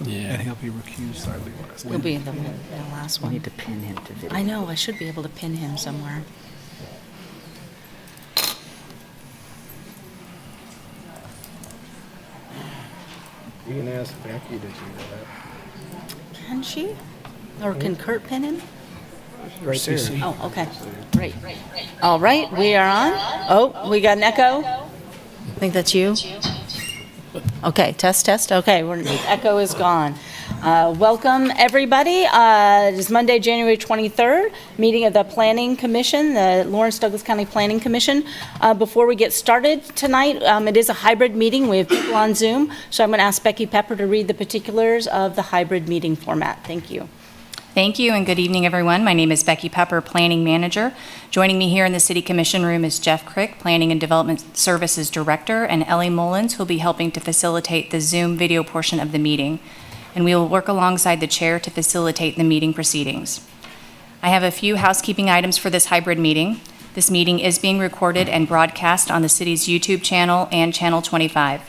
And he'll be recused, I believe, last He'll week. be in the last I one. need to pin him to video. I know, I should be able to pin him somewhere. You can ask Becky to do that. Can she? Or can Kurt pin him? Right there. CC. Oh, okay. Great. All right, we are on. Oh, we got an echo? I think that's you. Okay, test, test. Okay, echo is gone. Welcome, everybody. It is Monday, January 23rd, meeting of the Planning Commission, the Lawrence Douglas County Planning Commission. Before we get started tonight, it is a hybrid meeting. We have people on Zoom, so I'm going to ask Becky Pepper to read the particulars of the hybrid meeting format. Thank you. Thank you and good evening, everyone. My name is Becky Pepper, Planning Manager. Joining me here in the City Commission room is Jeff Crick, Planning and Development Services Director, and Ellie Mullins, who will be helping to facilitate the Zoom video portion of the meeting. And we will work alongside the chair to facilitate the meeting proceedings. I have a few housekeeping items for this hybrid meeting. This meeting is being recorded and broadcast on the city's YouTube channel and Channel 25.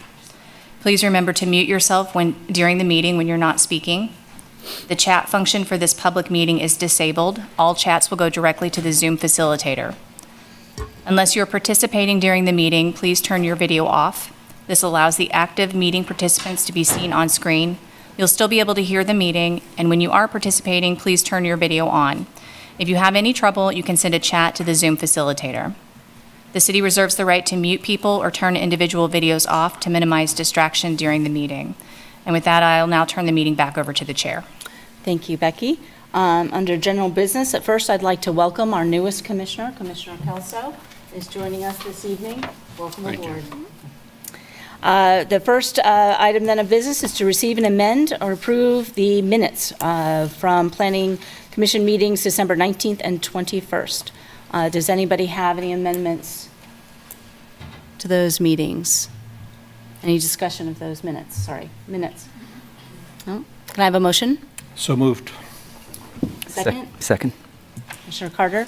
Please remember to mute yourself during the meeting when you're not speaking. The chat function for this public meeting is disabled. All chats will go directly to the Zoom facilitator. Unless you're participating during the meeting, please turn your video off. This allows the active meeting participants to be seen on screen. You'll still be able to hear the meeting, and when you are participating, please turn your video on. If you have any trouble, you can send a chat to the Zoom facilitator. The city reserves the right to mute people or turn individual videos off to minimize distraction during the meeting. And with that, I'll now turn the meeting back over to the chair. Thank you, Becky. Under general business, at first I'd like to welcome our newest commissioner, Commissioner Kelso, is joining us this evening. Welcome aboard. The first item then of business is to receive and amend or approve the minutes from Planning Commission meetings December 19th and 21st. Does anybody have any amendments to those meetings? Any discussion of those minutes? Sorry, minutes. No? Can I have a motion? So moved. Second? Second. Commissioner Carter?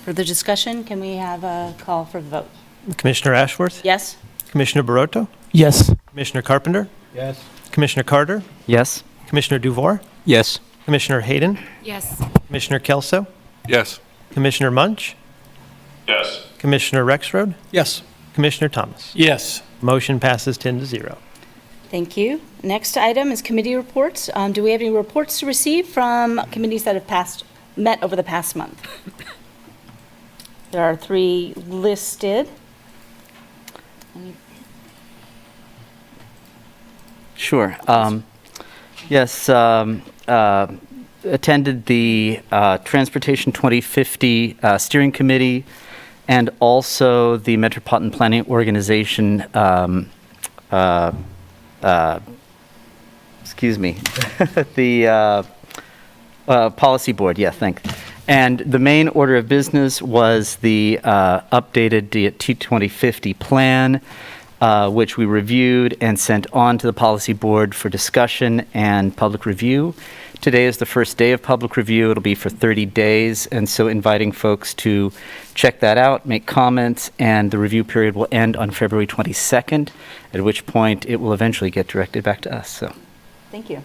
Further discussion? Can we have a call for the vote? Commissioner Ashworth? Yes? Commissioner Barotto? Yes. Commissioner Carpenter? Yes. Commissioner Carter? Yes. Commissioner Duvoir? Yes. Commissioner Hayden? Yes. Commissioner Kelso? Yes. Commissioner Munch? Yes. Commissioner Rexroad? Yes. Commissioner Thomas? Yes. Motion passes 10-0. Thank you. Next item is committee reports. Do we have any reports to receive from committees that have met over the past month? There are 3 listed. Sure. Yes, attended the Transportation 2050 Steering Committee and also the Metropolitan Planning Organization, the Policy Board, yeah, thanks. And the main order of business was the updated T2050 plan, which we reviewed and sent on to the Policy Board for discussion and public review. Today is the first day of public review. It'll be for 30 days, and so inviting folks to check that out, make comments, and the review period will end on February 22nd, at which point it will eventually get directed back to us. So, Thank you.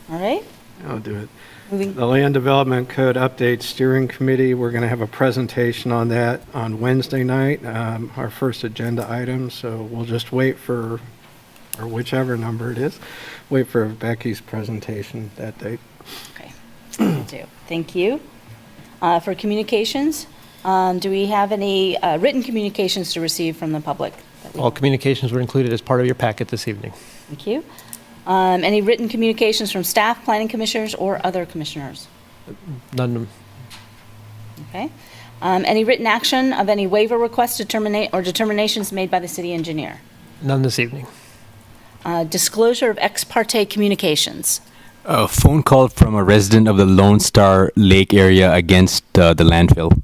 All right. I'll do it. Moving. The Land Development Code Update Steering Committee, we're going to have a presentation on that on Wednesday night, our first agenda item, so we'll just wait for, or whichever number it is, wait for Becky's presentation that date. Okay. Will do. Thank you. For communications, do we have any written communications to receive from the public? All communications were included as part of your packet this evening. Thank you. Any written communications from staff, planning commissioners, or other commissioners? None. Okay. Any written action of any waiver requests or determinations made by the city engineer? None this evening. Disclosure of ex parte communications. A phone call from a resident of the Lone Star Lake area against the landfill.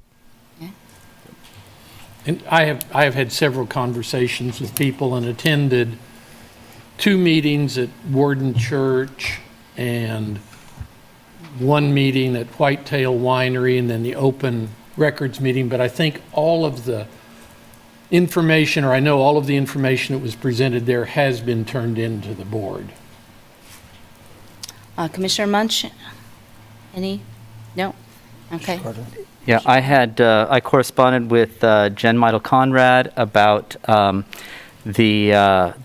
And I have had several conversations with people and attended 2 meetings at Warden Church and 1 meeting at Whitetail Winery and then the open records meeting. But I think all of the information, or I know all of the information that was presented there has been turned in to the board. Commissioner Munch? Any? No? Okay. Yeah, I corresponded with Jen Meidel Conrad about the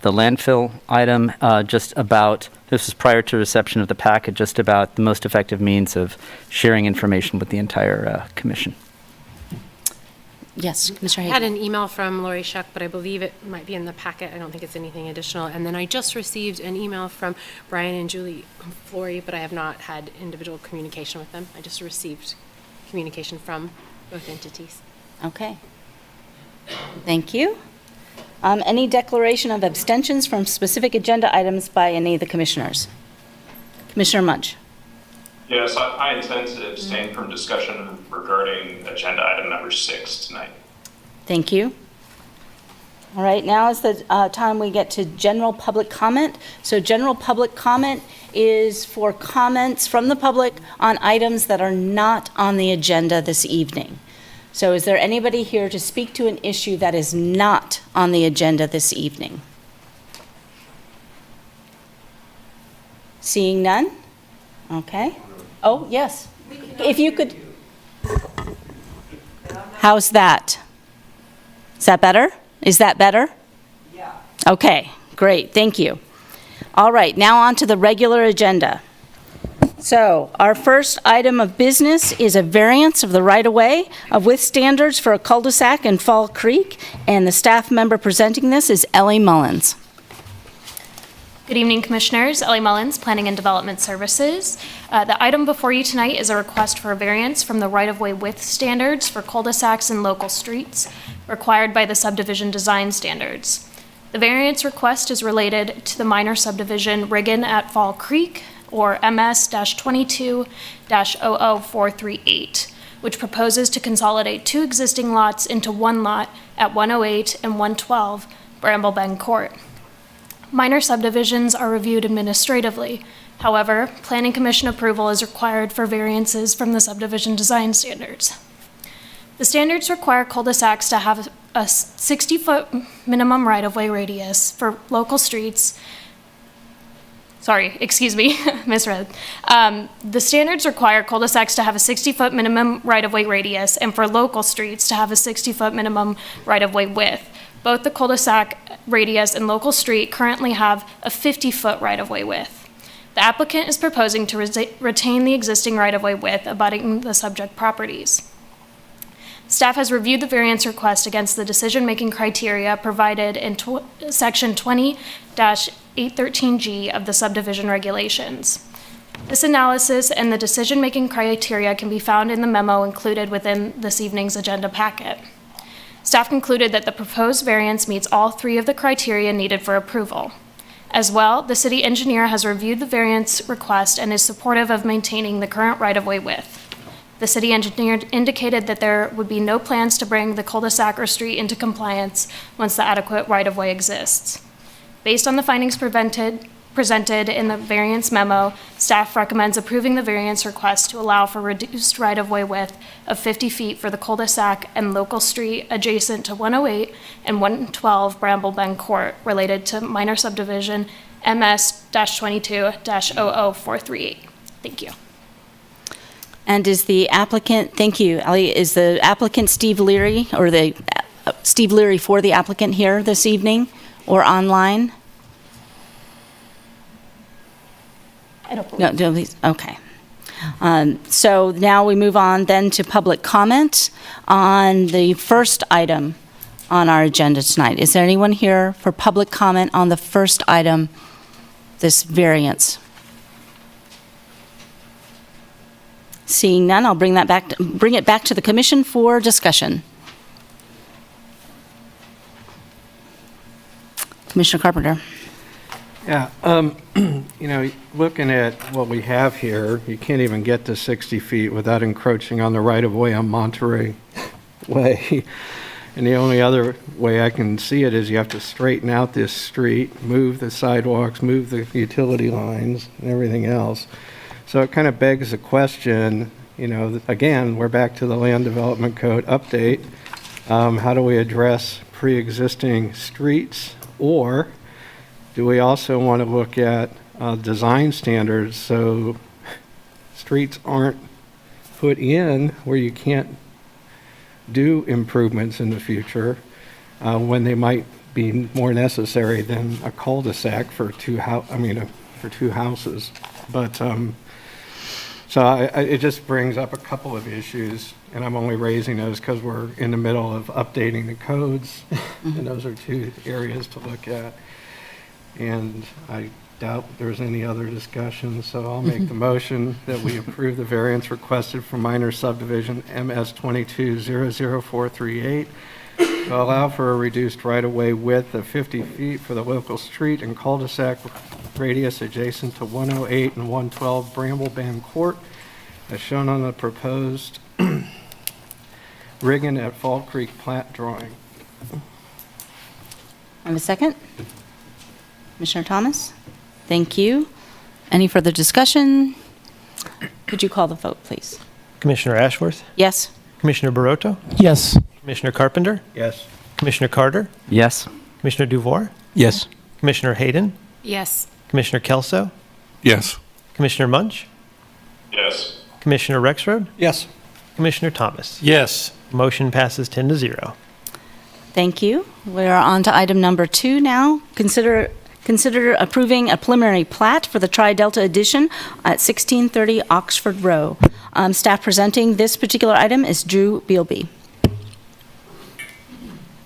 landfill item, just about, this was prior to reception of the packet, just about the most effective means of sharing information with the entire commission. Yes, Commissioner I had Hayden. an email from Lori Shuck, but I believe it might be in the packet. I don't think it's anything additional. And then I just received an email from Brian and Julie Flory, but I have not had individual communication with them. I just received communication from both entities. Okay. Thank you. Any declaration of abstentions from specific agenda items by any of the commissioners? Commissioner Munch? Yes, I intend to abstain from discussion regarding agenda item number 6 tonight. Thank you. All right, now is the time we get to general public comment. So general public comment is for comments from the public on items that are not on the agenda this evening. So is there anybody here to speak to an issue that is not on the agenda this evening? Seeing none? Okay. Oh, yes. If you could. How's that? Is that better? Is that better? Yeah. Okay, great, thank you. All right, now on to the regular agenda. So our first item of business is a variance of the right-of-way of with standards for a cul-de-sac in Fall Creek, and the staff member presenting this is Ellie Mullins. Good evening, Commissioners. Ellie Mullins, Planning and Development Services. The item before you tonight is a request for a variance from the right-of-way width standards for cul-de-sacs and local streets required by the subdivision design standards. The variance request is related to the minor subdivision Riggin at Fall Creek, or MS-22-00438, which proposes to consolidate 2 existing lots into 1 lot at 108 and 112 Bramble Bend Court. Minor subdivisions are reviewed administratively. However, Planning Commission approval is required for variances from the subdivision design standards. The standards require cul-de-sacs to have a 60-foot minimum right-of-way radius for local streets. Sorry, excuse me, misread. The standards require cul-de-sacs to have a 60-foot minimum right-of-way radius and for local streets to have a 60-foot minimum right-of-way width. Both the cul-de-sac radius and local street currently have a 50-foot right-of-way width. The applicant is proposing to retain the existing right-of-way width abutting the subject properties. Staff has reviewed the variance request against the decision-making criteria provided in Section 20-813G of the Subdivision Regulations. This analysis and the decision-making criteria can be found in the memo included within this evening's agenda packet. Staff concluded that the proposed variance meets all 3 of the criteria needed for approval. As well, the city engineer has reviewed the variance request and is supportive of maintaining the current right-of-way width. The city engineer indicated that there would be no plans to bring the cul-de-sac or street into compliance once the adequate right-of-way exists. Based on the findings presented in the variance memo, staff recommends approving the variance request to allow for reduced right-of-way width of 50 feet for the cul-de-sac and local street adjacent to 108 and 112 Bramble Bend Court related to minor subdivision MS-22-00438. Thank you. And is the applicant, thank you, Ellie, is the applicant Steve Leary, or the Steve Leary for the applicant here this evening or online? I don't No, okay. So now we move on then to public comment on the first item on our agenda tonight. Is there anyone here for public comment on the first item, this variance? Seeing none, I'll bring it back to the commission for discussion. Commissioner Carpenter. Yeah, looking at what we have here, you can't even get to 60 feet without encroaching on the right-of-way on Monterey Way. And the only other way I can see it is you have to straighten out this street, move the sidewalks, move the utility lines, and everything else. So it kind of begs the question, again, we're back to the Land Development Code update. How do we address pre-existing streets? Or do we also want to look at design standards so streets aren't put in where you can't do improvements in the future when they might be more necessary than a cul-de-sac for two houses. But it just brings up a couple of issues, and I'm only raising those because we're in the middle of updating the codes, and those are two areas to look at. And I doubt there's any other discussion, so I'll make the motion that we approve the variance requested for minor subdivision MS 22-00438 to allow for a reduced right-of-way width of 50 feet for the local street and cul-de-sac radius adjacent to 108 and 112 Bramblebend Court, as shown on the proposed Riggin at Fall Creek plat drawing. Have a second? Commissioner Thomas? Thank you. Any further discussion? Could you call the vote, please? Commissioner Ashworth? Yes? Commissioner Barotto? Yes. Commissioner Carpenter? Yes. Commissioner Carter? Yes. Commissioner Duvoir? Yes. Commissioner Hayden? Yes. Commissioner Kelso? Yes. Commissioner Munch? Yes. Commissioner Rexroad? Yes. Commissioner Thomas? Yes. Motion passes 10-0. Thank you. We're on to item number 2 now. Consider approving a preliminary plat for the Tri-Delta Edition at 1630 Oxford Row. Staff presenting this particular item is Drew Bealby.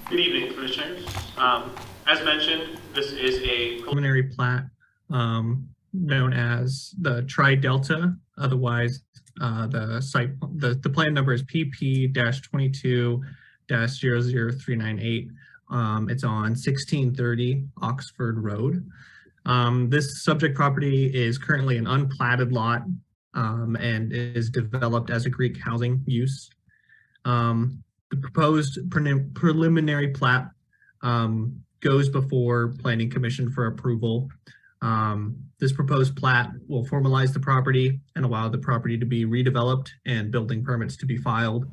Good evening, Commissioners. As mentioned, this is a preliminary plat known as the Tri-Delta, otherwise the plan number is PP-22-00398. It's on 1630 Oxford Road. This subject property is currently an unplatted lot and is developed as a Greek housing use. The proposed preliminary plat goes before Planning Commission for approval. This proposed plat will formalize the property and allow the property to be redeveloped and building permits to be filed.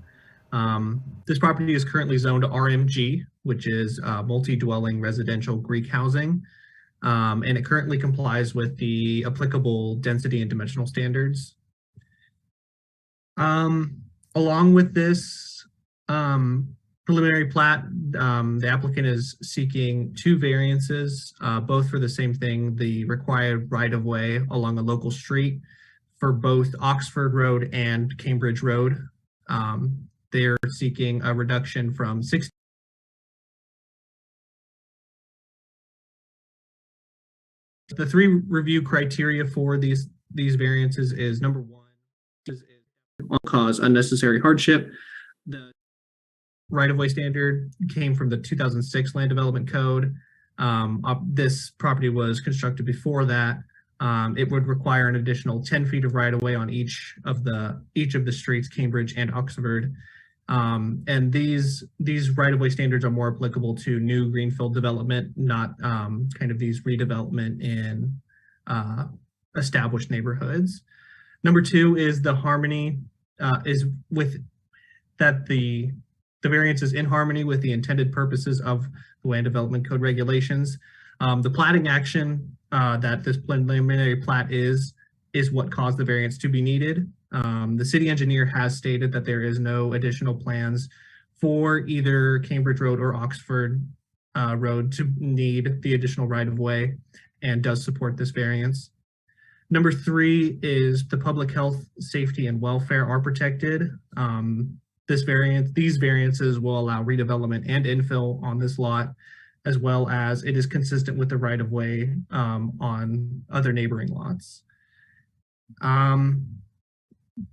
This property is currently zoned RMG, which is multi-dwelling residential Greek housing, and it currently complies with the applicable density and dimensional standards. Along with this preliminary plat, the applicant is seeking 2 variances, both for the same thing, the required right-of-way along a local street for both Oxford Road and Cambridge Road. They're seeking a reduction from 60. The 3 review criteria for these variances is number 1, will cause unnecessary hardship. The right-of-way standard came from the 2006 Land Development Code. This property was constructed before that. It would require an additional 10 feet of right-of-way on each of the streets, Cambridge and Oxford. And these right-of-way standards are more applicable to new greenfield development, not kind of these redevelopment in established neighborhoods. Number 2 is the harmony is with that the variance is in harmony with the intended purposes of the Land Development Code regulations. The platting action that this preliminary plat is what caused the variance to be needed. The city engineer has stated that there is no additional plans for either Cambridge Road or Oxford Road to need the additional right-of-way and does support this variance. Number 3 is the public health, safety, and welfare are protected. These variances will allow redevelopment and infill on this lot, as well as it is consistent with the right-of-way on other neighboring lots.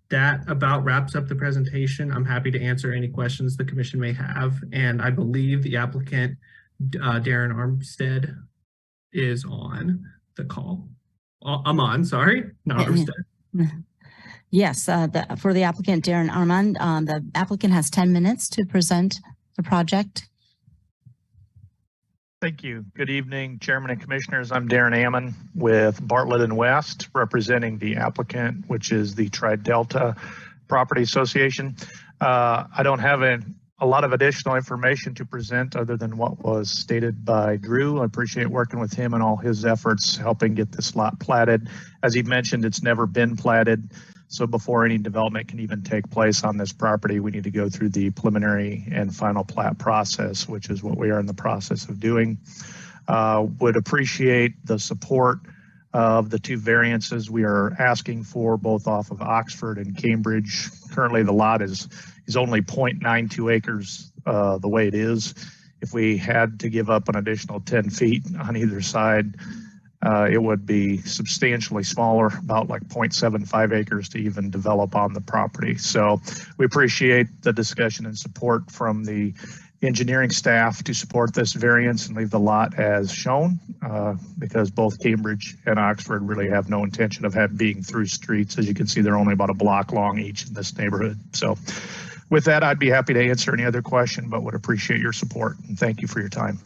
That about wraps up the presentation. I'm happy to answer any questions the commission may have, and I believe the applicant, Darren Armstead, is on the call. I'm on, sorry, not Armstead. Yes, for the applicant, Darren Armand, the applicant has 10 minutes to present the project. Thank you. Good evening, Chairman and Commissioners. I'm Darren Ammon with Bartlett and West, representing the applicant, which is the Tri-Delta Property Association. I don't have a lot of additional information to present other than what was stated by Drew. I appreciate working with him and all his efforts helping get this lot platted. As he mentioned, it's never been platted. So before any development can even take place on this property, we need to go through the preliminary and final plat process, which is what we are in the process of doing. Would appreciate the support of the two variances we are asking for, both off of Oxford and Cambridge. Currently, the lot is only 0.92 acres the way it is. If we had to give up an additional 10 feet on either side, it would be substantially smaller, about like 0.75 acres to even develop on the property. So we appreciate the discussion and support from the engineering staff to support this variance and leave the lot as shown, because both Cambridge and Oxford really have no intention of being through streets. As you can see, they're only about a block long each in this neighborhood. So with that, I'd be happy to answer any other question, but would appreciate your support, and thank you for your time.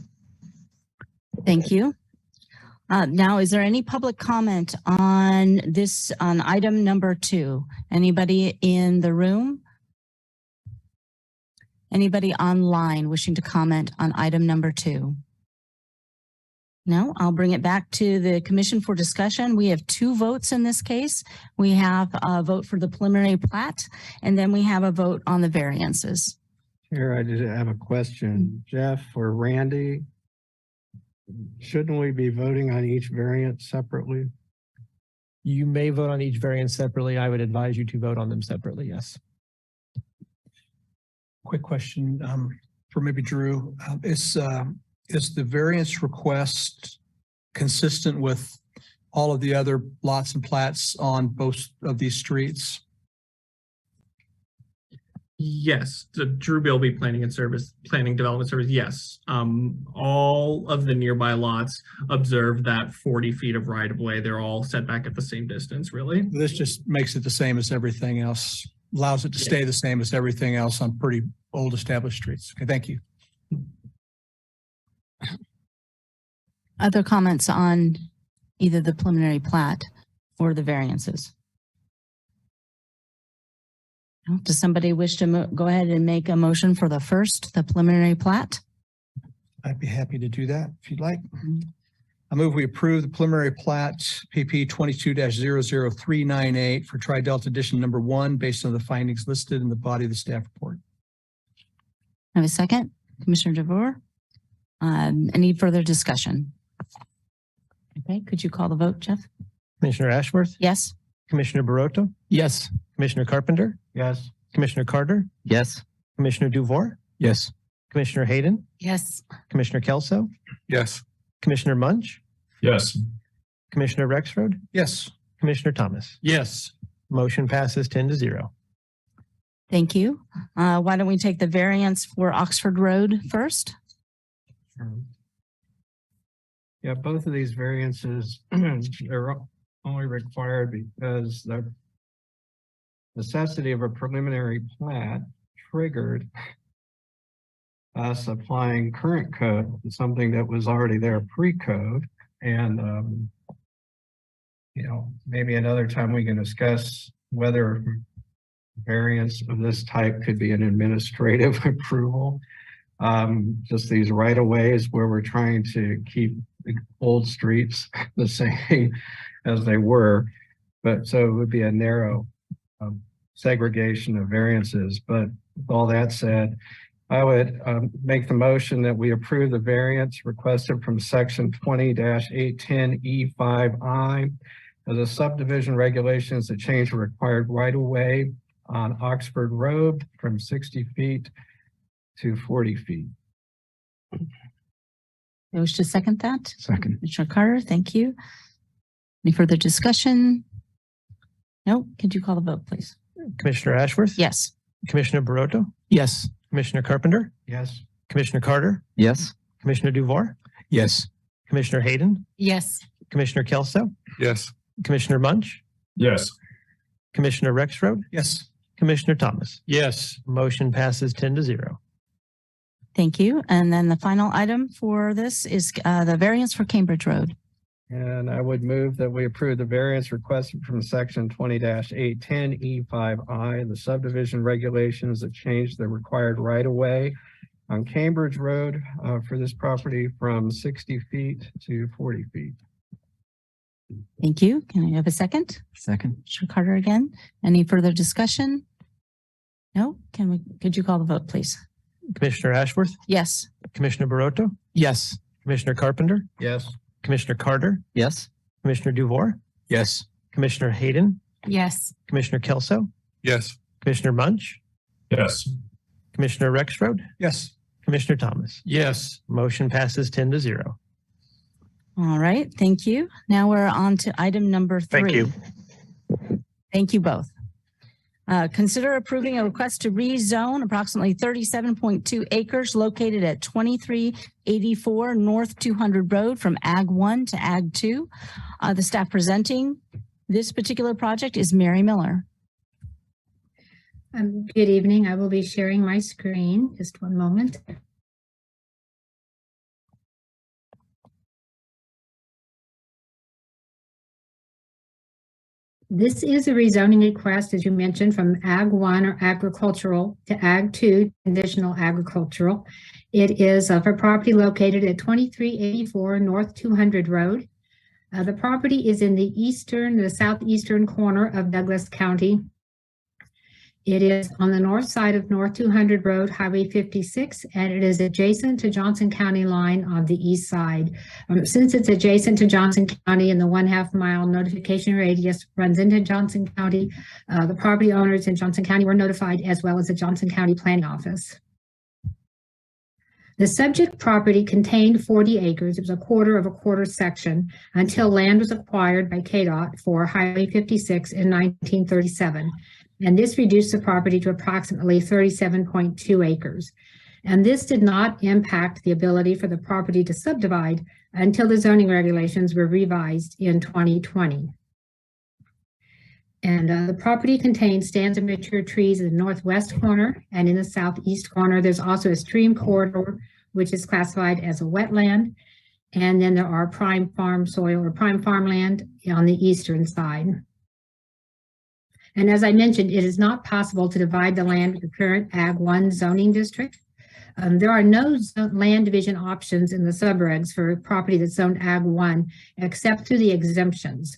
Thank you. Now, is there any public comment on this, on item number 2? Anybody in the room? Anybody online wishing to comment on item number 2? No, I'll bring it back to the commission for discussion. We have 2 votes in this case. We have a vote for the preliminary plat, and then we have a vote on the variances. Here, I did have a question. Jeff or Randy, shouldn't we be voting on each variant separately? You may vote on each variance separately. I would advise you to vote on them separately, yes. Quick question for maybe Drew. Is the variance request consistent with all of the other lots and plats on both of these streets? Yes, the Drew Bilby Planning Development Service. Yes, all of the nearby lots observe that 40 feet of right of way. They're all set back at the same distance, really. This just makes it the same as everything else, allows it to stay the same as everything else on pretty old established streets. Okay, thank you. Other comments on either the preliminary plat or the variances? Does somebody wish to go ahead and make a motion for the preliminary plat? I'd be happy to do that if you'd like. I move we approve the preliminary plat PP 22-00398 for Tri-Delta Edition number 1 based on the findings listed in the body of the staff report. I have a second. Commissioner DeVore. Any further discussion? Okay, could you call the vote, Jeff? Commissioner Ashworth? Yes. Commissioner Barotto? Yes. Commissioner Carpenter? Yes. Commissioner Carter? Yes. Commissioner Duvore? Yes. Commissioner Hayden? Yes. Commissioner Kelso? Yes. Commissioner Munch? Yes. Commissioner Rexroad? Yes. Commissioner Thomas? Yes. Motion passes 10-0. Thank you. Why don't we take the variance for Oxford Road first? Yeah, both of these variances are only required because the necessity of a preliminary plat triggered us applying current code to something that was already there pre-code. And, you know, maybe another time we can discuss whether variance of this type could be an administrative approval. Just these right-of-ways where we're trying to keep the old streets the same as they were. But so it would be a narrow segregation of variances. But with all that said, I would make the motion that we approve the variance requested from section 20-810E5I as a subdivision regulations to change the required right-of-way on Oxford Road from 60 feet to 40 feet. You wish to second that? Second. Commissioner Carter, thank you. Any further discussion? No, could you call the vote, please? Commissioner Ashworth? Yes. Commissioner Barotto? Yes. Commissioner Carpenter? Yes. Commissioner Carter? Yes. Commissioner Duvore? Yes. Commissioner Hayden? Yes. Commissioner Kelso? Yes. Commissioner Munch? Yes. Commissioner Rexroad? Yes. Commissioner Thomas? Yes. Motion passes 10-0. Thank you. And then the final item for this is the variance for Cambridge Road. And I would move that we approve the variance requested from section 20-810E5I, the subdivision regulations that change the required right-of-way on Cambridge Road for this property from 60 feet to 40 feet. Thank you. Can I have a second? Second. Commissioner Carter again. Any further discussion? No? Could you call the vote, please? Commissioner Ashworth, Yes. Commissioner Barotto, Yes. Commissioner Carpenter, Yes. Commissioner Carter, Yes. Commissioner Duvore, Yes. Commissioner Hayden, Yes. Commissioner Kelso, Yes. Commissioner Munch, Yes. Commissioner Rexroad, Yes. Commissioner Thomas. Yes. Motion passes 10-0. All right. Thank you. Now we're on to item number 3. Thank you. Thank you both. Consider approving a request to rezone approximately 37.2 acres located at 2384 North 200 Road from Ag 1 to Ag 2. The staff presenting this particular project is Mary Miller. Good evening. I will be sharing my screen. Just one moment. This is a rezoning request, as you mentioned, from Ag 1 or agricultural to Ag 2, conditional agricultural. It is for property located at 2384 North 200 Road. The property is in the southeastern corner of Douglas County. It is on the north side of North 200 Road, Highway 56, and it is adjacent to Johnson County line on the east side. Since it's adjacent to Johnson County and the 1/2 mile notification radius runs into Johnson County, the property owners in Johnson County were notified, as well as the Johnson County Planning Office. The subject property contained 40 acres. It was a quarter section until land was acquired by KDOT for Highway 56 in 1937. And this reduced the property to approximately 37.2 acres. And this did not impact the ability for the property to subdivide until the zoning regulations were revised in 2020. And the property contains stands and mature trees in the northwest corner, and in the southeast corner, there's also a stream corridor, which is classified as a wetland. And then there are prime farm soil or prime farmland on the eastern side. And as I mentioned, it is not possible to divide the land with the current Ag 1 zoning district. There are no land division options in the subregs for property that's zoned Ag 1, except through the exemptions.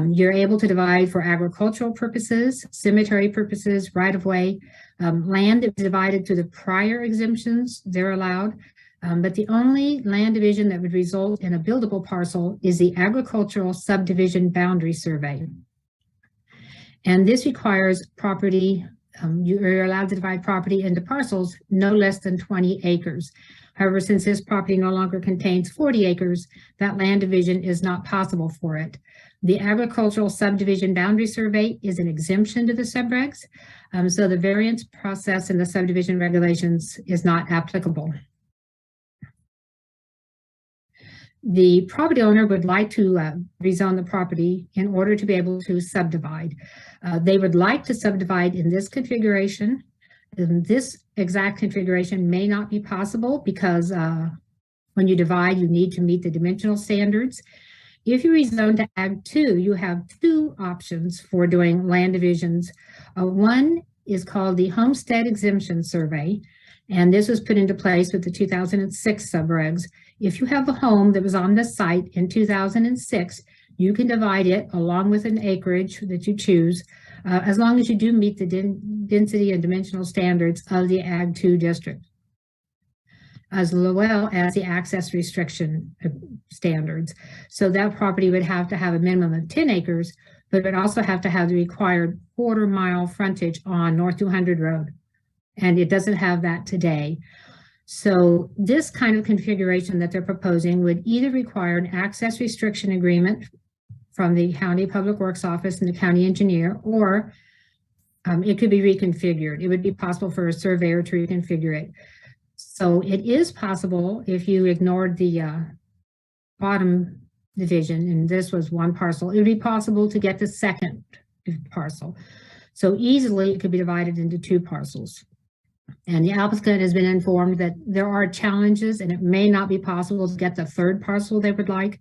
You're able to divide for agricultural purposes, cemetery purposes, right-of-way. Land that was divided through the prior exemptions, they're allowed. But the only land division that would result in a buildable parcel is the agricultural subdivision boundary survey. And this requires property, you're allowed to divide property into parcels no less than 20 acres. However, since this property no longer contains 40 acres, that land division is not possible for it. The agricultural subdivision boundary survey is an exemption to the subregs, so the variance process in the subdivision regulations is not applicable. The property owner would like to rezone the property in order to be able to subdivide. They would like to subdivide in this configuration. This exact configuration may not be possible because when you divide, you need to meet the dimensional standards. If you rezone to Ag 2, you have 2 options for doing land divisions. One is called the Homestead Exemption Survey, and this was put into place with the 2006 subregs. If you have a home that was on the site in 2006, you can divide it along with an acreage that you choose, as long as you do meet the density and dimensional standards of the Ag 2 district, as well as the access restriction standards. So that property would have to have a minimum of 10 acres, but it would also have to have the required 1/4 mile frontage on North 200 Road. And it doesn't have that today. So this kind of configuration that they're proposing would either require an access restriction agreement from the County Public Works Office and the county engineer, or it could be reconfigured. It would be possible for a surveyor to reconfigure it. So it is possible, if you ignored the bottom division, and this was 1 parcel, it would be possible to get the second parcel. So easily it could be divided into 2 parcels. And the applicant has been informed that there are challenges and it may not be possible to get the 3rd parcel they would like,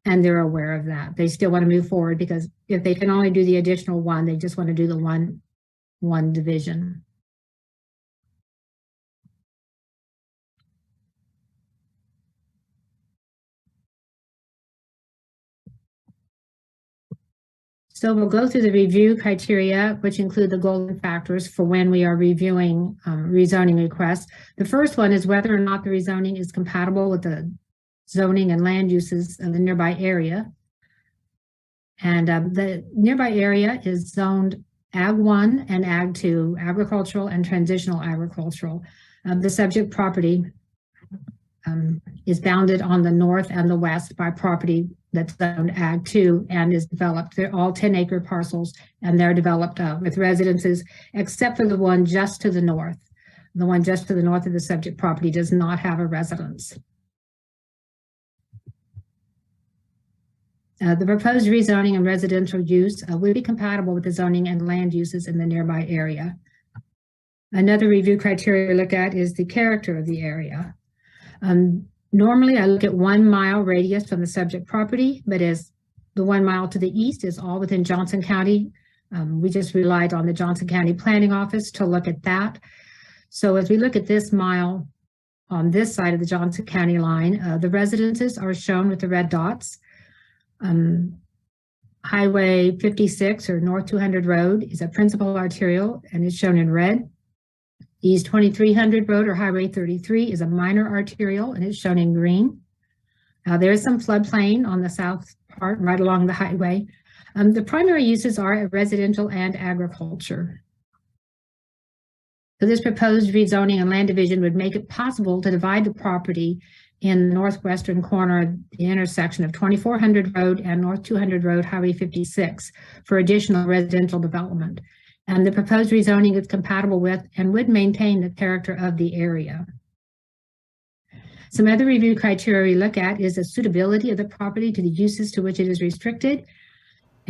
and they're aware of that. They still want to move forward because if they can only do the additional one, they just want to do the one division. So we'll go through the review criteria, which include the golden factors for when we are reviewing rezoning requests. The first one is whether or not the rezoning is compatible with the zoning and land uses of the nearby area. And the nearby area is zoned Ag 1 and Ag 2, agricultural and transitional agricultural. The subject property is bounded on the north and the west by property that's zoned Ag 2 and is developed. They're all 10-acre parcels, and they're developed with residences, except for the one just to the north. The one just to the north of the subject property does not have a residence. The proposed rezoning and residential use will be compatible with the zoning and land uses in the nearby area. Another review criteria we look at is the character of the area. Normally, I look at 1 mile radius from the subject property, but as the 1 mile to the east is all within Johnson County, we just relied on the Johnson County Planning Office to look at that. So as we look at this mile on this side of the Johnson County line, the residences are shown with the red dots. Highway 56 or North 200 Road is a principal arterial and is shown in red. East 2300 Road or Highway 33 is a minor arterial and it's shown in green. There is some floodplain on the south part right along the highway. The primary uses are residential and agriculture. So this proposed rezoning and land division would make it possible to divide the property in the northwestern corner of the intersection of 2400 Road and North 200 Road, Highway 56 for additional residential development. And the proposed rezoning is compatible with and would maintain the character of the area. Some other review criteria we look at is the suitability of the property to the uses to which it is restricted.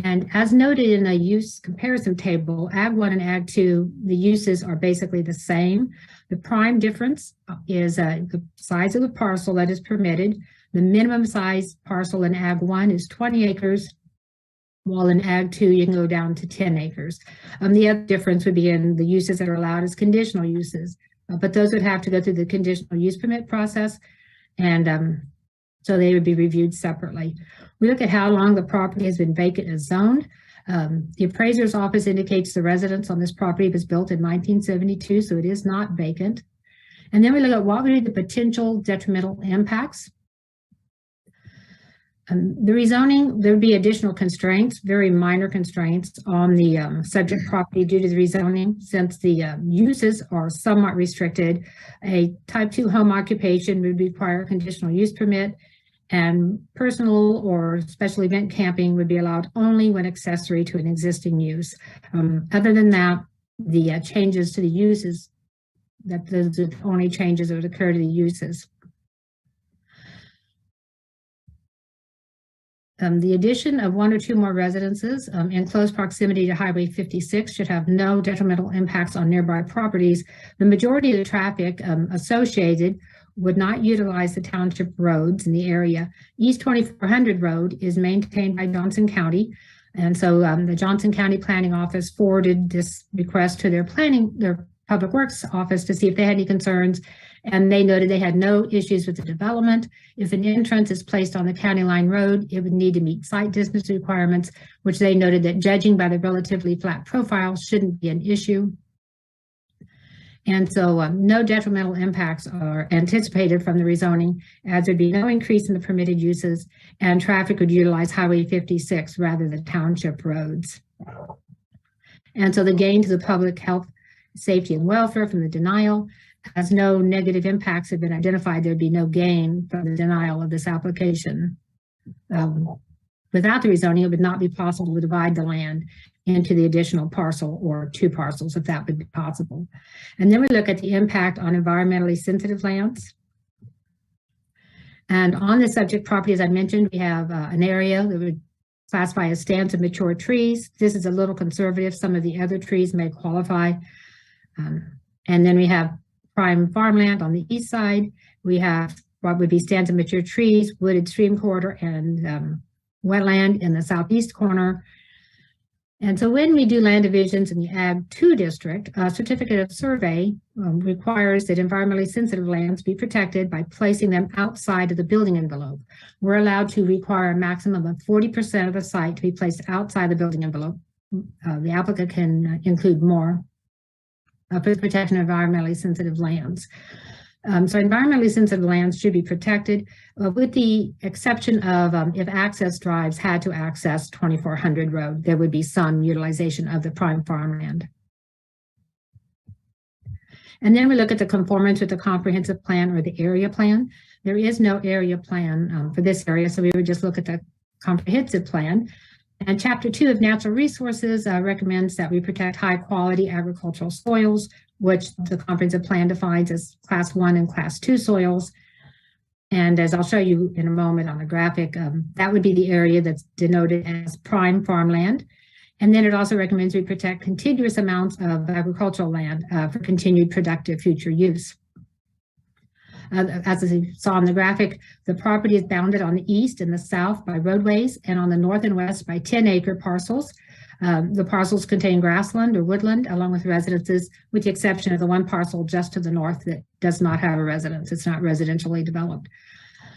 And as noted in a use comparison table, Ag 1 and Ag 2, the uses are basically the same. The prime difference is the size of the parcel that is permitted. The minimum size parcel in Ag 1 is 20 acres, while in Ag 2 you can go down to 10 acres. The other difference would be in the uses that are allowed as conditional uses, but those would have to go through the conditional use permit process, and so they would be reviewed separately. We look at how long the property has been vacant as zoned. The appraiser's office indicates the residence on this property was built in 1972, so it is not vacant. And then we look at what would be the potential detrimental impacts. The rezoning, there would be additional constraints, very minor constraints on the subject property due to the rezoning, since the uses are somewhat restricted. A type 2 home occupation would require a conditional use permit, and personal or special event camping would be allowed only when accessory to an existing use. Other than that, the changes to the uses, that those are the only changes that would occur to the uses. The addition of 1 or 2 more residences in close proximity to Highway 56 should have no detrimental impacts on nearby properties. The majority of the traffic associated would not utilize the township roads in the area. East 2400 Road is maintained by Johnson County, and so the Johnson County Planning Office forwarded this request to their Public Works Office to see if they had any concerns, and they noted they had no issues with the development. If an entrance is placed on the county line road, it would need to meet site distance requirements, which they noted that judging by the relatively flat profile shouldn't be an issue. And so no detrimental impacts are anticipated from the rezoning, as there'd be no increase in the permitted uses, and traffic would utilize Highway 56 rather than township roads. And so the gain to the public health, safety, and welfare from the denial, as no negative impacts have been identified, there'd be no gain from the denial of this application. Without the rezoning, it would not be possible to divide the land into the additional parcel or 2 parcels, if that would be possible. And then we look at the impact on environmentally sensitive lands. And on the subject property, as I mentioned, we have an area that would classify as stands of mature trees. This is a little conservative. Some of the other trees may qualify. And then we have prime farmland on the east side. We have what would be stands of mature trees, wooded stream corridor, and wetland in the southeast corner. And so when we do land divisions in the Ag 2 district, a certificate of survey requires that environmentally sensitive lands be protected by placing them outside of the building envelope. We're allowed to require a maximum of 40% of the site to be placed outside the building envelope. The applicant can include more for the protection of environmentally sensitive lands. So environmentally sensitive lands should be protected with the exception of if access drives had to access 2400 road, there would be some utilization of the prime farmland. And then we look at the conformance with the comprehensive plan or the area plan. There is no area plan for this area, so we would just look at the comprehensive plan. And Chapter 2 of Natural Resources recommends that we protect high quality agricultural soils, which the comprehensive plan defines as Class 1 and Class 2 soils. And as I'll show you in a moment on the graphic, that would be the area that's denoted as prime farmland. And then it also recommends we protect contiguous amounts of agricultural land for continued productive future use. As you saw in the graphic, the property is bounded on the east and the south by roadways and on the north and west by 10-acre parcels. The parcels contain grassland or woodland along with residences, with the exception of the one parcel just to the north that does not have a residence. It's not residentially developed.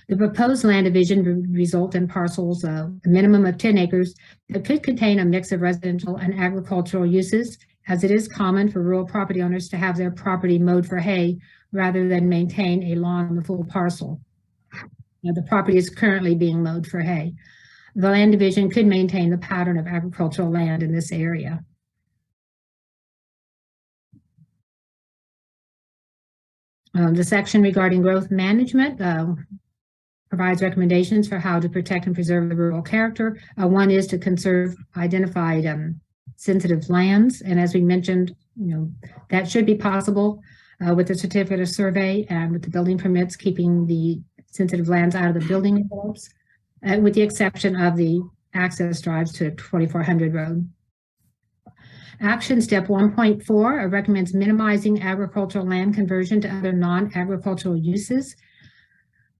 The proposed land division would result in parcels a minimum of 10 acres that could contain a mix of residential and agricultural uses, as it is common for rural property owners to have their property mowed for hay rather than maintain a lawn on the full parcel. Now, the property is currently being mowed for hay. The land division could maintain the pattern of agricultural land in this area. The section regarding growth management provides recommendations for how to protect and preserve the rural character. One is to conserve identified sensitive lands. And as we mentioned, that should be possible with the certificate of survey and with the building permits, keeping the sensitive lands out of the building envelopes, with the exception of the access drives to 2400 road. Action step 1.4 recommends minimizing agricultural land conversion to other non-agricultural uses.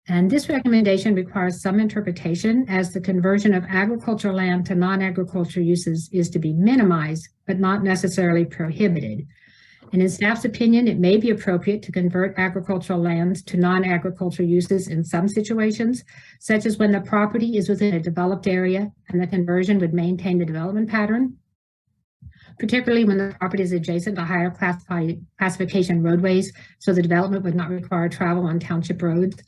And this recommendation requires some interpretation, as the conversion of agricultural land to non-agricultural uses is to be minimized, but not necessarily prohibited. And in staff's opinion, it may be appropriate to convert agricultural lands to non-agricultural uses in some situations, such as when the property is within a developed area and the conversion would maintain the development pattern, particularly when the property is adjacent to higher classification roadways, so the development would not require travel on township roads.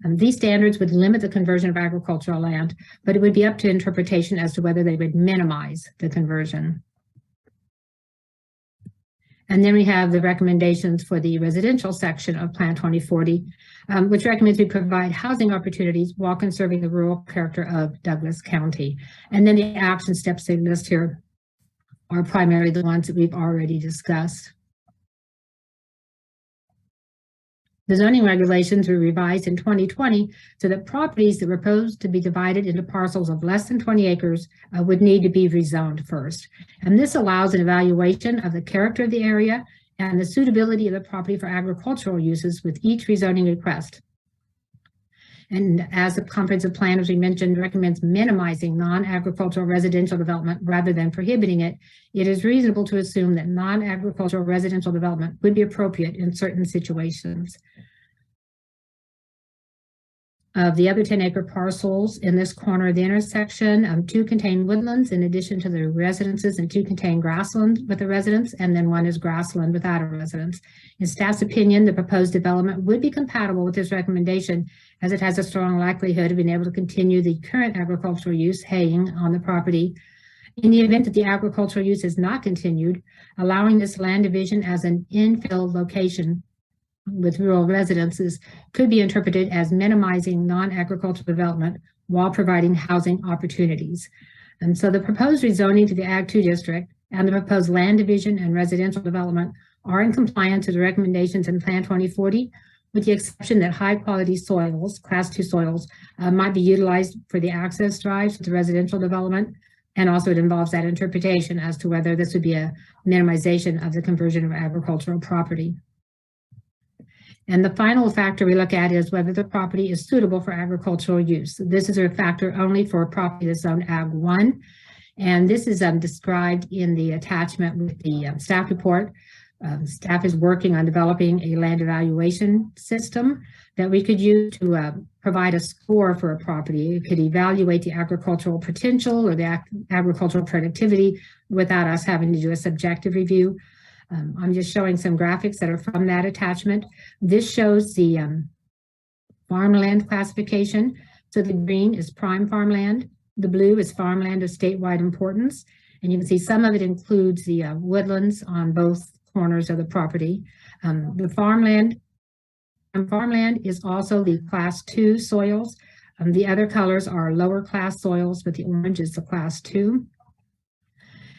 These standards would limit the conversion of agricultural land, but it would be up to interpretation as to whether they would minimize the conversion. And then we have the recommendations for the residential section of Plan 2040, which recommends we provide housing opportunities while conserving the rural character of Douglas County. And then the action steps they list here are primarily the ones that we've already discussed. The zoning regulations were revised in 2020 so that properties that were proposed to be divided into parcels of less than 20 acres would need to be rezoned first. And this allows an evaluation of the character of the area and the suitability of the property for agricultural uses with each rezoning request. And as the comprehensive plan, as we mentioned, recommends minimizing non-agricultural residential development rather than prohibiting it, it is reasonable to assume that non-agricultural residential development would be appropriate in certain situations. Of the other 10-acre parcels in this corner of the intersection, 2 contain woodlands in addition to the residences, and 2 contain grassland with a residence, and then 1 is grassland without a residence. In staff's opinion, the proposed development would be compatible with this recommendation, as it has a strong likelihood of being able to continue the current agricultural use, haying, on the property. In the event that the agricultural use is not continued, allowing this land division as an infill location with rural residences could be interpreted as minimizing non-agricultural development while providing housing opportunities. And so the proposed rezoning to the Ag 2 district and the proposed land division and residential development are in compliance with the recommendations in Plan 2040, with the exception that high quality soils, Class 2 soils, might be utilized for the access drives to the residential development. And also it involves that interpretation as to whether this would be a minimization of the conversion of agricultural property. And the final factor we look at is whether the property is suitable for agricultural use. This is a factor only for a property that's zoned Ag 1. And this is described in the attachment with the staff report. Staff is working on developing a land evaluation system that we could use to provide a score for a property. It could evaluate the agricultural potential or the agricultural productivity without us having to do a subjective review. I'm just showing some graphics that are from that attachment. This shows the farmland classification. So the green is prime farmland. The blue is farmland of statewide importance. And you can see some of it includes the woodlands on both corners of the property. The farmland is also the class 2 soils. The other colors are lower class soils, but the orange is the class 2.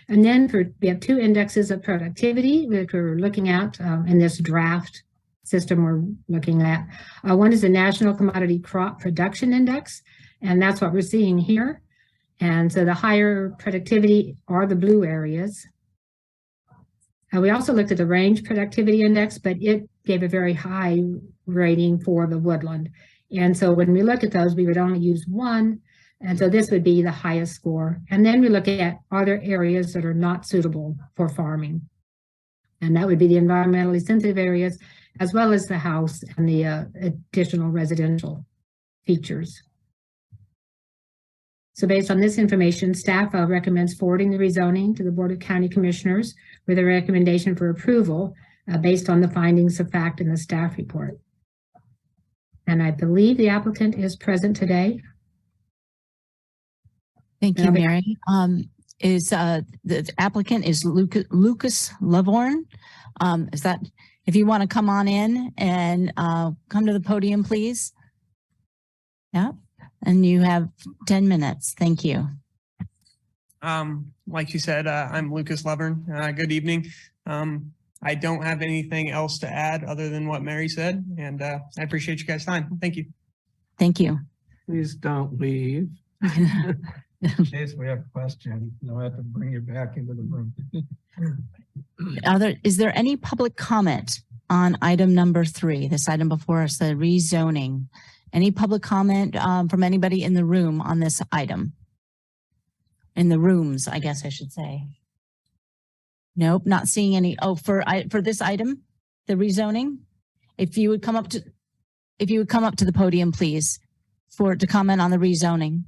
And then we have 2 indexes of productivity that we're looking at in this draft system we're looking at. One is the National Commodity Crop Production Index, and that's what we're seeing here. And so the higher productivity are the blue areas. We also looked at the Range Productivity Index, but it gave a very high rating for the woodland. And so when we look at those, we would only use one. And so this would be the highest score. And then we look at other areas that are not suitable for farming. And that would be the environmentally sensitive areas, as well as the house and the additional residential features. So based on this information, staff recommends forwarding the rezoning to the Board of County Commissioners with a recommendation for approval based on the findings of fact in the staff report. And I believe the applicant is present today. Thank you, Mary. The applicant is Lucas Lavorn. Is that, if you want to come on in and come to the podium, please. Yeah, and you have 10 minutes. Thank you. Like you said, I'm Lucas Lavorn. Good evening. I don't have anything else to add other than what Mary said, and I appreciate you guys' time. Thank you. Thank you. Please don't leave. In case we have a question, I'll have to bring you back into the room. Is there any public comment on item number 3, this item before us, the rezoning? Any public comment from anybody in the room on this item? In the rooms, I guess I should say. Nope, not seeing any. Oh, for this item, the rezoning, if you would come up to the podium, please, to comment on the rezoning.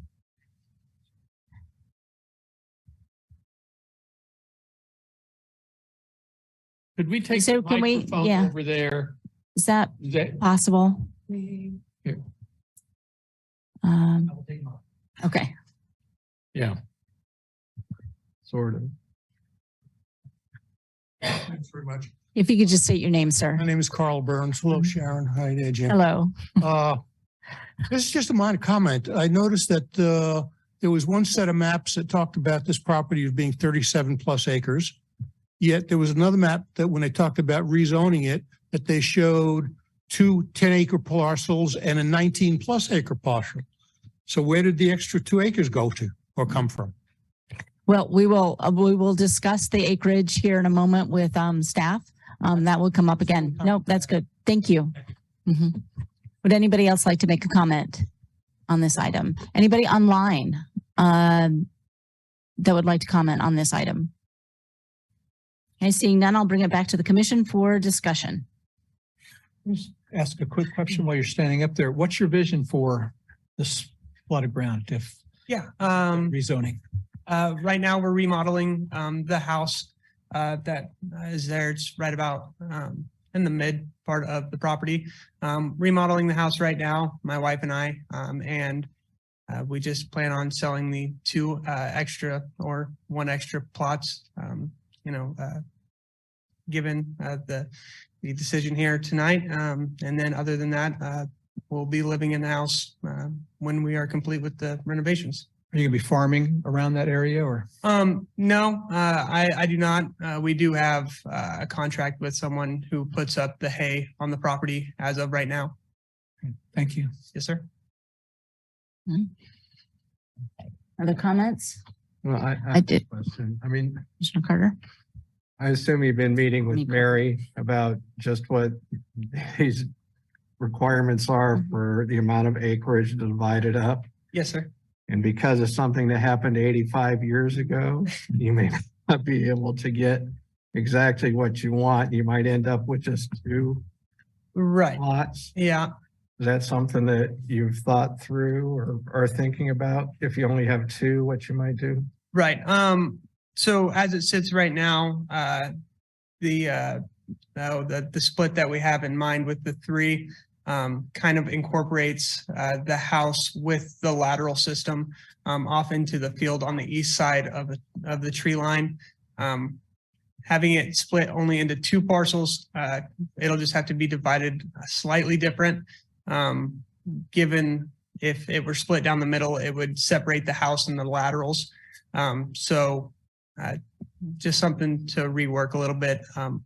Could we take So the can we, microphone yeah. over there? Is that possible? Here. Okay. Yeah. Sort of. Thanks very much. If you could just state your name, sir. My name is Carl Burns. Hello, Sharon. Hi there, Jim. Hello. This is just a minor comment. I noticed that there was one set of maps that talked about this property as being 37 plus acres. Yet there was another map that when they talked about rezoning it, that they showed 2 10-acre parcels and a 19 plus acre parcel. So where did the extra 2 acres go to or come from? Well, we will discuss the acreage here in a moment with staff. That will come up again. Nope, that's good. Thank you. Would anybody else like to make a comment on this item? Anybody online that would like to comment on this item? Okay, seeing none, I'll bring it back to the commission for discussion. Just ask a quick question while you're standing up there. What's your vision for this plot of ground if rezoning? Right now we're remodeling the house that is there. It's right about in the mid part of the property. Remodeling the house right now, my wife and I, and we just plan on selling the 2 extra or 1 extra plots, given the decision here tonight. And then other than that, we'll be living in the house when we are complete with the renovations. Are you gonna be farming around that area or? No, I do not. We do have a contract with someone who puts up the hay on the property as of right now. Thank you. Yes, sir. Other comments? Well, I did. A question. I mean, Commissioner Carter. I assume you've been meeting with Mary about just what these requirements are for the amount of acreage to divide it up. Yes, sir. And because of something that happened 85 years ago, you may not be able to get exactly what you want. You might end up with just 2 Right. lots. Yeah. Is that something that you've thought through or are thinking about? If you only have 2, what you might do? Right. So as it sits right now, the split that we have in mind with the 3 kind of incorporates the house with the lateral system off into the field on the east side of the tree line. Having it split only into 2 parcels, it'll just have to be divided slightly different. Given if it were split down the middle, it would separate the house and the laterals. Just something to rework a little bit.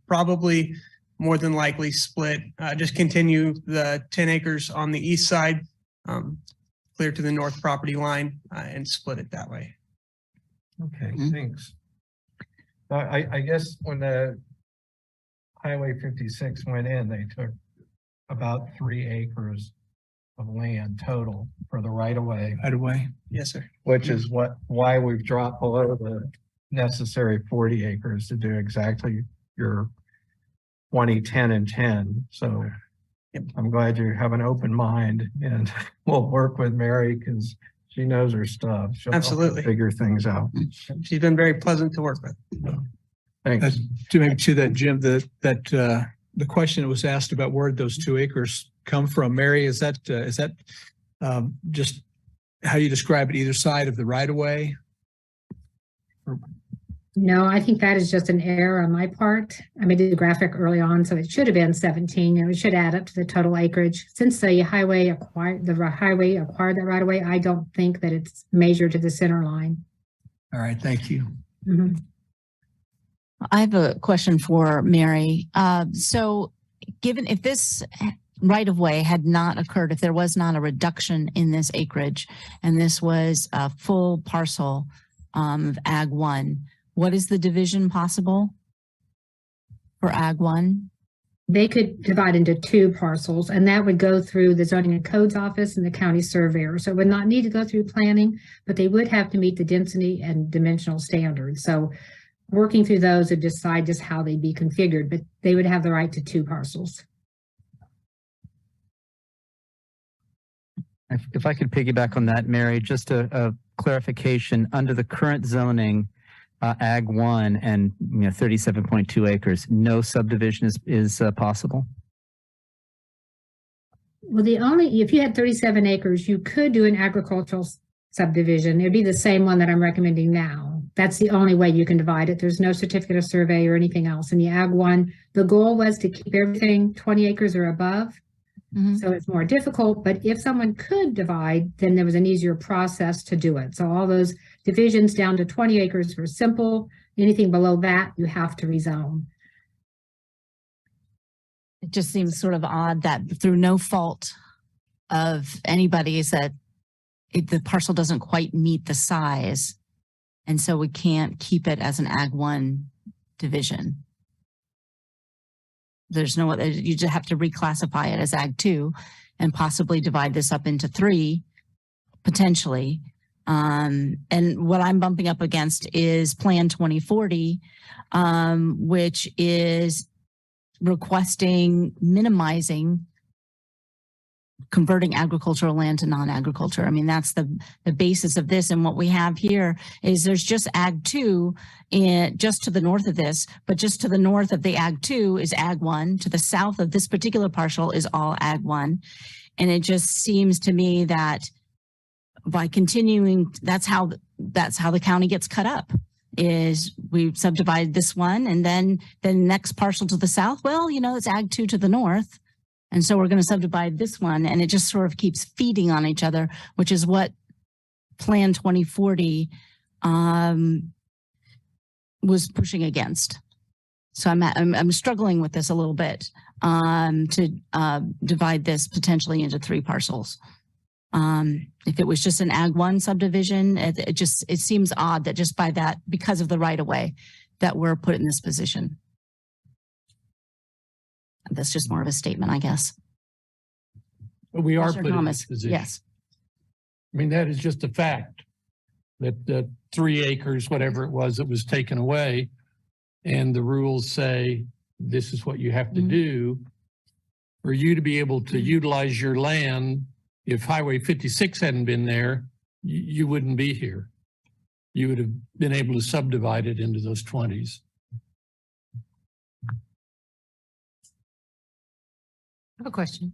Probably more than likely split, just continue the 10 acres on the east side, clear to the north property line, and split it that way. Okay, thanks. I guess when the Highway 56 went in, they took about 3 acres of land total for the right of way. Right away. Yes, sir. Which is why we've dropped below the necessary 40 acres to do exactly your 20, 10, and 10. So I'm glad you have an open mind, and we'll work with Mary because she knows her stuff. She'll Absolutely figure things out. She's been very pleasant to work with. Thanks. To that, Jim, the question that was asked about where those 2 acres come from, Mary, is that just how you describe it, either side of the right of way? No, I think that is just an error on my part. I made the graphic early on, so it should have been 17, and it should add up to the total acreage. Since the highway acquired that right away, I don't think that it's measured to the center line. All right, thank you. Mm-hmm. I have a question for Mary. So given if this right of way had not occurred, if there was not a reduction in this acreage and this was a full parcel of Ag 1, what is the division possible for Ag 1? They could divide into 2 parcels, and that would go through the zoning and codes office and the county surveyor. So it would not need to go through planning, but they would have to meet the density and dimensional standards. So working through those would decide just how they'd be configured, but they would have the right to 2 parcels. If I could piggyback on that, Mary, just a clarification. Under the current zoning, Ag 1 and 37.2 acres, no subdivision is possible? Well, if you had 37 acres, you could do an agricultural subdivision. It'd be the same one that I'm recommending now. That's the only way you can divide it. There's no certificate of survey or anything else. In the Ag 1, the goal was to keep everything 20 acres or above. So it's more difficult, but if someone could divide, then there was an easier process to do it. So all those divisions down to 20 acres were simple. Anything below that, you have to rezone. It just seems sort of odd that through no fault of anybody's that the parcel doesn't quite meet the size. And so we can't keep it as an Ag 1 division. There's no other, you just have to reclassify it as Ag 2 and possibly divide this up into 3 potentially. And what I'm bumping up against is Plan 2040, which is requesting minimizing converting agricultural land to non-agriculture. I mean, that's the basis of this. And what we have here is there's just Ag 2 just to the north of this, but just to the north of the Ag 2 is Ag 1. To the south of this particular parcel is all Ag 1. And it just seems to me that by continuing, that's how the county gets cut up. Is we subdivide this one and then the next parcel to the south, well, it's Ag 2 to the north. And so we're going to subdivide this one, and it just sort of keeps feeding on each other, which is what Plan 2040 was pushing against. So I'm struggling with this a little bit to divide this potentially into 3 parcels. If it was just an Ag 1 subdivision, it seems odd that just by that, because of the right of way, that we're put in this position. That's just more of a statement, I guess. But we are Commissioner put in Thomas, this position. yes. I mean, that is just a fact that the 3 acres, whatever it was, that was taken away, and the rules say this is what you have to do for you to be able to utilize your land. If Highway 56 hadn't been there, you wouldn't be here. You would have been able to subdivide it into those 20s. I have a question.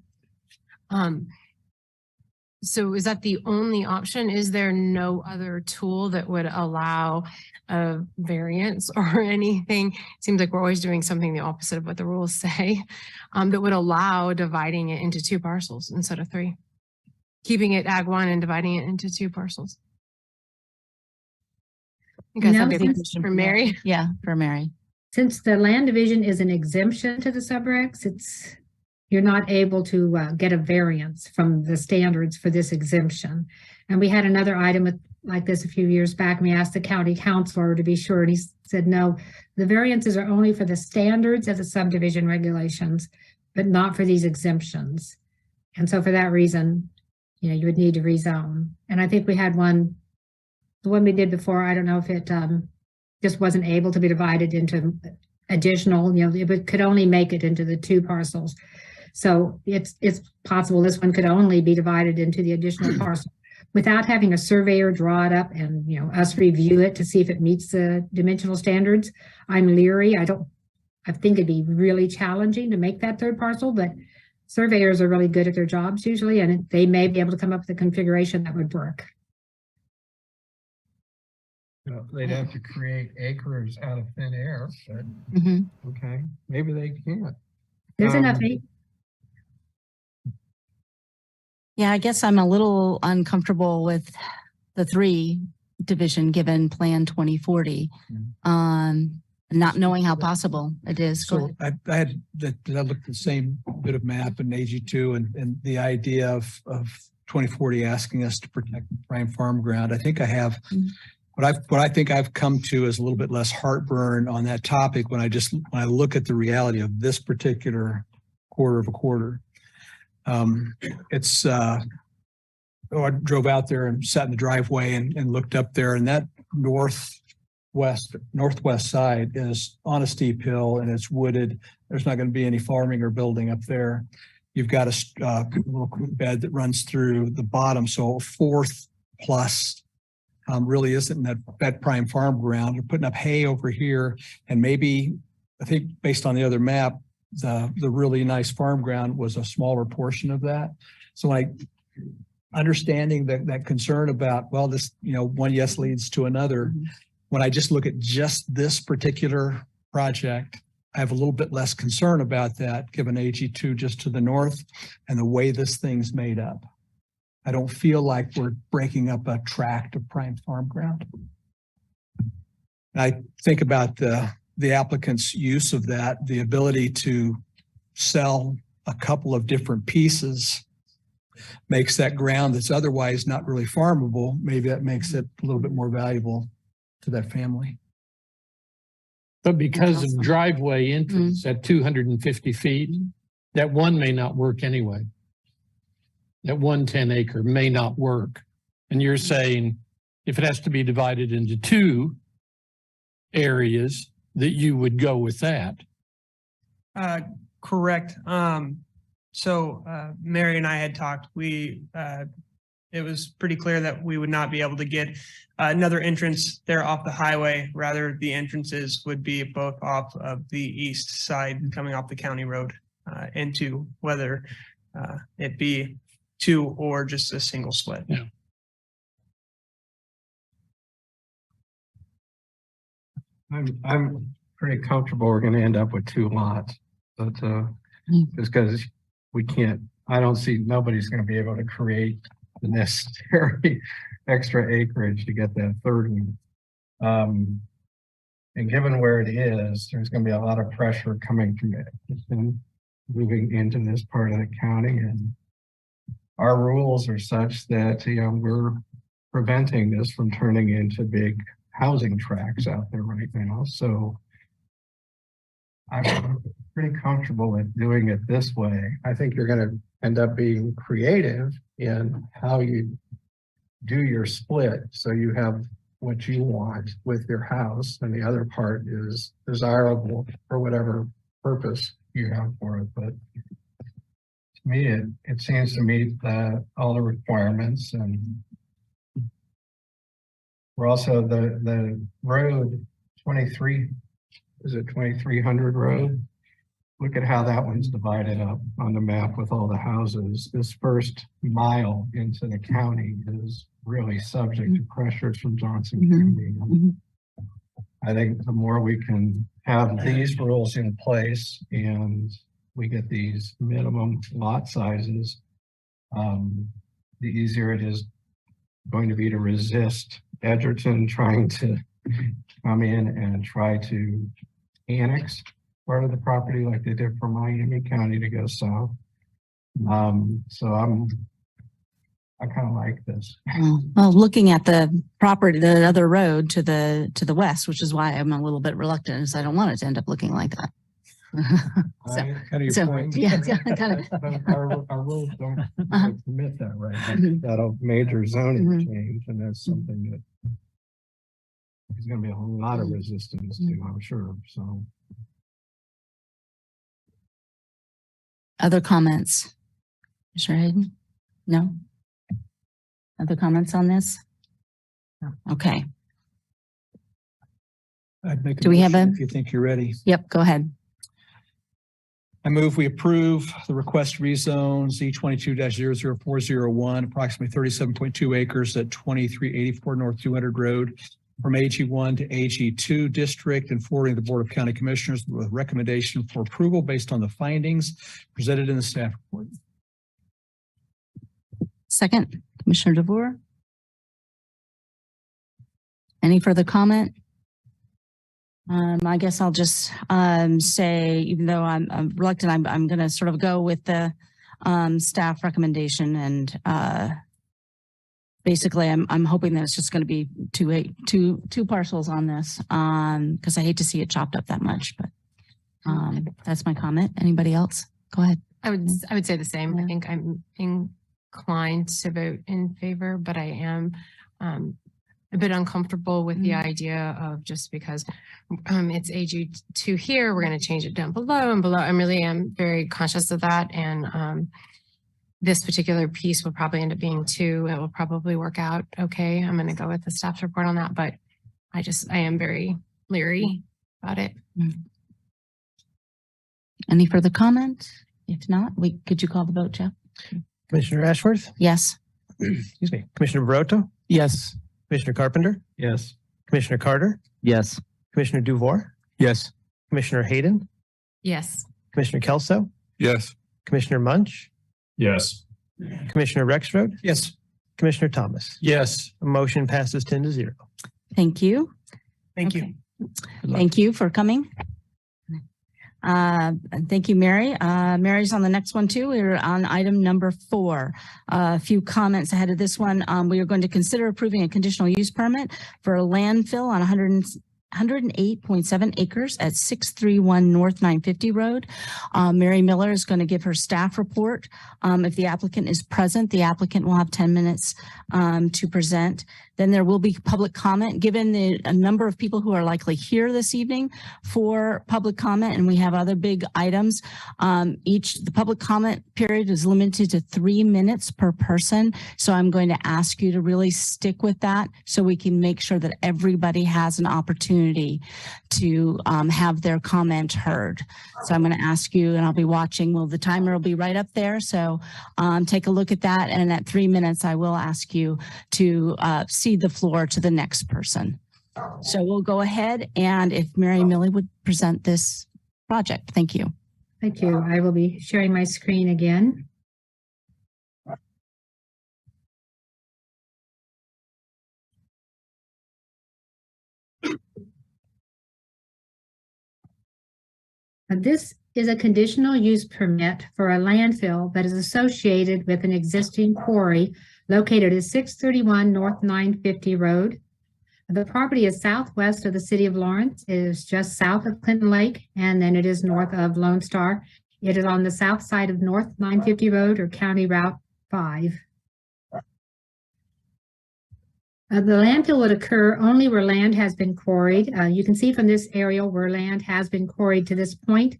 So is that the only option? Is there no other tool that would allow a variance or anything? It seems like we're always doing something the opposite of what the rules say, that would allow dividing it into 2 parcels instead of 3. Keeping it Ag 1 and dividing it into 2 parcels. You guys have a question for Mary? Yeah, for Mary. Since the land division is an exemption to the subregs, you're not able to get a variance from the standards for this exemption. And we had another item like this a few years back, and we asked the county councilor to be sure, and he said, no, the variances are only for the standards of the subdivision regulations, but not for these exemptions. And so for that reason, you would need to rezone. And I think we had one, the one we did before, I don't know if it just wasn't able to be divided into additional, it could only make it into the 2 parcels. So it's possible this one could only be divided into the additional parcel without having a surveyor draw it up and, us review it to see if it meets the dimensional standards. I'm leery. I think it'd be really challenging to make that 3rd parcel, but surveyors are really good at their jobs usually, and they may be able to come up with a configuration that would work. They'd have to create acres out of thin air, but okay, maybe they can't. There's enough. Yeah, I guess I'm a little uncomfortable with the 3 division given Plan 2040, not knowing how possible it is. So I looked at the same bit of map in AG2 and the idea of 2040 asking us to protect the prime farm ground. I think I have what I think I've come to is a little bit less heartburn on that topic when I look at the reality of this particular quarter of a quarter. I drove out there and sat in the driveway and looked up there, and that northwest side is on a steep hill and it's wooded. There's not going to be any farming or building up there. You've got a little creek bed that runs through the bottom. So 4th plus really isn't that prime farm ground. You're putting up hay over here, and maybe, I think based on the other map, the really nice farm ground was a smaller portion of that. So understanding that concern about, well, this, one yes leads to another. When I just look at just this particular project, I have a little bit less concern about that given AG2 just to the north and the way this thing's made up. I don't feel like we're breaking up a tract of prime farm ground. I think about the applicant's use of that, the ability to sell a couple of different pieces makes that ground that's otherwise not really farmable. Maybe that makes it a little bit more valuable to that family. But because of driveway entrance at 250 feet, that one may not work anyway. That 110 acre may not work. And you're saying if it has to be divided into 2 areas, that you would go with that. Correct. So Mary and I had talked. It was pretty clear that we would not be able to get another entrance there off the highway. Rather, the entrances would be both off of the east side coming off the county road into whether it be 2 or just a single split. Yeah. I'm pretty comfortable we're going to end up with 2 lots, but just because we can't, I don't see nobody's going to be able to create the necessary extra acreage to get that 3rd one. And given where it is, there's going to be a lot of pressure coming from it and moving into this part of the county. And our rules are such that, we're preventing this from turning into big housing tracts out there right now. So pretty comfortable with doing it this way. I think you're going to end up being creative in how you do your split. So you have what you want with your house, and the other part is desirable for whatever purpose you have for it. But to me, it seems to meet all the requirements, and we're also the road 23, is it 2300 road? Look at how that one's divided up on the map with all the houses. This first mile into the county is really subject to pressures from Johnson County. I think the more we can have these rules in place and we get these minimum lot sizes, the easier it is going to be to resist Edgerton trying to come in and try to annex part of the property like they did for Miami County to go south. So I kind of like this. Well, looking at the property, the other road to the west, which is why I'm a little bit reluctant, is I don't want it to end up looking like that. Kind of your point. Yeah, kind of. But our rules don't permit that right now. That a major zoning change, and that's something that there's going to be a whole lot of resistance to, I'm sure. So, Other comments? Mr. Hayden? No? Other comments on this? No. Okay. I'd make a Do we have motion a- if you think you're ready. Yep, go ahead. I move we approve the request to rezone Z22-00401, approximately 37.2 acres at 2384 North 200 Road from AG1 to AG2 district, and forwarding the Board of County Commissioners with recommendation for approval based on the findings presented in the staff report. Second, Commissioner DeVore. Any further comment? I guess I'll just say, even though I'm reluctant, I'm going to sort of go with the staff recommendation, and basically I'm hoping that it's just going to be two parcels on this, because I hate to see it chopped up that much. But that's my comment. Anybody else? Go ahead. I would say the same. Yeah. I think I'm inclined to vote in favor, but I am a bit uncomfortable with the idea of, just because it's AG2 here, we're going to change it down below and below. I really am very conscious of that. And this particular piece will probably end up being 2. It will probably work out okay. I'm going to go with the staff's report on that, but I am very leery about it. Any further comment? If not, could you call the vote, Jeff? Commissioner Ashworth? Yes. Excuse me. Commissioner Barroto? Yes. Commissioner Carpenter? yes. Commissioner Carter? Yes. Commissioner DeVore? Yes. Commissioner Hayden? Yes. Commissioner Kelso? Yes. Commissioner Munch? Yes. Commissioner Rexroad? Yes. Commissioner Thomas? Yes. Motion passes 10-0. Thank you. Thank Okay. you. Thank you for coming. Thank you, Mary. Mary's on the next one too. We're on item number 4. A few comments ahead of this one. We are going to consider approving a conditional use permit for a landfill on 108.7 acres at 631 North 950 Road. Mary Miller is going to give her staff report. If the applicant is present, the applicant will have 10 minutes to present. Then there will be public comment, given a number of people who are likely here this evening for public comment, and we have other big items. The public comment period is limited to 3 minutes per person. So I'm going to ask you to really stick with that so we can make sure that everybody has an opportunity to have their comment heard. So I'm going to ask you, and I'll be watching. The timer will be right up there. So take a look at that. And at 3 minutes, I will ask you to cede the floor to the next person. So we'll go ahead, and if Mary Millie would present this project. Thank you. Thank you. I will be sharing my screen again. This is a conditional use permit for a landfill that is associated with an existing quarry located at 631 North 950 Road. The property is southwest of the city of Lawrence. It is just south of Clinton Lake, and then it is north of Lone Star. It is on the south side of North 950 Road or County Route 5. The landfill would occur only where land has been quarried. You can see from this aerial where land has been quarried to this point.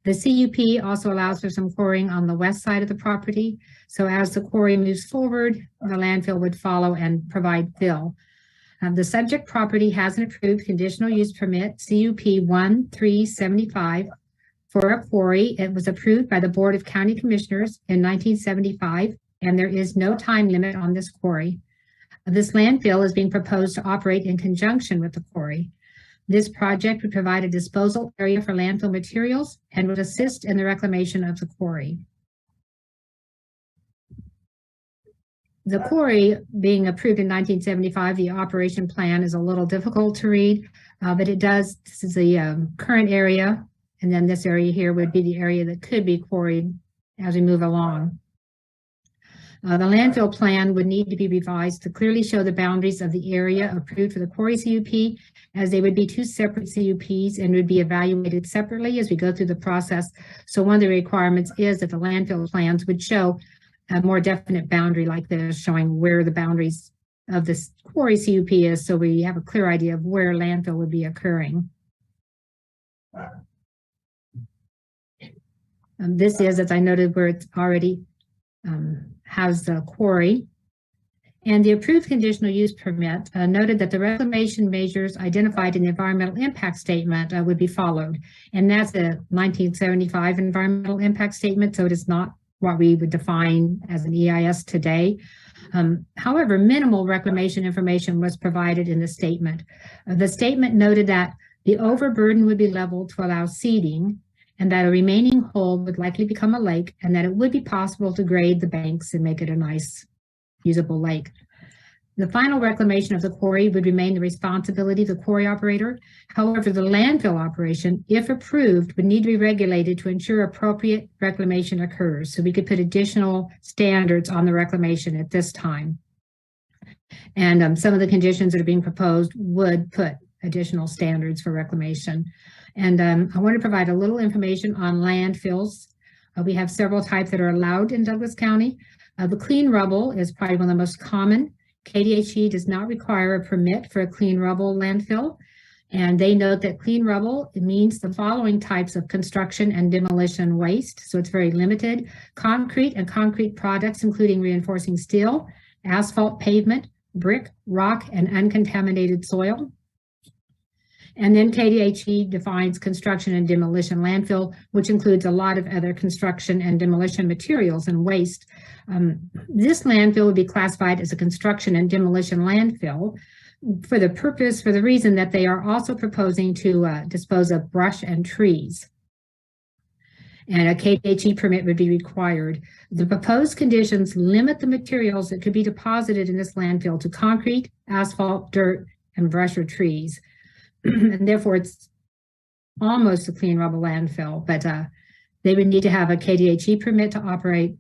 The CUP also allows for some quarrying on the west side of the property. So as the quarry moves forward, the landfill would follow and provide fill. The subject property has an approved conditional use permit, CUP 1375, for a quarry. It was approved by the Board of County Commissioners in 1975, and there is no time limit on this quarry. This landfill is being proposed to operate in conjunction with the quarry. This project would provide a disposal area for landfill materials and would assist in the reclamation of the quarry. The quarry being approved in 1975, the operation plan is a little difficult to read, but it does, this is the current area, and then this area here would be the area that could be quarried as we move along. The landfill plan would need to be revised to clearly show the boundaries of the area approved for the quarry CUP, as they would be two separate CUPs and would be evaluated separately as we go through the process. So one of the requirements is that the landfill plans would show a more definite boundary like this, showing where the boundaries of this quarry CUP is, so we have a clear idea of where landfill would be occurring. This is, as I noted, where it's already has the quarry. And the approved conditional use permit noted that the reclamation measures identified in the environmental impact statement would be followed. And that's a 1975 environmental impact statement, so it is not what we would define as an EIS today. However, minimal reclamation information was provided in the statement. The statement noted that the overburden would be leveled to allow seeding, and that a remaining hole would likely become a lake, and that it would be possible to grade the banks and make it a nice, usable lake. The final reclamation of the quarry would remain the responsibility of the quarry operator. However, the landfill operation, if approved, would need to be regulated to ensure appropriate reclamation occurs. So we could put additional standards on the reclamation at this time. And some of the conditions that are being proposed would put additional standards for reclamation. And I want to provide a little information on landfills. We have several types that are allowed in Douglas County. The clean rubble is probably one of the most common. KDHE does not require a permit for a clean rubble landfill. And they note that clean rubble, it means the following types of construction and demolition waste. So it's very limited. Concrete and concrete products, including reinforcing steel, asphalt pavement, brick, rock, and uncontaminated soil. And then KDHE defines construction and demolition landfill, which includes a lot of other construction and demolition materials and waste. This landfill would be classified as a construction and demolition landfill for the reason that they are also proposing to dispose of brush and trees. And a KDHE permit would be required. The proposed conditions limit the materials that could be deposited in this landfill to concrete, asphalt, dirt, and brush or trees. And therefore it's almost a clean rubble landfill, but they would need to have a KDHE permit to operate,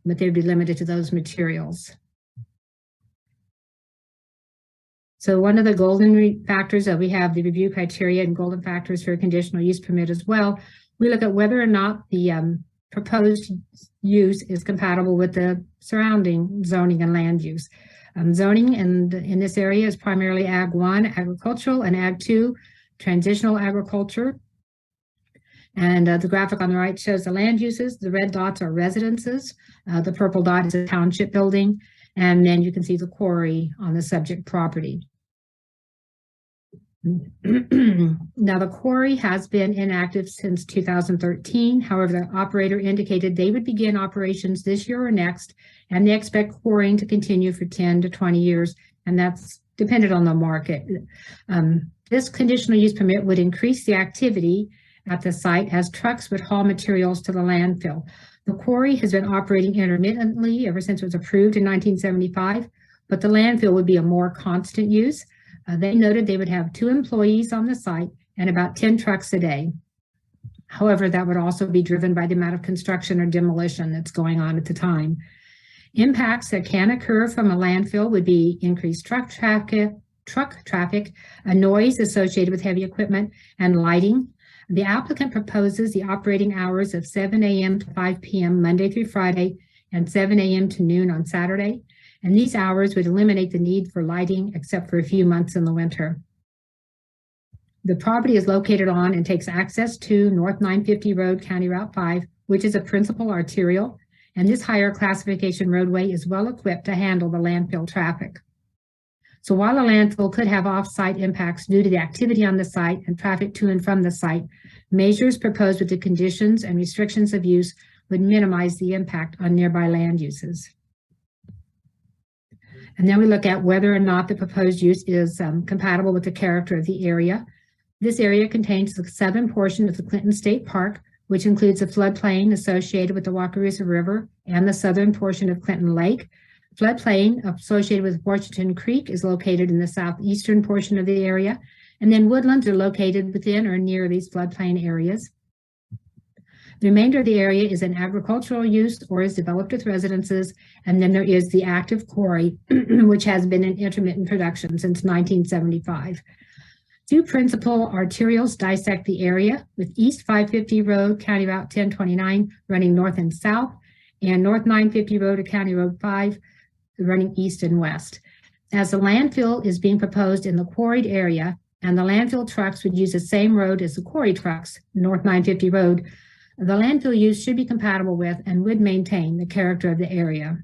but they'd be limited to those materials. So one of the golden factors that we have, the review criteria and golden factors for a conditional use permit as well, we look at whether or not the proposed use is compatible with the surrounding zoning and land use. Zoning in this area is primarily Ag 1, agricultural, and Ag 2, transitional agriculture. And the graphic on the right shows the land uses. The red dots are residences. The purple dot is a township building. And then you can see the quarry on the subject property. Now, the quarry has been inactive since 2013. However, the operator indicated they would begin operations this year or next, and they expect quarrying to continue for 10 to 20 years, and that's dependent on the market. This conditional use permit would increase the activity at the site as trucks would haul materials to the landfill. The quarry has been operating intermittently ever since it was approved in 1975, but the landfill would be a more constant use. They noted they would have 2 employees on the site and about 10 trucks a day. However, that would also be driven by the amount of construction or demolition that's going on at the time. Impacts that can occur from a landfill would be increased truck traffic, truck traffic, a noise associated with heavy equipment, and lighting. The applicant proposes the operating hours of 7 a.m. to 5 p.m. Monday through Friday and 7 a.m. to noon on Saturday. And these hours would eliminate the need for lighting except for a few months in the winter. The property is located on and takes access to North 950 Road, County Route 5, which is a principal arterial, and this higher classification roadway is well equipped to handle the landfill traffic. So while a landfill could have off-site impacts due to the activity on the site and traffic to and from the site, measures proposed with the conditions and restrictions of use would minimize the impact on nearby land uses. And then we look at whether or not the proposed use is compatible with the character of the area. This area contains the southern portion of the Clinton State Park, which includes a floodplain associated with the Wakarusa River and the southern portion of Clinton Lake. Floodplain associated with Washington Creek is located in the southeastern portion of the area, and then woodlands are located within or near these floodplain areas. The remainder of the area is in agricultural use or is developed with residences, and then there is the active quarry, which has been in intermittent production since 1975. Two principal arterials dissect the area, with East 550 Road, County Route 1029, running north and south, and North 950 Road to County Road 5, running east and west. As the landfill is being proposed in the quarried area, and the landfill trucks would use the same road as the quarry trucks, North 950 Road, the landfill use should be compatible with and would maintain the character of the area.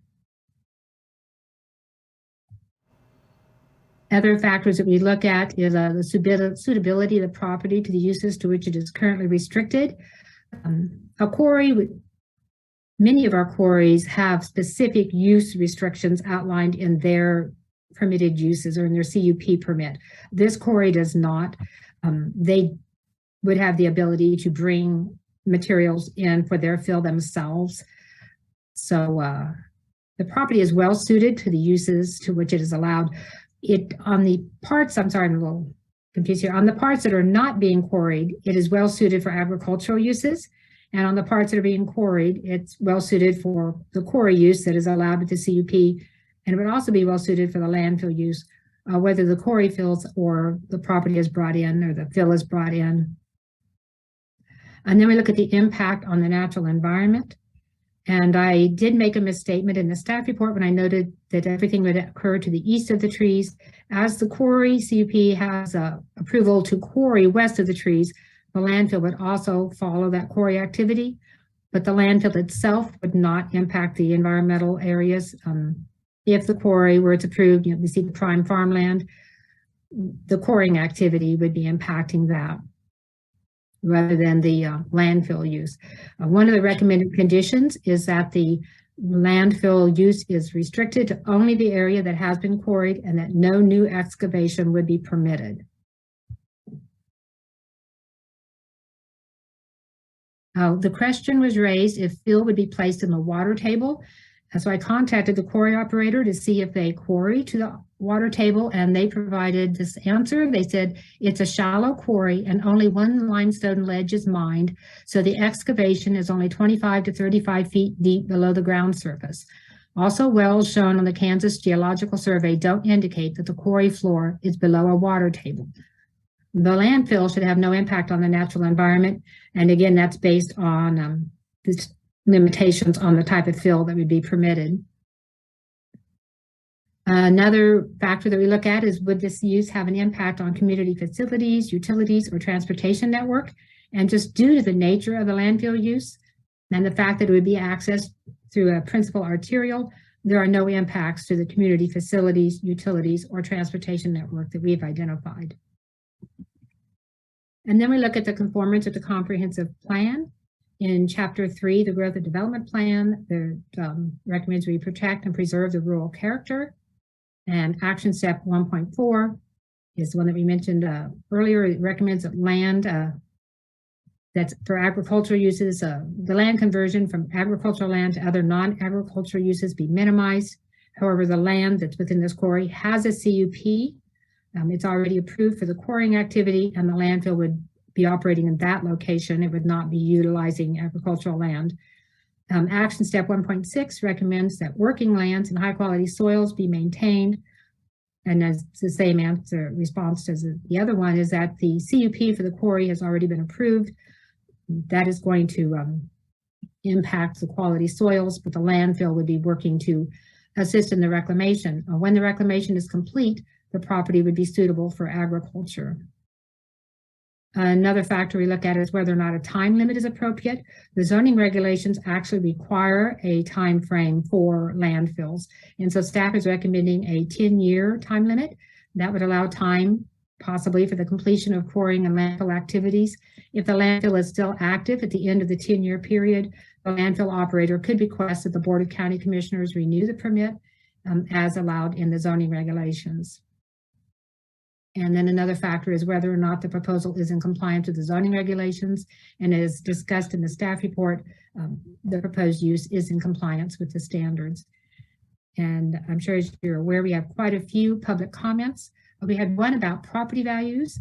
Other factors that we look at is the suitability of the property to the uses to which it is currently restricted. A quarry, many of our quarries have specific use restrictions outlined in their permitted uses or in their CUP permit. This quarry does not. They would have the ability to bring materials in for their fill themselves. So the property is well suited to the uses to which it is allowed. On the parts, I'm sorry, I'm a little confused here. On the parts that are not being quarried, it is well suited for agricultural uses. And on the parts that are being quarried, it's well suited for the quarry use that is allowed with the CUP. And it would also be well suited for the landfill use, whether the quarry fills or the property is brought in or the fill is brought in. And then we look at the impact on the natural environment. And I did make a misstatement in the staff report when I noted that everything would occur to the east of the trees. As the quarry CUP has approval to quarry west of the trees, the landfill would also follow that quarry activity, but the landfill itself would not impact the environmental areas. If the quarry were approved, we see the prime farmland, the quarrying activity would be impacting that rather than the landfill use. One of the recommended conditions is that the landfill use is restricted to only the area that has been quarried and that no new excavation would be permitted. The question was raised if fill would be placed in the water table. So I contacted the quarry operator to see if they quarry to the water table, and they provided this answer. They said it's a shallow quarry and only one limestone ledge is mined, so the excavation is only 25 to 35 feet deep below the ground surface. Also, wells shown on the Kansas Geological Survey don't indicate that the quarry floor is below a water table. The landfill should have no impact on the natural environment, and again, that's based on the limitations on the type of fill that would be permitted. Another factor that we look at is, would this use have an impact on community facilities, utilities, or transportation network? And just due to the nature of the landfill use and the fact that it would be accessed through a principal arterial, there are no impacts to the community facilities, utilities, or transportation network that we've identified. And then we look at the conformance with the comprehensive plan. In Chapter 3, the Growth and Development Plan, recommends we protect and preserve the rural character. And action step 1.4 is the one that we mentioned earlier. It recommends that land that's for agricultural uses, the land conversion from agricultural land to other non-agricultural uses be minimized. However, the land that's within this quarry has a CUP. It's already approved for the quarrying activity, and the landfill would be operating in that location. It would not be utilizing agricultural land. Action step 1.6 recommends that working lands and high quality soils be maintained. and as the same response as the other one, is that the CUP for the quarry has already been approved. That is going to impact the quality soils, but the landfill would be working to assist in the reclamation. When the reclamation is complete, the property would be suitable for agriculture. Another factor we look at is whether or not a time limit is appropriate. The zoning regulations actually require a time frame for landfills. And so staff is recommending a 10-year time limit. That would allow time possibly for the completion of quarrying and landfill activities. If the landfill is still active at the end of the 10-year period, the landfill operator could request that the Board of County Commissioners renew the permit as allowed in the zoning regulations. And then another factor is whether or not the proposal is in compliance with the zoning regulations. And as discussed in the staff report, the proposed use is in compliance with the standards. And I'm sure as you're aware, we have quite a few public comments. We had one about property values,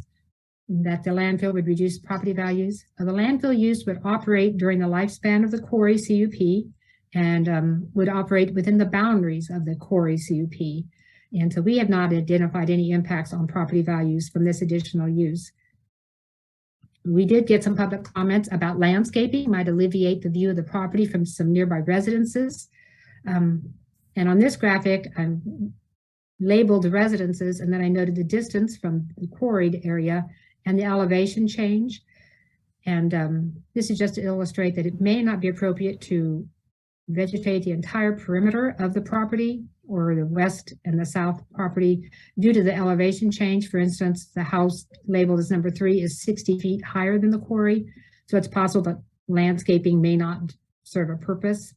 that the landfill would reduce property values. The landfill use would operate during the lifespan of the quarry CUP and would operate within the boundaries of the quarry CUP. And so we have not identified any impacts on property values from this additional use. We did get some public comments about landscaping might alleviate the view of the property from some nearby residences. And on this graphic, I labeled the residences, and then I noted the distance from the quarried area and the elevation change. And this is just to illustrate that it may not be appropriate to vegetate the entire perimeter of the property or the west and the south property due to the elevation change. For instance, the house labeled as number 3 is 60 feet higher than the quarry. So it's possible that landscaping may not serve a purpose.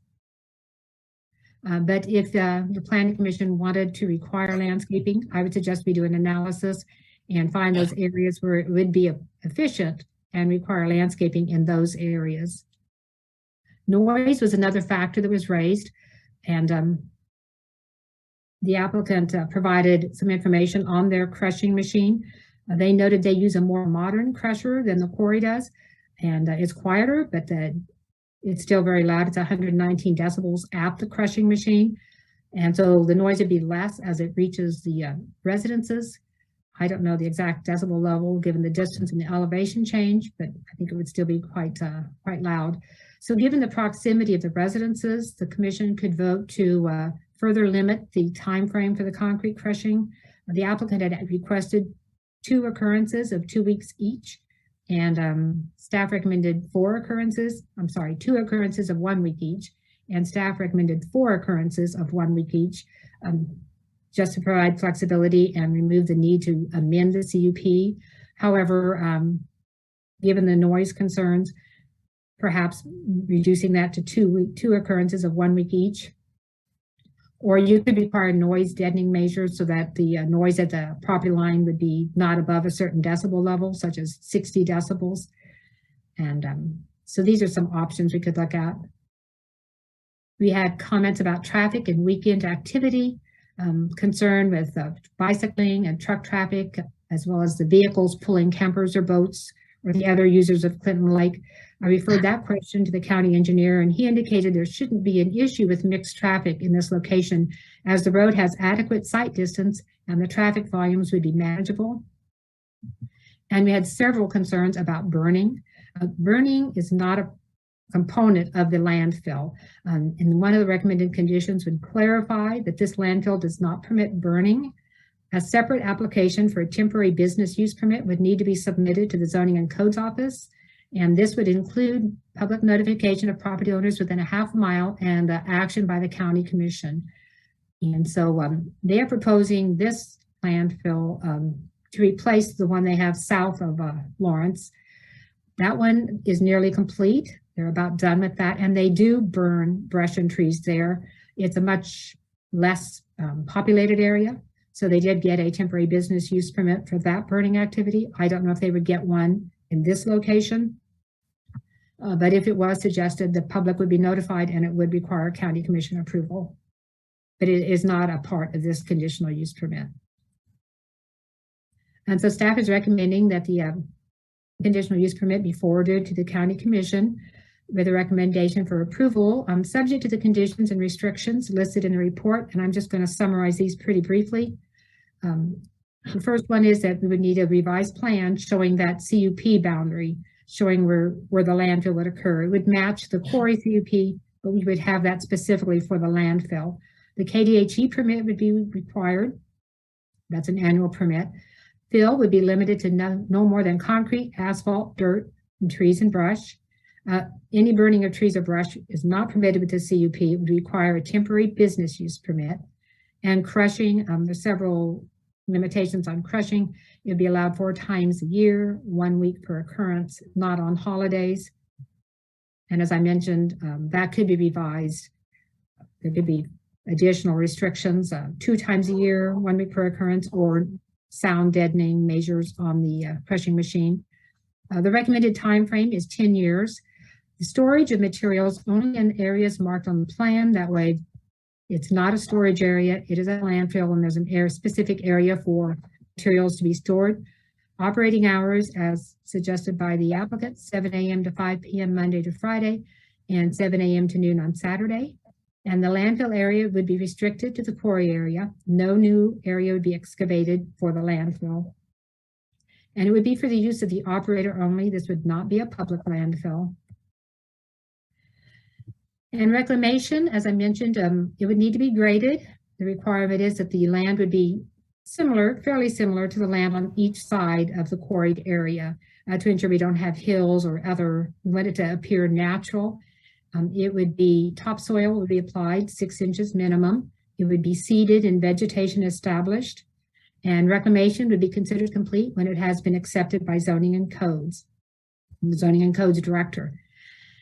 But if the Planning Commission wanted to require landscaping, I would suggest we do an analysis and find those areas where it would be efficient and require landscaping in those areas. Noise was another factor that was raised, and the applicant provided some information on their crushing machine. They noted they use a more modern crusher than the quarry does, and it's quieter, but it's still very loud. It's 119 decibels at the crushing machine. And so the noise would be less as it reaches the residences. I don't know the exact decibel level given the distance and the elevation change, but I think it would still be quite loud. So given the proximity of the residences, the commission could vote to further limit the time frame for the concrete crushing. The applicant had requested 2 occurrences of 2 weeks each, and staff recommended 2 occurrences of 1 week each, and staff recommended 4 occurrences of 1 week each, just to provide flexibility and remove the need to amend the CUP. However, given the noise concerns, perhaps reducing that to 2 occurrences of 1 week each. Or you could require noise deadening measures so that the noise at the property line would be not above a certain decibel level, such as 60 decibels. And so these are some options we could look at. We had comments about traffic and weekend activity, concern with bicycling and truck traffic, as well as the vehicles pulling campers or boats or the other users of Clinton Lake. I referred that question to the county engineer, and he indicated there shouldn't be an issue with mixed traffic in this location, as the road has adequate sight distance and the traffic volumes would be manageable. And we had several concerns about burning. Burning is not a component of the landfill. And one of the recommended conditions would clarify that this landfill does not permit burning. A separate application for a temporary business use permit would need to be submitted to the Zoning and Codes Office. And this would include public notification of property owners within a half mile and action by the county commission. And so they are proposing this landfill to replace the one they have south of Lawrence. That one is nearly complete. They're about done with that, and they do burn brush and trees there. It's a much less populated area, so they did get a temporary business use permit for that burning activity. I don't know if they would get one in this location, but if it was suggested, the public would be notified and it would require county commission approval. But it is not a part of this conditional use permit. And so staff is recommending that the conditional use permit be forwarded to the county commission with a recommendation for approval, subject to the conditions and restrictions listed in the report. And I'm just going to summarize these pretty briefly. The first one is that we would need a revised plan showing that CUP boundary, showing where the landfill would occur. It would match the quarry CUP, but we would have that specifically for the landfill. The KDHE permit would be required. That's an annual permit. Fill would be limited to no more than concrete, asphalt, dirt, and trees and brush. Any burning of trees or brush is not permitted with the CUP. It would require a temporary business use permit. And crushing, there's several limitations on crushing. It would be allowed 4 times a year, 1 week per occurrence, not on holidays. And as I mentioned, that could be revised. There could be additional restrictions, 2 times a year, 1 week per occurrence, or sound deadening measures on the crushing machine. The recommended time frame is 10 years. The storage of materials only in areas marked on the plan. That way, it's not a storage area. It is a landfill, and there's an specific area for materials to be stored. Operating hours, as suggested by the applicant, 7 a.m. to 5 p.m. Monday to Friday, and 7 a.m. to noon on Saturday. And the landfill area would be restricted to the quarry area. No new area would be excavated for the landfill. And it would be for the use of the operator only. This would not be a public landfill. And reclamation, as I mentioned, it would need to be graded. The requirement is that the land would be similar, fairly similar to the land on each side of the quarried area to ensure we don't have hills or other, we want it to appear natural. It would be topsoil would be applied 6 inches minimum. It would be seeded and vegetation established. And reclamation would be considered complete when it has been accepted by zoning and codes, the zoning and codes director.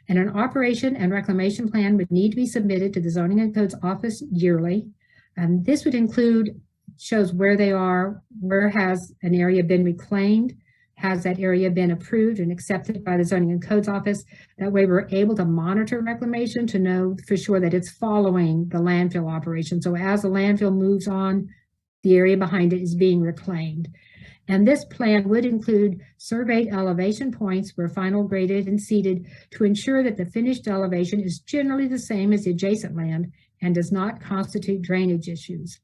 And an operation and reclamation plan would need to be submitted to the zoning and codes office yearly. And this would include, shows where they are, where has an area been reclaimed, has that area been approved and accepted by the zoning and codes office. That way we're able to monitor reclamation to know for sure that it's following the landfill operation. So as the landfill moves on, the area behind it is being reclaimed. And this plan would include surveyed elevation points where final graded and seeded to ensure that the finished elevation is generally the same as the adjacent land and does not constitute drainage issues.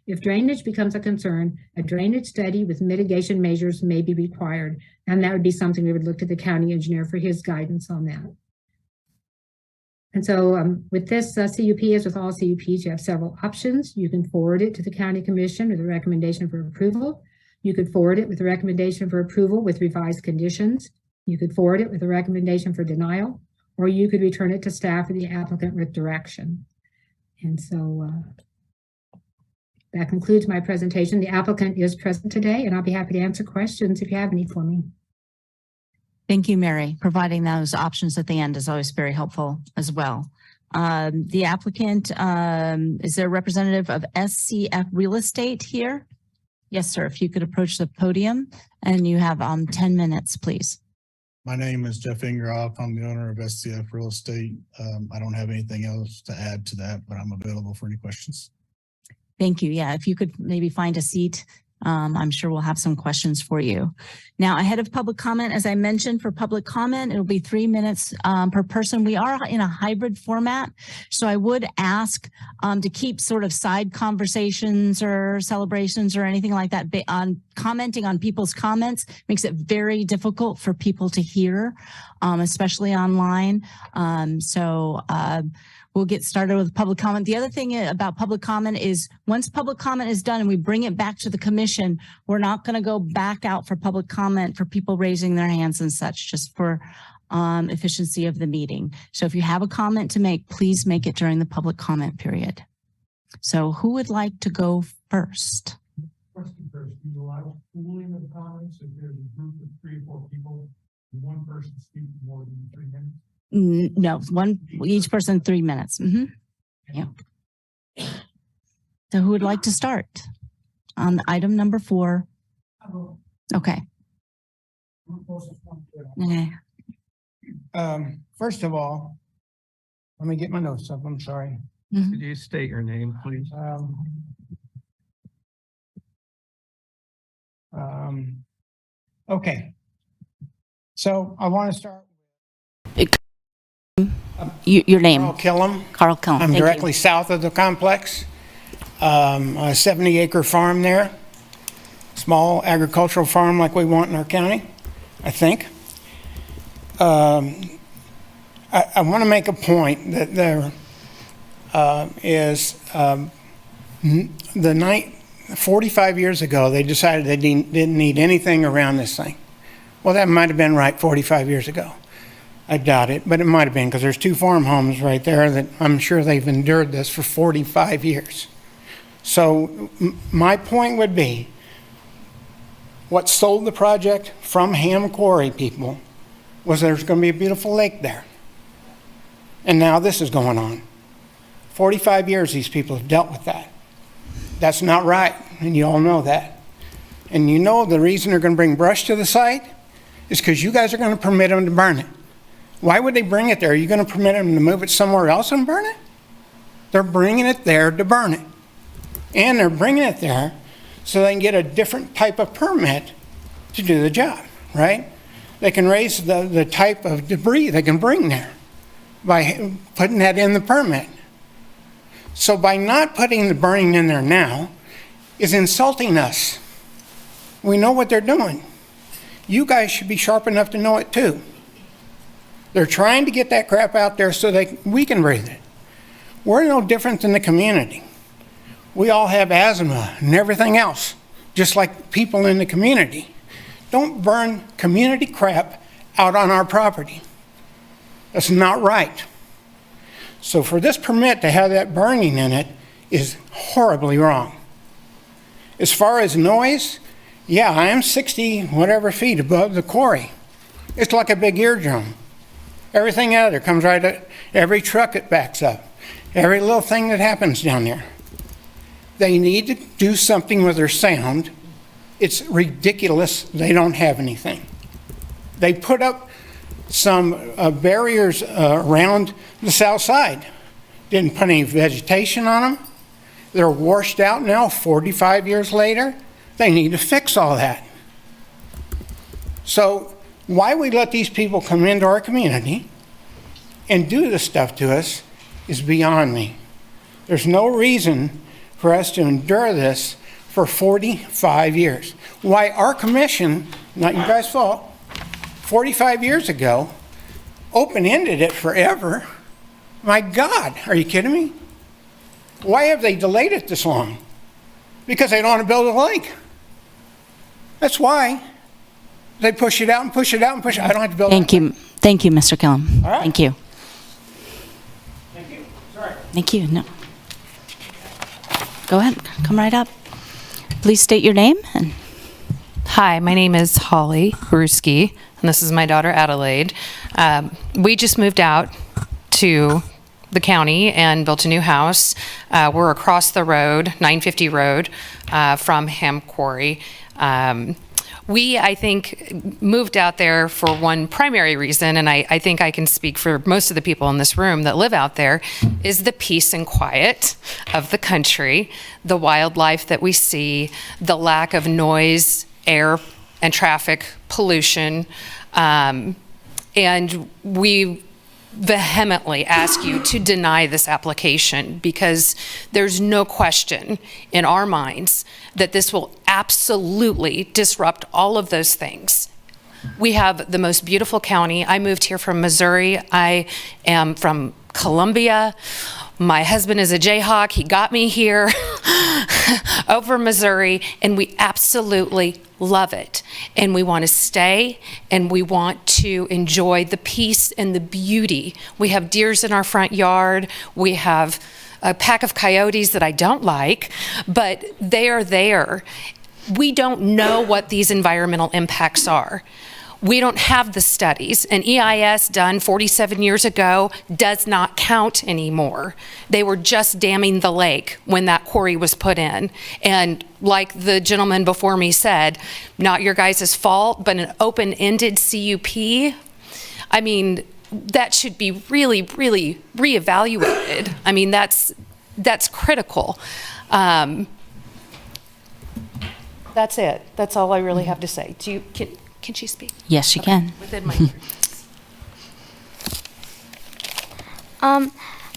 If drainage becomes a concern, a drainage study with mitigation measures may be required. And that would be something we would look to the county engineer for his guidance on that. And so with this CUP, as with all CUPs, you have several options. You can forward it to the county commission with a recommendation for approval. You could forward it with a recommendation for approval with revised conditions. You could forward it with a recommendation for denial, or you could return it to staff or the applicant with direction. And so that concludes my presentation. The applicant is present today, and I'll be happy to answer questions if you have any for me. Thank you, Mary. Providing those options at the end is always very helpful as well. The applicant, is there a representative of SCF Real Estate here? Yes, sir. If you could approach the podium, and you have 10 minutes, please. My name is Jeff Ingroff. I'm the owner of SCF Real Estate. I don't have anything else to add to that, but I'm available for any questions. Thank you. Yeah, if you could maybe find a seat, I'm sure we'll have some questions for you. Now, ahead of public comment, as I mentioned, for public comment, it'll be 3 minutes per person. We are in a hybrid format, so I would ask to keep sort of side conversations or celebrations or anything like that on commenting on people's comments. Makes it very difficult for people to hear, especially online. We'll get started with public comment. The other thing about public comment is once public comment is done and we bring it back to the commission, we're not going to go back out for public comment for people raising their hands and such, just for efficiency of the meeting. So if you have a comment to make, please make it during the public comment period. So who would like to go first? Question first, do you allow pooling of comments if there's a group of 3 or 4 people, and one person speaks more than 3 minutes? No, each person 3 minutes. Yeah. So who would like to start on item number 4? Okay. Okay. First of all, let me get my notes up. I'm sorry. Could you state your name, please? Okay. So I want to start. Your name? Carl Killam. Carl Killam. I'm Thank directly you. south of the complex. a 70-acre farm there, small agricultural farm like we want in our county, I think. I want to make a point that there is 45 years ago, they decided they didn't need anything around this thing. Well, that might have been right 45 years ago. I doubt it, but it might have been, because there's 2 farm homes right there that I'm sure they've endured this for 45 years. So my point would be, what sold the project from Ham Quarry people was there's going to be a beautiful lake there. And now this is going on. 45 years these people have dealt with that. That's not right, and you all know that. And you know the reason they're going to bring brush to the site is because you guys are going to permit them to burn it. Why would they bring it there? Are you going to permit them to move it somewhere else and burn it? They're bringing it there to burn it. And they're bringing it there so they can get a different type of permit to do the job, right? They can raise the type of debris they can bring there by putting that in the permit. So by not putting the burning in there now is insulting us. We know what they're doing. You guys should be sharp enough to know it too. They're trying to get that crap out there so we can breathe it. We're no different than the community. We all have asthma and everything else, just like people in the community. Don't burn community crap out on our property. That's not right. So for this permit to have that burning in it is horribly wrong. As far as noise, yeah, I am 60 whatever feet above the quarry. It's like a big eardrum. Everything out of there comes right at every truck that backs up, every little thing that happens down there. They need to do something with their sound. It's ridiculous they don't have anything. They put up some barriers around the south side. Didn't put any vegetation on them. They're washed out now 45 years later. They need to fix all that. So why we let these people come into our community and do this stuff to us is beyond me. There's no reason for us to endure this for 45 years. Why our commission, not you guys' fault, 45 years ago, open-ended it forever. My God, are you kidding me? Why have they delayed it this long? Because they don't want to build a lake. That's why. They push it out and push it out and push it. I don't have to build. Thank you. Thank you, Mr. Killam. All right. Thank you. Thank you. Sorry. Thank you. No. Go ahead. Come right up. Please state your name. And Hi, my name is Holly Brusky, and this is my daughter Adelaide. We just moved out to the county and built a new house. We're across the road, 950 Road, from Ham Quarry. We, I think, moved out there for one primary reason, and I think I can speak for most of the people in this room that live out there, is the peace and quiet of the country, the wildlife that we see, the lack of noise, air, and traffic pollution. And we vehemently ask you to deny this application because there's no question in our minds that this will absolutely disrupt all of those things. We have the most beautiful county. I moved here from Missouri. I am from Columbia. My husband is a Jayhawk. He got me here over Missouri, and we absolutely love it. And we want to stay, and we want to enjoy the peace and the beauty. We have deers in our front yard. We have a pack of coyotes that I don't like, but they are there. We don't know what these environmental impacts are. We don't have the studies. An EIS done 47 years ago does not count anymore. They were just damming the lake when that quarry was put in. And like the gentleman before me said, not your guys' fault, but an open-ended CUP, I mean, that should be really, really reevaluated. I mean, that's critical. That's it. That's all I really have to say. Can she speak? yes, she can. Within my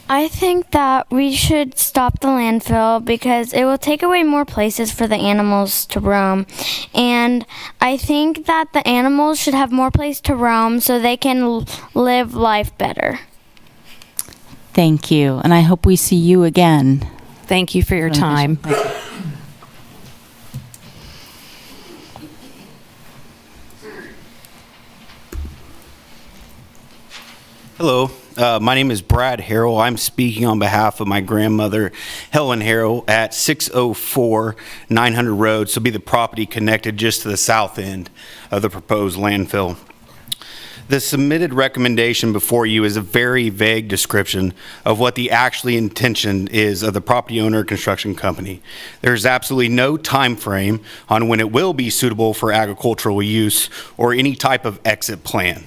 I think that we should stop the landfill because it will take away more places for the animals to roam. And I think that the animals should have more place to roam so they can live life better. Thank you, and I hope we see you again. Thank you for your time. Hello, my name is Brad Harrell. I'm speaking on behalf of my grandmother, Helen Harrell, at 604 900 Road. So be the property connected just to the south end of the proposed landfill. The submitted recommendation before you is a very vague description of what the actually intention is of the property owner or construction company. There's absolutely no time frame on when it will be suitable for agricultural use or any type of exit plan.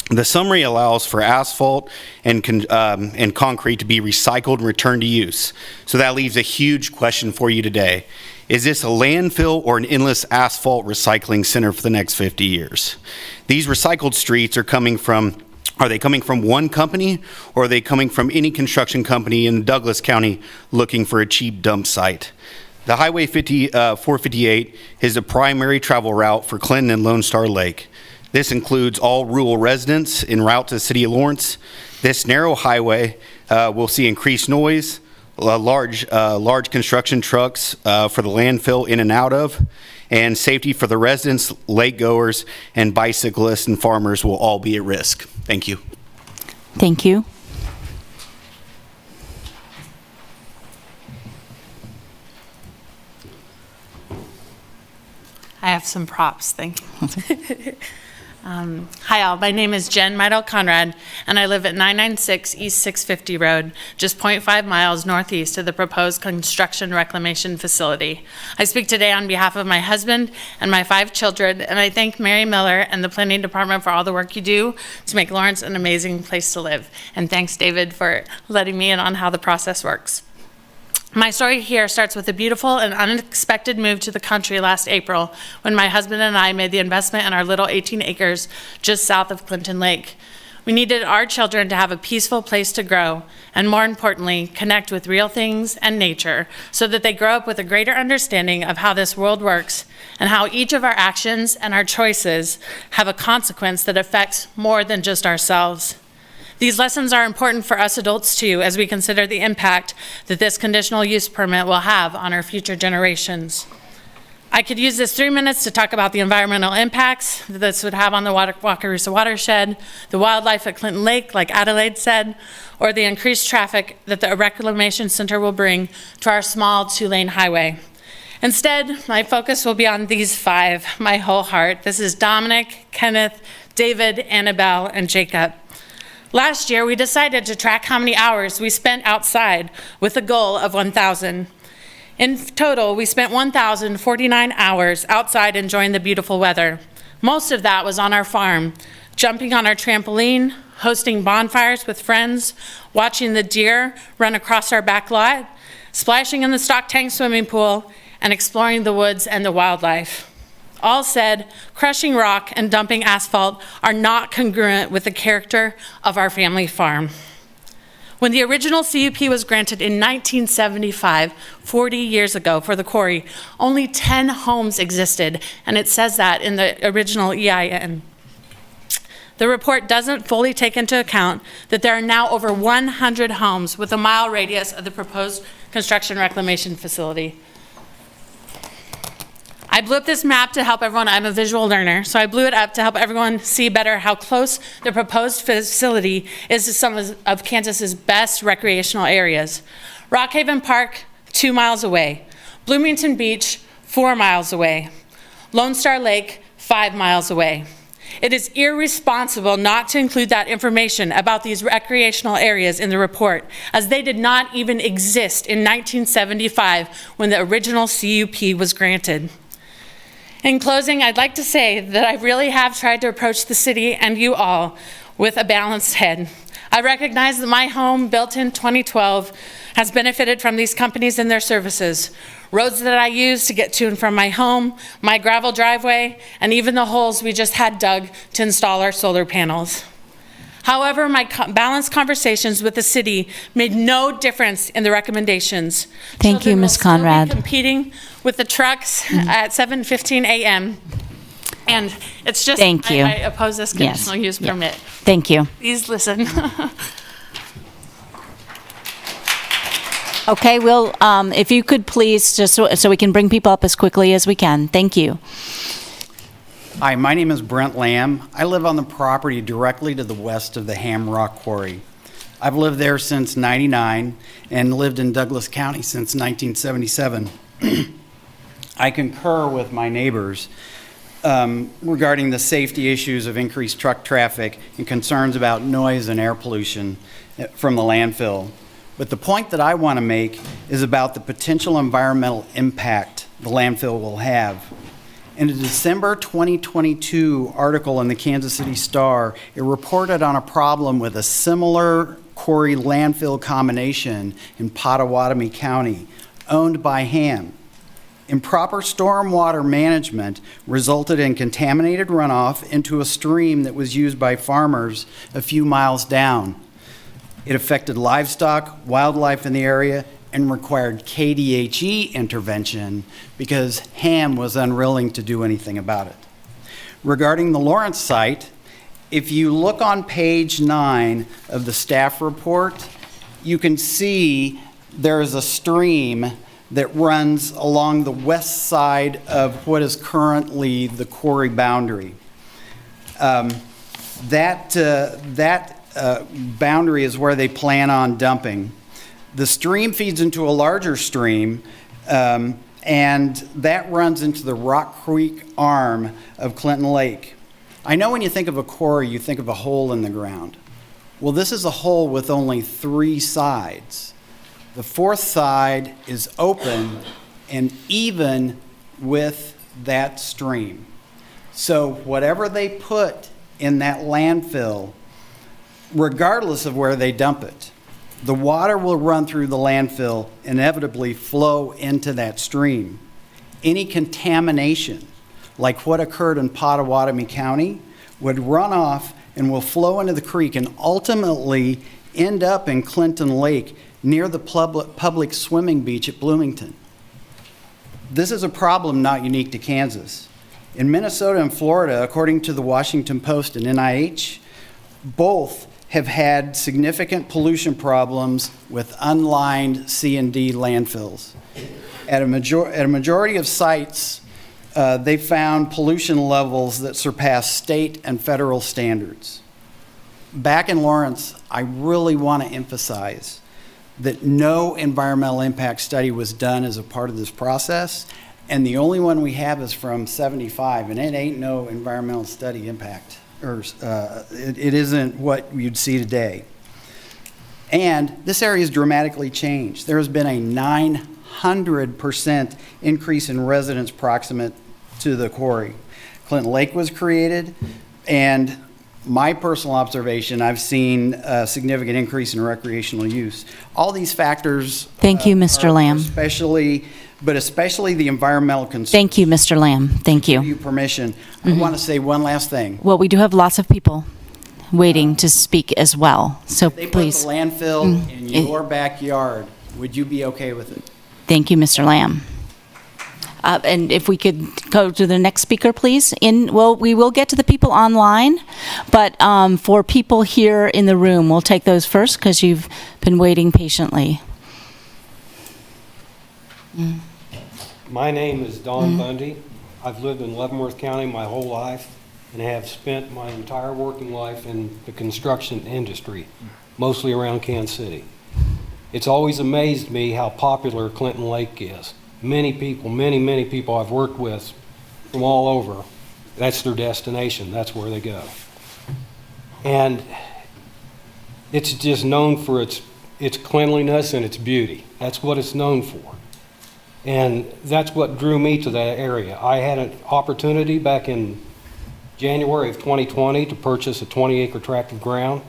The summary allows for asphalt and concrete to be recycled and returned to use. So that leaves a huge question for you today. Is this a landfill or an endless asphalt recycling center for the next 50 years? These recycled streets are they coming from one company, or are they coming from any construction company in Douglas County looking for a cheap dump site? The Highway 458 is the primary travel route for Clinton and Lone Star Lake. This includes all rural residents en route to the city of Lawrence. This narrow highway will see increased noise, large construction trucks for the landfill in and out of, and safety for the residents, lake goers, and bicyclists and farmers will all be at risk. Thank you. Thank you. I have some props, thank you. Hi all, my name is Jen Meidel Conrad, and I live at 996 East 650 Road, just 0.5 miles northeast of the proposed construction reclamation facility. I speak today on behalf of my husband and my 5 children, and I thank Mary Miller and the Planning Department for all the work you do to make Lawrence an amazing place to live. And thanks, David, for letting me in on how the process works. My story here starts with a beautiful and unexpected move to the country last April when my husband and I made the investment in our little 18 acres just south of Clinton Lake. We needed our children to have a peaceful place to grow and, more importantly, connect with real things and nature so that they grow up with a greater understanding of how this world works and how each of our actions and our choices have a consequence that affects more than just ourselves. These lessons are important for us adults too, as we consider the impact that this conditional use permit will have on our future generations. I could use this 3 minutes to talk about the environmental impacts that this would have on the Wakarusa watershed, the wildlife at Clinton Lake, like Adelaide said, or the increased traffic that the reclamation center will bring to our small 2-lane highway. Instead, my focus will be on these 5, my whole heart. This is Dominic, Kenneth, David, Annabelle, and Jacob. Last year, we decided to track how many hours we spent outside with a goal of 1,000. In total, we spent 1,049 hours outside enjoying the beautiful weather. Most of that was on our farm, jumping on our trampoline, hosting bonfires with friends, watching the deer run across our back lot, splashing in the stock tank swimming pool, and exploring the woods and the wildlife. All said, crushing rock and dumping asphalt are not congruent with the character of our family farm. When the original CUP was granted in 1975, 40 years ago for the quarry, only 10 homes existed, and it says that in the original EIN. The report doesn't fully take into account that there are now over 100 homes with a mile radius of the proposed construction reclamation facility. I blew up this map to help everyone. I'm a visual learner, so I blew it up to help everyone see better how close the proposed facility is to some of Kansas's best recreational areas. Rockhaven Park, 2 miles away. Bloomington Beach, 4 miles away. Lone Star Lake, 5 miles away. It is irresponsible not to include that information about these recreational areas in the report, as they did not even exist in 1975 when the original CUP was granted. In closing, I'd like to say that I really have tried to approach the city and you all with a balanced head. I recognize that my home, built in 2012, has benefited from these companies and their services. Roads that I use to get to and from my home, my gravel driveway, and even the holes we just had dug to install our solar panels. However, my balanced conversations with the city made no difference in the recommendations. Thank you, Children will Ms. still be Conrad. competing with the trucks at 7:15 a.m. And it's just, Thank you. I oppose this conditional use Yeah. permit. Thank you. Please listen. Okay, well, if you could please, just so we can bring people up as quickly as we can. Thank you. Hi, my name is Brent Lamb. I live on the property directly to the west of the Ham Rock Quarry. I've lived there since '99 and lived in Douglas County since 1977. I concur with my neighbors regarding the safety issues of increased truck traffic and concerns about noise and air pollution from the landfill. But the point that I want to make is about the potential environmental impact the landfill will have. In a December 2022 article in the Kansas City Star, it reported on a problem with a similar quarry landfill combination in Pottawatomie County, owned by Ham. Improper stormwater management resulted in contaminated runoff into a stream that was used by farmers a few miles down. It affected livestock, wildlife in the area, and required KDHE intervention because Ham was unwilling to do anything about it. Regarding the Lawrence site, if you look on page 9 of the staff report, you can see there is a stream that runs along the west side of what is currently the quarry boundary. That boundary is where they plan on dumping. The stream feeds into a larger stream, and that runs into the Rock Creek arm of Clinton Lake. I know when you think of a quarry, you think of a hole in the ground. Well, this is a hole with only 3 sides. The 4th side is open and even with that stream. So whatever they put in that landfill, regardless of where they dump it, the water will run through the landfill, inevitably flow into that stream. Any contamination, like what occurred in Pottawatomie County, would run off and will flow into the creek and ultimately end up in Clinton Lake near the public swimming beach at Bloomington. This is a problem not unique to Kansas. In Minnesota and Florida, according to the Washington Post and NIH, both have had significant pollution problems with unlined C&D landfills. At a majority of sites, they found pollution levels that surpass state and federal standards. Back in Lawrence, I really want to emphasize that no environmental impact study was done as a part of this process, and the only one we have is from '75, and it ain't no environmental study impact, or it isn't what you'd see today. And this area has dramatically changed. There has been a 900% increase in residents proximate to the quarry. Clinton Lake was created, and my personal observation, I've seen a significant increase in recreational use. All these factors. Thank you, Mr. Lamb. Especially the environmental concerns. Thank you, Mr. Lamb. Thank you. Give you permission. I want to say one last thing. Well, we do have lots of people waiting to speak as well, so They put please. the landfill in your backyard. Would you be okay with it? Thank you, Mr. Lamb. And if we could go to the next speaker, please. We will get to the people online, but for people here in the room, we'll take those first because you've been waiting patiently. My name is Don Bundy. I've lived in Leavenworth County my whole life and have spent my entire working life in the construction industry, mostly around Kansas City. It's always amazed me how popular Clinton Lake is. Many people I've worked with from all over, that's their destination, that's where they go. And it's just known for its cleanliness and its beauty. That's what it's known for. And that's what drew me to that area. I had an opportunity back in January of 2020 to purchase a 20-acre tract of ground,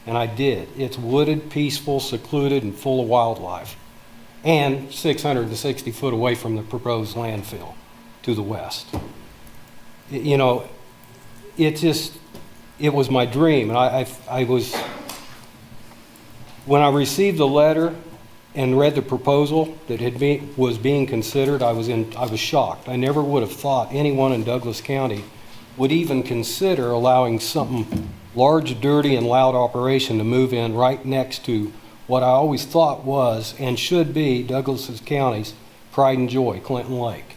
and I did. It's wooded, peaceful, secluded, and full of wildlife, and 660 foot away from the proposed landfill to the west. You know, it's it was my dream. And I was, when I received the letter and read the proposal that was being considered, I was shocked. I never would have thought anyone in Douglas County would even consider allowing something large, dirty, and loud operation to move in right next to what I always thought was and should be Douglas County's pride and joy, Clinton Lake.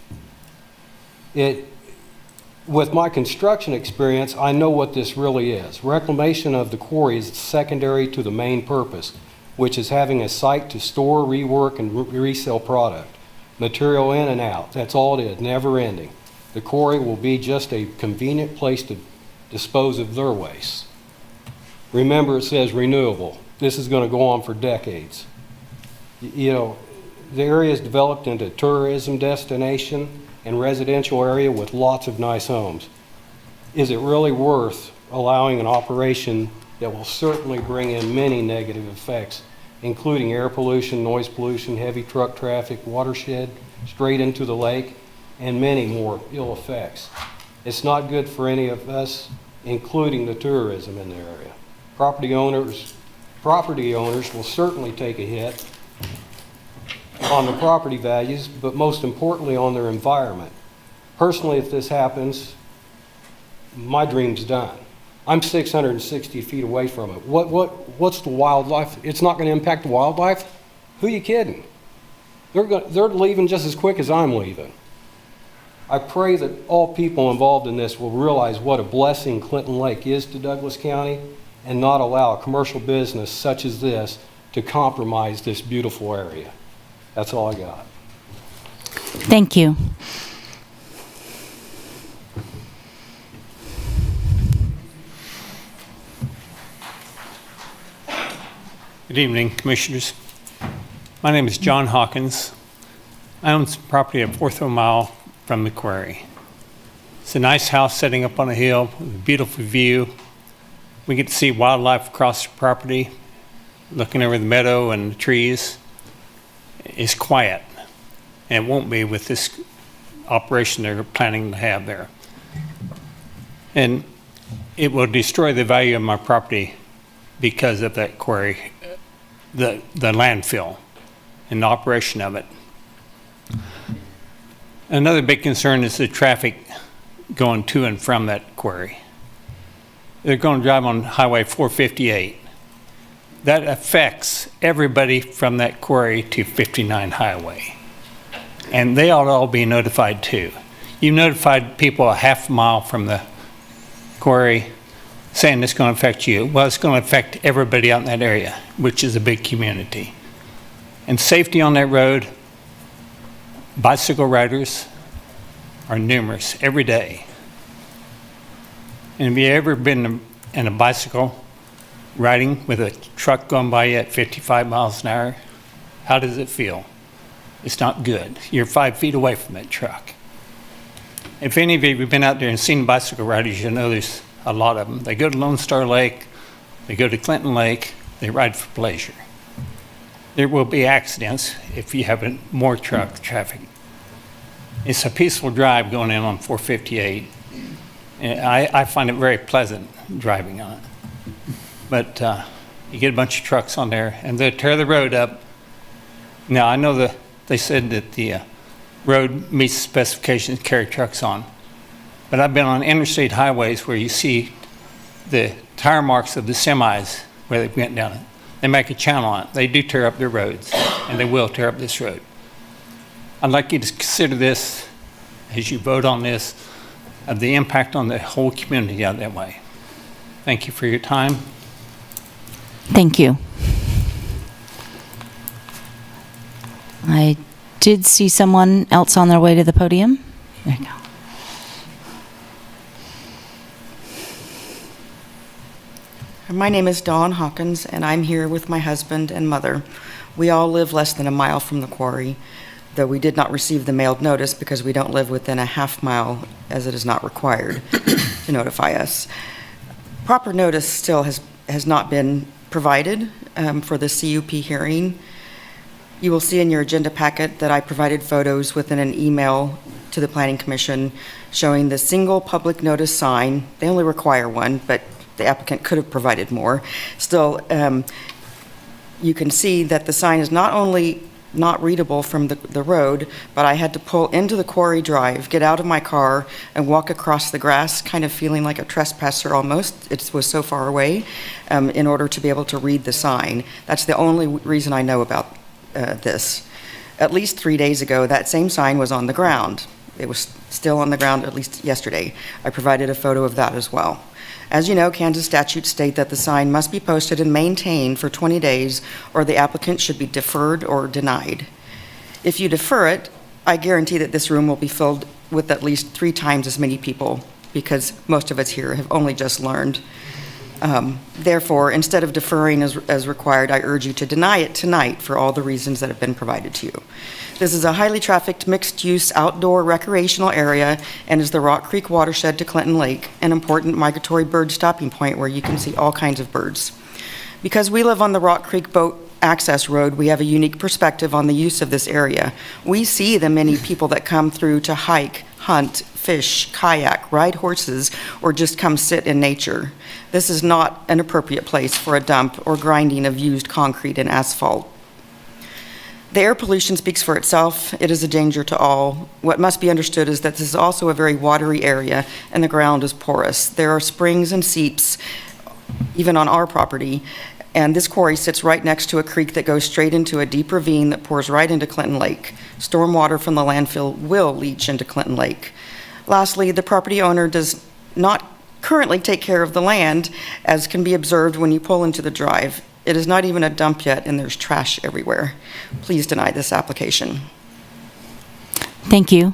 With my construction experience, I know what this really is. Reclamation of the quarry is secondary to the main purpose, which is having a site to store, rework, and resell product. Material in and out, that's all it is, never ending. The quarry will be just a convenient place to dispose of their waste. Remember, it says renewable. This is going to go on for decades. You know, the area is developed into a tourism destination and residential area with lots of nice homes. Is it really worth allowing an operation that will certainly bring in many negative effects, including air pollution, noise pollution, heavy truck traffic, watershed straight into the lake, and many more ill effects? It's not good for any of us, including the tourism in the area. Property owners will certainly take a hit on the property values, but most importantly on their environment. Personally, if this happens, my dream's done. I'm 660 feet away from it. What's the wildlife? It's not going to impact the wildlife? Who are you kidding? They're leaving just as quick as I'm leaving. I pray that all people involved in this will realize what a blessing Clinton Lake is to Douglas County and not allow a commercial business such as this to compromise this beautiful area. That's all I got. Thank you. Good evening, Commissioners. My name is John Hawkins. I own some property a fourth of a mile from the quarry. It's a nice house setting up on a hill with a beautiful view. We get to see wildlife across the property, looking over the meadow and the trees. It's quiet, and it won't be with this operation they're planning to have there. And it will destroy the value of my property because of that quarry, the landfill and the operation of it. Another big concern is the traffic going to and from that quarry. They're going to drive on Highway 458. That affects everybody from that quarry to 59 Highway. And they ought to all be notified too. You notified people a half mile from the quarry saying it's going to affect you. Well, it's going to affect everybody out in that area, which is a big community. And safety on that road, bicycle riders are numerous every day. And have you ever been in a bicycle riding with a truck going by you at 55 miles an hour? How does it feel? It's not good. You're 5 feet away from that truck. If any of you have been out there and seen bicycle riders, you know there's a lot of them. They go to Lone Star Lake, they go to Clinton Lake, they ride for pleasure. There will be accidents if you have more truck traffic. It's a peaceful drive going in on 458. And I find it very pleasant driving on it. But you get a bunch of trucks on there and they tear the road up. Now I know that they said that the road meets specifications to carry trucks on. But I've been on interstate highways where you see the tire marks of the semis where they went down it. They make a channel on it. They do tear up their roads, and they will tear up this road. I'd like you to consider this as you vote on this, of the impact on the whole community out that way. Thank you for your time. Thank you. I did see someone else on their way to the podium. There you go. My name is Dawn Hawkins, and I'm here with my husband and mother. We all live less than a mile from the quarry, though we did not receive the mailed notice because we don't live within a half mile, as it is not required to notify us. Proper notice still has not been provided for the CUP hearing. You will see in your agenda packet that I provided photos within an email to the Planning Commission showing the single public notice sign. They only require one, but the applicant could have provided more. Still, you can see that the sign is not only not readable from the road, but I had to pull into the quarry drive, get out of my car, and walk across the grass, kind of feeling like a trespasser almost. It was so far away, in order to be able to read the sign. That's the only reason I know about this. At least 3 days ago, that same sign was on the ground. It was still on the ground at least yesterday. I provided a photo of that as well. As you know, Kansas statutes state that the sign must be posted and maintained for 20 days or the applicant should be deferred or denied. If you defer it, I guarantee that this room will be filled with at least 3 times as many people because most of us here have only just learned. Therefore, instead of deferring as required, I urge you to deny it tonight for all the reasons that have been provided to you. This is a highly trafficked, mixed-use outdoor recreational area and is the Rock Creek watershed to Clinton Lake, an important migratory bird stopping point where you can see all kinds of birds. Because we live on the Rock Creek boat access road, we have a unique perspective on the use of this area. We see the many people that come through to hike, hunt, fish, kayak, ride horses, or just come sit in nature. This is not an appropriate place for a dump or grinding of used concrete and asphalt. The air pollution speaks for itself. It is a danger to all. What must be understood is that this is also a very watery area and the ground is porous. There are springs and seeps, even on our property, and this quarry sits right next to a creek that goes straight into a deep ravine that pours right into Clinton Lake. Stormwater from the landfill will leach into Clinton Lake. Lastly, the property owner does not currently take care of the land, as can be observed when you pull into the drive. It is not even a dump yet, and there's trash everywhere. Please deny this application. Thank you.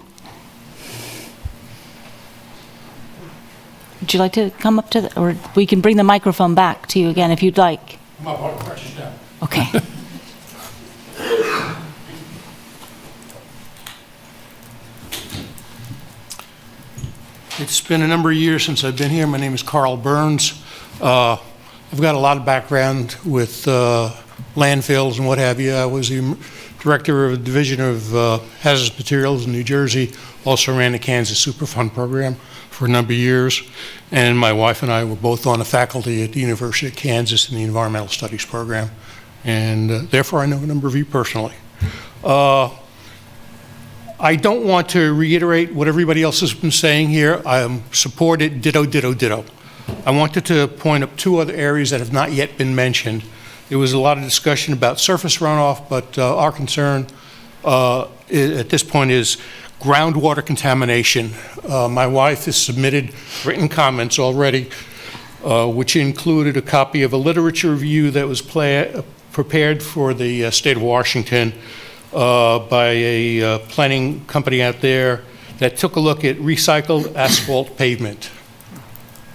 Would you like to come up to the, or we can bring the microphone back to you again if you'd like. Okay. It's been a number of years since I've been here. My name is Carl Burns. I've got a lot of background with landfills and what have you. I was the director of the Division of Hazardous Materials in New Jersey, also ran the Kansas Superfund program for a number of years, and my wife and I were both on the faculty at the University of Kansas in the Environmental Studies program, and therefore I know a number of you personally. I don't want to reiterate what everybody else has been saying here. I support it, ditto, ditto, ditto. I wanted to point up 2 other areas that have not yet been mentioned. There was a lot of discussion about surface runoff, but our concern at this point is groundwater contamination. My wife has submitted written comments already, which included a copy of a literature review that was prepared for the state of Washington by a planning company out there that took a look at recycled asphalt pavement,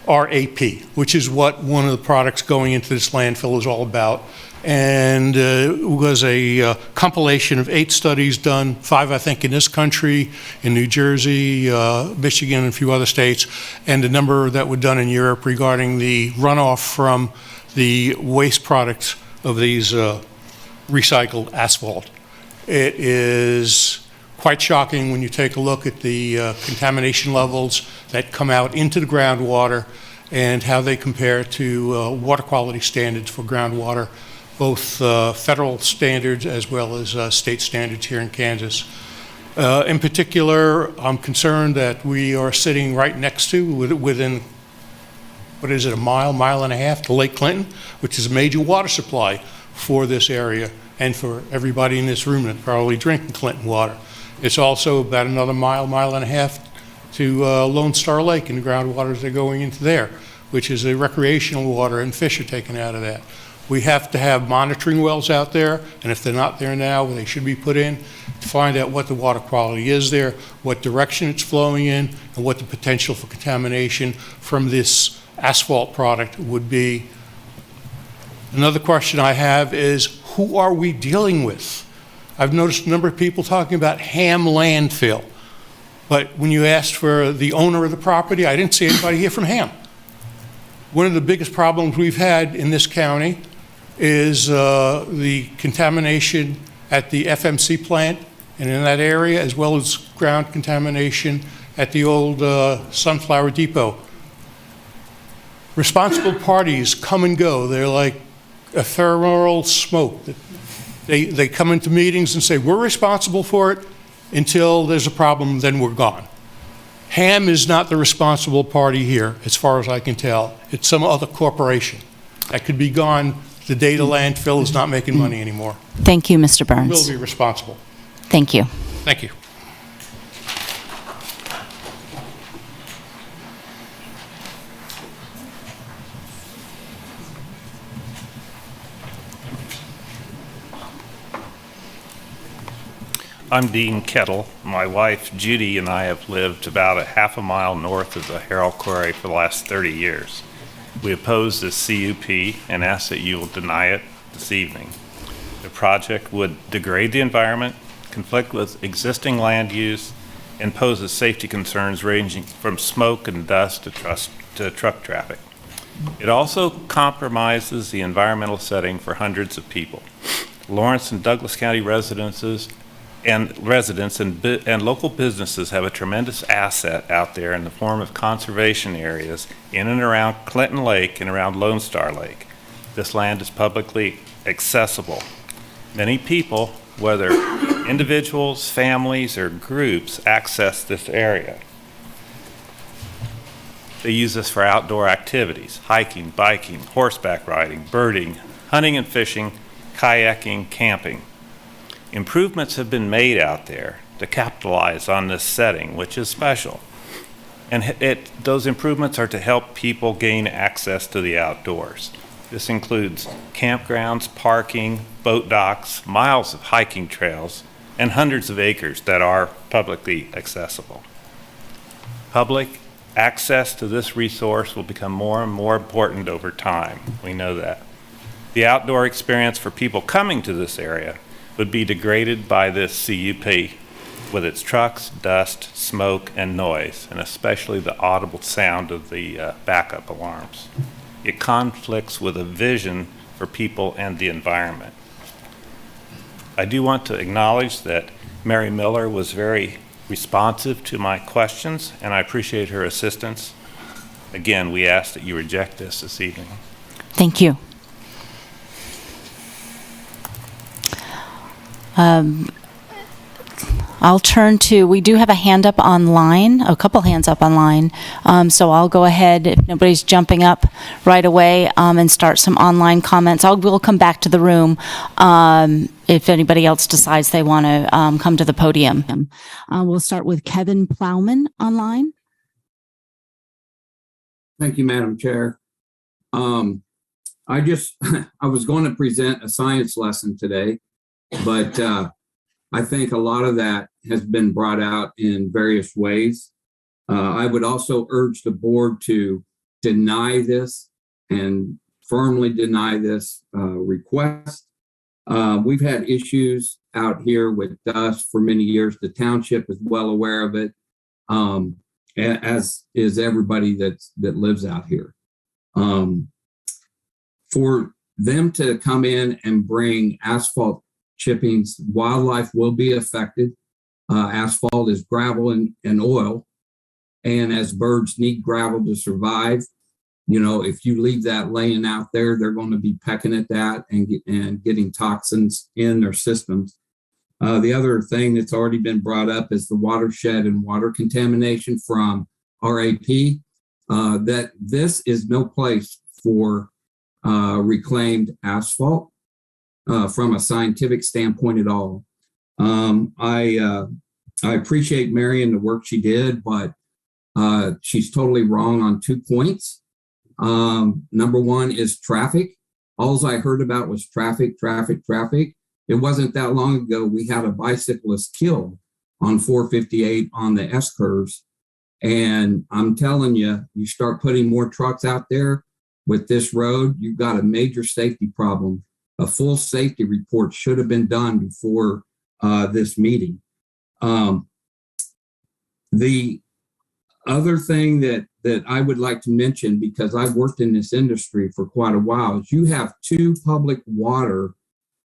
RAP, which is what one of the products going into this landfill is all about. And it was a compilation of 8 studies done, 5 I think in this country, in New Jersey, Michigan, and a few other states, and a number that were done in Europe regarding the runoff from the waste products of these recycled asphalt. It is quite shocking when you take a look at the contamination levels that come out into the groundwater and how they compare to water quality standards for groundwater, both federal standards as well as state standards here in Kansas. In particular, I'm concerned that we are sitting right next to, within, what is it, a mile and a half to Lake Clinton, which is a major water supply for this area and for everybody in this room that probably drinking Clinton water. It's also about another mile and a half to Lone Star Lake and the groundwaters that are going into there, which is a recreational water, and fish are taken out of that. We have to have monitoring wells out there, and if they're not there now, they should be put in to find out what the water quality is there, what direction it's flowing in, and what the potential for contamination from this asphalt product would be. Another question I have is, who are we dealing with? I've noticed a number of people talking about Ham landfill, but when you asked for the owner of the property, I didn't see anybody here from Ham. One of the biggest problems we've had in this county is the contamination at the FMC plant and in that area, as well as ground contamination at the old Sunflower Depot. responsible parties come and go. They're like ephemeral smoke. They come into meetings and say, we're responsible for it until there's a problem, then we're gone. Ham is not the responsible party here, as far as I can tell. It's some other corporation that could be gone the day the landfill is not making money anymore. Thank you, Mr. Burns. We'll be responsible. Thank you. Thank you. I'm Dean Kettle. My wife Judy and I have lived about a half a mile north of the Harrell Quarry for the last 30 years. We oppose this CUP and ask that you will deny it this evening. The project would degrade the environment, conflict with existing land use, and poses safety concerns ranging from smoke and dust to truck traffic. It also compromises the environmental setting for hundreds of people. Lawrence and Douglas County residents and local businesses have a tremendous asset out there in the form of conservation areas in and around Clinton Lake and around Lone Star Lake. This land is publicly accessible. Many people, whether individuals, families, or groups, access this area. They use this for outdoor activities: hiking, biking, horseback riding, birding, hunting and fishing, kayaking, camping. Improvements have been made out there to capitalize on this setting, which is special. And those improvements are to help people gain access to the outdoors. This includes campgrounds, parking, boat docks, miles of hiking trails, and hundreds of acres that are publicly accessible. Public access to this resource will become more and more important over time. We know that. The outdoor experience for people coming to this area would be degraded by this CUP with its trucks, dust, smoke, and noise, and especially the audible sound of the backup alarms. It conflicts with a vision for people and the environment. I do want to acknowledge that Mary Miller was very responsive to my questions, and I appreciate her assistance. Again, we ask that you reject this evening. Thank you. I'll turn to, we do have a hand up online, a couple hands up online. So I'll go ahead, if nobody's jumping up right away, and start some online comments. We'll come back to the room if anybody else decides they want to come to the podium. We'll start with Kevin Plowman online. Thank you, Madam Chair. I was going to present a science lesson today, but I think a lot of that has been brought out in various ways. I would also urge the board to deny this and firmly deny this request. We've had issues out here with dust for many years. The township is well aware of it, as is everybody that lives out here. For them to come in and bring asphalt chippings, wildlife will be affected. Asphalt is gravel and oil, and as birds need gravel to survive, if you leave that laying out there, they're going to be pecking at that and getting toxins in their systems. The other thing that's already been brought up is the watershed and water contamination from RAP. That this is no place for reclaimed asphalt. From a scientific standpoint at all. I appreciate Mary and the work she did, but she's totally wrong on 2 points. Number one is traffic. All I heard about was traffic. It wasn't that long ago we had a bicyclist killed on 458 on the S curves. And I'm telling you, you start putting more trucks out there with this road, you've got a major safety problem. A full safety report should have been done before this meeting. The other thing that I would like to mention, because I've worked in this industry for quite a while, is you have 2 public water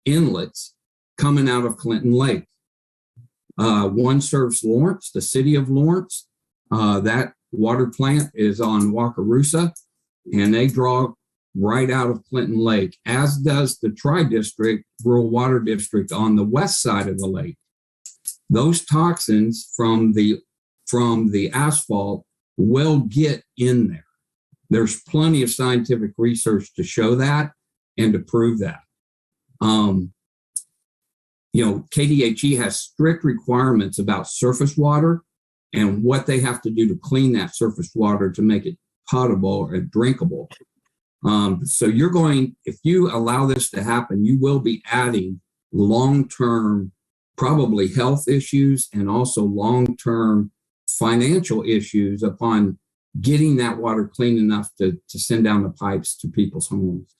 inlets coming out of Clinton Lake. One serves Lawrence, the city of Lawrence. That water plant is on Wakarusa. and they draw right out of Clinton Lake, as does the Tri-District Rural Water District on the west side of the lake. Those toxins from the asphalt will get in there. There's plenty of scientific research to show that and to prove that. KDHE has strict requirements about surface water and what they have to do to clean that surface water to make it potable or drinkable. So if you allow this to happen, you will be adding long-term, probably health issues and also long-term financial issues upon getting that water clean enough to send down the pipes to people's homes.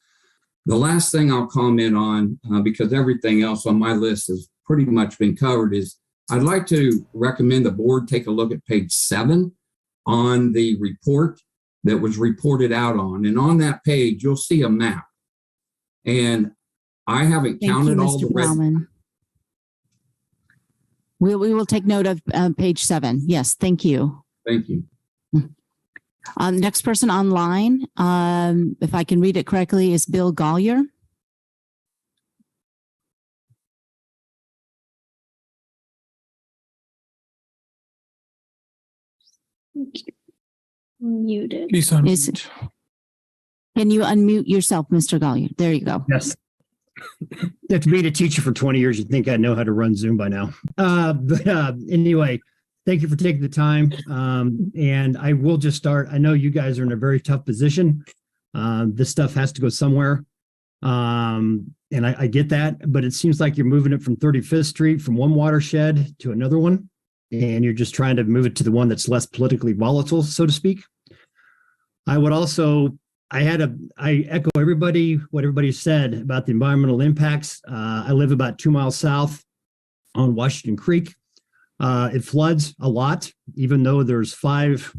The last thing I'll comment on, because everything else on my list has pretty much been covered, is I'd like to recommend the board take a look at page 7 on the report that was reported out on. And on that page, you'll see a map. And I haven't counted all the red. We will take note of page 7. Yes, thank you. Thank you. Next person online, if I can read it correctly, is Bill Gollier. Muted. He's on mute. Can you unmute yourself, Mr. Gollier? There you go. Yes. After being a teacher for 20 years, you'd think I know how to run Zoom by now. Anyway, thank you for taking the time. And I will just start. I know you guys are in a very tough position. This stuff has to go somewhere. And I get that, but it seems like you're moving it from 35th Street from one watershed to another one. And you're just trying to move it to the one that's less politically volatile, so to speak. I echo what everybody said about the environmental impacts. I live about 2 miles south on Washington Creek. It floods a lot, even though there's 5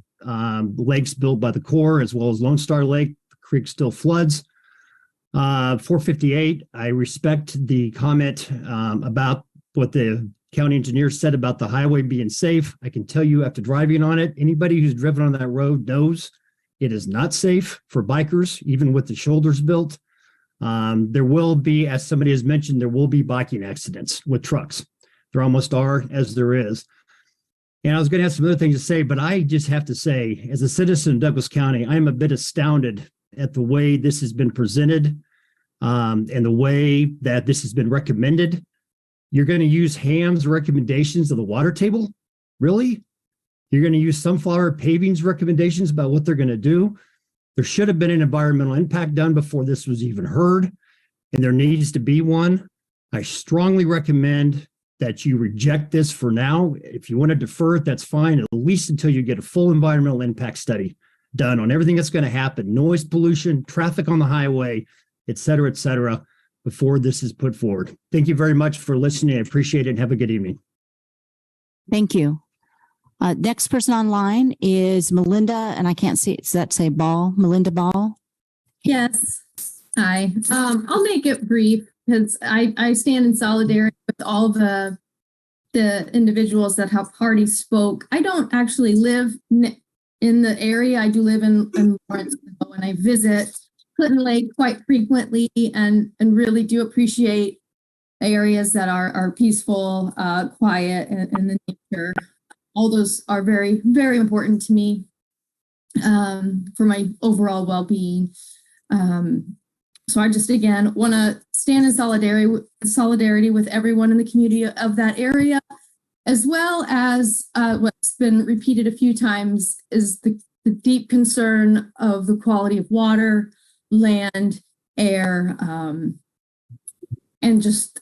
lakes built by the Corps as well as Lone Star Lake. The creek still floods. 458, I respect the comment about what the county engineer said about the highway being safe. I can tell you after driving on it, anybody who's driven on that road knows it is not safe for bikers, even with the shoulders built. There will be, as somebody has mentioned, there will be biking accidents with trucks. There almost are, as there is. And I was going to have some other things to say, but I just have to say, as a citizen of Douglas County, I'm a bit astounded at the way this has been presented and the way that this has been recommended. You're going to use Ham's recommendations of the water table? Really? You're going to use Sunflower Paving's recommendations about what they're going to do? There should have been an environmental impact done before this was even heard, and there needs to be one. I strongly recommend that you reject this for now. If you want to defer it, that's fine, at least until you get a full environmental impact study done on everything that's going to happen, noise pollution, traffic on the highway, et cetera, before this is put forward. Thank you very much for listening. I appreciate it, and have a good evening. Thank you. Next person online is Melinda, and I can't see, does that say Ball? Melinda Ball? Yes. Hi. I'll make it brief because I stand in solidarity with all the individuals that have already spoke. I don't actually live in the area. I do live in Lawrenceville, and I visit Clinton Lake quite frequently and really do appreciate areas that are peaceful, quiet, and the nature. All those are very, very important to me for my overall well-being. So I just, again, want to stand in solidarity with everyone in the community of that area, as well as what's been repeated a few times is the deep concern of the quality of water, land, air, and just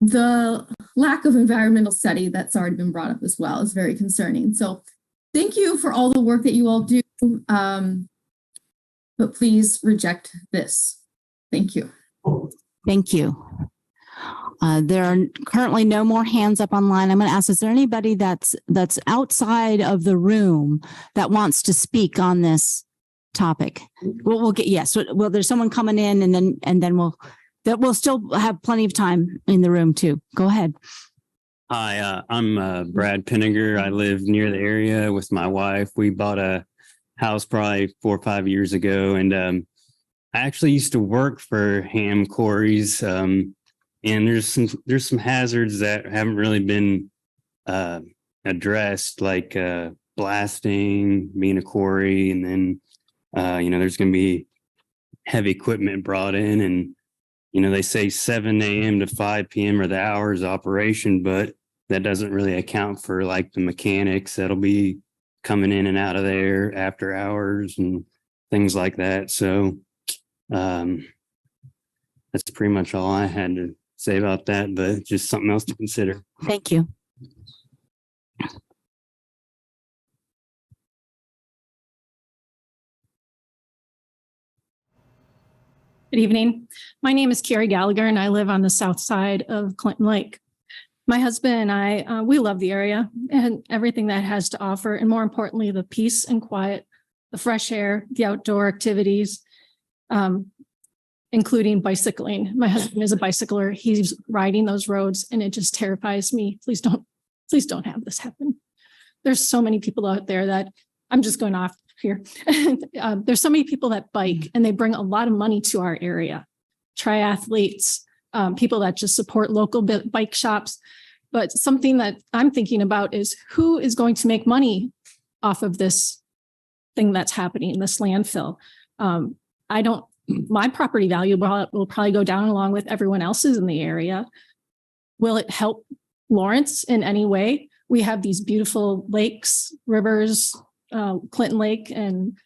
the lack of environmental study that's already been brought up as well is very concerning. So thank you for all the work that you all do, but please reject this. Thank you. Thank you. There are currently no more hands up online. I'm going to ask, is there anybody that's outside of the room that wants to speak on this topic? We'll get, yes. Well, there's someone coming in, and then we'll still have plenty of time in the room too. Go ahead. Hi, I'm Brad Pinniger. I live near the area with my wife. We bought a house probably 4 or 5 years ago. And I actually used to work for ham quarries. And there's some hazards that haven't really been addressed, like blasting, being a quarry, and then there's going to be heavy equipment brought in, and they say 7 a.m. to 5 p.m. are the hours of operation, but that doesn't really account for like the mechanics that'll be coming in and out of there after hours and things like that. So that's pretty much all I had to say about that, but just something else to consider. Thank you. Good evening. My name is Carrie Gallagher, and I live on the south side of Clinton Lake. My husband and I, we love the area and everything that it has to offer, and more importantly, the peace and quiet, the fresh air, the outdoor activities, including bicycling. My husband is a bicycler. He's riding those roads, and it just terrifies me. Please don't have this happen. There's so many people out there that I'm just going off here. There's so many people that bike, and they bring a lot of money to our area. Triathletes, people that just support local bike shops. But something that I'm thinking about is who is going to make money off of this thing that's happening, this landfill. My property value will probably go down along with everyone else's in the area. Will it help Lawrence in any way? We have these beautiful lakes, rivers, Clinton Lake and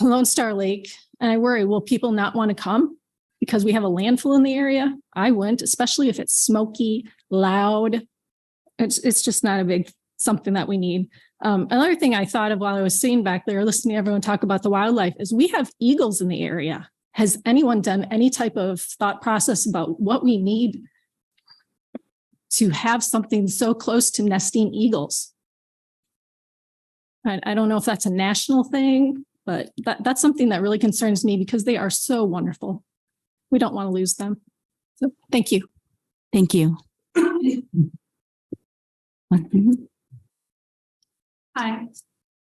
Lone Star Lake. And I worry, will people not want to come because we have a landfill in the area? I wouldn't, especially if it's smoky, loud. It's just not a big something that we need. Another thing I thought of while I was sitting back there listening to everyone talk about the wildlife is we have eagles in the area. Has anyone done any type of thought process about what we need to have something so close to nesting eagles? I don't know if that's a national thing, but that's something that really concerns me because they are so wonderful. We don't want to lose them. So thank you. Thank you. Hi,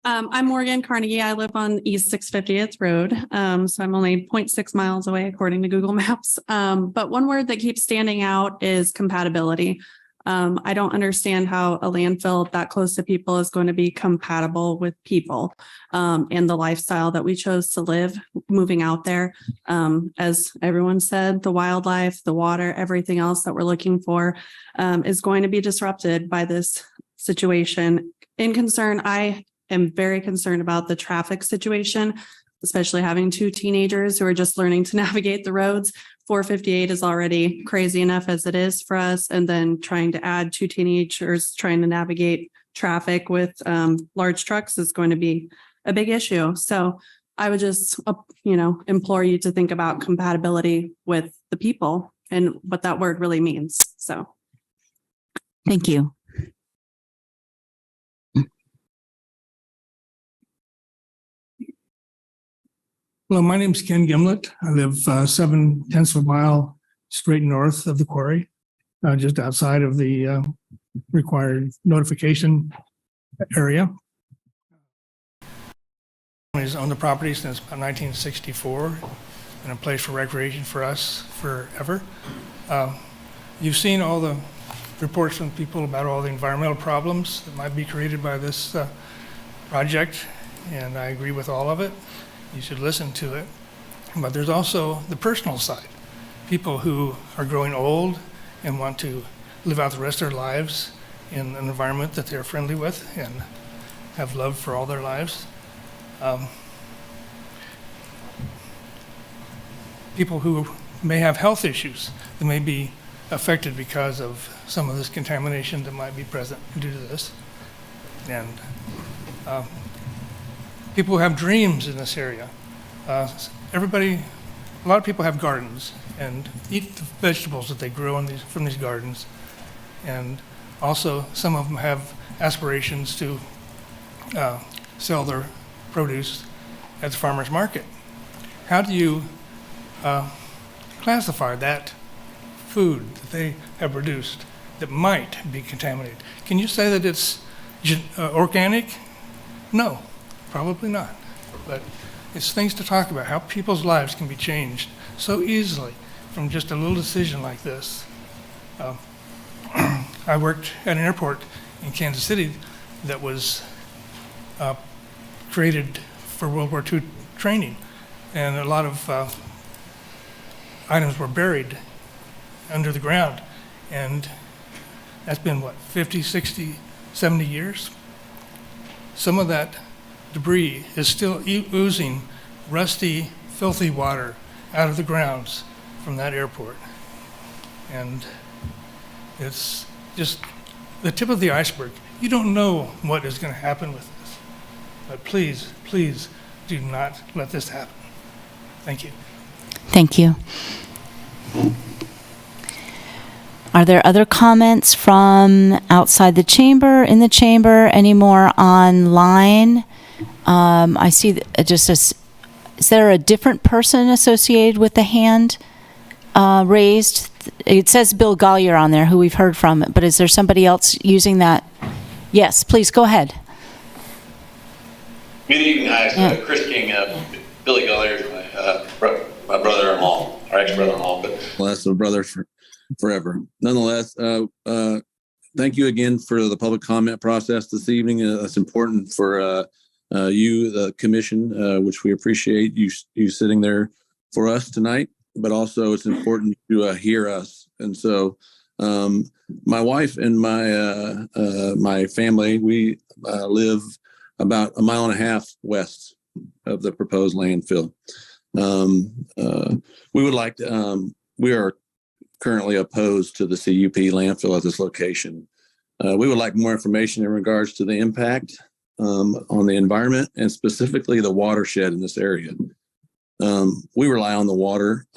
I'm Morgan Carnegie. I live on East 650th Road. So I'm only 0.6 miles away according to Google Maps. But one word that keeps standing out is compatibility. I don't understand how a landfill that close to people is going to be compatible with people and the lifestyle that we chose to live moving out there. As everyone said, the wildlife, the water, everything else that we're looking for is going to be disrupted by this situation. I am very concerned about the traffic situation, especially having 2 teenagers who are just learning to navigate the roads. 458 is already crazy enough as it is for us. And then trying to add 2 teenagers trying to navigate traffic with large trucks is going to be a big issue. So I would just, implore you to think about compatibility with the people and what that word really means. So. Thank you. Hello, my name is Ken Gimlet. I live 7/10 of a mile straight north of the quarry, just outside of the required notification area. Is on the property since about 1964, and a place for recreation for us forever. You've seen all the reports from people about all the environmental problems that might be created by this project, and I agree with all of it. You should listen to it. But there's also the personal side. People who are growing old and want to live out the rest of their lives in an environment that they're friendly with and have love for all their lives. People who may have health issues that may be affected because of some of this contamination that might be present due to this. And people who have dreams in this area. A lot of people have gardens and eat the vegetables that they grow from these gardens. And also some of them have aspirations to sell their produce at the farmer's market. How do you classify that food that they have produced that might be contaminated? Can you say that it's organic? No. Probably not. But it's things to talk about, how people's lives can be changed so easily from just a little decision like this. I worked at an airport in Kansas City that was created for World War II training, and a lot of items were buried under the ground, and that's been, what, 50, 60, 70 years? Some of that debris is still oozing rusty, filthy water out of the grounds from that airport. And it's just the tip of the iceberg. You don't know what is going to happen with this. But please, please do not let this happen. Thank you. Thank you. Are there other comments from outside the chamber, in the chamber, any more online? I see is there a different person associated with the hand raised? It says Bill Gollier on there, who we've heard from, but is there somebody else using that? Yes, please go ahead. Good evening, hi, Chris King, Billy Gollier, my brother-in-law, our ex-brother-in-law, but less of a brother forever. Nonetheless, thank you again for the public comment process this evening. It's important for you, the commission, which we appreciate you sitting there for us tonight, but also it's important to hear us. And so my wife and my family, we live about 1.5 miles west of the proposed landfill. We would like to, we are currently opposed to the CUP landfill at this location. We would like more information in regards to the impact on the environment and specifically the watershed in this area. We rely on the water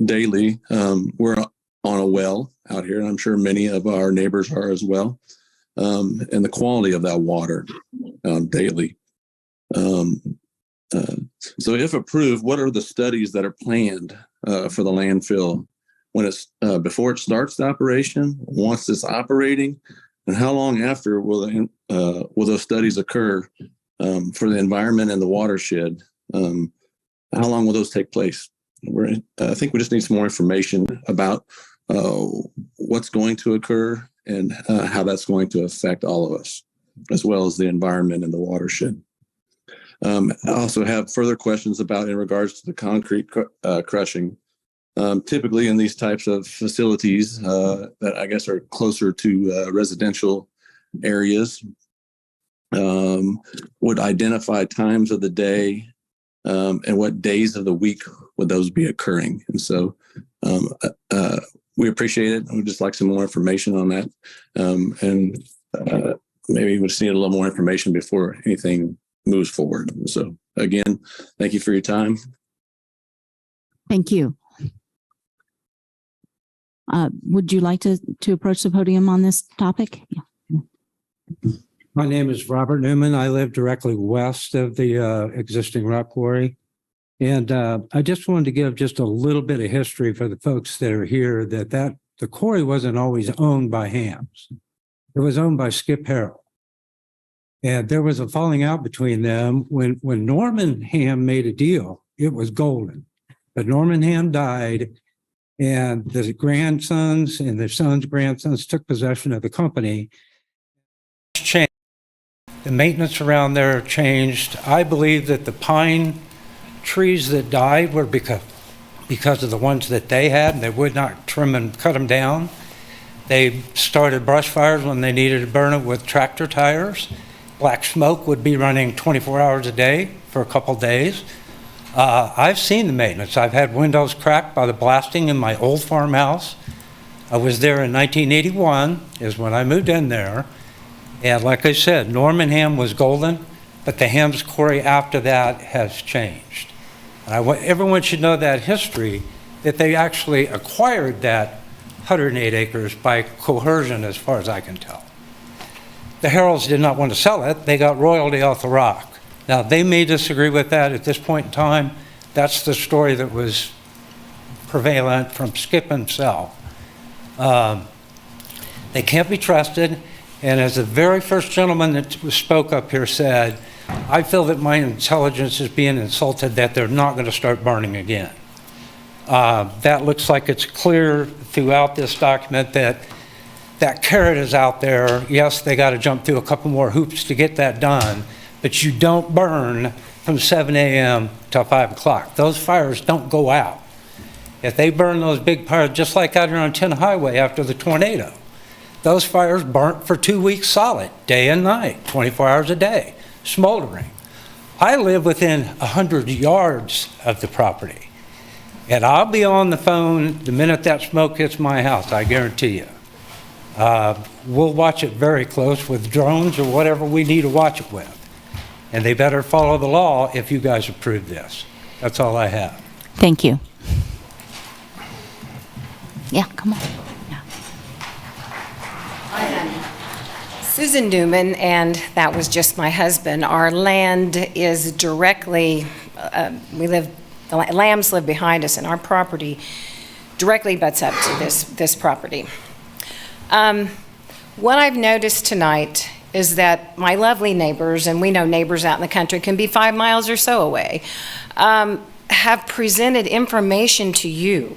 daily. We're on a well out here, and I'm sure many of our neighbors are as well. And the quality of that water daily. So if approved, what are the studies that are planned for the landfill when it's before it starts the operation, once it's operating, and how long after will those studies occur for the environment and the watershed? How long will those take place? I think we just need some more information about what's going to occur and how that's going to affect all of us, as well as the environment and the watershed. I also have further questions about in regards to the concrete crushing. Typically in these types of facilities that I guess are closer to residential areas, would identify times of the day and what days of the week would those be occurring. And so we appreciate it. We'd just like some more information on that. Maybe we just need a little more information before anything moves forward. So again, thank you for your time. Thank you. Would you like to approach the podium on this topic? Yeah. My name is Robert Newman. I live directly west of the existing rock quarry. And I just wanted to give just a little bit of history for the folks that are here that the quarry wasn't always owned by Hams. It was owned by Skip Harrell. And there was a falling out between them. When Norman Ham made a deal, it was golden. But Norman Ham died, and the grandsons and their sons' grandsons took possession of the company. Changed. The maintenance around there changed. I believe that the pine trees that died were because of the ones that they had, and they would not trim and cut them down. They started brush fires when they needed to burn it with tractor tires. Black smoke would be running 24 hours a day for a couple days. I've seen the maintenance. I've had windows cracked by the blasting in my old farmhouse. I was there in 1981 is when I moved in there. And like I said, Norman Ham was golden, but the Hams quarry after that has changed. Everyone should know that history, that they actually acquired that 108 acres by coercion as far as I can tell. The Harrells did not want to sell it. They got royalty off the rock. Now, they may disagree with that at this point in time. That's the story that was prevalent from Skip himself. They can't be trusted. And as the very first gentleman that spoke up here said, I feel that my intelligence is being insulted that they're not going to start burning again. That looks like it's clear throughout this document that that carrot is out there. Yes, they got to jump through a couple more hoops to get that done, but you don't burn from 7 a.m. till 5 o'clock. Those fires don't go out. If they burn those big fires, just like out here on 10 Highway after the tornado, those fires burnt for 2 weeks solid, day and night, 24 hours a day, smoldering. I live within 100 yards of the property, and I'll be on the phone the minute that smoke hits my house, I guarantee you. We'll watch it very close with drones or whatever we need to watch it with. And they better follow the law if you guys approve this. That's all I have. Thank you. Yeah, come on. Susan Newman, and that was just my husband. Our land is directly, the lambs live behind us, and our property directly butts up to this property. What I've noticed tonight is that my lovely neighbors, and we know neighbors out in the country can be 5 miles or so away, have presented information to you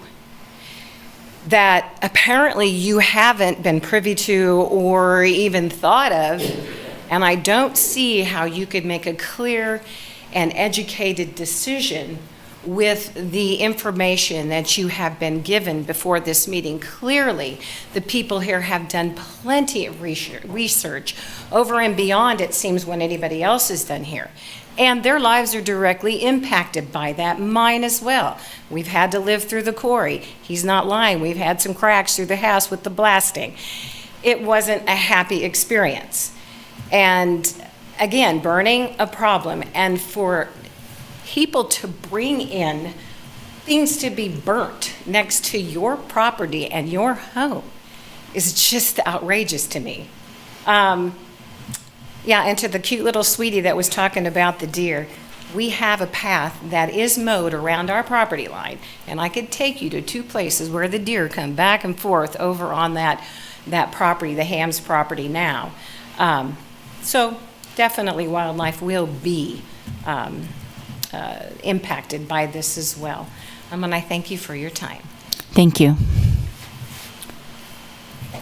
that apparently you haven't been privy to or even thought of, and I don't see how you could make a clear and educated decision with the information that you have been given before this meeting. Clearly, the people here have done plenty of research over and beyond, it seems, what anybody else has done here. And their lives are directly impacted by that, mine as well. We've had to live through the quarry. He's not lying. We've had some cracks through the house with the blasting. It wasn't a happy experience. And again, burning a problem, and for people to bring in things to be burnt next to your property and your home is just outrageous to me. Yeah, and to the cute little sweetie that was talking about the deer, we have a path that is mowed around our property line, and I could take you to 2 places where the deer come back and forth over on that property, the Hams property now. So definitely wildlife will be impacted by this as well. And I thank you for your time. Thank you.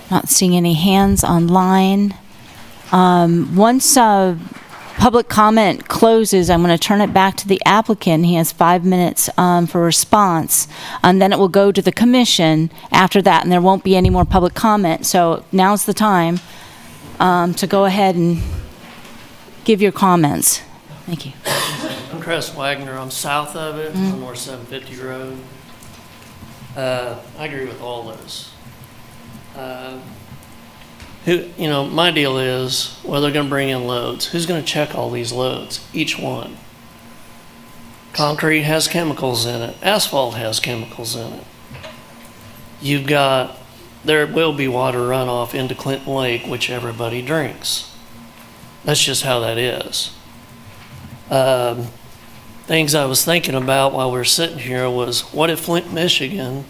Not seeing any hands online. Once public comment closes, I'm going to turn it back to the applicant. He has 5 minutes for response, and then it will go to the commission after that, and there won't be any more public comment. So now's the time to go ahead and give your comments. Thank you. I'm Chris Wagner. I'm south of it on North 750 Road. I agree with all those. My deal is, well, they're going to bring in loads. Who's going to check all these loads? Each one. Concrete has chemicals in it. Asphalt has chemicals in it. There will be water runoff into Clinton Lake, which everybody drinks. That's just how that is. Things I was thinking about while we were sitting here was, what if Flint, Michigan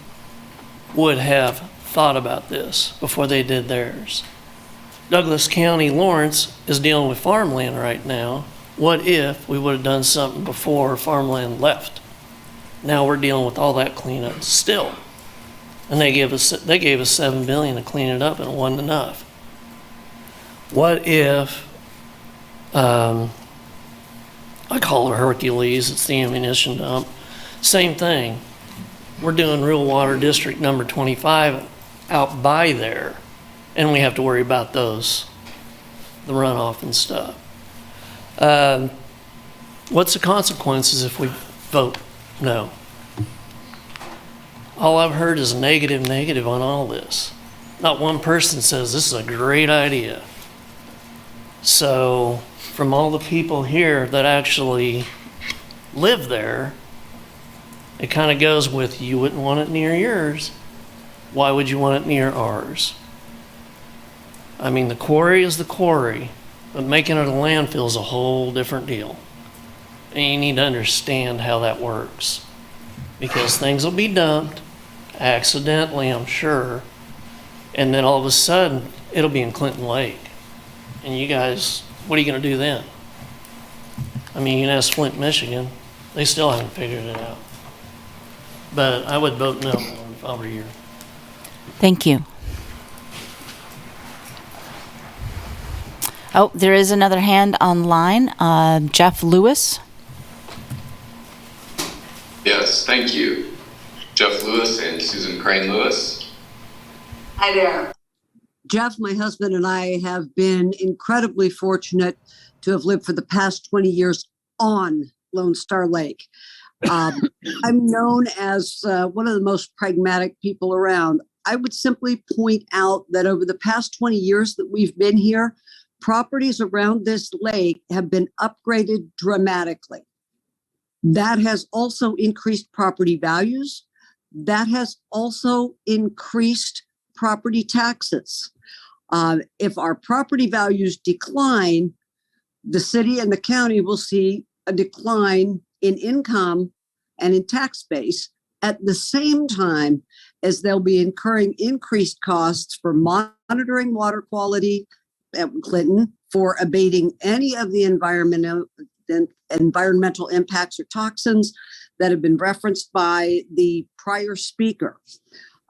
would have thought about this before they did theirs? Douglas County, Lawrence is dealing with farmland right now. What if we would have done something before farmland left? Now we're dealing with all that cleanup still. And they gave us $7 billion to clean it up, and it wasn't enough. What if, I call it Hercules, it's the ammunition dump. Same thing. We're doing Rural Water District number 25 out by there, and we have to worry about those, the runoff and stuff. What's the consequences if we vote no? All I've heard is negative on all this. Not one person says this is a great idea. So from all the people here that actually live there, it kind of goes with, you wouldn't want it near yours. Why would you want it near ours? I mean, the quarry is the quarry, but making it a landfill is a whole different deal. And you need to understand how that works. Because things will be dumped, accidentally, I'm sure, and then all of a sudden, it'll be in Clinton Lake. And you guys, what are you going to do then? I mean, you can ask Flint, Michigan. They still haven't figured it out. But I would vote no if I were you. Thank you. Oh, there is another hand online. Jeff Lewis. Yes, thank you. Jeff Lewis and Susan Crane Lewis. Hi there. Jeff, my husband, and I have been incredibly fortunate to have lived for the past 20 years on Lone Star Lake. I'm known as one of the most pragmatic people around. I would simply point out that over the past 20 years that we've been here, properties around this lake have been upgraded dramatically. That has also increased property values. That has also increased property taxes. If our property values decline, the city and the county will see a decline in income and in tax base at the same time as they'll be incurring increased costs for monitoring water quality at Clinton, for abating any of the environmental impacts or toxins that have been referenced by the prior speaker.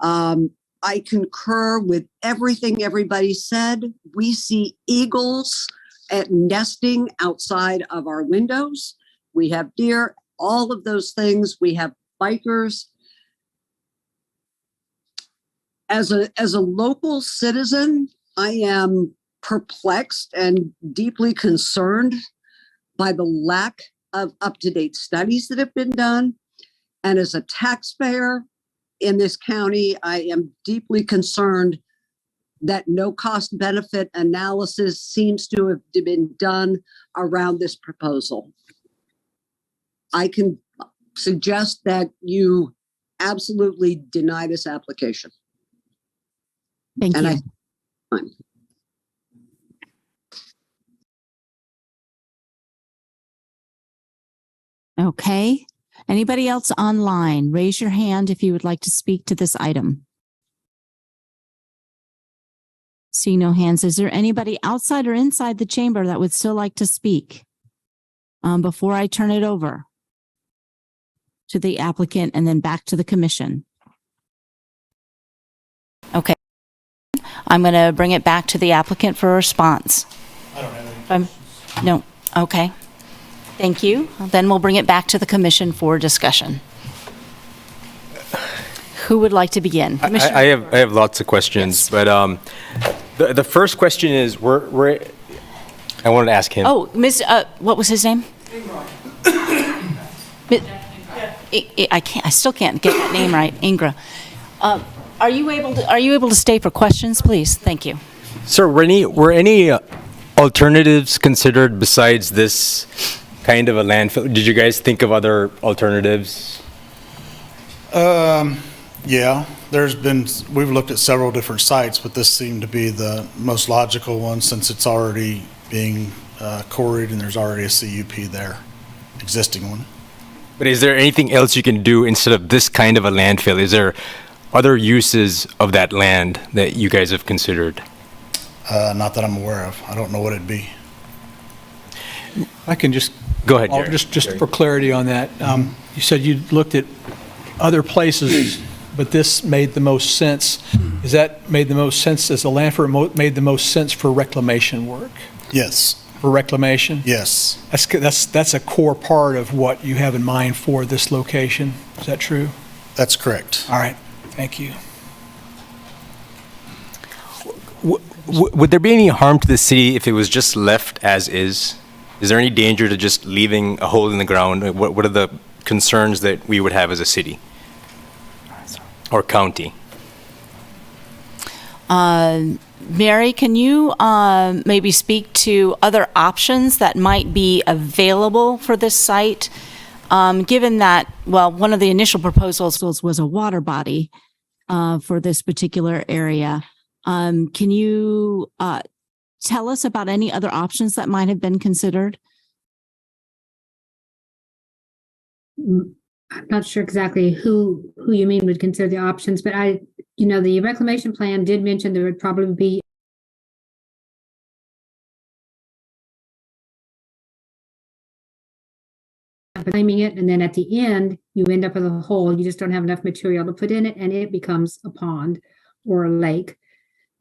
I concur with everything everybody said. We see eagles at nesting outside of our windows. We have deer, all of those things. We have bikers. As a local citizen, I am perplexed and deeply concerned by the lack of up-to-date studies that have been done. And as a taxpayer in this county, I am deeply concerned that no cost benefit analysis seems to have been done around this proposal. I can suggest that you absolutely deny this application. Thank you. Okay. Anybody else online? Raise your hand if you would like to speak to this item. See no hands. Is there anybody outside or inside the chamber that would still like to speak before I turn it over to the applicant and then back to the commission? Okay. I'm going to bring it back to the applicant for a response. I don't have any. No. Okay. Thank you. Then we'll bring it back to the commission for discussion. Who would like to begin? I have lots of questions, but the first question is I wanted to ask him. Oh, what was his name? I still can't get that name right. Ingra. Are you able to stay for questions, please? Thank you. Sir, were any alternatives considered besides this kind of a landfill? Did you guys think of other alternatives? Yeah, we've looked at several different sites, but this seemed to be the most logical one since it's already being quarried and there's already a CUP there, existing one. But is there anything else you can do instead of this kind of a landfill? Is there other uses of that land that you guys have considered? Not that I'm aware of. I don't know what it'd be. I can just go ahead. Just for clarity on that, you said you looked at other places, but this made the most sense. Is that made the most sense as a landfill? Made the most sense for reclamation work? Yes. For reclamation? Yes. That's a core part of what you have in mind for this location. Is that true? That's correct. All right. Thank you. Would there be any harm to the city if it was just left as is? Is there any danger to just leaving a hole in the ground? What are the concerns that we would have as a city or county? Mary, can you maybe speak to other options that might be available for this site? Given that, well, one of the initial proposals was a water body for this particular area. Can you tell us about any other options that might have been considered? I'm not sure exactly who you mean would consider the options, but the reclamation plan did mention there would probably be up claiming it, and then at the end, you end up with a hole. You just don't have enough material to put in it, and it becomes a pond or a lake.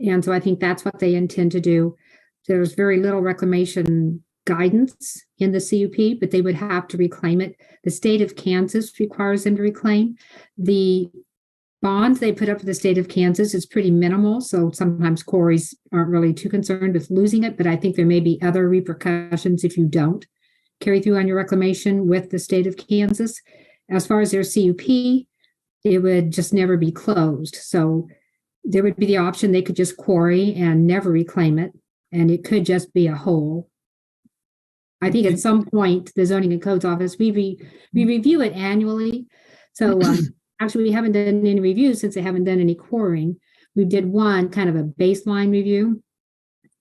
And so I think that's what they intend to do. There's very little reclamation guidance in the CUP, but they would have to reclaim it. The state of Kansas requires them to reclaim. The bonds they put up for the state of Kansas is pretty minimal, so sometimes quarries aren't really too concerned with losing it, but I think there may be other repercussions if you don't carry through on your reclamation with the state of Kansas. As far as their CUP, it would just never be closed. So there would be the option they could just quarry and never reclaim it, and it could just be a hole. I think at some point, the Zoning and Codes Office, we review it annually. So actually, we haven't done any reviews since they haven't done any quarrying. We did one kind of a baseline review.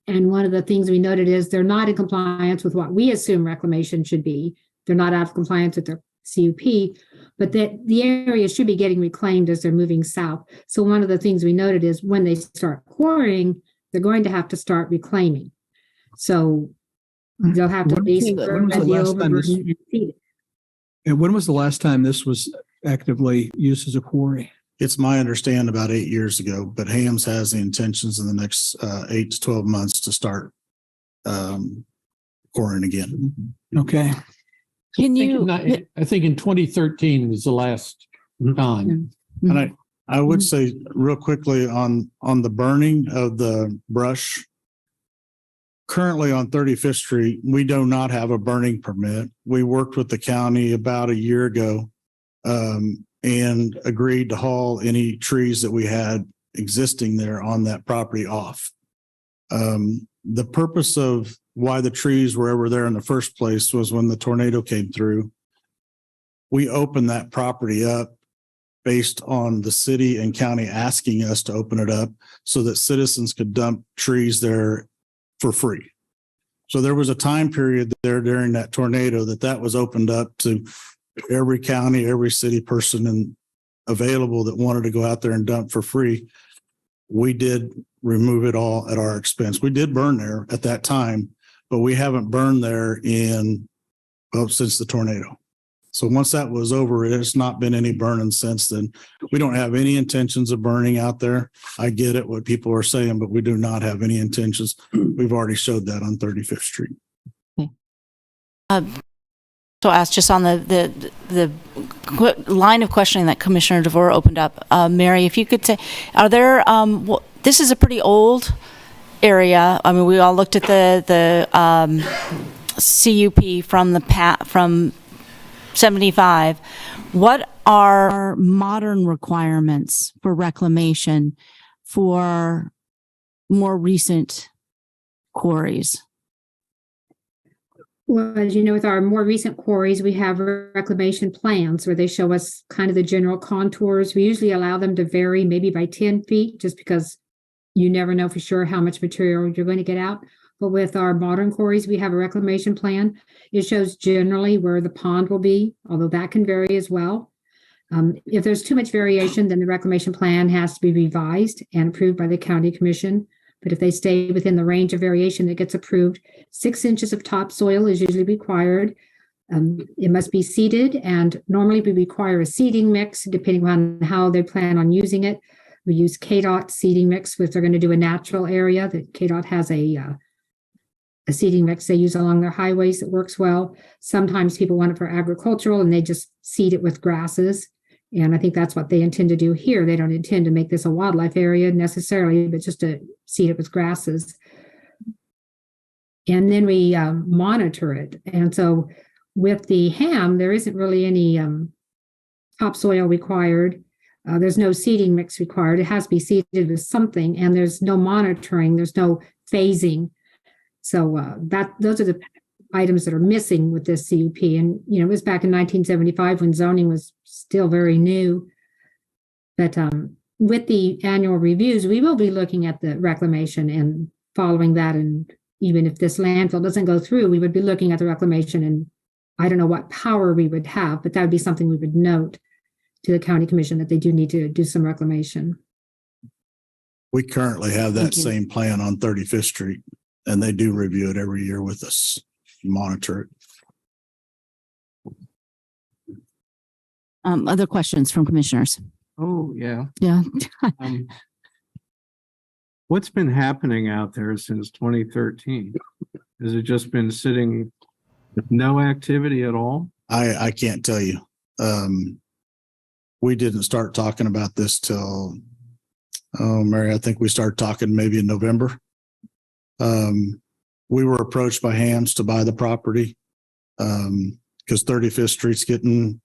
And one of the things we noted is they're not in compliance with what we assume reclamation should be. They're not out of compliance with their CUP, but that the area should be getting reclaimed as they're moving south. So one of the things we noted is when they start quarrying, they're going to have to start reclaiming. So they'll have to at least when was the last time this was actively used as a quarry? It's my understanding about 8 years ago, but Hams has the intentions in the next 8 to 12 months to start quarrying again. Okay. I think in 2013 was the last time. And I would say real quickly on the burning of the brush. Currently on 35th Street, we do not have a burning permit. We worked with the county about a year ago and agreed to haul any trees that we had existing there on that property off. The purpose of why the trees were ever there in the first place was when the tornado came through. We opened that property up based on the city and county asking us to open it up so that citizens could dump trees there for free. So there was a time period there during that tornado that was opened up to every county, every city person and available that wanted to go out there and dump for free. We did remove it all at our expense. We did burn there at that time, but we haven't burned there since the tornado. So once that was over, it's not been any burning since then. We don't have any intentions of burning out there. I get it, what people are saying, but we do not have any intentions. We've already showed that on 35th Street. So ask just on the line of questioning that Commissioner DeVore opened up, Mary, if you could say, are there, this is a pretty old area. I mean, we all looked at the CUP from 75. What are modern requirements for reclamation for more recent quarries? Well, as you know, with our more recent quarries, we have reclamation plans where they show us kind of the general contours. We usually allow them to vary maybe by 10 feet, just because you never know for sure how much material you're going to get out. But with our modern quarries, we have a reclamation plan. It shows generally where the pond will be, although that can vary as well. If there's too much variation, then the reclamation plan has to be revised and approved by the county commission. But if they stay within the range of variation that gets approved, 6 inches of topsoil is usually required. It must be seeded, and normally we require a seeding mix depending on how they plan on using it. We use KDOT seeding mix if they're going to do a natural area. That KDOT has a seeding mix they use along their highways that works well. Sometimes people want it for agricultural and they just seed it with grasses. And I think that's what they intend to do here. They don't intend to make this a wildlife area necessarily, but just to seed it with grasses. And then we monitor it. And so with the ham, there isn't really any topsoil required. There's no seeding mix required. It has to be seeded with something, and there's no monitoring. There's no phasing. So those are the items that are missing with this CUP. And, it was back in 1975 when zoning was still very new. But with the annual reviews, we will be looking at the reclamation and following that. And even if this landfill doesn't go through, we would be looking at the reclamation, and I don't know what power we would have, but that would be something we would note to the county commission that they do need to do some reclamation. We currently have that same plan on 35th Street, and they do review it every year with us, monitor it. Other questions from commissioners? Oh, yeah. Yeah. What's been happening out there since 2013? Has it just been sitting with no activity at all? I can't tell you. We didn't start talking about this till, Mary, I think we started talking maybe in November. We were approached by Hams to buy the property because 35th Street's getting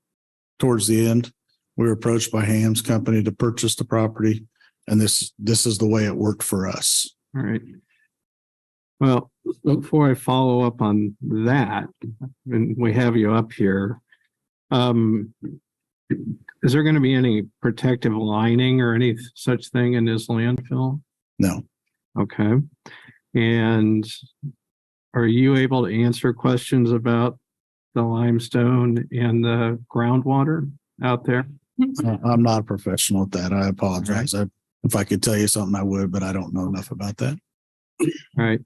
towards the end. We were approached by Hams Company to purchase the property, and this is the way it worked for us. All right. Well, before I follow up on that, and we have you up here, is there going to be any protective lining or any such thing in this landfill? No. Okay. And are you able to answer questions about the limestone and the groundwater out there? I'm not a professional at that. I apologize. If I could tell you something, I would, but I don't know enough about that. All right.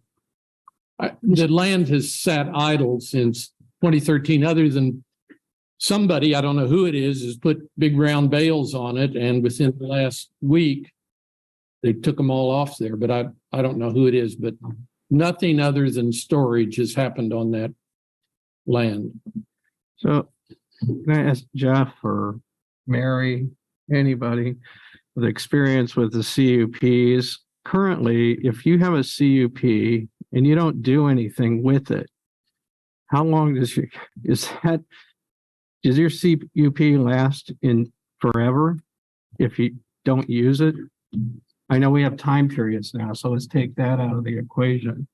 The land has sat idle since 2013, other than somebody, I don't know who it is, has put big round bales on it. And within the last week, they took them all off there, but I don't know who it is, but nothing other than storage has happened on that land. So can I ask Jeff or Mary, anybody with experience with the CUPs? Currently, if you have a CUP and you don't do anything with it, how long does your CUP last in forever if you don't use it? I know we have time periods now, so let's take that out of the equation.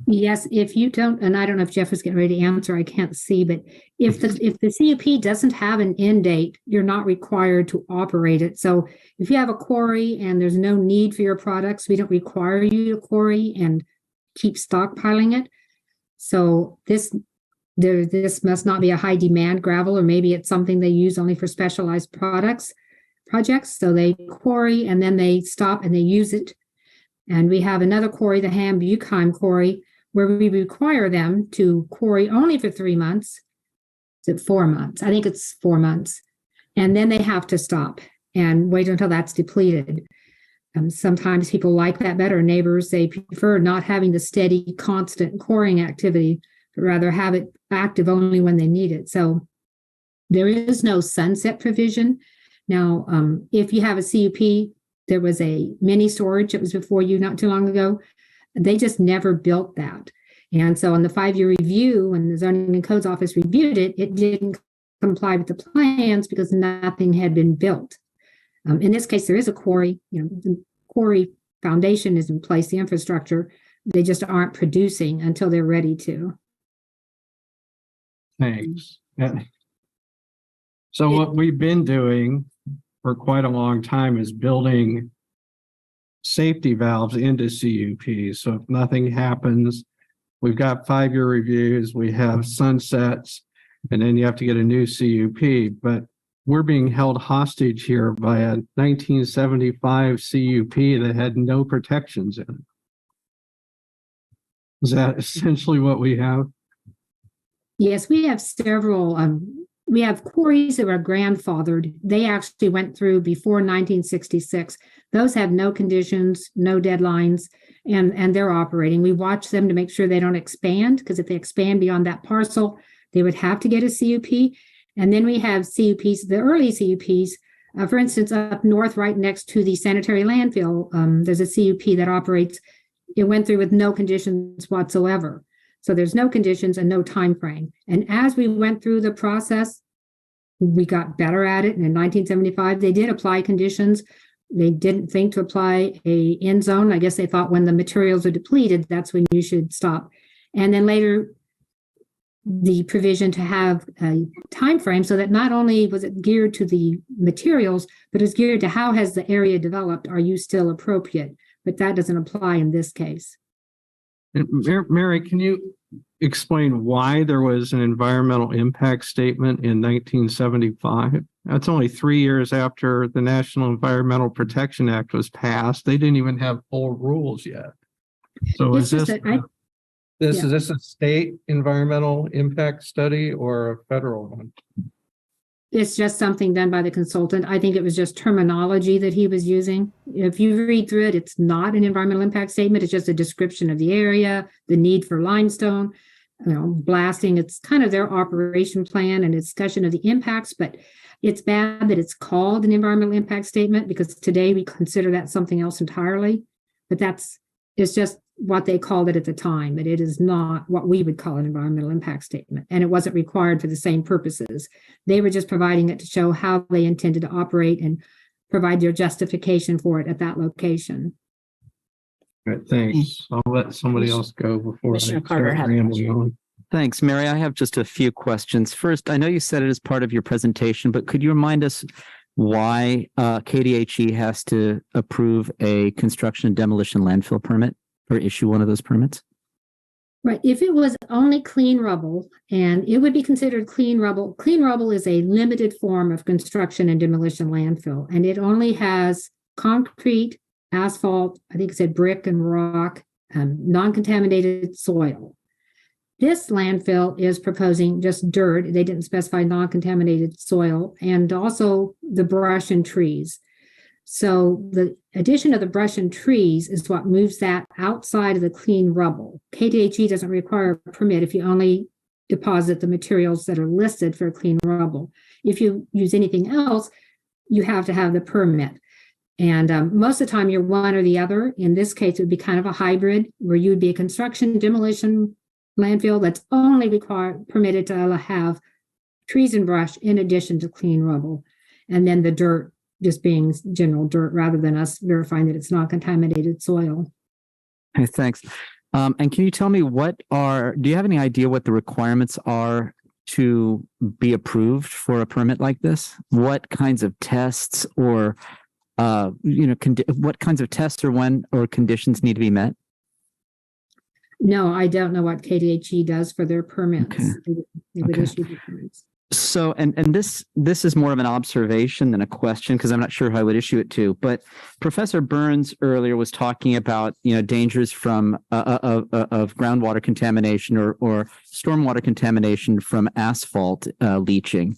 Yes, if you don't, and I don't know if Jeff is getting ready to answer, I can't see, but if the CUP doesn't have an end date, you're not required to operate it. So if you have a quarry and there's no need for your products, we don't require you to quarry and keep stockpiling it. So this must not be a high demand gravel, or maybe it's something they use only for specialized projects. So they quarry and then they stop and they use it. And we have another quarry, the Ham-Buchheim quarry, where we require them to quarry only for 3 months. Is it 4 months? I think it's 4 months. And then they have to stop and wait until that's depleted. Sometimes people like that better. Neighbors, they prefer not having the steady, constant quarrying activity, but rather have it active only when they need it. So there is no sunset provision. Now, if you have a CUP, there was a mini storage that was before you not too long ago. They just never built that. And so on the 5-year review, when the Zoning and Codes Office reviewed it, it didn't comply with the plans because nothing had been built. In this case, there is a quarry. The quarry foundation is in place, the infrastructure. They just aren't producing until they're ready to. Thanks. Yeah. So what we've been doing for quite a long time is building safety valves into CUP. So if nothing happens, we've got 5-year reviews, we have sunsets, and then you have to get a new CUP. But we're being held hostage here by a 1975 CUP that had no protections in it. Is that essentially what we have? Yes, we have several. We have quarries that were grandfathered. They actually went through before 1966. Those have no conditions, no deadlines, and they're operating. We watch them to make sure they don't expand, because if they expand beyond that parcel, they would have to get a CUP. And then we have CUPs, the early CUPs, for instance, up north, right next to the sanitary landfill, there's a CUP that operates. It went through with no conditions whatsoever. So there's no conditions and no time frame. And as we went through the process, we got better at it. And in 1975, they did apply conditions. They didn't think to apply a end zone. I guess they thought when the materials are depleted, that's when you should stop. And then later, the provision to have a time frame so that not only was it geared to the materials, but it's geared to how has the area developed? Are you still appropriate? But that doesn't apply in this case. Mary, can you explain why there was an environmental impact statement in 1975? That's only 3 years after the National Environmental Protection Act was passed. They didn't even have full rules yet. So is this a state environmental impact study or a federal one? it's just something done by the consultant. I think it was just terminology that he was using. If you read through it, it's not an environmental impact statement. It's just a description of the area, the need for limestone, blasting. It's kind of their operation plan and a discussion of the impacts, but it's bad that it's called an environmental impact statement because today we consider that something else entirely. But it's just what they called it at the time, but it is not what we would call an environmental impact statement. And it wasn't required for the same purposes. They were just providing it to show how they intended to operate and provide their justification for it at that location. All right, thanks. I'll let somebody else go before I Commissioner Carter start had a rambling on. Thanks, Mary. I have just a few questions. First, I know you said it as part of your presentation, but could you remind us why KDHE has to approve a construction and demolition landfill permit or issue one of those permits? Right. If it was only clean rubble, and it would be considered clean rubble is a limited form of construction and demolition landfill, and it only has concrete, asphalt, I think it said brick and rock, non-contaminated soil. This landfill is proposing just dirt. They didn't specify non-contaminated soil, and also the brush and trees. So the addition of the brush and trees is what moves that outside of the clean rubble. KDHE doesn't require a permit if you only deposit the materials that are listed for clean rubble. If you use anything else, you have to have the permit. And most of the time you're one or the other. In this case, it would be kind of a hybrid where you would be a construction demolition landfill that's only permitted to have trees and brush in addition to clean rubble. And then the dirt just being general dirt rather than us verifying that it's not contaminated soil. Okay, thanks. And can you tell me do you have any idea what the requirements are to be approved for a permit like this? What kinds of tests or, what kinds of tests or conditions need to be met? No, I don't know what KDHE does for their permits. Okay. They would issue the permits. So, and this is more of an observation than a question because I'm not sure who I would issue it to. But Professor Burns earlier was talking about dangers from of groundwater contamination or stormwater contamination from asphalt leaching.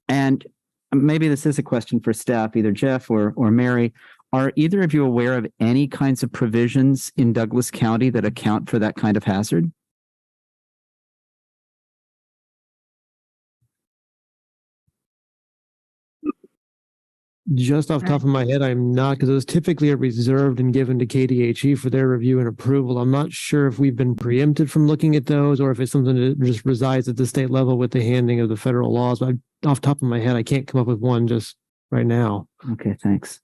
And maybe this is a question for staff, either Jeff or Mary. Are either of you aware of any kinds of provisions in Douglas County that account for that kind of hazard? Just off the top of my head, I'm not, because those typically are reserved and given to KDHE for their review and approval. I'm not sure if we've been preempted from looking at those or if it's something that just resides at the state level with the handing of the federal laws. But off the top of my head, I can't come up with one just right now. Okay, thanks.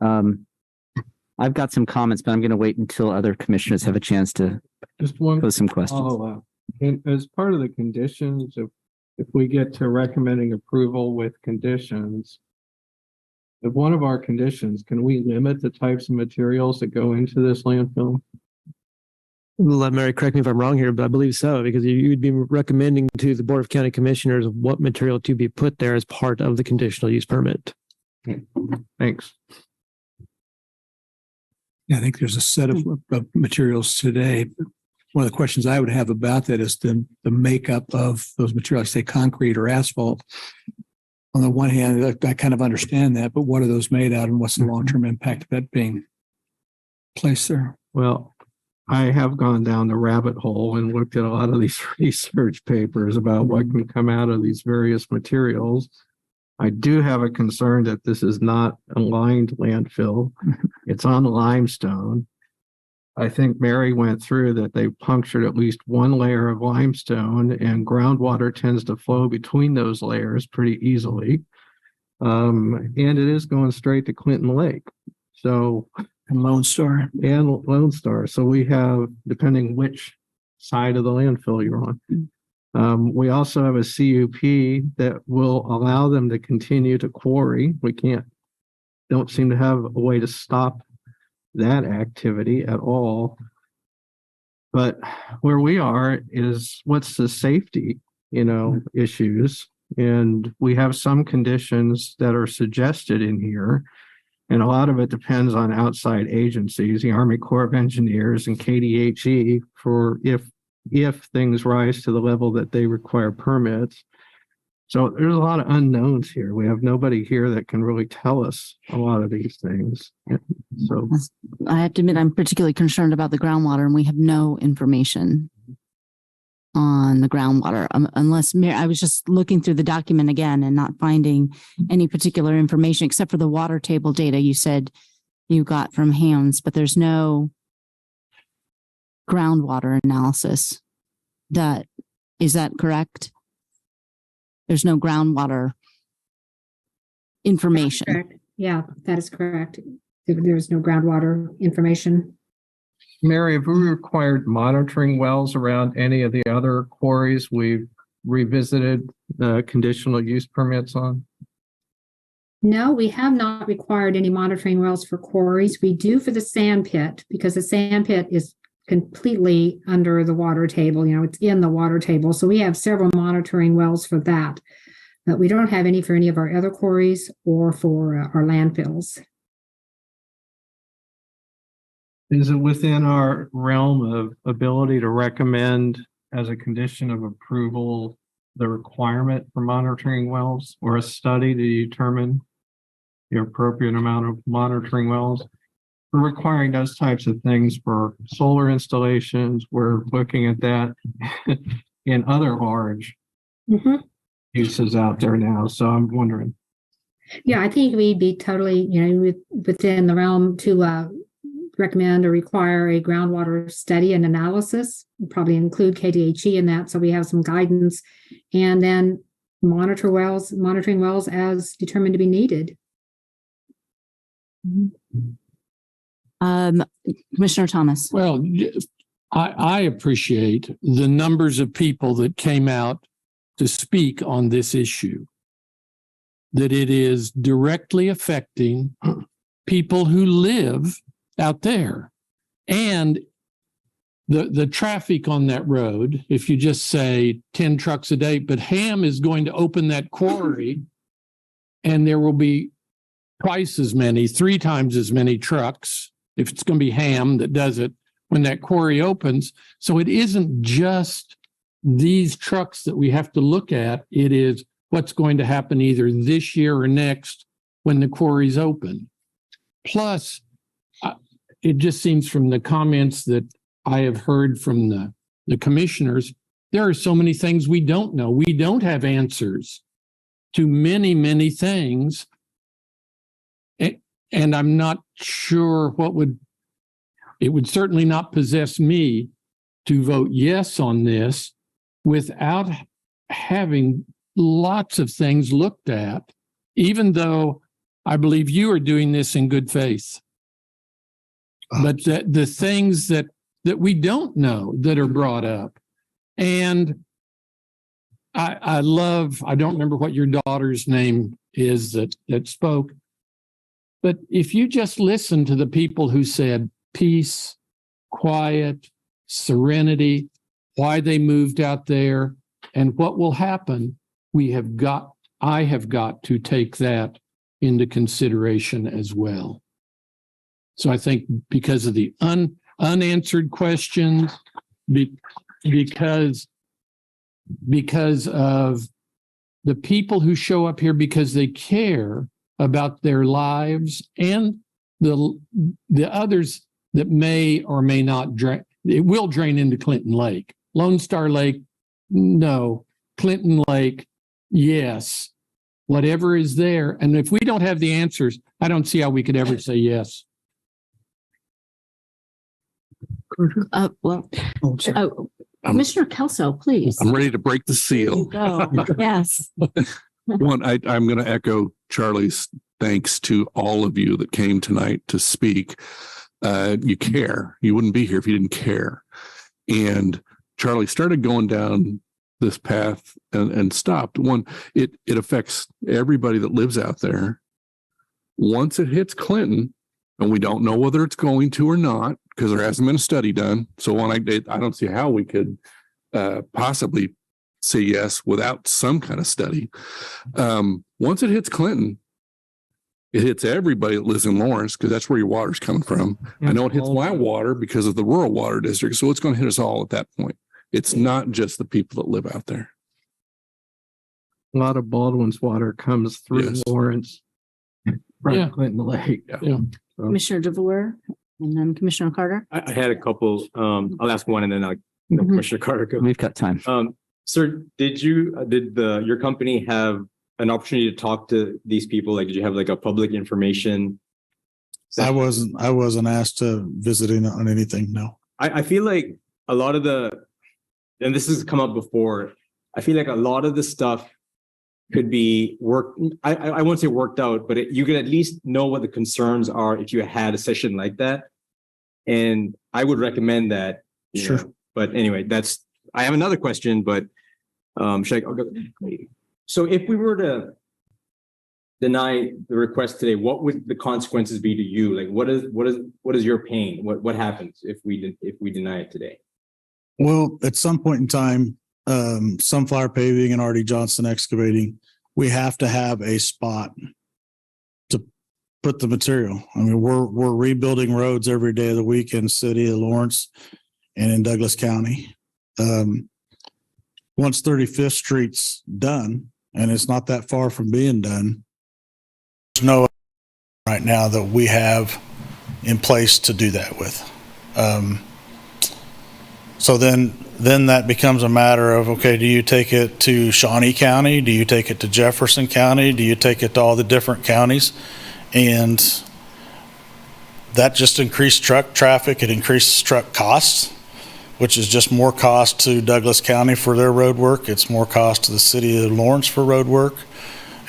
I've got some comments, but I'm going to wait until other commissioners have a chance to pose some questions. And as part of the conditions, if we get to recommending approval with conditions, if one of our conditions, can we limit the types of materials that go into this landfill? Let Mary correct me if I'm wrong here, but I believe so, because you'd be recommending to the Board of County Commissioners what material to be put there as part of the conditional use permit. Okay. Thanks. Yeah, I think there's a set of materials today. One of the questions I would have about that is the makeup of those materials, say concrete or asphalt. On the one hand, I kind of understand that, but what are those made out and what's the long-term impact of that being placed there? Well, I have gone down the rabbit hole and looked at a lot of these research papers about what can come out of these various materials. I do have a concern that this is not a lined landfill. It's on limestone. I think Mary went through that they punctured at least one layer of limestone, and groundwater tends to flow between those layers pretty easily. And it is going straight to Clinton Lake. So, and Lone Star. And Lone Star. So we have, depending which side of the landfill you're on. We also have a CUP that will allow them to continue to quarry. We don't seem to have a way to stop that activity at all. But where we are is what's the safety, issues. And we have some conditions that are suggested in here. And a lot of it depends on outside agencies, the Army Corps of Engineers and KDHE, for if things rise to the level that they require permits. So there's a lot of unknowns here. We have nobody here that can really tell us a lot of these things. So I have to admit, I'm particularly concerned about the groundwater, and we have no information on the groundwater. Unless I was just looking through the document again and not finding any particular information except for the water table data you said you got from Hams, but there's no groundwater analysis. Is that correct? There's no groundwater information. Correct. Yeah, that is correct. There's no groundwater information. Mary, have we required monitoring wells around any of the other quarries we've revisited the conditional use permits on? No, we have not required any monitoring wells for quarries. We do for the sand pit, because the sand pit is completely under the water table. You know, it's in the water table. So we have several monitoring wells for that. But we don't have any for any of our other quarries or for our landfills. Is it within our realm of ability to recommend as a condition of approval the requirement for monitoring wells or a study to determine the appropriate amount of monitoring wells? We're requiring those types of things for solar installations. We're looking at that in other large uses out there now. So I'm wondering. Yeah, I think we'd be totally, within the realm to recommend or require a groundwater study and analysis. We'll probably include KDHE in that, so we have some guidance, and then monitoring wells as determined to be needed. Commissioner Thomas. Well, I appreciate the numbers of people that came out to speak on this issue, that it is directly affecting people who live out there. And the traffic on that road, if you just say 10 trucks a day, but Ham is going to open that quarry and there will be twice as many, 3 times as many trucks, if it's going to be Ham that does it when that quarry opens. So it isn't just these trucks that we have to look at. It is what's going to happen either this year or next when the quarry's open. Plus, it just seems from the comments that I have heard from the commissioners, there are so many things we don't know. We don't have answers to many, many things. And I'm not sure it would certainly not possess me to vote yes on this without having lots of things looked at, even though I believe you are doing this in good faith. But the things that we don't know that are brought up. And I don't remember what your daughter's name is that spoke, but if you just listen to the people who said peace, quiet, serenity, why they moved out there, and what will happen, I have got to take that into consideration as well. So I think because of the unanswered questions, because of the people who show up here because they care about their lives, and the others that may or may not drain, it will drain into Clinton Lake. Lone Star Lake, no. Clinton Lake, yes. Whatever is there. And if we don't have the answers, I don't see how we could ever say yes. Commissioner Kelso, please. I'm ready to break the seal. Yes. One, I'm going to echo Charlie's thanks to all of you that came tonight to speak. You care. You wouldn't be here if you didn't care. And Charlie started going down this path and stopped. One, it affects everybody that lives out there. Once it hits Clinton, and we don't know whether it's going to or not, because there hasn't been a study done. So I don't see how we could possibly say yes without some kind of study. Once it hits Clinton, it hits everybody that lives in Lawrence, because that's where your water's coming from. I know it hits my water because of the rural water district. So it's going to hit us all at that point. It's not just the people that live out there. A lot of Baldwin's water comes through Yes. Lawrence, Yeah. from Clinton Lake. Yeah. So- Commissioner DeVore and then Commissioner Carter. I had a couple, I'll ask one and then I'll, Mhm. Commissioner Carter go. We've got time. Sir, did your company have an opportunity to talk to these people? Like, did you have like a public information? I wasn't asked to visit on anything, no. I feel like a lot of and this has come up before, I feel like a lot of the stuff could be I won't say worked out, but you could at least know what the concerns are if you had a session like that. And I would recommend that. Sure. But anyway, I have another question, but should I go? So if we were to deny the request today, what would the consequences be to you? Like, what is your pain? What happens if we deny it today? Well, at some point in time, Sunflower Paving and R.D. Johnson Excavating, we have to have a spot to put the material. I mean, we're rebuilding roads every day of the week in the city of Lawrence and in Douglas County. Once 35th Street's done, and it's not that far from being done, there's no right now that we have in place to do that with. So then that becomes a matter of, okay, do you take it to Shawnee County? Do you take it to Jefferson County? Do you take it to all the different counties? And that just increased truck traffic. It increases truck costs, which is just more cost to Douglas County for their road work. It's more cost to the city of Lawrence for road work.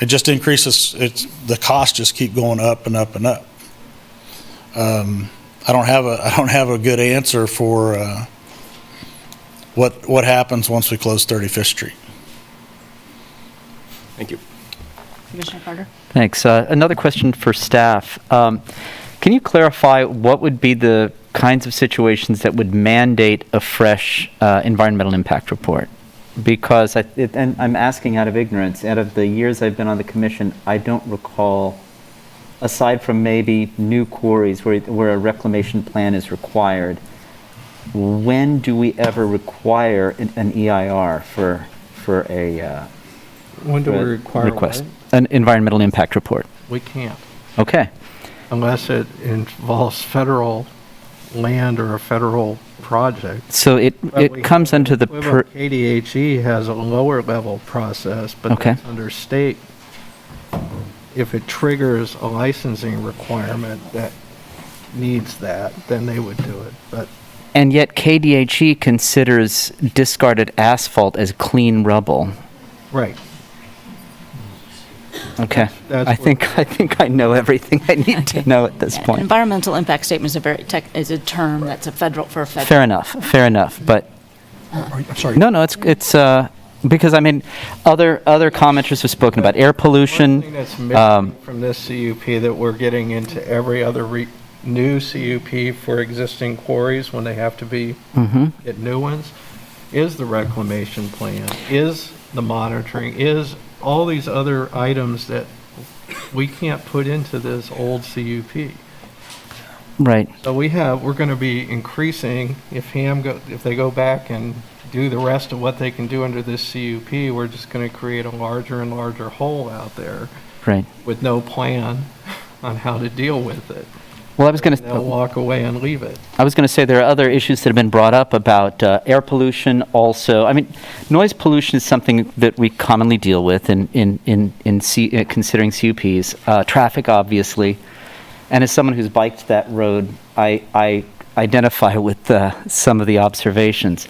It just increases, the costs just keep going up and up and up. I don't have a good answer for what happens once we close 35th Street. Thank you. Commissioner Carter? Thanks. Another question for staff. Can you clarify what would be the kinds of situations that would mandate a fresh environmental impact report? Because and I'm asking out of ignorance. Out of the years I've been on the commission, I don't recall, aside from maybe new quarries where a reclamation plan is required, when do we ever require an EIR for a When do we require request? what? An environmental impact report. We can't, Okay. unless it involves federal land or a federal project. So it comes under the KDHE has a lower level process, but Okay. that's under state. If it triggers a licensing requirement that needs that, then they would do it. But and yet KDHE considers discarded asphalt as clean rubble. right. Okay. That's I think I know everything I need to know at this point. Environmental impact statement is a term that's a federal. Fair enough. But I'm sorry. no, it's because I mean, other commenters have spoken about air pollution. One thing that's missing from this CUP that we're getting into every other new CUP for existing quarries when they have to be get new ones is the reclamation plan, is the monitoring, is all these other items that we can't put into this old CUP. Right. So we're going to be increasing if they go back and do the rest of what they can do under this CUP, we're just going to create a larger and larger hole out there. Right. With no plan on how to deal with it. Well, I was going They'll walk away and leave it. I was going to say there are other issues that have been brought up about air pollution also. I mean, noise pollution is something that we commonly deal with in considering CUPs. Traffic, obviously. And as someone who's biked that road, I identify with some of the observations.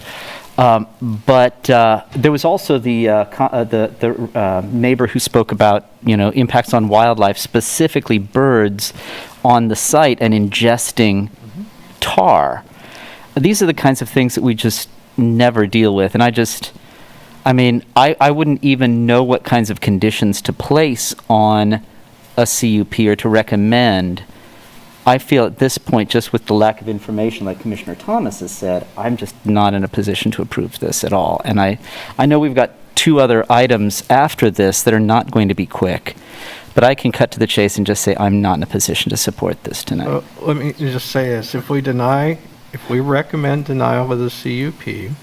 But there was also the neighbor who spoke about, impacts on wildlife, specifically birds on the site and ingesting tar. These are the kinds of things that we just never deal with. And I wouldn't even know what kinds of conditions to place on a CUP or to recommend. I feel at this point, just with the lack of information, like Commissioner Thomas has said, I'm just not in a position to approve this at all. And I know we've got two other items after this that are not going to be quick, but I can cut to the chase and just say I'm not in a position to support this tonight. Let me just say this. If we recommend denial of the CUP,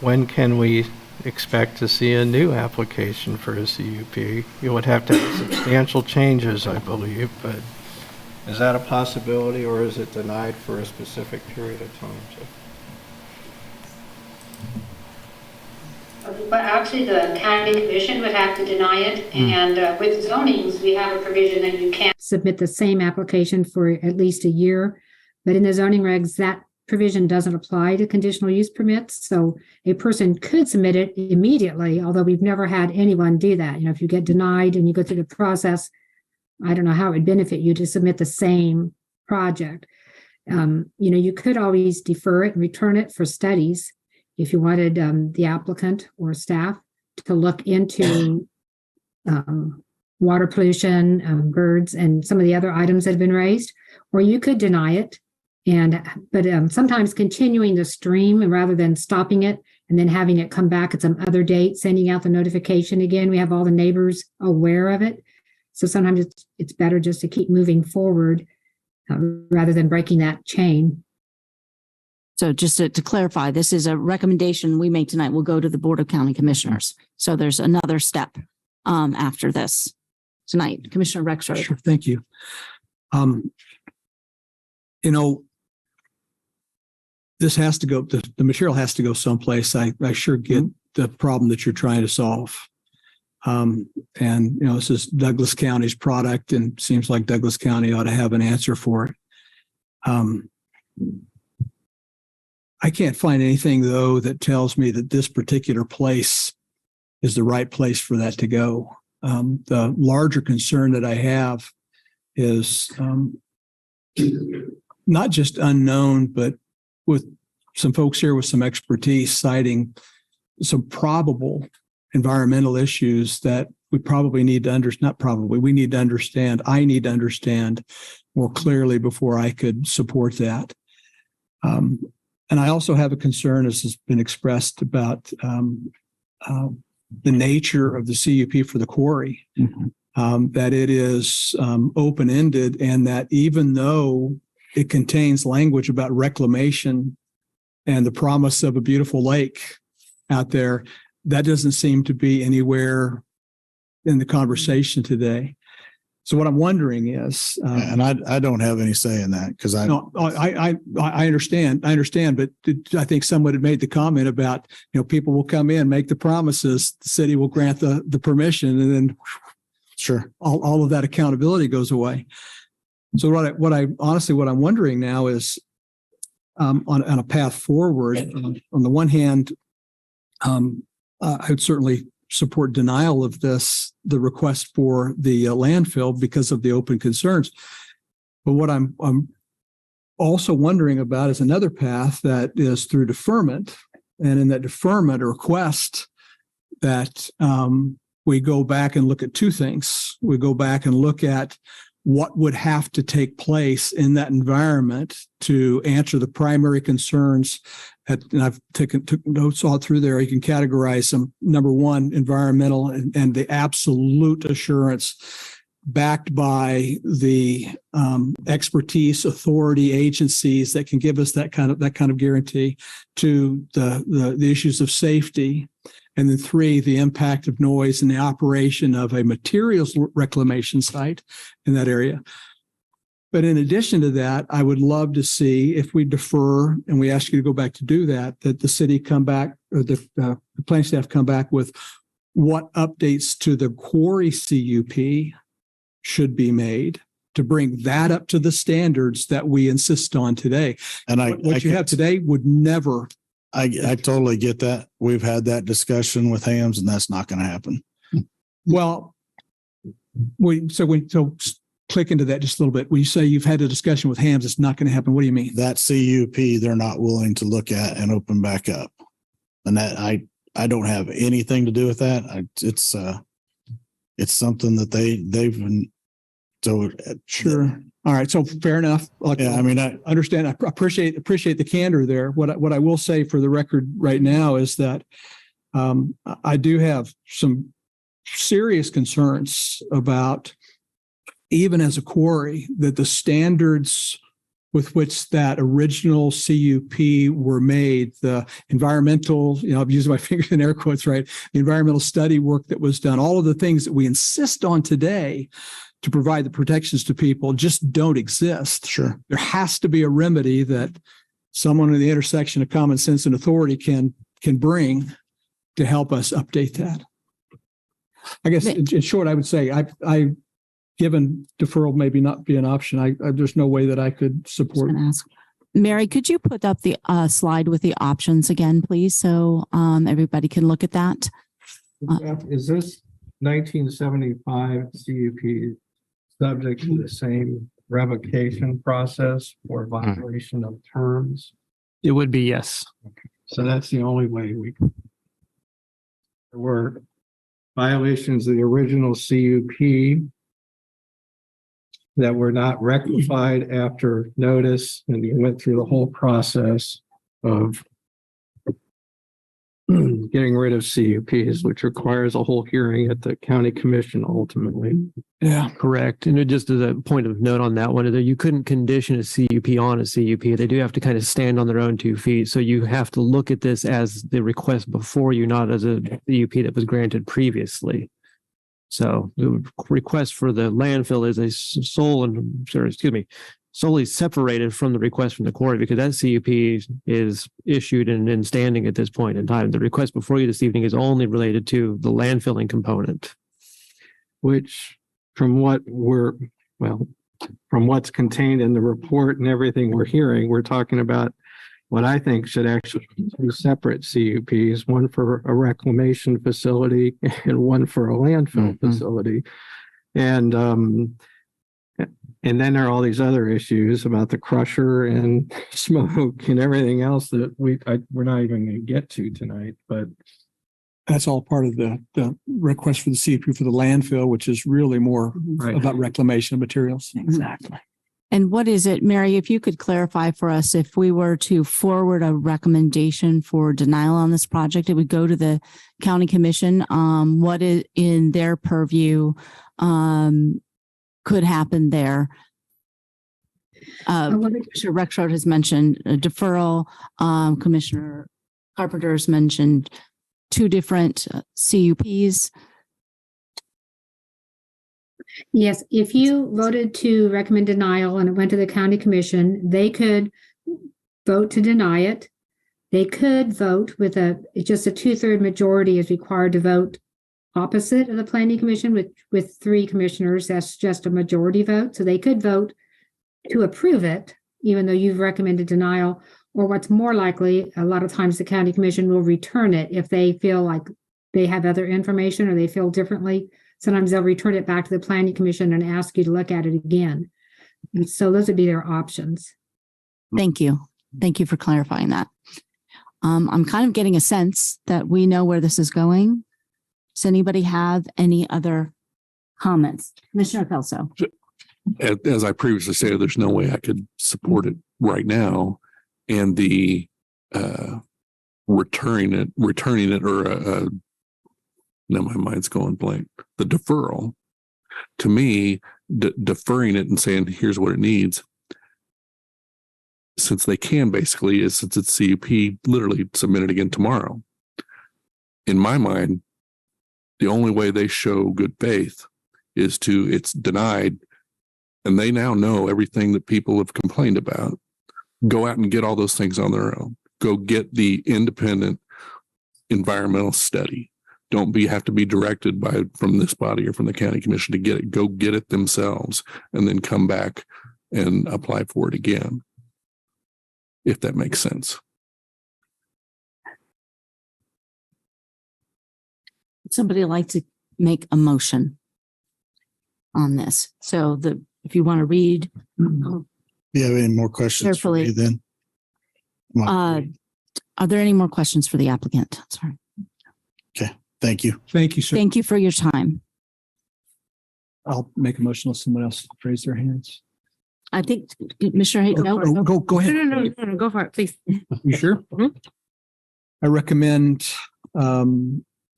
when can we expect to see a new application for a CUP. You would have to have substantial changes, I believe, but is that a possibility or is it denied for a specific period of time? But actually, the county commission would have to deny it. And with zonings, we have a provision that you can't submit the same application for at least a year. But in the zoning regs, that provision doesn't apply to conditional use permits. So a person could submit it immediately, although we've never had anyone do that. If you get denied and you go through the process, I don't know how it would benefit you to submit the same project. You could always defer it and return it for studies if you wanted the applicant or staff to look into water pollution, birds, and some of the other items that have been raised, or you could deny it. But sometimes continuing the stream rather than stopping it and then having it come back at some other date, sending out the notification again, we have all the neighbors aware of it. So sometimes it's better just to keep moving forward rather than breaking that chain. So just to clarify, this is a recommendation we make tonight. We'll go to the Board of County Commissioners. So there's another step after this tonight. Commissioner Rexroth. Sure, thank you. This has to go, the material has to go someplace. I sure get the problem that you're trying to solve. This is Douglas County's product and seems like Douglas County ought to have an answer for it. I can't find anything, though, that tells me that this particular place is the right place for that to go. The larger concern that I have is not just unknown, but with some folks here with some expertise citing some probable environmental issues that we probably need to we need to understand. I need to understand more clearly before I could support that. And I also have a concern, as has been expressed, about the nature of the CUP for the quarry, that it is open-ended, and that even though it contains language about reclamation and the promise of a beautiful lake out there, that doesn't seem to be anywhere in the conversation today. So what I'm wondering is, and I don't have any say in that because I understand, but I think someone had made the comment about, people will come in, make the promises, the city will grant the permission, and then sure, all of that accountability goes away. So what I'm wondering now is, on a path forward, on the one hand, I would certainly support denial of the request for the landfill because of the open concerns. But what I'm also wondering about is another path that is through deferment. And in that deferment or request that we go back and look at two things. We go back and look at what would have to take place in that environment to answer the primary concerns. And I've took notes all through there. You can categorize them. Number one, environmental and the absolute assurance backed by the expertise, authority, agencies that can give us that kind of guarantee. To the issues of safety. And then three, the impact of noise and the operation of a materials reclamation site in that area. But in addition to that, I would love to see, if we defer and we ask you to go back to do that the city come back, or the planning staff come back with what updates to the quarry CUP should be made to bring that up to the standards that we insist on today. And what you have today would never. I totally get that. We've had that discussion with Hams, and that's not going to happen. Well, so click into that just a little bit. When you say you've had a discussion with Hams, it's not going to happen. What do you mean? That CUP, they're not willing to look at and open back up. And that I don't have anything to do with that. It's something that they've been. So sure. All right. So fair enough. Yeah, I mean, I understand. I appreciate the candor there. What I will say for the record right now is that I do have some serious concerns about, even as a quarry, that the standards with which that original CUP were made, the environmental, I'm using my fingers in air quotes, right? The environmental study work that was done, all of the things that we insist on today to provide the protections to people just don't exist. Sure. There has to be a remedy that someone in the intersection of common sense and authority can bring to help us update that. I guess in short, I would say I given deferral maybe not be an option. There's no way that I could support. Mary, could you put up the slide with the options again, please, so everybody can look at that? Is this 1975 CUP subject to the same revocation process or violation of terms? It would be yes. Okay. So that's the only way we can. There were violations of the original CUP that were not rectified after notice, and you went through the whole process of getting rid of CUPs, which requires a whole hearing at the county commission ultimately. Yeah, correct. And just as a point of note on that one, is that you couldn't condition a CUP on a CUP. They do have to kind of stand on their own 2 feet. So you have to look at this as the request before you, not as a CUP that was granted previously. So the request for the landfill is a solely separated from the request from the quarry, because that CUP is issued and in standing at this point in time. The request before you this evening is only related to the landfilling component. Which from what's contained in the report and everything we're hearing, we're talking about what I think should actually be 2 separate CUPs, one for a reclamation facility and one for a landfill facility. And then there are all these other issues about the crusher and smoke and everything else that we're not even going to get to tonight. But that's all part of the request for the CUP for the landfill, which is really more about reclamation of materials. Exactly. And what is it, Mary, if you could clarify for us, if we were to forward a recommendation for denial on this project, it would go to the county commission. What is in their purview could happen there? Commissioner Rexroad has mentioned a deferral. Commissioner Carpenter has mentioned 2 different CUPs. Yes, if you voted to recommend denial and it went to the county commission, they could vote to deny it. They could vote with just a 2/3 majority is required to vote opposite of the planning commission with 3 commissioners. That's just a majority vote. So they could vote to approve it, even though you've recommended denial. Or what's more likely, a lot of times the county commission will return it if they feel like they have other information or they feel differently. Sometimes they'll return it back to the planning commission and ask you to look at it again. And so those would be their options. Thank you. Thank you for clarifying that. I'm kind of getting a sense that we know where this is going. Does anybody have any other comments? Commissioner Kelso. As I previously said, there's no way I could support it right now. And the returning it or now my mind's going blank. The deferral, to me, deferring it and saying, here's what it needs, since they can basically, since it's CUP, literally submit it again tomorrow. In my mind, the only way they show good faith is it's denied, and they now know everything that people have complained about. Go out and get all those things on their own. Go get the independent environmental study. Don't have to be directed from this body or from the county commission to get it. Go get it themselves and then come back and apply for it again, if that makes sense. Somebody like to make a motion on this. So if you want to read. Do you have any more questions carefully, for me then? Are there any more questions for the applicant? Sorry. Okay. Thank you. Thank you, sir. Thank you for your time. I'll make a motion if someone else raise their hands. I think Commissioner Hayden. Go ahead. No, go for it, please. You sure? I recommend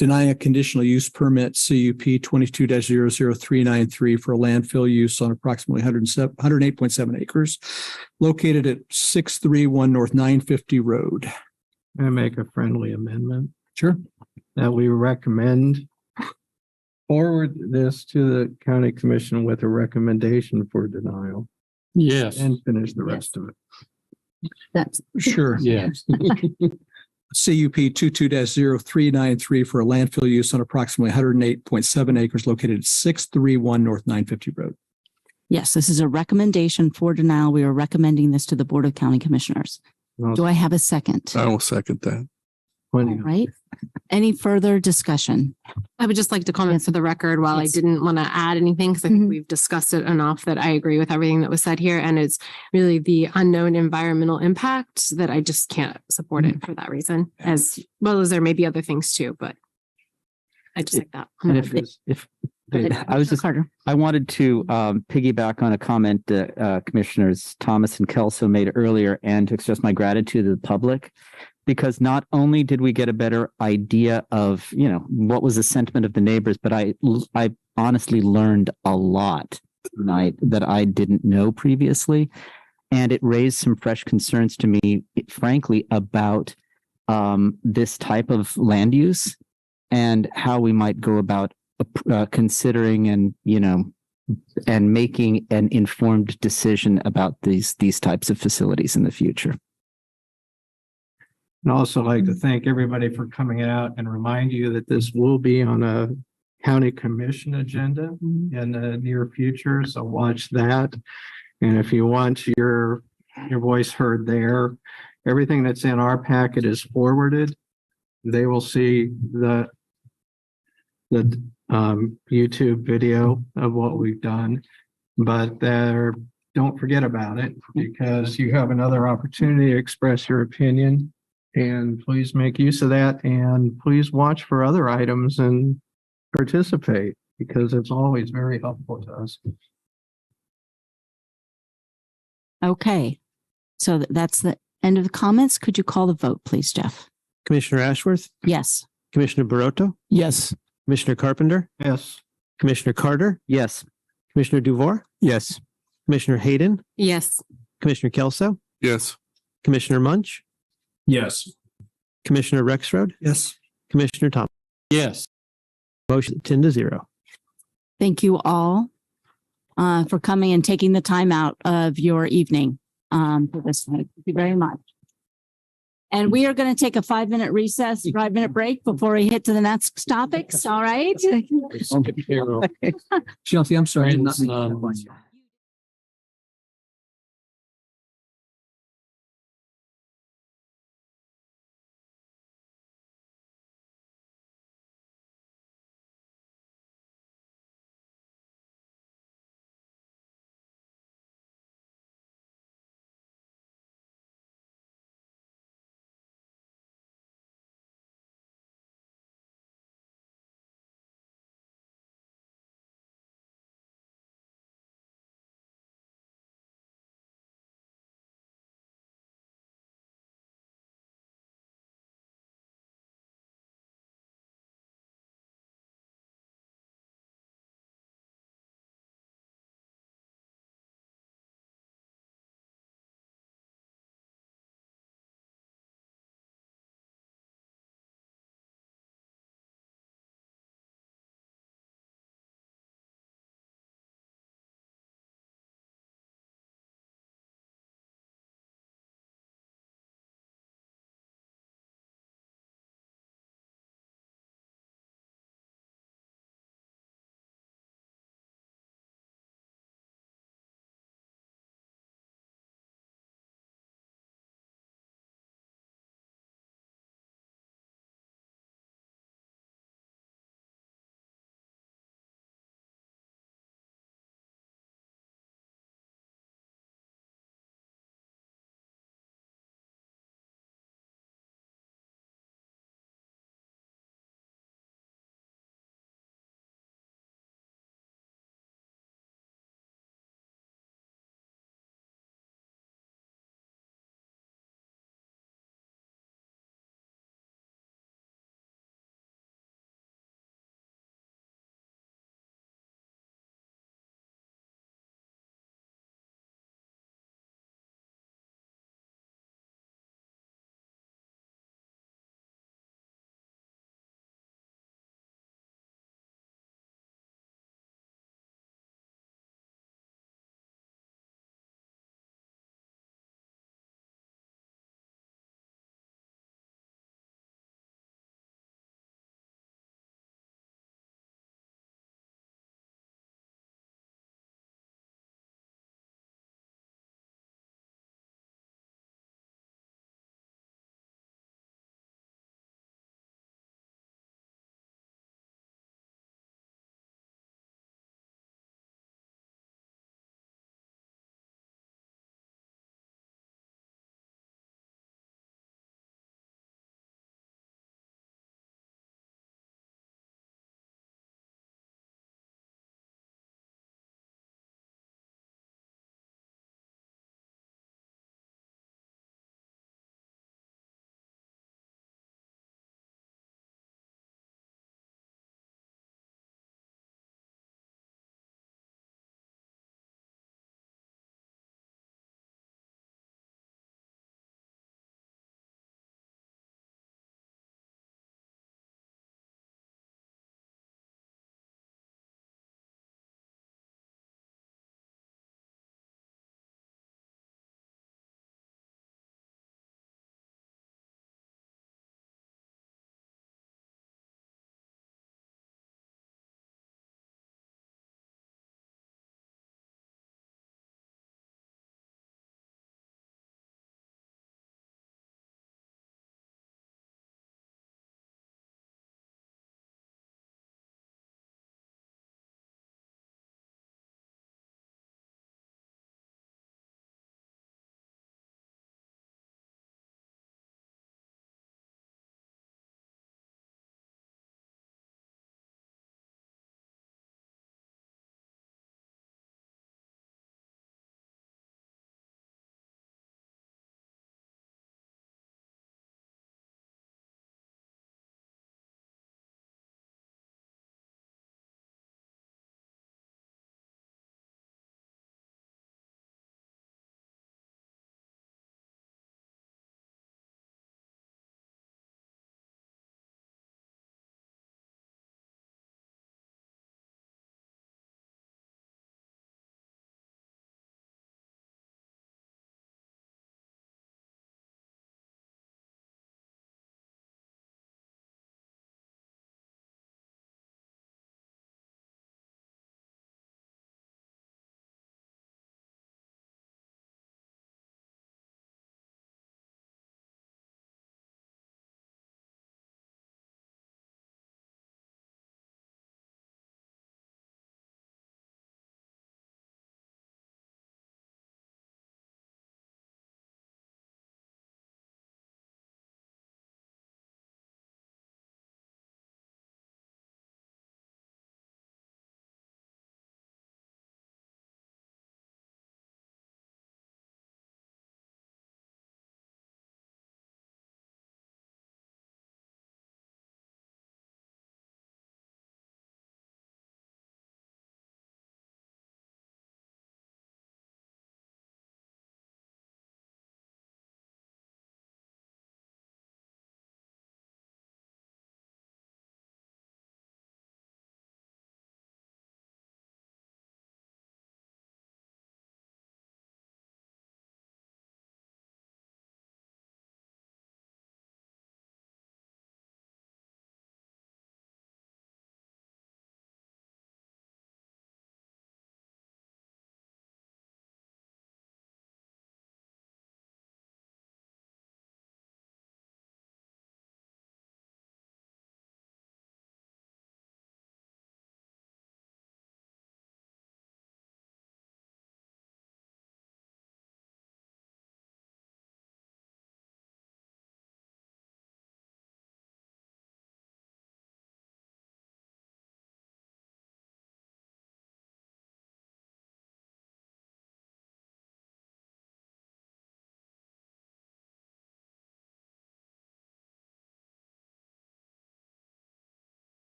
denying a conditional use permit CUP 22-00393 for a landfill use on approximately 108.7 acres located at 631 North 950 Road. I make a friendly amendment Sure. that we recommend forward this to the county commission with a recommendation for denial Yes. and finish the rest of it. That's Sure. Yes. CUP 22-0393 for a landfill use on approximately 108.7 acres located at 631 North 950 Road. Yes, this is a recommendation for denial. We are recommending this to the Board of County Commissioners. Do I have a second? I will second that. All right. Any further discussion? I would just like to comment for the record, while I didn't want to add anything, because I think we've discussed it enough that I agree with everything that was said here. And it's really the unknown environmental impact that I just can't support it for that reason, as well as there may be other things too, but I just like that. And I wanted to piggyback on a comment that Commissioners Thomas and Kelso made earlier, and to express my gratitude to the public, because not only did we get a better idea of, what was the sentiment of the neighbors, but I honestly learned a lot tonight that I didn't know previously. And it raised some fresh concerns to me, frankly, about this type of land use and how we might go about considering and making an informed decision about these types of facilities in the future. And also like to thank everybody for coming out and remind you that this will be on a county commission agenda in the near future. So watch that. And if you want your voice heard there, everything that's in our packet is forwarded. They will see the YouTube video of what we've done, but don't forget about it, because you have another opportunity to express your opinion, and please make use of that, and please watch for other items and participate, because it's always very helpful to us. Okay. So that's the end of the comments. Could you call the vote, please, Jeff? Commissioner Ashworth, Yes. Commissioner Barotto, Yes. Commissioner Carpenter, Yes. Commissioner Carter, Yes. Commissioner Duvoir, Yes. Commissioner Hayden, Yes. Commissioner Kelso, Yes. Commissioner Munch, Yes. Commissioner Rexroad, Yes. Commissioner Thomas. Yes. Motion 10-0. Thank you all for coming and taking the time out of your evening for this. Thank you very much. And we are going to take a 5-minute recess, 5-minute break before we hit to the next topics. All right. Chelsea, I'm sorry.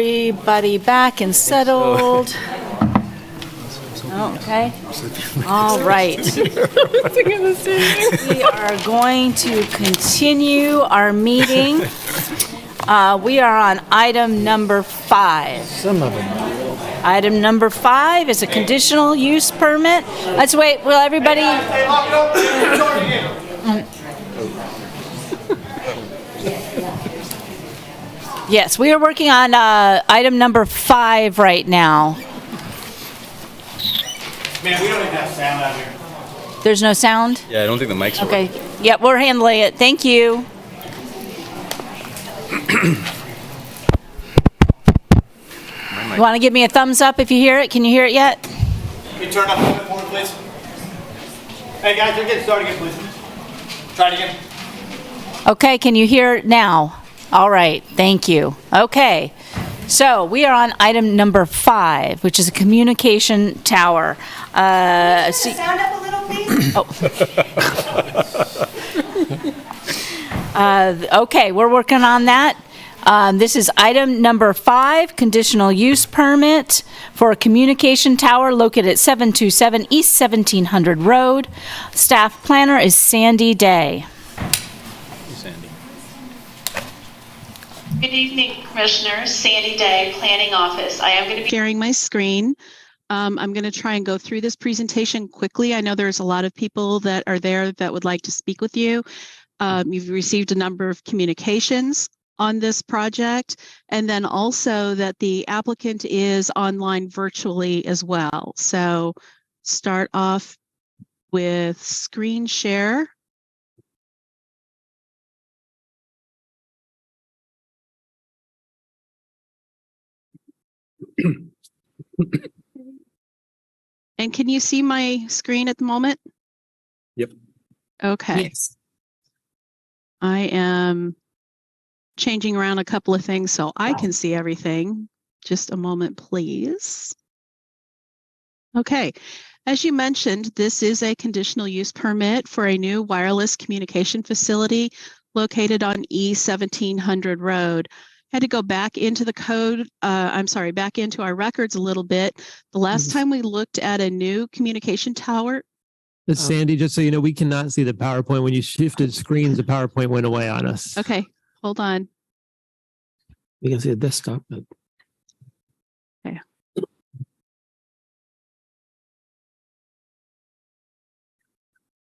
Everybody back and settled. Okay. All right. We are going to continue our meeting. We are on item number 5. Some of them. Item number 5 is a conditional use permit. Let's wait. Will everybody? Yes, we are working on item number 5 right now. Man, we don't even have sound out here. There's no sound? Yeah, I don't think the mic's Okay. Yep, we're handling it. Thank you. You want to give me a thumbs up if you hear it? Can you hear it yet? Can you turn up a little bit forward, please? Hey, guys, you're getting started again, please. Try it again. Okay, can you hear it now? All right, thank you. Okay, so we are on item number 5, which is a communication tower. Sound up a little, please. Okay, we're working on that. This is item number 5, conditional use permit for a communication tower located at 727 East 1700 Road. Staff planner is Sandy Day. Good evening, Commissioners. Sandy Day, Planning Office. I am going to be sharing my screen. I'm going to try and go through this presentation quickly. I know there's a lot of people that are there that would like to speak with you. You've received a number of communications on this project, and then also that the applicant is online virtually as well. So start off with screen share. And can you see my screen at the moment? Yep. Okay. Yes. I am changing around a couple of things so I can see everything. Just a moment, please. Okay. As you mentioned, this is a conditional use permit for a new wireless communication facility located on E 1700 Road. Had to go back into the code, back into our records a little bit. The last time we looked at a new communication tower. Sandy, just so you know, we cannot see the PowerPoint. When you shifted screens, the PowerPoint went away on us. Okay, hold on. We can see the desktop. But... Okay.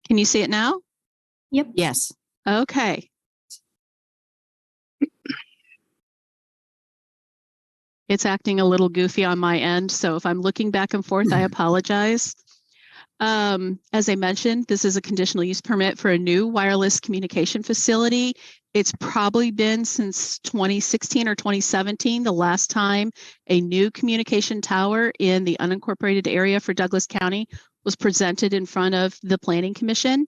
Can you see it now? Yep. Yes. Okay. It's acting a little goofy on my end, so if I'm looking back and forth, I apologize. As I mentioned, this is a conditional use permit for a new wireless communication facility. It's probably been since 2016 or 2017, the last time a new communication tower in the unincorporated area for Douglas County was presented in front of the Planning Commission.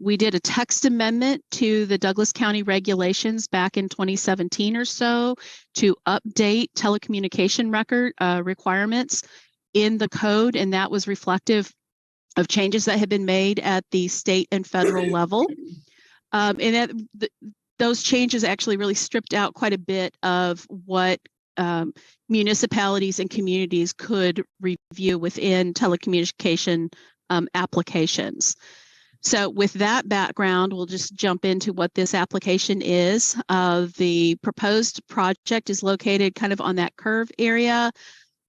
We did a text amendment to the Douglas County regulations back in 2017 or so to update telecommunication record requirements in the code, and that was reflective of changes that had been made at the state and federal level. Those changes actually really stripped out quite a bit of what municipalities and communities could review within telecommunication applications. So with that background, we'll just jump into what this application is. The proposed project is located kind of on that curve area,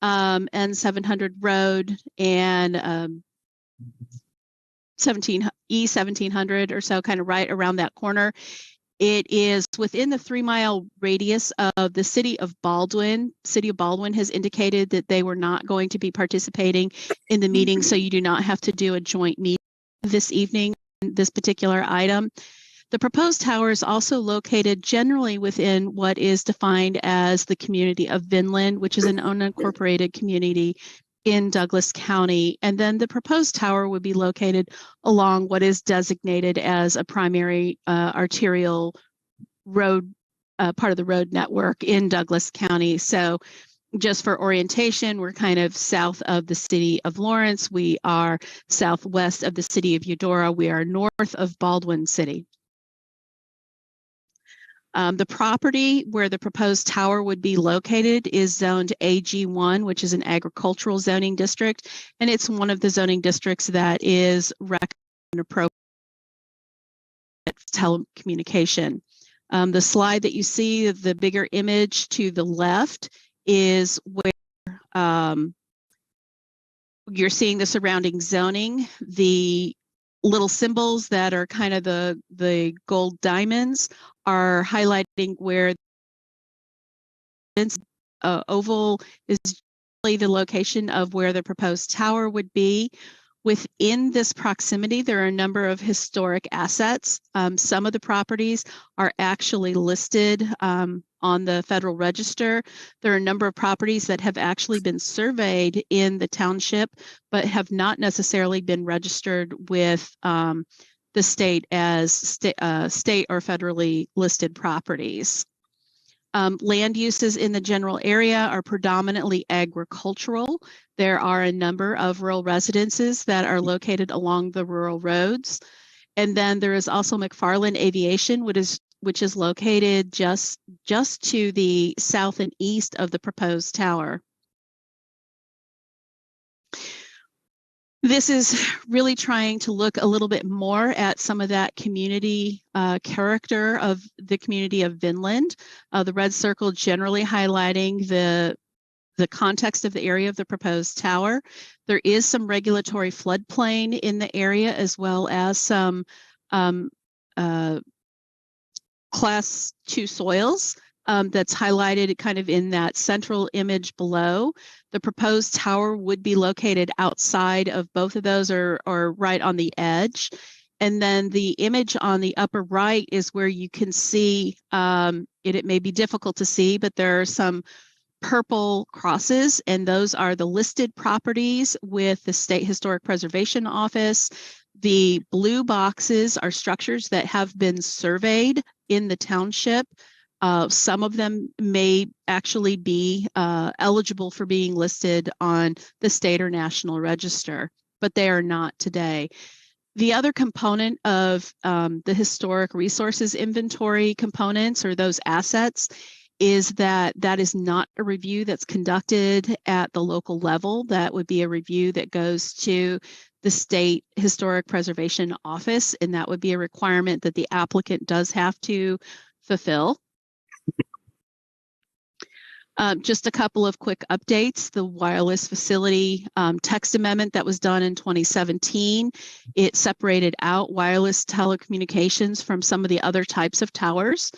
and 700 Road and E 1700 or so, kind of right around that corner. It is within the 3-mile radius of the city of Baldwin. City of Baldwin has indicated that they were not going to be participating in the meeting, so you do not have to do a joint meeting this evening, this particular item. The proposed tower is also located generally within what is defined as the community of Vinland, which is an unincorporated community in Douglas County. And then the proposed tower would be located along what is designated as a primary arterial road, part of the road network in Douglas County. So just for orientation, we're kind of south of the city of Lawrence. We are southwest of the city of Eudora. We are north of Baldwin City. The property where the proposed tower would be located is zoned AG1, which is an agricultural zoning district, and it's one of the zoning districts that is recommended appropriate telecommunication. The slide that you see, the bigger image to the left, is where you're seeing the surrounding zoning. The little symbols that are kind of the gold diamonds are highlighting where oval is the location of where the proposed tower would be. Within this proximity, there are a number of historic assets. Some of the properties are actually listed on the Federal Register. There are a number of properties that have actually been surveyed in the township, but have not necessarily been registered with the state as state or federally listed properties. Land uses in the general area are predominantly agricultural. There are a number of rural residences that are located along the rural roads. And then there is also McFarland Aviation, which is located just to the south and east of the proposed tower. This is really trying to look a little bit more at some of that community character of the community of Vinland. The red circle generally highlighting the context of the area of the proposed tower. There is some regulatory floodplain in the area, as well as some class 2 soils that's highlighted kind of in that central image below. The proposed tower would be located outside of both of those, or right on the edge. And then the image on the upper right is where you can see, it may be difficult to see, but there are some purple crosses, and those are the listed properties with the State Historic Preservation Office. The blue boxes are structures that have been surveyed in the township. Some of them may actually be eligible for being listed on the state or national register, but they are not today. The other component of the historic resources inventory components, or those assets, is that is not a review that's conducted at the local level. That would be a review that goes to the State Historic Preservation Office, and that would be a requirement that the applicant does have to fulfill. Just a couple of quick updates. The wireless facility text amendment that was done in 2017, it separated out wireless telecommunications from some of the other types of towers.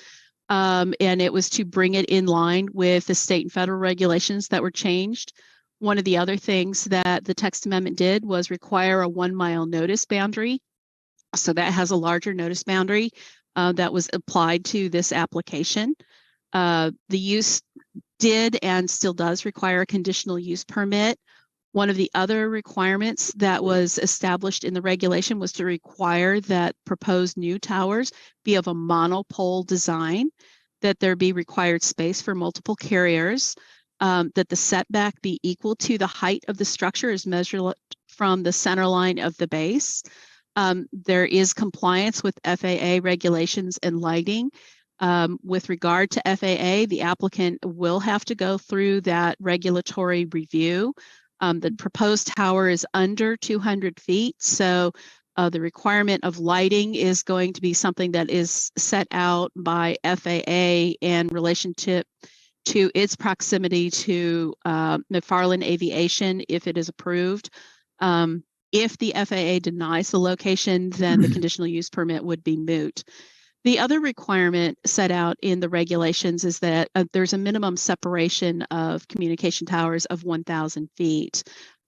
And it was to bring it in line with the state and federal regulations that were changed. One of the other things that the text amendment did was require a 1 mile notice boundary. So that has a larger notice boundary that was applied to this application. The use did and still does require a conditional use permit. One of the other requirements that was established in the regulation was to require that proposed new towers be of a monopole design, that there be required space for multiple carriers, that the setback be equal to the height of the structure as measured from the center line of the base. There is compliance with FAA regulations and lighting. With regard to FAA, the applicant will have to go through that regulatory review. The proposed tower is under 200 feet, so the requirement of lighting is going to be something that is set out by FAA in relationship to its proximity to McFarland Aviation if it is approved. If the FAA denies the location, then the conditional use permit would be moot. The other requirement set out in the regulations is that there's a minimum separation of communication towers of 1,000 feet.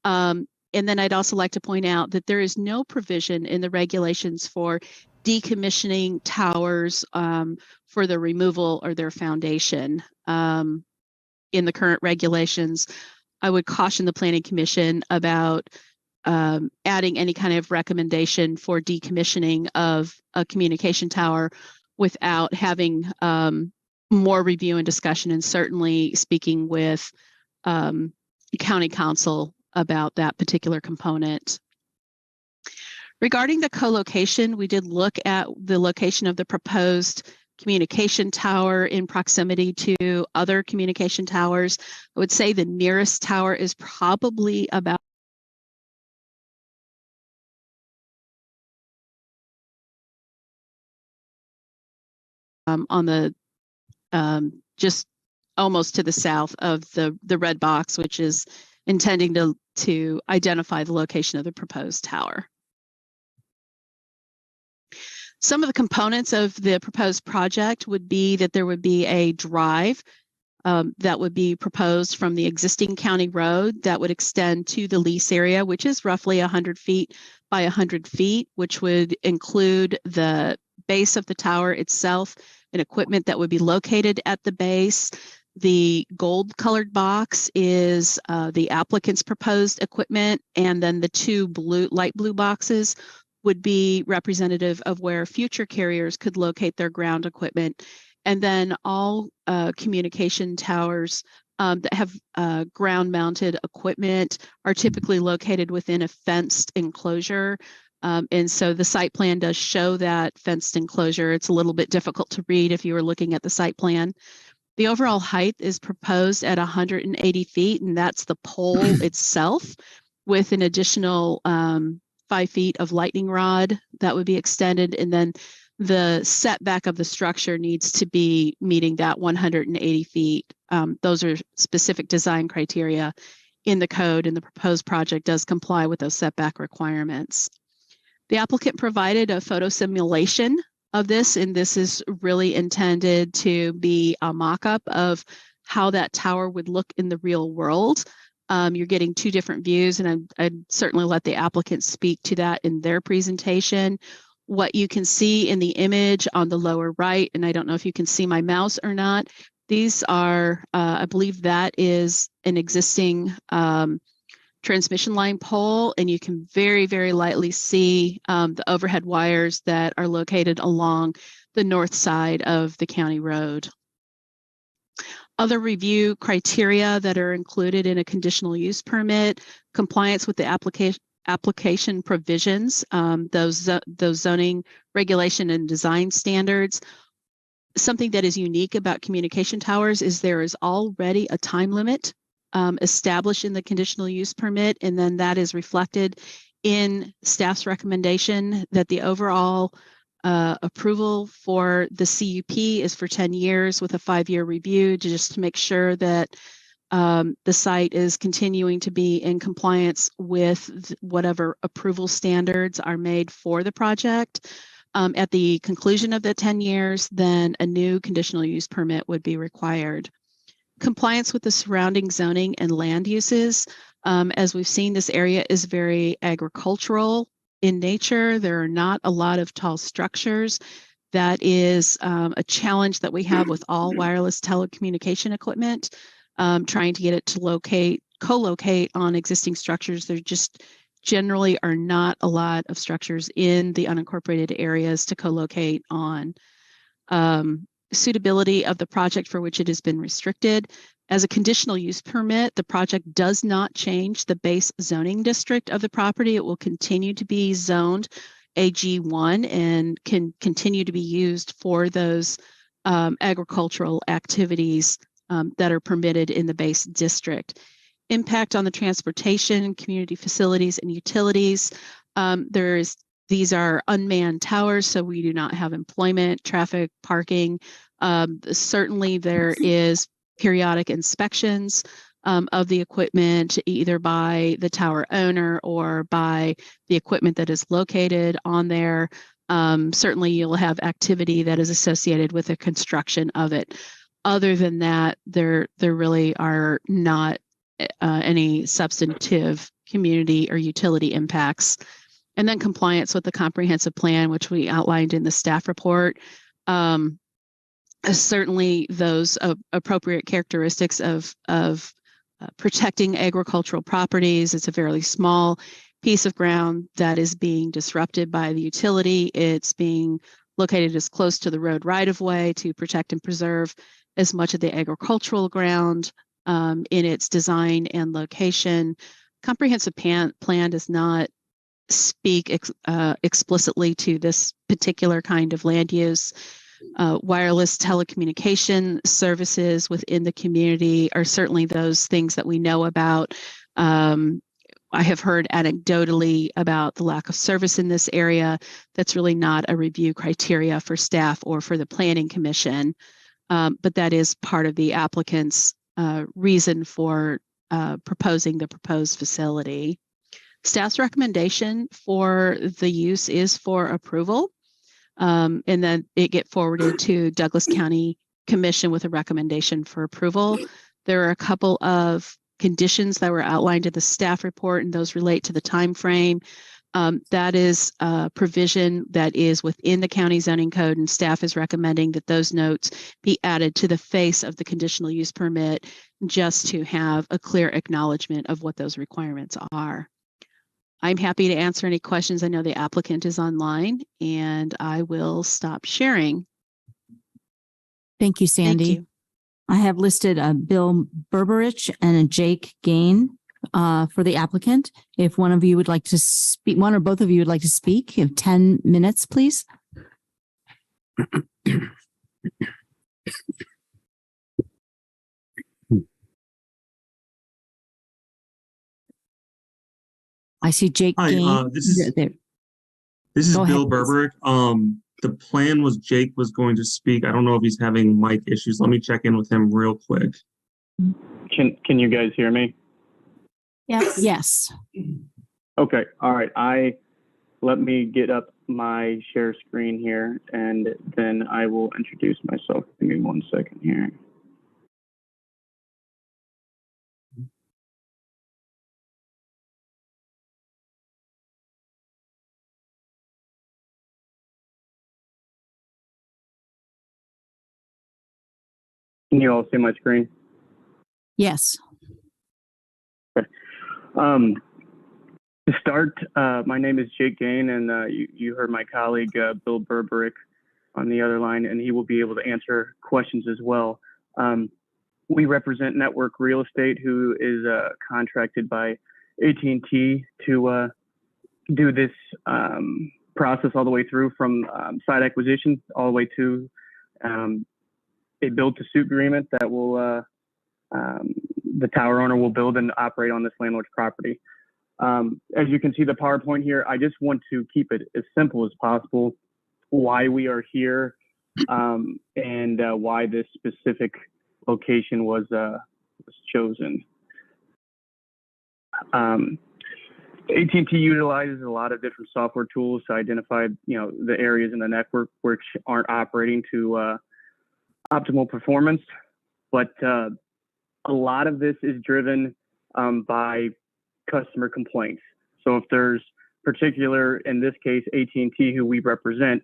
And then I'd also like to point out that there is no provision in the regulations for decommissioning towers for the removal or their foundation. In the current regulations, I would caution the Planning Commission about adding any kind of recommendation for decommissioning of a communication tower without having more review and discussion, and certainly speaking with county council about that particular component. Regarding the co-location, we did look at the location of the proposed communication tower in proximity to other communication towers. I would say the nearest tower is probably about on the just almost to the south of the red box, which is intending to identify the location of the proposed tower. Some of the components of the proposed project would be that there would be a drive that would be proposed from the existing county road that would extend to the lease area, which is roughly 100 feet by 100 feet, which would include the base of the tower itself and equipment that would be located at the base. The gold colored box is the applicant's proposed equipment, and then the two light blue boxes would be representative of where future carriers could locate their ground equipment. And then all communication towers that have ground mounted equipment are typically located within a fenced enclosure. And so the site plan does show that fenced enclosure. It's a little bit difficult to read if you were looking at the site plan. The overall height is proposed at 180 feet, and that's the pole itself, with an additional 5 feet of lightning rod that would be extended. And then the setback of the structure needs to be meeting that 180 feet. Those are specific design criteria in the code, and the proposed project does comply with those setback requirements. The applicant provided a photo simulation of this, and this is really intended to be a mock-up of how that tower would look in the real world. You're getting two different views, and I'd certainly let the applicant speak to that in their presentation. What you can see in the image on the lower right, and I don't know if you can see my mouse or not, these are, I believe that is an existing transmission line pole, and you can very, very lightly see the overhead wires that are located along the north side of the county road. Other review criteria that are included in a conditional use permit: compliance with the application provisions, those zoning regulation and design standards. Something that is unique about communication towers is there is already a time limit established in the conditional use permit, and then that is reflected in staff's recommendation that the overall approval for the CUP is for 10 years with a 5-year review, just to make sure that the site is continuing to be in compliance with whatever approval standards are made for the project. At the conclusion of the 10 years, then a new conditional use permit would be required. Compliance with the surrounding zoning and land uses. As we've seen, this area is very agricultural in nature. There are not a lot of tall structures. That is a challenge that we have with all wireless telecommunication equipment, trying to get it to co-locate on existing structures. There just generally are not a lot of structures in the unincorporated areas to co-locate on. Suitability of the project for which it has been restricted. As a conditional use permit, the project does not change the base zoning district of the property. It will continue to be zoned AG1 and can continue to be used for those agricultural activities that are permitted in the base district. Impact on the transportation, community facilities, and utilities. These are unmanned towers, so we do not have employment, traffic, parking. Certainly there is periodic inspections of the equipment, either by the tower owner or by the equipment that is located on there. Certainly you'll have activity that is associated with the construction of it. Other than that, there really are not any substantive community or utility impacts. And then compliance with the comprehensive plan, which we outlined in the staff report. Certainly those appropriate characteristics of protecting agricultural properties. It's a fairly small piece of ground that is being disrupted by the utility. It's being located as close to the road right-of-way to protect and preserve as much of the agricultural ground in its design and location. Comprehensive plan does not speak explicitly to this particular kind of land use. wireless telecommunication services within the community are certainly those things that we know about. I have heard anecdotally about the lack of service in this area. That's really not a review criteria for staff or for the Planning Commission, but that is part of the applicant's reason for proposing the proposed facility. Staff's recommendation for the use is for approval, and then it get forwarded to Douglas County Commission with a recommendation for approval. There are a couple of conditions that were outlined in the staff report, and those relate to the time frame. That is a provision that is within the county zoning code, and staff is recommending that those notes be added to the face of the conditional use permit just to have a clear acknowledgement of what those requirements are. I'm happy to answer any questions. I know the applicant is online, and I will stop sharing. Thank you, Sandy. Thank you. I have listed a Bill Berberich and a Jake Gain for the applicant. If one of you would like to speak, one or both of you would like to speak, you have 10 minutes, please. I see Jake Gain. Hi, this is Bill Berberich. The plan was Jake was going to speak. I don't know if he's having mic issues. Let me check in with him real quick. Can you guys hear me? Yes. Yes. Okay. All right. Let me get up my share screen here, and then I will introduce myself. Give me 1 second here. Can you all see my screen? Yes. Okay. To start, my name is Jake Gain, and you heard my colleague Bill Berberich on the other line, and he will be able to answer questions as well. We represent Network Real Estate, who is contracted by AT&T to do this process all the way through from site acquisition all the way to a build-to-suit agreement that will the tower owner will build and operate on this landlord's property. As you can see the PowerPoint here, I just want to keep it as simple as possible, why we are here, and why this specific location was chosen. AT&T utilizes a lot of different software tools to identify, the areas in the network which aren't operating to optimal performance, but a lot of this is driven by customer complaints. So if there's particular, in this case, AT&T, who we represent,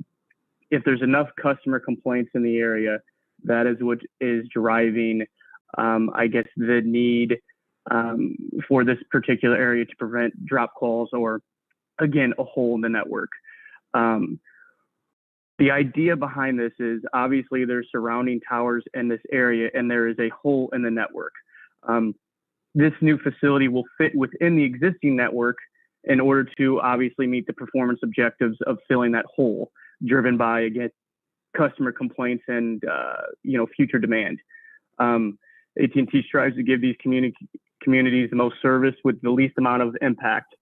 if there's enough customer complaints in the area, that is what is driving, the need for this particular area to prevent drop calls or, again, a hole in the network. The idea behind this is obviously there's surrounding towers in this area and there is a hole in the network. This new facility will fit within the existing network in order to obviously meet the performance objectives of filling that hole, driven by, again, customer complaints and future demand. AT&T strives to give these communities the most service with the least amount of impact.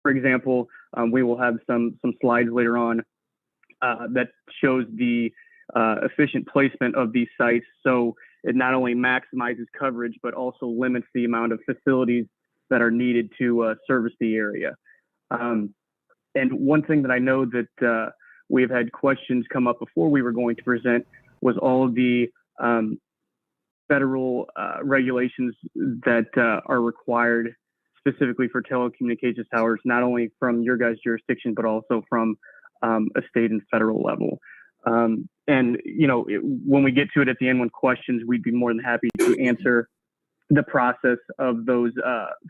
For example, we will have some slides later on that shows the efficient placement of these sites. So it not only maximizes coverage, but also limits the amount of facilities that are needed to service the area. And one thing that I know that we've had questions come up before we were going to present was all of the federal regulations that are required specifically for telecommunications towers, not only from your guys' jurisdiction, but also from a state and federal level. When we get to it at the end, when questions, we'd be more than happy to answer the process of those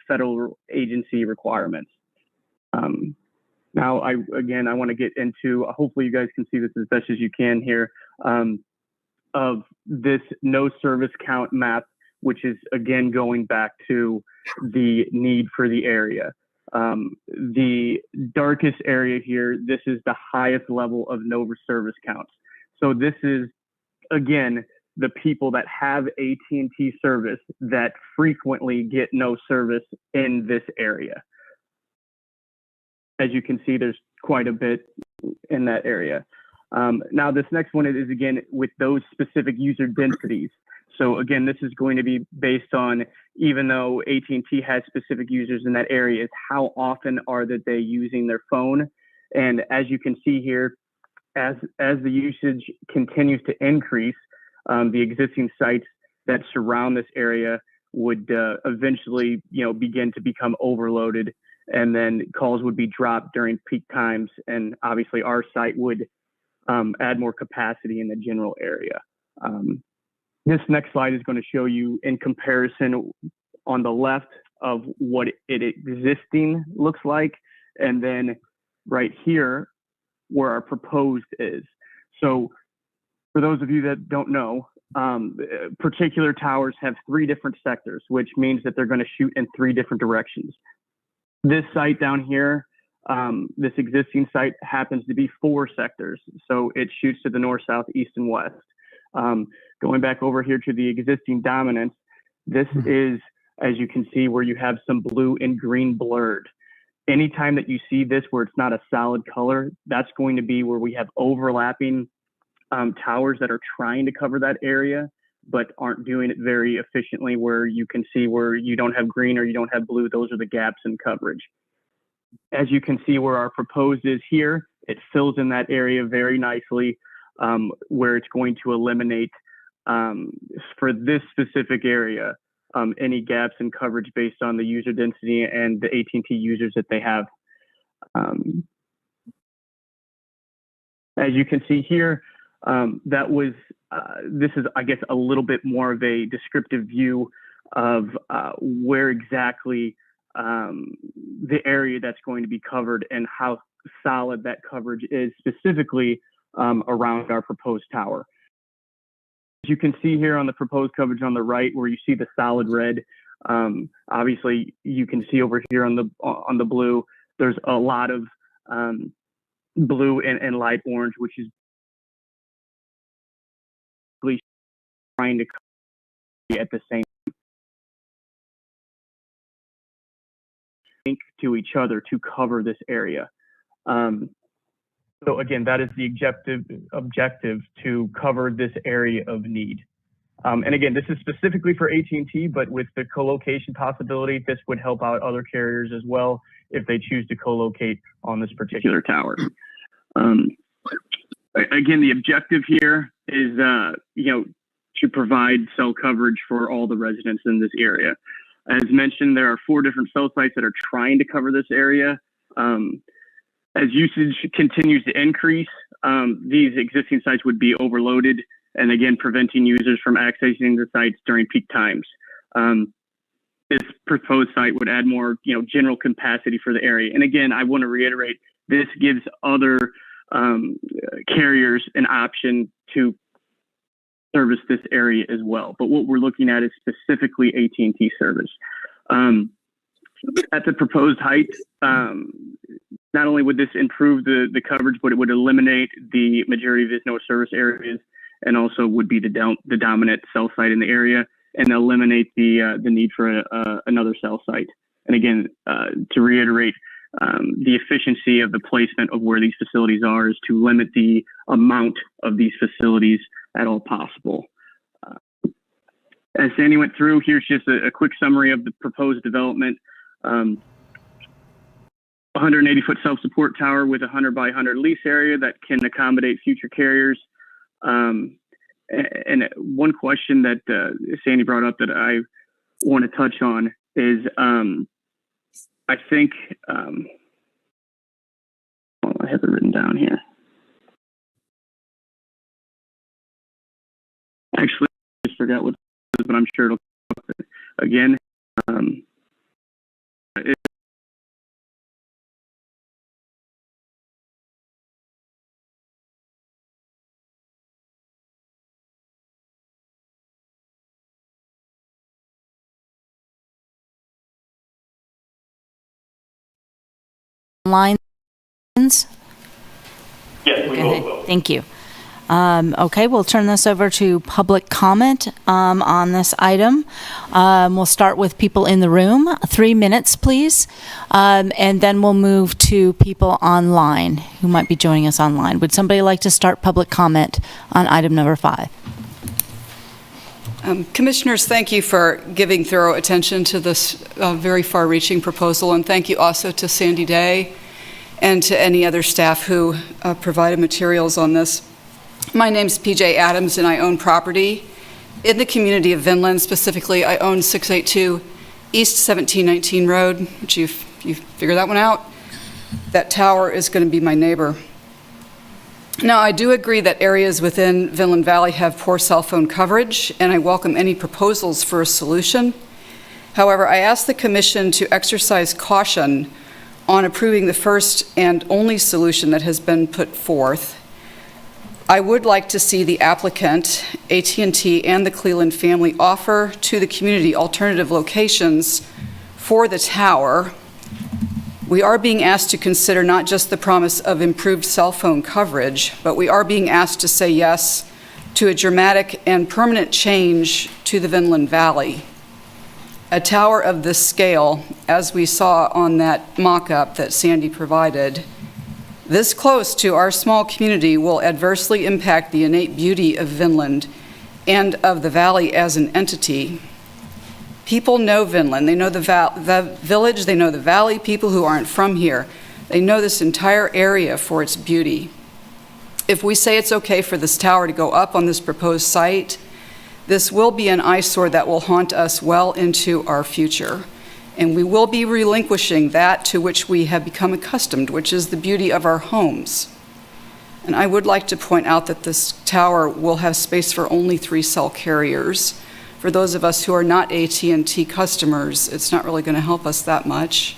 federal agency requirements. Now, I want to get into, hopefully you guys can see this as best as you can here, of this no service count map, which is, again, going back to the need for the area. The darkest area here, this is the highest level of no service counts. So this is, again, the people that have AT&T service that frequently get no service in this area. As you can see, there's quite a bit in that area. Now, this next one is, again, with those specific user densities. So again, this is going to be based on, even though AT&T has specific users in that area, is how often are that they using their phone. And as you can see here, as the usage continues to increase, the existing sites that surround this area would eventually, begin to become overloaded, and then calls would be dropped during peak times. And obviously our site would add more capacity in the general area. This next slide is going to show you in comparison on the left of what it existing looks like, and then right here where our proposed is. So for those of you that don't know, particular towers have 3 different sectors, which means that they're going to shoot in 3 different directions. This site down here, this existing site happens to be 4 sectors. So it shoots to the north, south, east, and west. Going back over here to the existing dominance, this is, as you can see, where you have some blue and green blurred. Anytime that you see this where it's not a solid color, that's going to be where we have overlapping towers that are trying to cover that area, but aren't doing it very efficiently, where you can see where you don't have green or you don't have blue. Those are the gaps in coverage. As you can see where our proposed is here, it fills in that area very nicely, where it's going to eliminate, for this specific area, any gaps in coverage based on the user density and the AT&T users that they have. As you can see here, this is, I guess, a little bit more of a descriptive view of where exactly the area that's going to be covered and how solid that coverage is, specifically around our proposed tower. As you can see here on the proposed coverage on the right, where you see the solid red, obviously you can see over here on the blue, there's a lot of blue and light orange, which is trying to cover at the same link to each other to cover this area. So again, that is the objective to cover this area of need. And again, this is specifically for AT&T, but with the co-location possibility, this would help out other carriers as well if they choose to co-locate on this particular tower. Again, the objective here is, to provide cell coverage for all the residents in this area. As mentioned, there are 4 different cell sites that are trying to cover this area. As usage continues to increase, these existing sites would be overloaded, and again, preventing users from accessing the sites during peak times. This proposed site would add more, general capacity for the area. And again, I want to reiterate, this gives other carriers an option to service this area as well. But what we're looking at is specifically AT&T service. At the proposed height, not only would this improve the coverage, but it would eliminate the majority of its no service areas, and also would be the dominant cell site in the area, and eliminate the need for another cell site. And again, to reiterate, the efficiency of the placement of where these facilities are is to limit the amount of these facilities at all possible. As Sandy went through, here's just a quick summary of the proposed development. 180-foot self-support tower with 100 by 100 lease area that can accommodate future carriers. And one question that Sandy brought up that I want to touch on is, I think, well, I have it written down here. Actually, I just forgot what it was, but I'm sure it'll come up again. Lines? Yes, we will. Thank you. Okay, we'll turn this over to public comment on this item. We'll start with people in the room. 3 minutes, please. And then we'll move to people online who might be joining us online. Would somebody like to start public comment on item number 5? Commissioners, thank you for giving thorough attention to this very far-reaching proposal, and thank you also to Sandy Day and to any other staff who provided materials on this. My name's PJ Adams, and I own property in the community of Vinland. Specifically, I own 682 East 1719 Road, which you figured that one out. That tower is going to be my neighbor. Now, I do agree that areas within Vinland Valley have poor cell phone coverage, and I welcome any proposals for a solution. However, I ask the Commission to exercise caution on approving the first and only solution that has been put forth. I would like to see the applicant, AT&T, and the Cleland family offer to the community alternative locations for the tower. We are being asked to consider not just the promise of improved cell phone coverage, but we are being asked to say yes to a dramatic and permanent change to the Vinland Valley. A tower of this scale, as we saw on that mock-up that Sandy provided, this close to our small community will adversely impact the innate beauty of Vinland and of the valley as an entity. People know Vinland. They know the village, they know the valley. People who aren't from here, they know this entire area for its beauty. If we say it's okay for this tower to go up on this proposed site, this will be an eyesore that will haunt us well into our future. And we will be relinquishing that to which we have become accustomed, which is the beauty of our homes. And I would like to point out that this tower will have space for only 3 cell carriers. For those of us who are not AT&T customers, it's not really going to help us that much.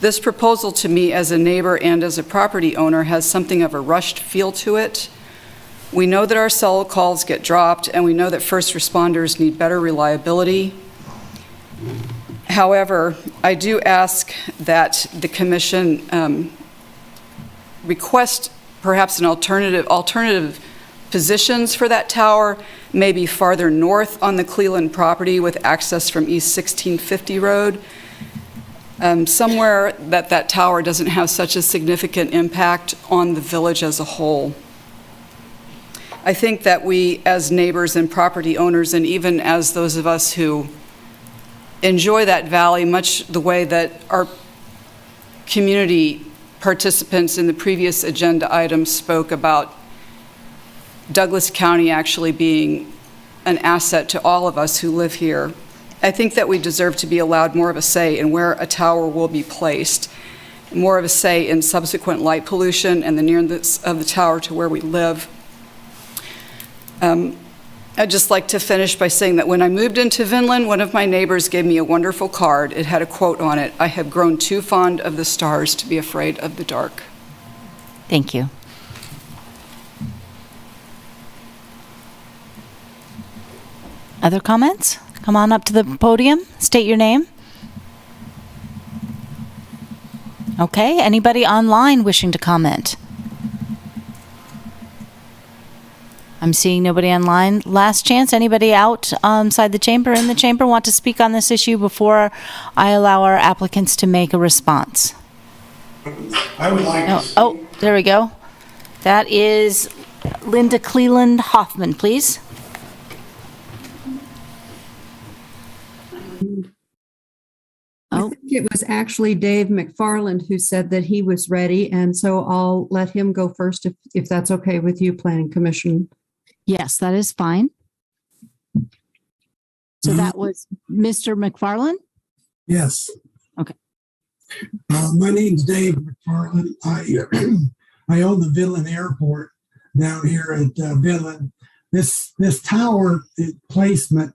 This proposal to me as a neighbor and as a property owner has something of a rushed feel to it. We know that our cell calls get dropped, and we know that first responders need better reliability. However, I do ask that the Commission request perhaps an alternative positions for that tower, maybe farther north on the Cleland property with access from East 1650 Road, somewhere that tower doesn't have such a significant impact on the village as a whole. I think that we as neighbors and property owners, and even as those of us who enjoy that valley much the way that our community participants in the previous agenda items spoke about Douglas County actually being an asset to all of us who live here. I think that we deserve to be allowed more of a say in where a tower will be placed, more of a say in subsequent light pollution and the nearness of the tower to where we live. I'd just like to finish by saying that when I moved into Vinland, one of my neighbors gave me a wonderful card. It had a quote on it: "I have grown too fond of the stars to be afraid of the dark." Thank you. Other comments? Come on up to the podium, state your name. Okay, anybody online wishing to comment? I'm seeing nobody online. Last chance, anybody outside the chamber, in the chamber, want to speak on this issue before I allow our applicants to make a response? I would like to. Oh, there we go. That is Linda Cleland Hoffman, please. I think it was actually Dave McFarland who said that he was ready, and so I'll let him go first if that's okay with you, Planning Commission. Yes, that is fine. So that was Mr. McFarland? Yes. Okay. My name's Dave McFarland. I own the Vinland Airport down here at Vinland. This tower placement,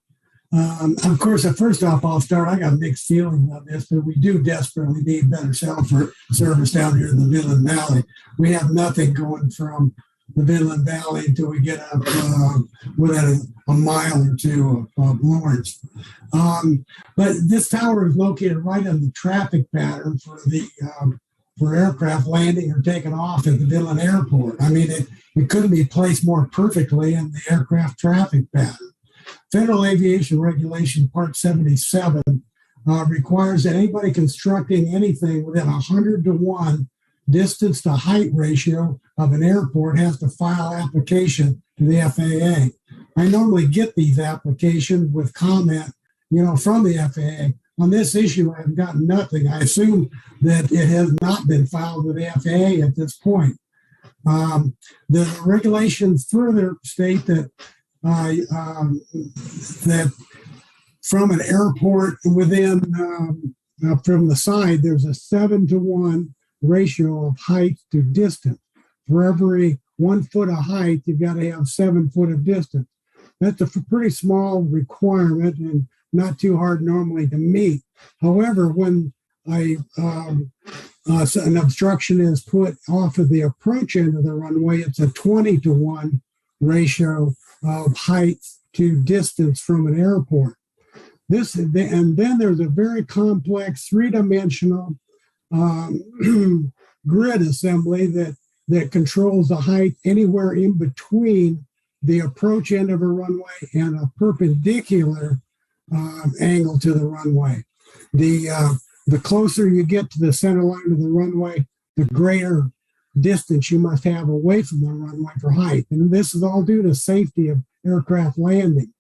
of course, first off, I'll start. I got mixed feelings on this, but we do desperately need better cell service down here in the Vinland Valley. We have nothing going from the Vinland Valley until we get up within a mile or two of Lawrence. But this tower is located right on the traffic pattern for the for aircraft landing or taking off at the Dillon Airport. I mean, it couldn't be placed more perfectly in the aircraft traffic pattern. Federal Aviation Regulation Part 77 requires that anybody constructing anything within 100-to-1 distance to height ratio of an airport has to file application to the FAA. I normally get these applications with comment, from the FAA. On this issue, I have gotten nothing. I assume that it has not been filed with the FAA at this point. The regulations further state that that from an airport within from the side, there's a 7-to-1 ratio of height to distance. For every 1 foot of height, you've got to have 7 foot of distance. That's a pretty small requirement and not too hard normally to meet. However, when an obstruction is put off of the approach end of the runway, it's a 20-to-1 ratio of height to distance from an airport. And then there's a very complex 3-dimensional grid assembly that controls the height anywhere in between the approach end of a runway and a perpendicular angle to the runway. The closer you get to the center line of the runway, the greater distance you must have away from the runway for height. And this is all due to safety of aircraft landing.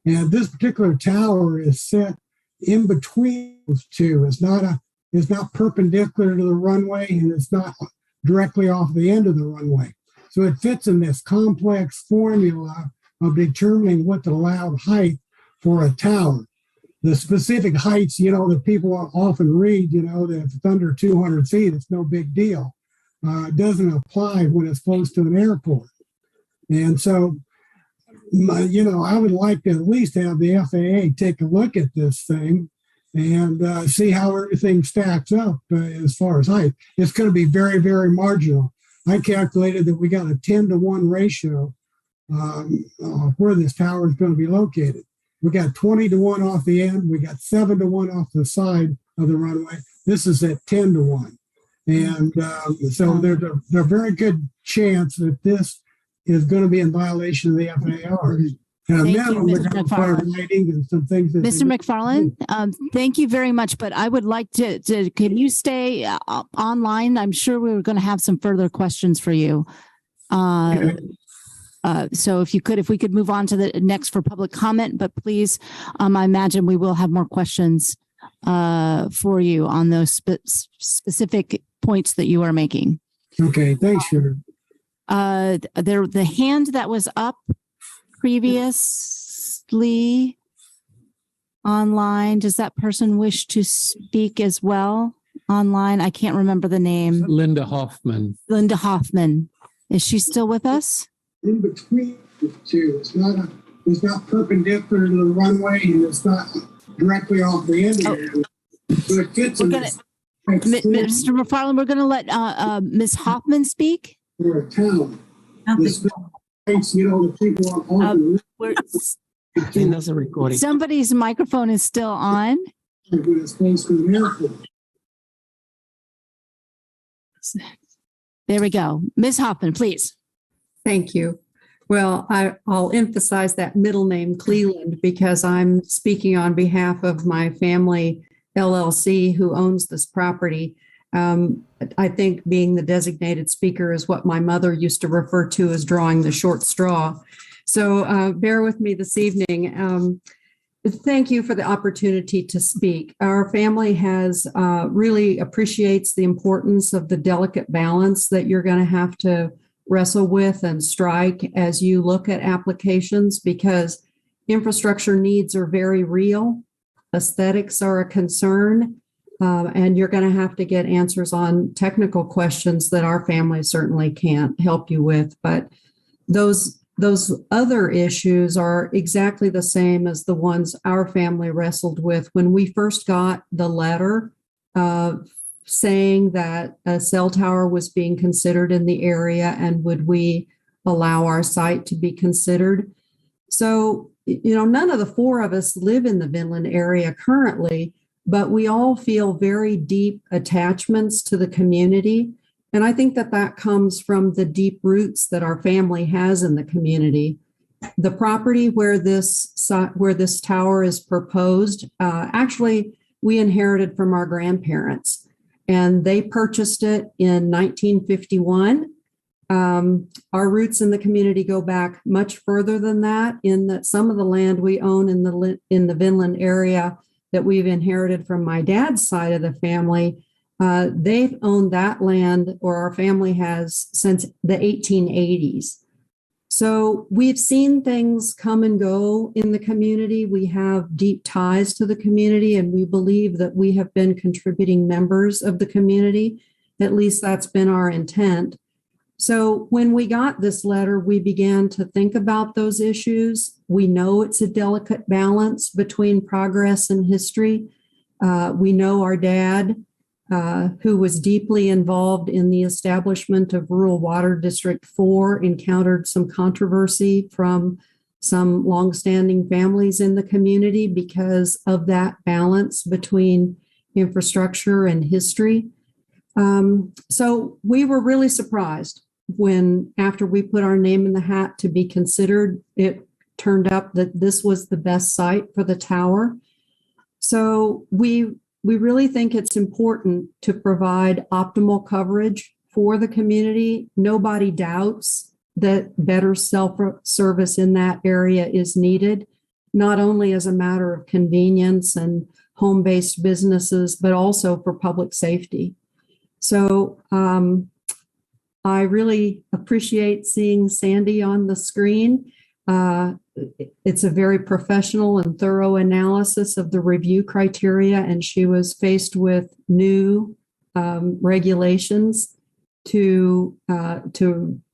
And this particular tower is set in between those two. It's not perpendicular to the runway, and it's not directly off the end of the runway. So it fits in this complex formula of determining what the allowed height for a tower. The specific heights, that people often read, that if it's under 200 feet, it's no big deal. It doesn't apply when it's close to an airport. And so, I would like to at least have the FAA take a look at this thing and see how everything stacks up as far as height. It's going to be very, very marginal. I calculated that we got a 10-to-1 ratio where this tower is going to be located. We got 20-to-1 off the end. We got 7-to-1 off the side of the runway. This is at 10-to-1. And so there's a very good chance that this is going to be in violation of the FAR. Thank you, Mr. McFarland. Mr. McFarland, thank you very much. But I would like to can you stay online? I'm sure we're going to have some further questions for you. So if we could move on to the next for public comment, but please, I imagine we will have more questions for you on those specific points that you are making. Okay, thanks, Sharon. The hand that was up previously online, does that person wish to speak as well online? I can't remember the name. Linda Hoffman. Linda Hoffman. Is she still with us? In between the two, it's not perpendicular to the runway, and it's not directly off the end of it. So it fits in this. Mr. McFarland, we're going to let Ms. Hoffman speak. For a town. The people are on that's a recording. Somebody's microphone is still on. There we go. Ms. Hoffman, please. Thank you. Well, I'll emphasize that middle name Cleland because I'm speaking on behalf of my family LLC who owns this property. I think being the designated speaker is what my mother used to refer to as drawing the short straw. So bear with me this evening. Thank you for the opportunity to speak. Our family has really appreciates the importance of the delicate balance that you're going to have to wrestle with and strike as you look at applications because infrastructure needs are very real. Aesthetics are a concern. And you're going to have to get answers on technical questions that our family certainly can't help you with. But those other issues are exactly the same as the ones our family wrestled with when we first got the letter saying that a cell tower was being considered in the area and would we allow our site to be considered. So, none of the four of us live in the Vinland area currently. but we all feel very deep attachments to the community. And I think that that comes from the deep roots that our family has in the community. The property where this tower is proposed, actually, we inherited from our grandparents, and they purchased it in 1951. Our roots in the community go back much further than that, in that some of the land we own in the Vinland area that we've inherited from my dad's side of the family, they've owned that land, or our family has, since the 1880s. So we've seen things come and go in the community. We have deep ties to the community, and we believe that we have been contributing members of the community. At least that's been our intent. So when we got this letter, we began to think about those issues. We know it's a delicate balance between progress and history. We know our dad, who was deeply involved in the establishment of Rural Water District 4, encountered some controversy from some longstanding families in the community because of that balance between infrastructure and history. So we were really surprised when, after we put our name in the hat to be considered, it turned up that this was the best site for the tower. So we really think it's important to provide optimal coverage for the community. Nobody doubts that better self-service in that area is needed, not only as a matter of convenience and home-based businesses, but also for public safety. So I really appreciate seeing Sandy on the screen. It's a very professional and thorough analysis of the review criteria, and she was faced with new regulations to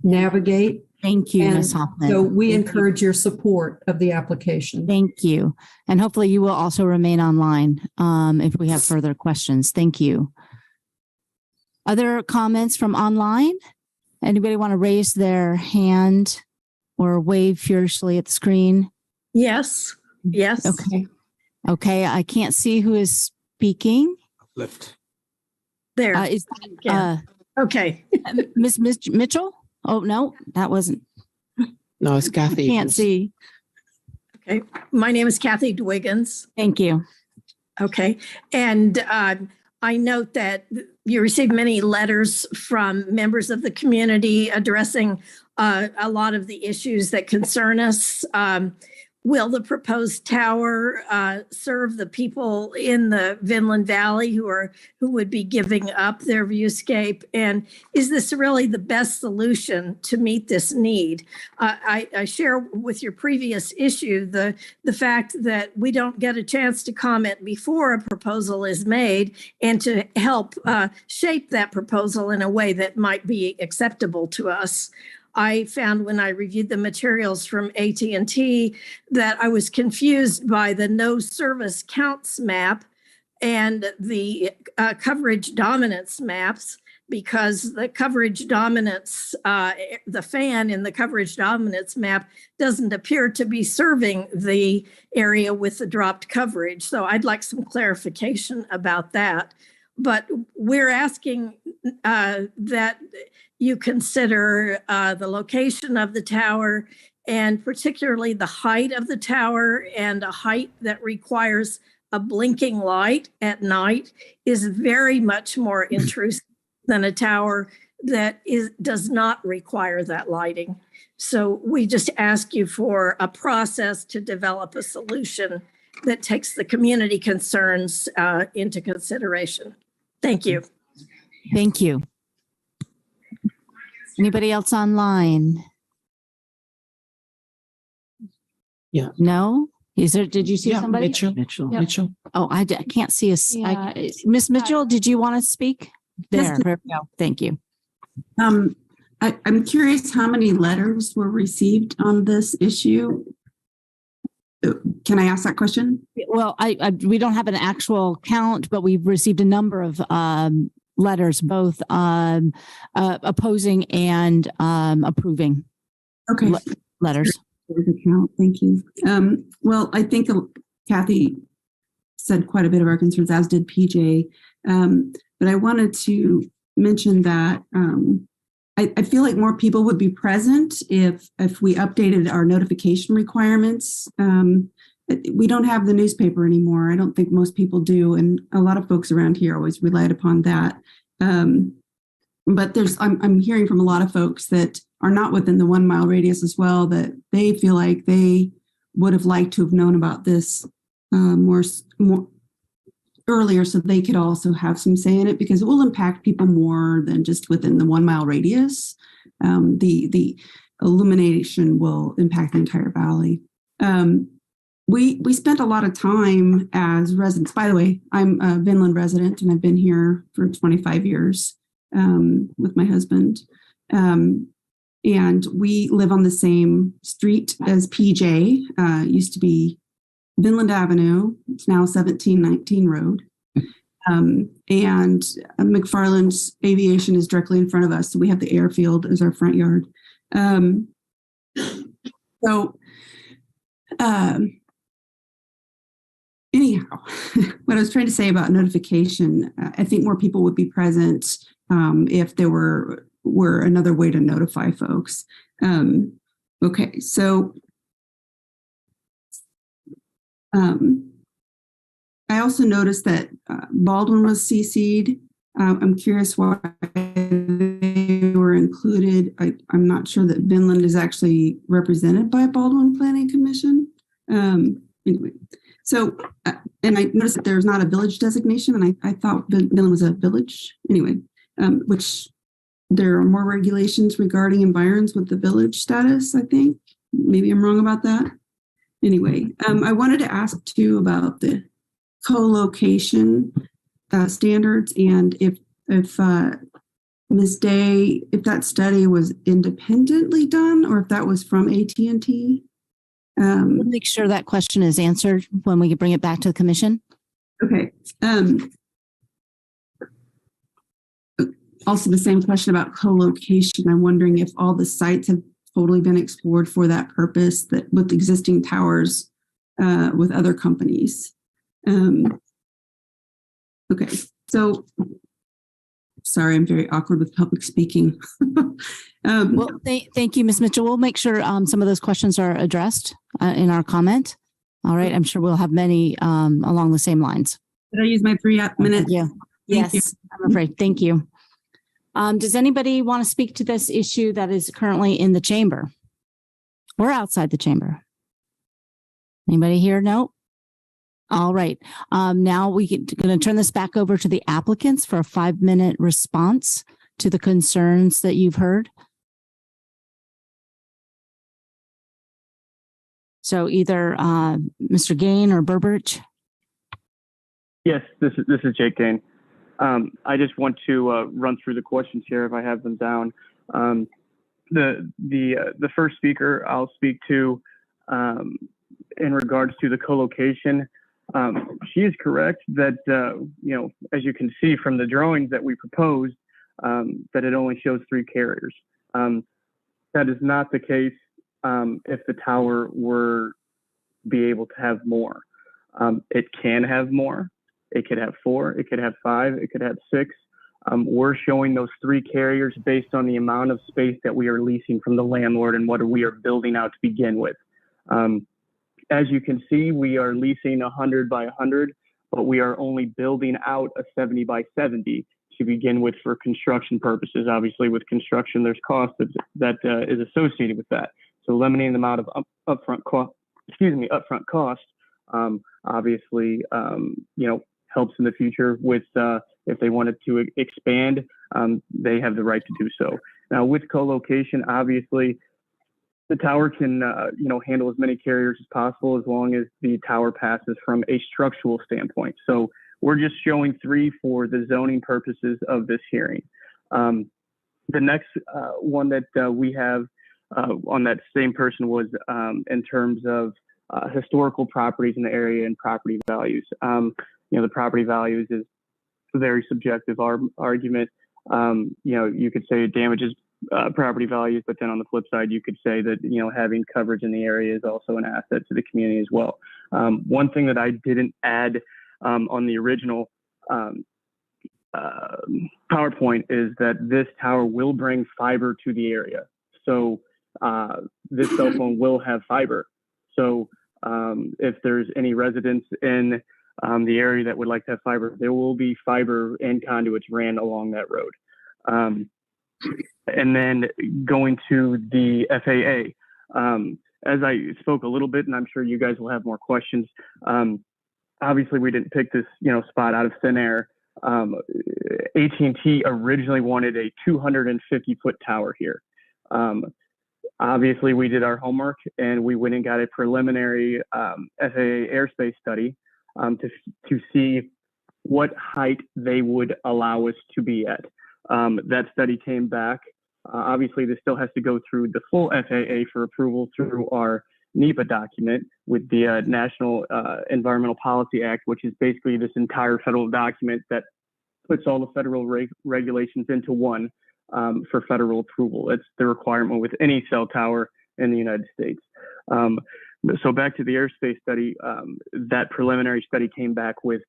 navigate. Thank you, Ms. Hoffman. So we encourage your support of the application. Thank you. And hopefully you will also remain online if we have further questions. Thank you. Other comments from online? Anybody want to raise their hand or wave furiously at the screen? Yes. Yes. Okay. Okay. I can't see who is speaking. Lift. There. Okay. Miss Mitchell? Oh, no, that wasn't. No, it's Kathy. Can't see. Okay. My name is Kathy Dwiggins. Thank you. Okay. And I note that you received many letters from members of the community addressing a lot of the issues that concern us. Will the proposed tower serve the people in the Vinland Valley who would be giving up their viewscape? And is this really the best solution to meet this need? I share with your previous issue the fact that we don't get a chance to comment before a proposal is made and to help shape that proposal in a way that might be acceptable to us. I found when I reviewed the materials from AT&T that I was confused by the no service counts map and the coverage dominance maps, because the coverage dominance, the fan in the coverage dominance map doesn't appear to be serving the area with the dropped coverage. So I'd like some clarification about that. But we're asking that you consider the location of the tower, and particularly the height of the tower, and a height that requires a blinking light at night is very much more intrusive than a tower that does not require that lighting. So we just ask you for a process to develop a solution that takes the community concerns into consideration. Thank you. Thank you. Anybody else online? Yeah. No? Did you see somebody? Mitchell. Yep. Mitchell. Oh, I can't see us. Yeah. Miss Mitchell, did you want to speak? There we go. Thank you. I'm curious how many letters were received on this issue. Can I ask that question? Well, we don't have an actual count, but we've received a number of letters, both opposing and approving. Okay. Letters. Thank you. Well, I think Kathy said quite a bit of our concerns, as did PJ. But I wanted to mention that I feel like more people would be present if we updated our notification requirements. We don't have the newspaper anymore. I don't think most people do, and a lot of folks around here always relied upon that. But I'm hearing from a lot of folks that are not within the 1 mile radius as well, that they feel like they would have liked to have known about this more earlier, so they could also have some say in it, because it will impact people more than just within the 1 mile radius. The illumination will impact the entire valley. We spent a lot of time as residents. By the way, I'm a Vinland resident, and I've been here for 25 years with my husband. And we live on the same street as PJ. Used to be Vinland Avenue. It's now 1719 Road. And McFarland's Aviation is directly in front of us. So we have the airfield as our front yard. Anyhow, what I was trying to say about notification, I think more people would be present if there were another way to notify folks. Okay, so I also noticed that Baldwin was CC'd. I'm curious why they were included. I'm not sure that Vinland is actually represented by Baldwin Planning Commission. Anyway, so, and I noticed that there's not a village designation, and I thought Vinland was a village. Anyway, which there are more regulations regarding environs with the village status, I think. Maybe I'm wrong about that. Anyway, I wanted to ask too about the co-location standards, and if Ms. Day, if that study was independently done or if that was from AT&T. We'll make sure that question is answered when we bring it back to the commission. Okay. Also, the same question about co-location. I'm wondering if all the sites have totally been explored for that purpose, that with existing towers with other companies. Okay, so sorry, I'm very awkward with public speaking. Well, thank you, Ms. Mitchell. We'll make sure some of those questions are addressed in our comment. All right, I'm sure we'll have many along the same lines. Did I use my 3 minutes? Yeah. Yes, I'm afraid. Thank you. Does anybody want to speak to this issue that is currently in the chamber or outside the chamber? Anybody here? No? All right. Now we're going to turn this back over to the applicants for a 5-minute response to the concerns that you've heard. So either Mr. Gain or Burbridge. Yes, this is Jake Gain. I just want to run through the questions here if I have them down. The first speaker I'll speak to in regards to the co-location. She is correct that as you can see from the drawings that we proposed, that it only shows 3 carriers. That is not the case if the tower were be able to have more. It can have more. It could have 4, it could have 5, it could have 6. We're showing those 3 carriers based on the amount of space that we are leasing from the landlord and what we are building out to begin with. As you can see, we are leasing 100 by 100, but we are only building out a 70 by 70 to begin with for construction purposes. Obviously, with construction, there's cost that is associated with that. So limiting the amount of upfront cost, obviously, helps in the future with if they wanted to expand, they have the right to do so. Now, with co-location, obviously, the tower can handle as many carriers as possible as long as the tower passes from a structural standpoint. So we're just showing 3 for the zoning purposes of this hearing. The next one that we have on that same person was in terms of historical properties in the area and property values. The property values is a very subjective argument. You could say it damages property values, but then on the flip side, you could say that, having coverage in the area is also an asset to the community as well. One thing that I didn't add on the original PowerPoint is that this tower will bring fiber to the area. So this cell phone will have fiber. So if there's any residents in the area that would like to have fiber, there will be fiber and conduits ran along that road. And then going to the FAA, as I spoke a little bit, and I'm sure you guys will have more questions. Obviously, we didn't pick this, spot out of thin air. AT&T originally wanted a 250-foot tower here. Obviously, we did our homework and we went and got a preliminary FAA airspace study to see what height they would allow us to be at. That study came back. Obviously, this still has to go through the full FAA for approval through our NEPA document with the National Environmental Policy Act, which is basically this entire federal document that puts all the federal regulations into one for federal approval. It's the requirement with any cell tower in the United States. So back to the airspace study, that preliminary study came back with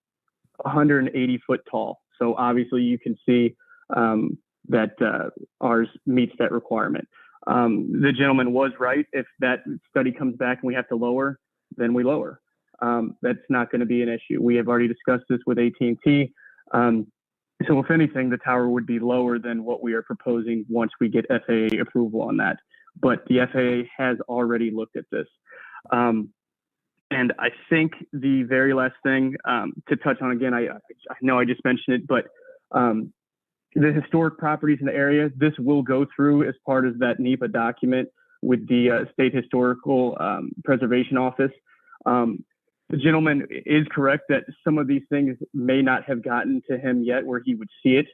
180 foot tall. So obviously you can see that ours meets that requirement. The gentleman was right. If that study comes back and we have to lower, then we lower. That's not going to be an issue. We have already discussed this with AT&T. So if anything, the tower would be lower than what we are proposing once we get FAA approval on that. But the FAA has already looked at this. And I think the very last thing to touch on again, I know I just mentioned it, but the historic properties in the area, this will go through as part of that NEPA document with the State Historical Preservation Office. The gentleman is correct that some of these things may not have gotten to him yet where he would see it.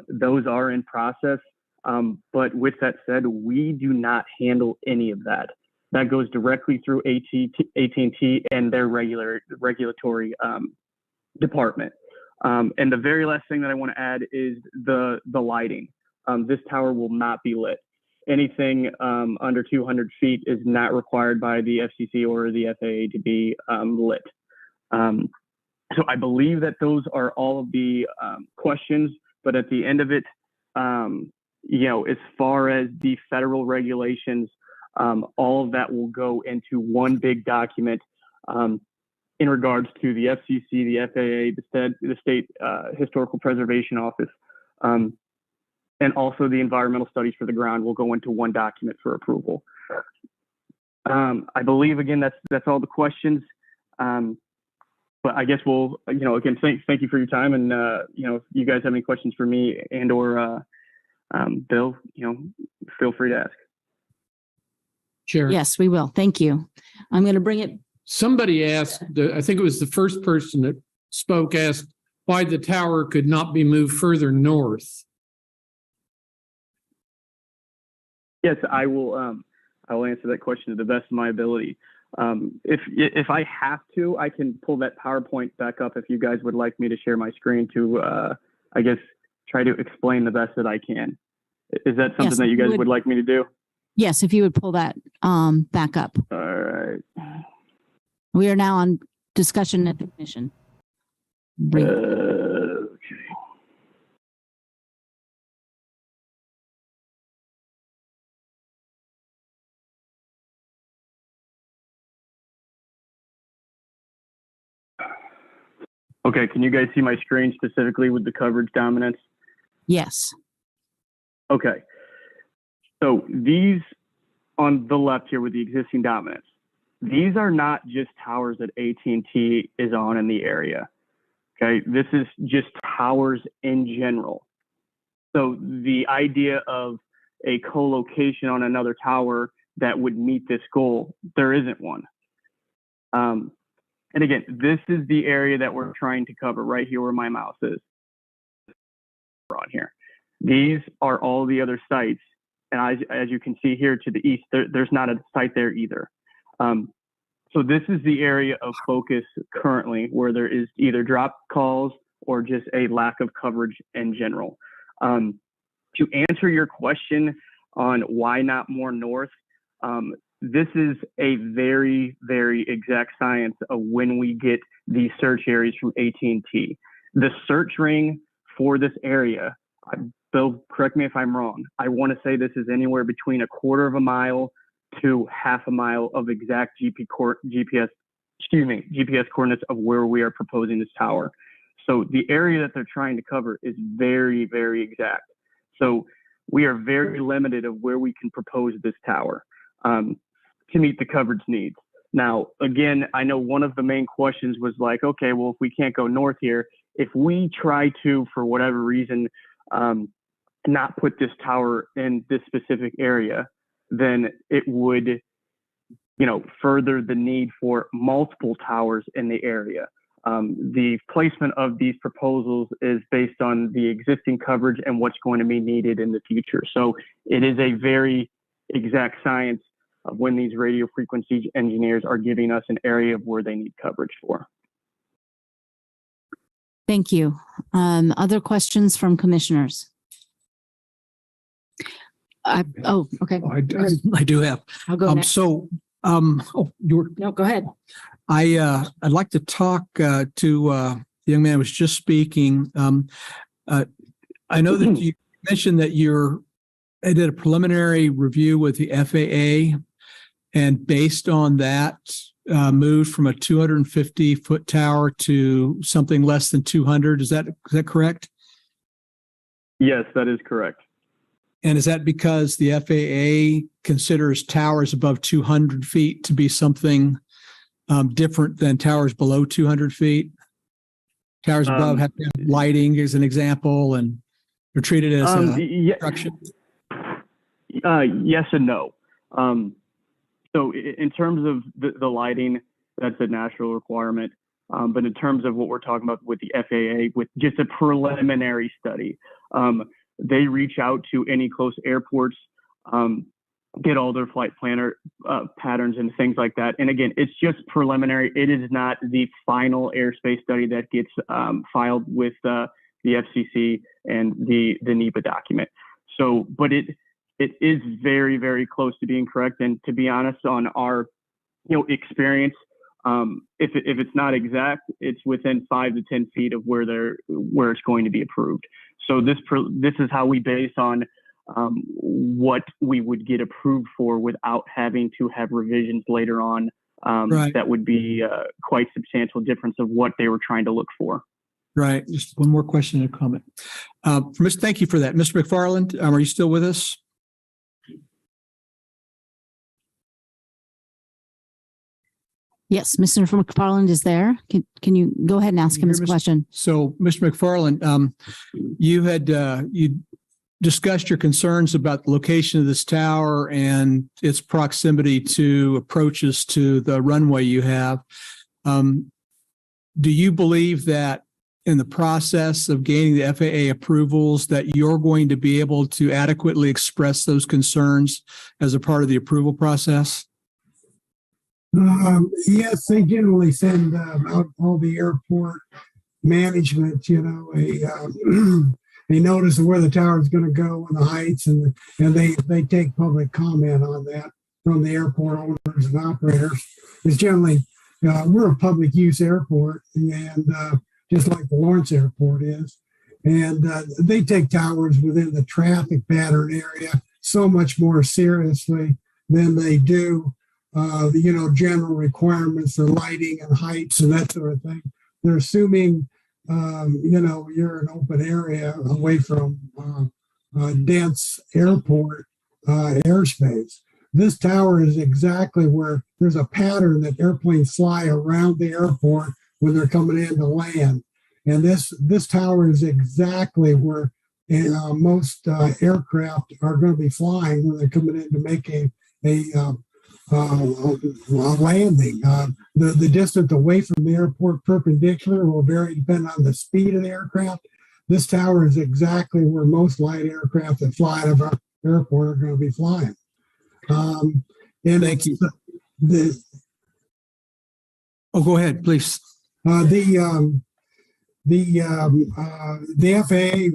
Those are in process. But with that said, we do not handle any of that. That goes directly through AT&T and their regulatory department. And the very last thing that I want to add is the lighting. This tower will not be lit. Anything under 200 feet is not required by the FCC or the FAA to be lit. So I believe that those are all of the questions, but at the end of it, as far as the federal regulations, all of that will go into one big document in regards to the FCC, the FAA, the State Historical Preservation Office, and also the environmental studies for the ground will go into one document for approval. I believe, again, that's all the questions. But I guess we'll, again, thank you for your time. And, if you guys have any questions for me and or Bill, feel free to ask. Chair. Yes, we will. Thank you. I'm going to bring it. Somebody asked, I think it was the first person that spoke, asked why the tower could not be moved further north. Yes, I will answer that question to the best of my ability. If I have to, I can pull that PowerPoint back up if you guys would like me to share my screen to, I guess, try to explain the best that I can. Is that something that you guys would like me to do? Yes, if you would pull that back up. All right. We are now on discussion at the commission. Okay, can you guys see my screen specifically with the coverage dominance? Yes. Okay. So these on the left here with the existing dominance, these are not just towers that AT&T is on in the area. Okay, this is just towers in general. So the idea of a co-location on another tower that would meet this goal, there isn't one. And again, this is the area that we're trying to cover right here where my mouse is. On here. These are all the other sites. And as you can see here to the east, there's not a site there either. So this is the area of focus currently where there is either drop calls or just a lack of coverage in general. To answer your question on why not more north, this is a very, very exact science of when we get these search areas from AT&T. The search ring for this area, Bill, correct me if I'm wrong, I want to say this is anywhere between a quarter of a mile to half a mile of exact GPS coordinates of where we are proposing this tower. So the area that they're trying to cover is very, very exact. So we are very limited of where we can propose this tower to meet the coverage needs. Now, again, I know one of the main questions was like, okay, well, if we can't go north here, if we try to, for whatever reason, not put this tower in this specific area, then it would, further the need for multiple towers in the area. The placement of these proposals is based on the existing coverage and what's going to be needed in the future. So it is a very exact science of when these radio frequency engineers are giving us an area of where they need coverage for. Thank you. Other questions from commissioners? Okay. I do have. I'll go next. No, go ahead. I'd like to talk to the young man who was just speaking. I know that you mentioned that I did a preliminary review with the FAA, and based on that, moved from a 250-foot tower to something less than 200. Is that correct? Yes, that is correct. And is that because the FAA considers towers above 200 feet to be something different than towers below 200 feet? Towers above have to have lighting, as an example, and they're treated as construction. Yes and no. So in terms of the lighting, that's a natural requirement. But in terms of what we're talking about with the FAA, with just a preliminary study, they reach out to any close airports, get all their flight planner patterns and things like that. And again, it's just preliminary. It is not the final airspace study that gets filed with the FCC and the NEPA document. So, but it is very, very close to being correct. And to be honest, on our experience, if it's not exact, it's within 5 to 10 feet of where it's going to be approved. So this is how we base on what we would get approved for without having to have revisions later on. Right. That would be quite substantial difference of what they were trying to look for. Right. Just one more question and a comment. Thank you for that. Mr. McFarland, are you still with us? Yes, Mr. McFarland is there. Can you go ahead and ask him his question? So, Mr. McFarland, you discussed your concerns about the location of this tower and its proximity to approaches to the runway you have. Do you believe that in the process of gaining the FAA approvals that you're going to be able to adequately express those concerns as a part of the approval process? Yes, they generally send out all the airport management, a notice of where the tower is going to go and the heights, and they take public comment on that from the airport owners and operators. It's generally, we're a public use airport, and just like the Lawrence Airport is, and they take towers within the traffic pattern area so much more seriously than they do general requirements for lighting and heights and that sort of thing. They're assuming, you're an open area away from dense airport airspace. This tower is exactly where there's a pattern that airplanes fly around the airport when they're coming in to land. And this tower is exactly where most aircraft are going to be flying when they're coming in to make a landing. The distance away from the airport perpendicular will vary depending on the speed of the aircraft. This tower is exactly where most light aircraft that fly out of our airport are going to be flying. And thank you. Go ahead, please. The FAA,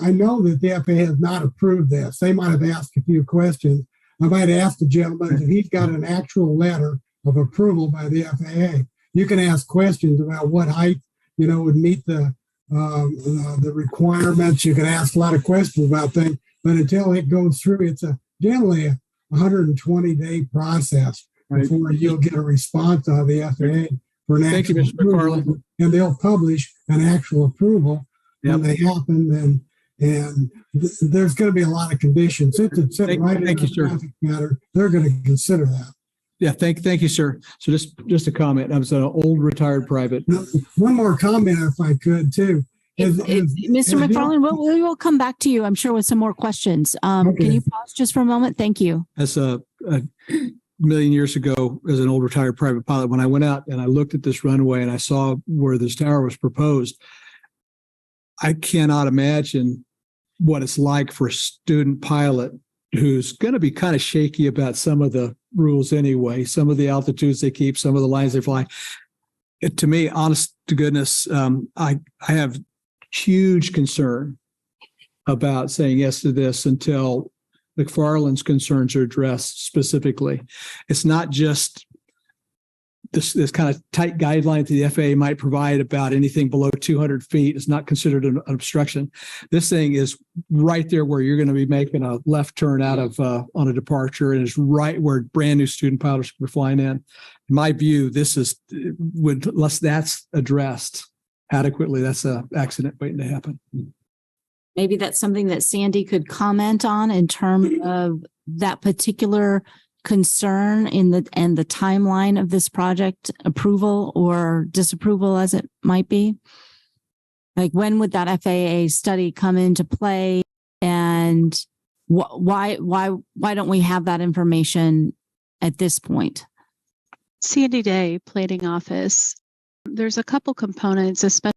I know that the FAA has not approved this. They might have asked a few questions. I might ask the gentleman if he's got an actual letter of approval by the FAA. You can ask questions about what height, would meet the requirements. You can ask a lot of questions about things, but until it goes through, it's generally a 120-day process before you'll get a response out of the FAA for an actual approval, and they'll publish an actual approval when they happen. And there's going to be a lot of conditions. Since it's sitting right in the traffic matter, they're going to consider that. Yeah, thank you, sir. So just a comment. I was an old retired private. One more comment, if I could, too. Mr. McFarland, we'll come back to you, I'm sure, with some more questions. Okay. Can you pause just for a moment? Thank you. As a million years ago, as an old retired private pilot, when I went out and I looked at this runway and I saw where this tower was proposed, I cannot imagine what it's like for a student pilot who's going to be kind of shaky about some of the rules anyway, some of the altitudes they keep, some of the lines they fly. To me, honest to goodness, I have huge concern about saying yes to this until McFarland's concerns are addressed specifically. It's not just this kind of tight guideline that the FAA might provide about anything below 200 feet is not considered an obstruction. This thing is right there where you're going to be making a left turn out of on a departure, and is right where brand new student pilots are flying in. In my view, this is unless that's addressed adequately, that's an accident waiting to happen. Maybe that's something that Sandy could comment on in terms of that particular concern and the timeline of this project, approval or disapproval as it might be. Like, when would that FAA study come into play, and why don't we have that information at this point? Sandy Day, Planning Office. There's a couple components, especially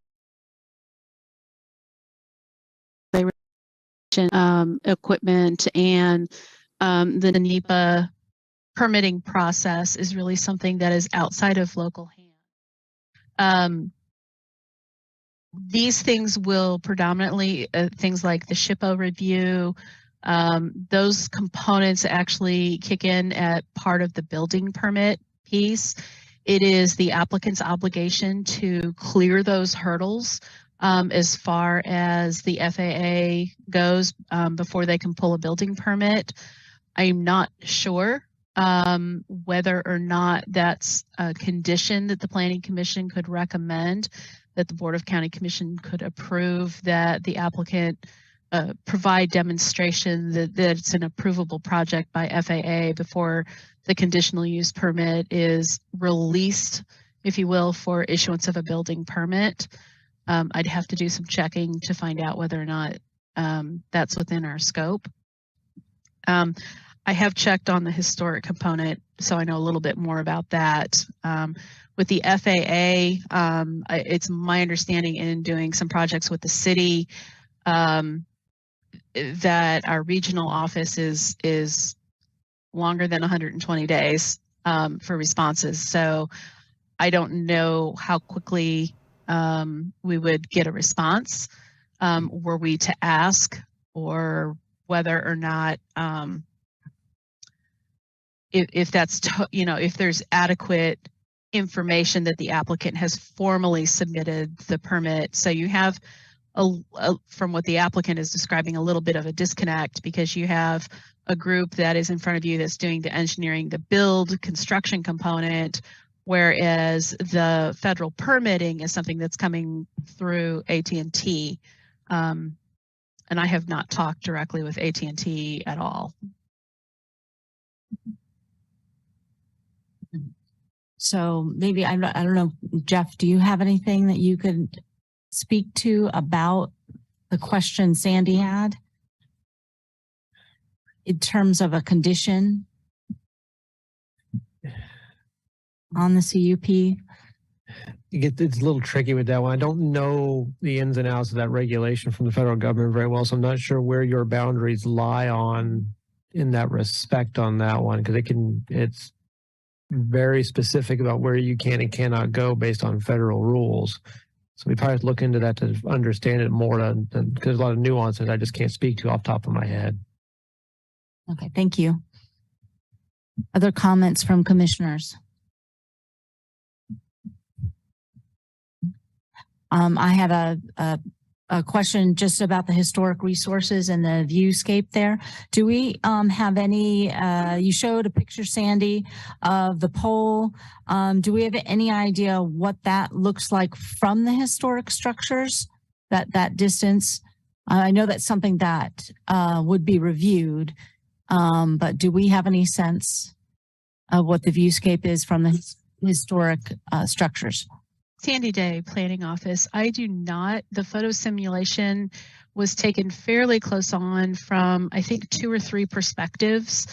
equipment, and the NEPA permitting process is really something that is outside of local hands. These things will predominantly, things like the SHPO review, those components actually kick in at part of the building permit piece. It is the applicant's obligation to clear those hurdles as far as the FAA goes before they can pull a building permit. I'm not sure whether or not that's a condition that the Planning Commission could recommend, that the Board of County Commission could approve, that the applicant provide demonstration that it's an approvable project by FAA before the conditional use permit is released, if you will, for issuance of a building permit. I'd have to do some checking to find out whether or not that's within our scope. I have checked on the historic component, so I know a little bit more about that. With the FAA, it's my understanding in doing some projects with the city that our regional office is longer than 120 days for responses. So I don't know how quickly we would get a response were we to ask, or whether or not if that's, if there's adequate information that the applicant has formally submitted the permit. So you have, from what the applicant is describing, a little bit of a disconnect, because you have a group that is in front of you that's doing the engineering, the build, construction component, whereas the federal permitting is something that's coming through AT&T. And I have not talked directly with AT&T at all. So maybe, I don't know, Jeff, do you have anything that you could speak to about the question Sandy had in terms of a condition on the CUP? It's a little tricky with that one. I don't know the ins and outs of that regulation from the federal government very well, so I'm not sure where your boundaries lie on in that respect on that one, because it's very specific about where you can and cannot go based on federal rules. So we probably have to look into that to understand it more, because there's a lot of nuances I just can't speak to off the top of my head. Okay, thank you. Other comments from commissioners? I have a question just about the historic resources and the viewscape there. Do we have any, you showed a picture, Sandy, of the pole. Do we have any idea what that looks like from the historic structures, that distance? I know that's something that would be reviewed, but do we have any sense of what the viewscape is from the historic structures? Sandy Day, Planning Office. I do not. The photo simulation was taken fairly close on from, I think, 2 or 3 perspectives.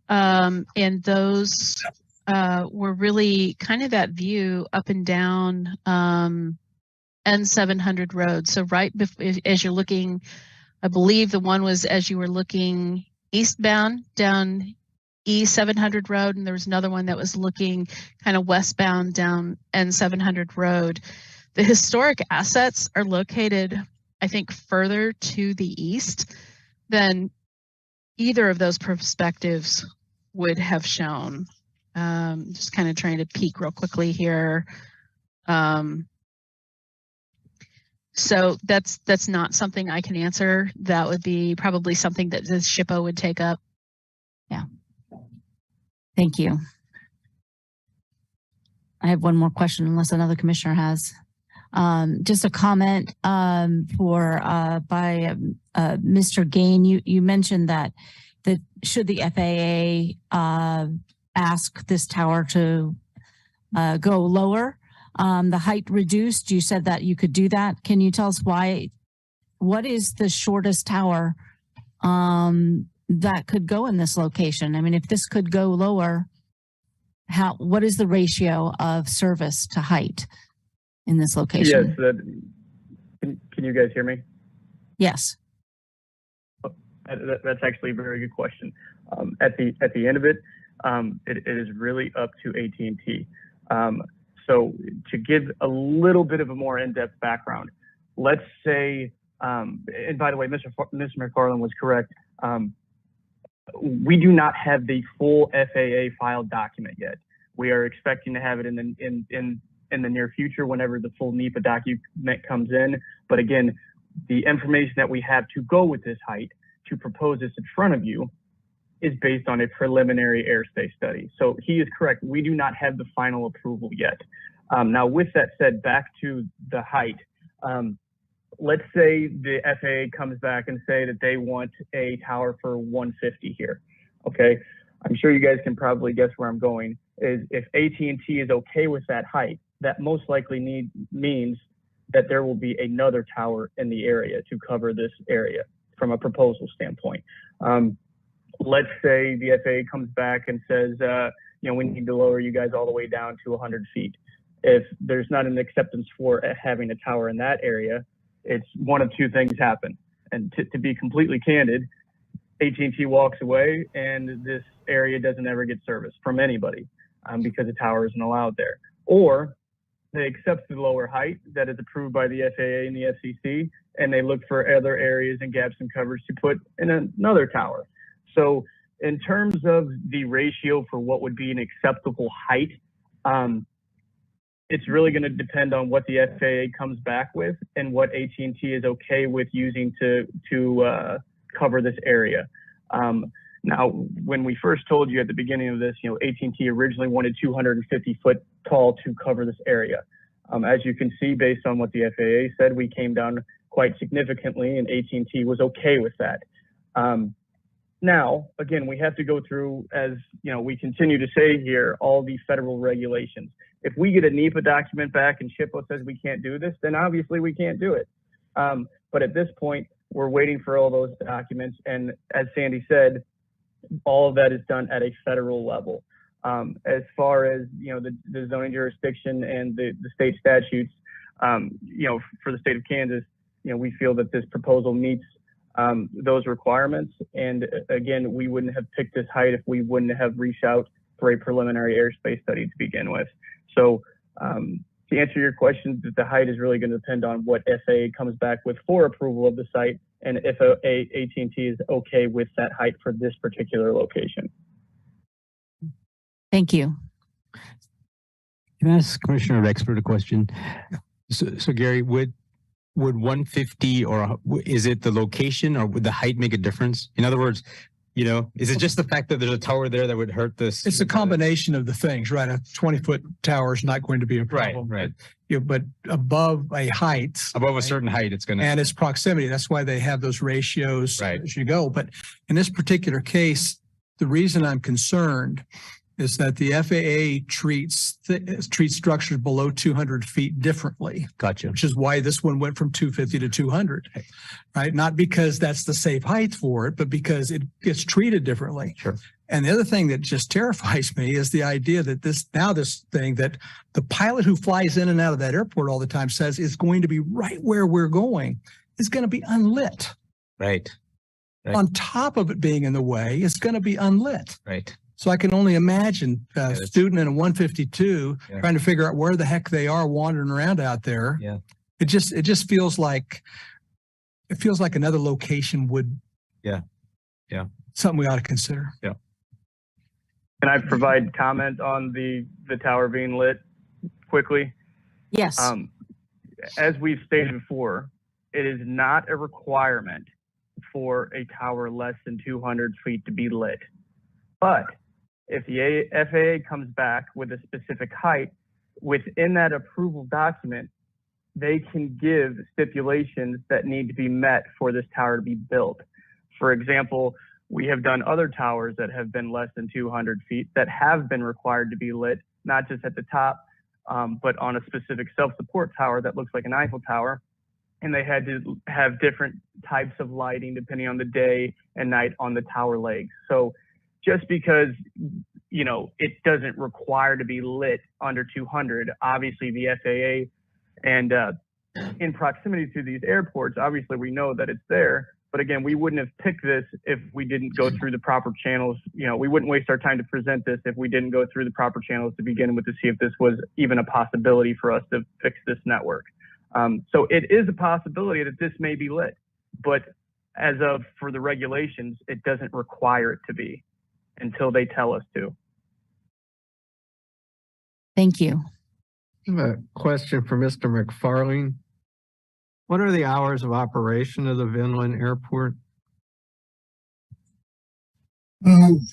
And those were really kind of that view up and down N700 road. So right as you're looking, I believe the one was as you were looking eastbound down E700 road, and there was another one that was looking kind of westbound down N700 road. The historic assets are located, I think, further to the east than either of those perspectives would have shown. Just kind of trying to peek real quickly here. So that's not something I can answer. That would be probably something that the SHPO would take up. Yeah. Thank you. I have one more question unless another commissioner has. Just a comment by Mr. Gain. You mentioned that should the FAA ask this tower to go lower, the height reduced, you said that you could do that. Can you tell us why? What is the shortest tower that could go in this location? I mean, if this could go lower, what is the ratio of service to height in this location? Yes. Can you guys hear me? Yes. That's actually a very good question. At the end of it, it is really up to AT&T. So to give a little bit of a more in-depth background, let's say, and by the way, Mr. McFarland was correct. We do not have the full FAA filed document yet. We are expecting to have it in the near future whenever the full NEPA document comes in. But again, the information that we have to go with this height to propose this in front of you is based on a preliminary airspace study. So he is correct. We do not have the final approval yet. Now, with that said, back to the height. Let's say the FAA comes back and say that they want a tower for 150 here. Okay, I'm sure you guys can probably guess where I'm going. Is if AT&T is okay with that height, that most likely means that there will be another tower in the area to cover this area from a proposal standpoint. Let's say the FAA comes back and says, we need to lower you guys all the way down to 100 feet. If there's not an acceptance for having a tower in that area, it's one of two things happen. And to be completely candid, AT&T walks away and this area doesn't ever get service from anybody because the tower isn't allowed there. Or they accept the lower height that is approved by the FAA and the FCC, and they look for other areas and gaps and covers to put in another tower. So in terms of the ratio for what would be an acceptable height, it's really going to depend on what the FAA comes back with and what AT&T is okay with using to cover this area. Now, when we first told you at the beginning of this, AT&T originally wanted 250 foot tall to cover this area. As you can see, based on what the FAA said, we came down quite significantly, and AT&T was okay with that. Now, again, we have to go through, as we continue to say here, all the federal regulations. If we get a NEPA document back and SHPO says we can't do this, then obviously we can't do it. But at this point, we're waiting for all those documents. And as Sandy said, all of that is done at a federal level. As far as the zoning jurisdiction and the state statutes, for the state of Kansas, we feel that this proposal meets those requirements. And again, we wouldn't have picked this height if we wouldn't have reached out for a preliminary airspace study to begin with. So to answer your question, the height is really going to depend on what FAA comes back with for approval of the site, and if AT&T is okay with that height for this particular location. Thank you. Can I ask Commissioner Rexford a question? So Gary, would 150 or is it the location or would the height make a difference? In other words, is it just the fact that there's a tower there that would hurt this? It's a combination of the things, right? A 20-foot tower is not going to be a problem. Right. But above a height. Above a certain height, it's going to. And its proximity. That's why they have those ratios as you go. But in this particular case, the reason I'm concerned is that the FAA treats structures below 200 feet differently. Gotcha. Which is why this one went from 250 to 200, right? Not because that's the safe height for it, but because it gets treated differently. Sure. And the other thing that just terrifies me is the idea that this thing that the pilot who flies in and out of that airport all the time says is going to be right where we're going is going to be unlit. Right. On top of it being in the way, it's going to be unlit. Right. So I can only imagine a student in a 152 trying to figure out where the heck they are wandering around out there. Yeah. It just feels like another location would. Yeah. Something we ought to consider. Yeah. Can I provide comment on the tower being lit quickly? Yes. As we've stated before, it is not a requirement for a tower less than 200 feet to be lit. But if the FAA comes back with a specific height, within that approval document, they can give stipulations that need to be met for this tower to be built. For example, we have done other towers that have been less than 200 feet that have been required to be lit, not just at the top, but on a specific self-support tower that looks like an Eiffel Tower. And they had to have different types of lighting depending on the day and night on the tower legs. So just because, it doesn't require to be lit under 200, obviously the FAA and in proximity to these airports, obviously we know that it's there. But again, we wouldn't have picked this if we didn't go through the proper channels. We wouldn't waste our time to present this if we didn't go through the proper channels to begin with to see if this was even a possibility for us to fix this network. So it is a possibility that this may be lit, but for the regulations, it doesn't require it to be until they tell us to. Thank you. I have a question for Mr. McFarling. What are the hours of operation of the Vinland Airport?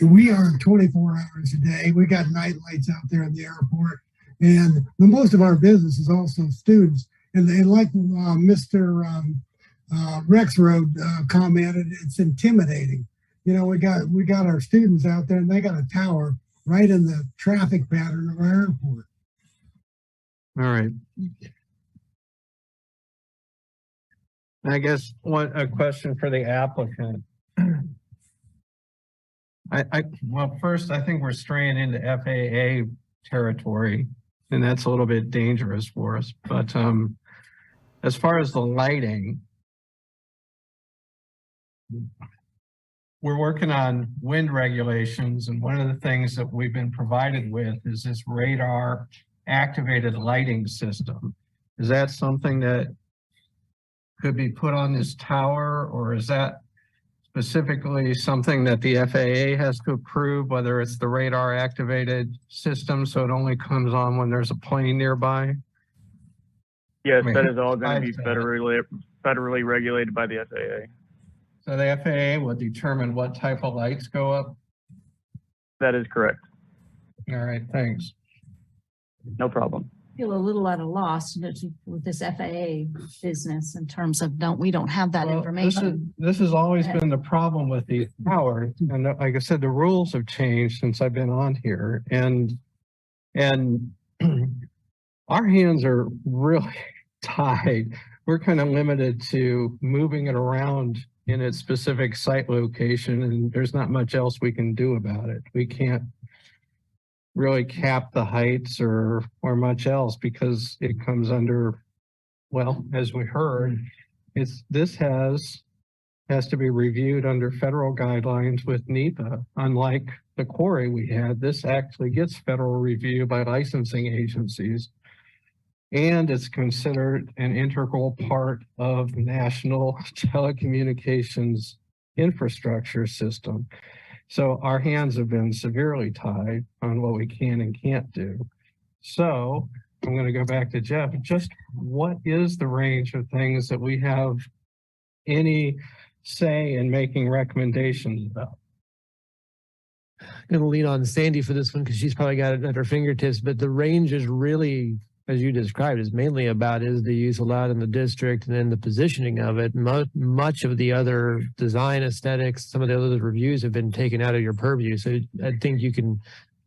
We are 24 hours a day. We got night lights out there in the airport, and most of our business is also students. And like Mr. Rexroad commented, it's intimidating. We got our students out there, and they got a tower right in the traffic pattern of our airport. All right. I guess a question for the applicant. Well, first, I think we're straying into FAA territory, and that's a little bit dangerous for us. But as far as the lighting, we're working on wind regulations, and one of the things that we've been provided with is this radar activated lighting system. Is that something that could be put on this tower, or is that specifically something that the FAA has to approve, whether it's the radar activated system so it only comes on when there's a plane nearby? Yes, that is all going to be federally regulated by the FAA. So the FAA will determine what type of lights go up? That is correct. All right, thanks. No problem. Feel a little at a loss with this FAA business in terms of we don't have that information. This has always been the problem with these towers. And like I said, the rules have changed since I've been on here, and our hands are really tied. We're kind of limited to moving it around in its specific site location, and there's not much else we can do about it. We can't really cap the heights or much else because it comes under, well, as we heard, this has to be reviewed under federal guidelines with NEPA. Unlike the quarry we had, this actually gets federal review by licensing agencies, and it's considered an integral part of the national telecommunications infrastructure system. So our hands have been severely tied on what we can and can't do. So I'm going to go back to Jeff. Just what is the range of things that we have any say in making recommendations about? Going to lean on Sandy for this one because she's probably got it at her fingertips, but the range is really, as you described, is mainly about is the use allowed in the district and then the positioning of it. Much of the other design aesthetics, some of the other reviews have been taken out of your purview. So I think you can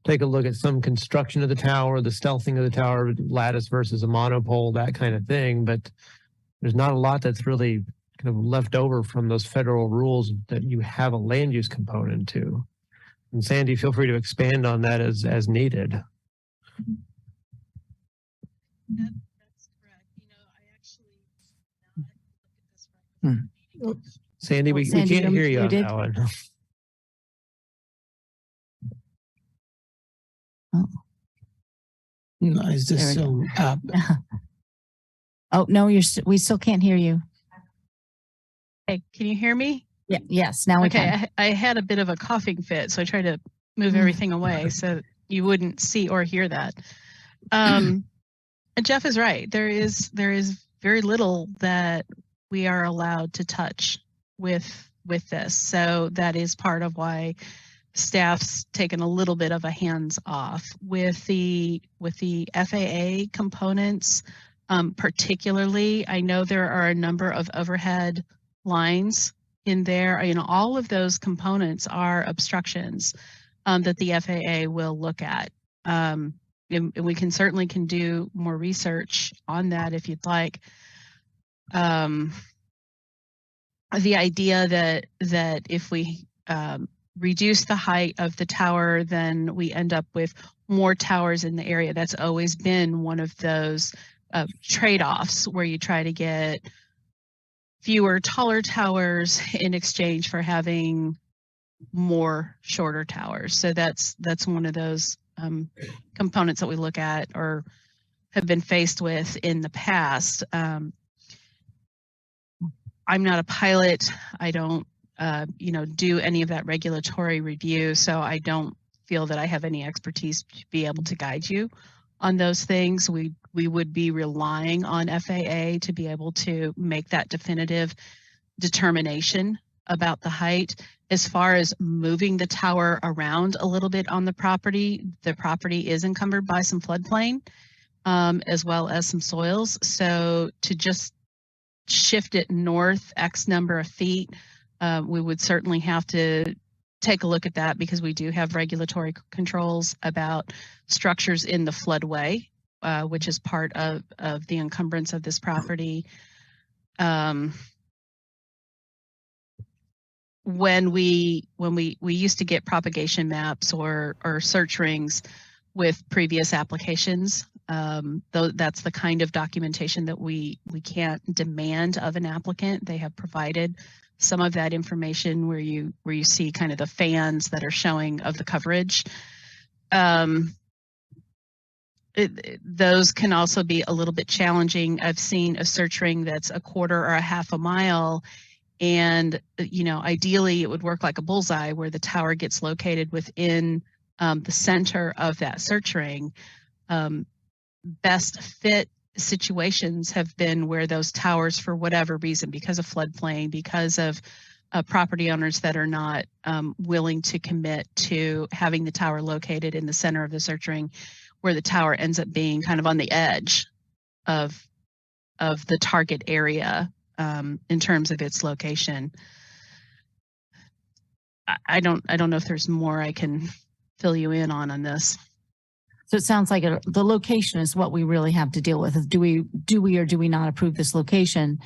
take a look at some construction of the tower, the stealthing of the tower, lattice versus a monopole, that kind of thing. But there's not a lot that's really kind of left over from those federal rules that you have a land use component to. And Sandy, feel free to expand on that as needed. That's correct. You know, I actually not look at this right. Sandy, we Sandy, can't hear you on muted. that one. No, is this There we so? Oh, no, we still can't hear you. Hey, can you hear me? Yeah, yes, now we Okay, can. I had a bit of a coughing fit, so I tried to move everything away so you wouldn't see or hear that. And Jeff is right. There is very little that we are allowed to touch with this. So that is part of why staff's taken a little bit of a hands off with the FAA components. Particularly, I know there are a number of overhead lines in there. You know, all of those components are obstructions that the FAA will look at. And we can certainly do more research on that if you'd like. The idea that if we reduce the height of the tower, then we end up with more towers in the area. That's always been one of those trade-offs where you try to get fewer taller towers in exchange for having more shorter towers. So that's one of those components that we look at or have been faced with in the past. I'm not a pilot. I don't do any of that regulatory review, so I don't feel that I have any expertise to be able to guide you on those things. We would be relying on FAA to be able to make that definitive determination about the height. As far as moving the tower around a little bit on the property is encumbered by some floodplain, as well as some soils. So to just shift it north X number of feet, we would certainly have to take a look at that because we do have regulatory controls about structures in the floodway, which is part of the encumbrance of this property. When we used to get propagation maps or search rings with previous applications, though that's the kind of documentation that we can't demand of an applicant. They have provided some of that information where you see kind of the fans that are showing of the coverage. Those can also be a little bit challenging. I've seen a search ring that's a quarter or a half a mile, and ideally it would work like a bullseye where the tower gets located within the center of that search ring. Best fit situations have been where those towers, for whatever reason, because of floodplain, because of property owners that are not willing to commit to having the tower located in the center of the search ring, where the tower ends up being kind of on the edge of the target area in terms of its location. I don't know if there's more I can fill you in on this. So it sounds like the location is what we really have to deal with. Do we or do we not approve this location?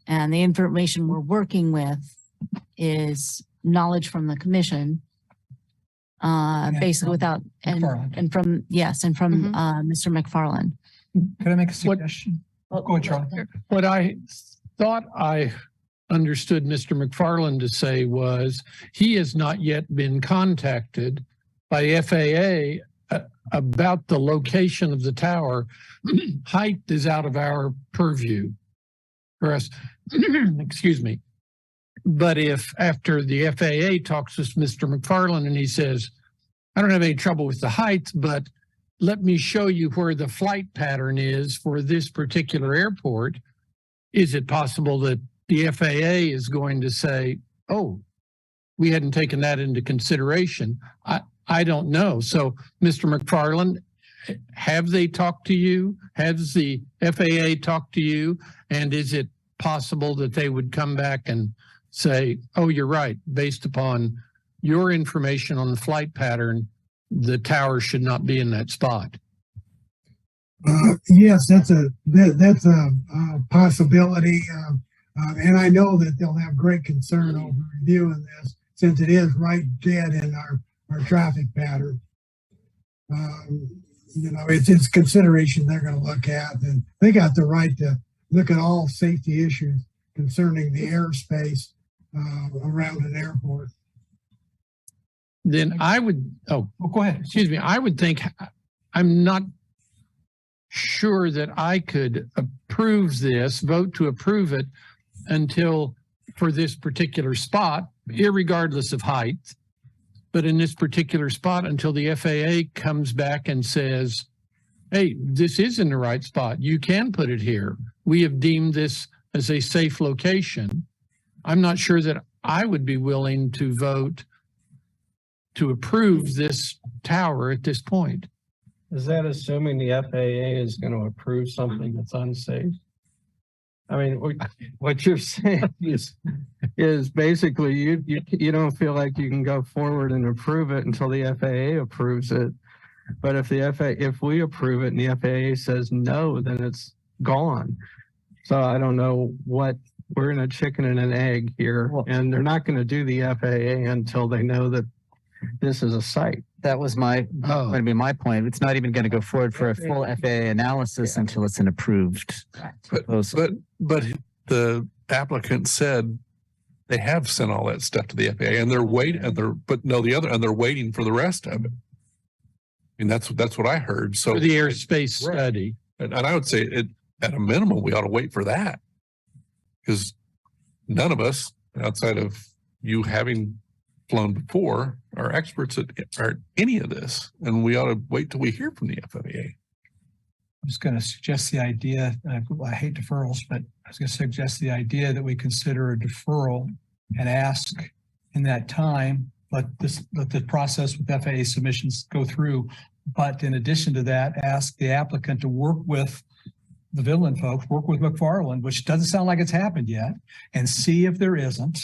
And the information we're working with is knowledge from the commission, basically without, and from Mr. McFarland. Could I make a suggestion? Go ahead, Charlie. What I thought I understood Mr. McFarland to say was he has not yet been contacted by FAA about the location of the tower. Height is out of our purview for us. Excuse me. But if after the FAA talks to Mr. McFarland and he says, I don't have any trouble with the height, but let me show you where the flight pattern is for this particular airport, is it possible that the FAA is going to say, oh, we hadn't taken that into consideration? I don't know. So, Mr. McFarland, have they talked to you? Has the FAA talked to you? And is it possible that they would come back and say, oh, you're right, based upon your information on the flight pattern, the tower should not be in that spot? Yes, that's a possibility. And I know that they'll have great concern over reviewing this, since it is right dead in our traffic pattern. You know, it's consideration they're going to look at, and they got the right to look at all safety issues concerning the airspace around an airport. Then I would, go ahead. Excuse me. I would think, I'm not sure that I could vote to approve it until, for this particular spot, irregardless of height, but in this particular spot, until the FAA comes back and says, hey, this is in the right spot. You can put it here. We have deemed this as a safe location. I'm not sure that I would be willing to vote to approve this tower at this point. Is that assuming the FAA is going to approve something that's unsafe? I mean, what you're saying is basically you don't feel like you can go forward and approve it until the FAA approves it. But if we approve it and the FAA says no, then it's gone. So I don't know what, we're in a chicken and an egg here, and they're not going to do the FAA until they know that this is a site. That was going to be my point. It's not even going to go forward for a full FAA analysis until it's an approved proposal. But the applicant said they have sent all that stuff to the FAA, and they're waiting, and they're waiting for the rest of it. I mean, that's what I heard. So for the airspace study, and I would say at a minimum we ought to wait for that, because none of us, outside of you having flown before, are experts at any of this, and we ought to wait till we hear from the FAA. I'm just going to suggest the idea, I hate deferrals, but I was going to suggest the idea that we consider a deferral and ask in that time, let the process with FAA submissions go through. But in addition to that, ask the applicant to work with the Villain folks, work with McFarland, which doesn't sound like it's happened yet, and see if there isn't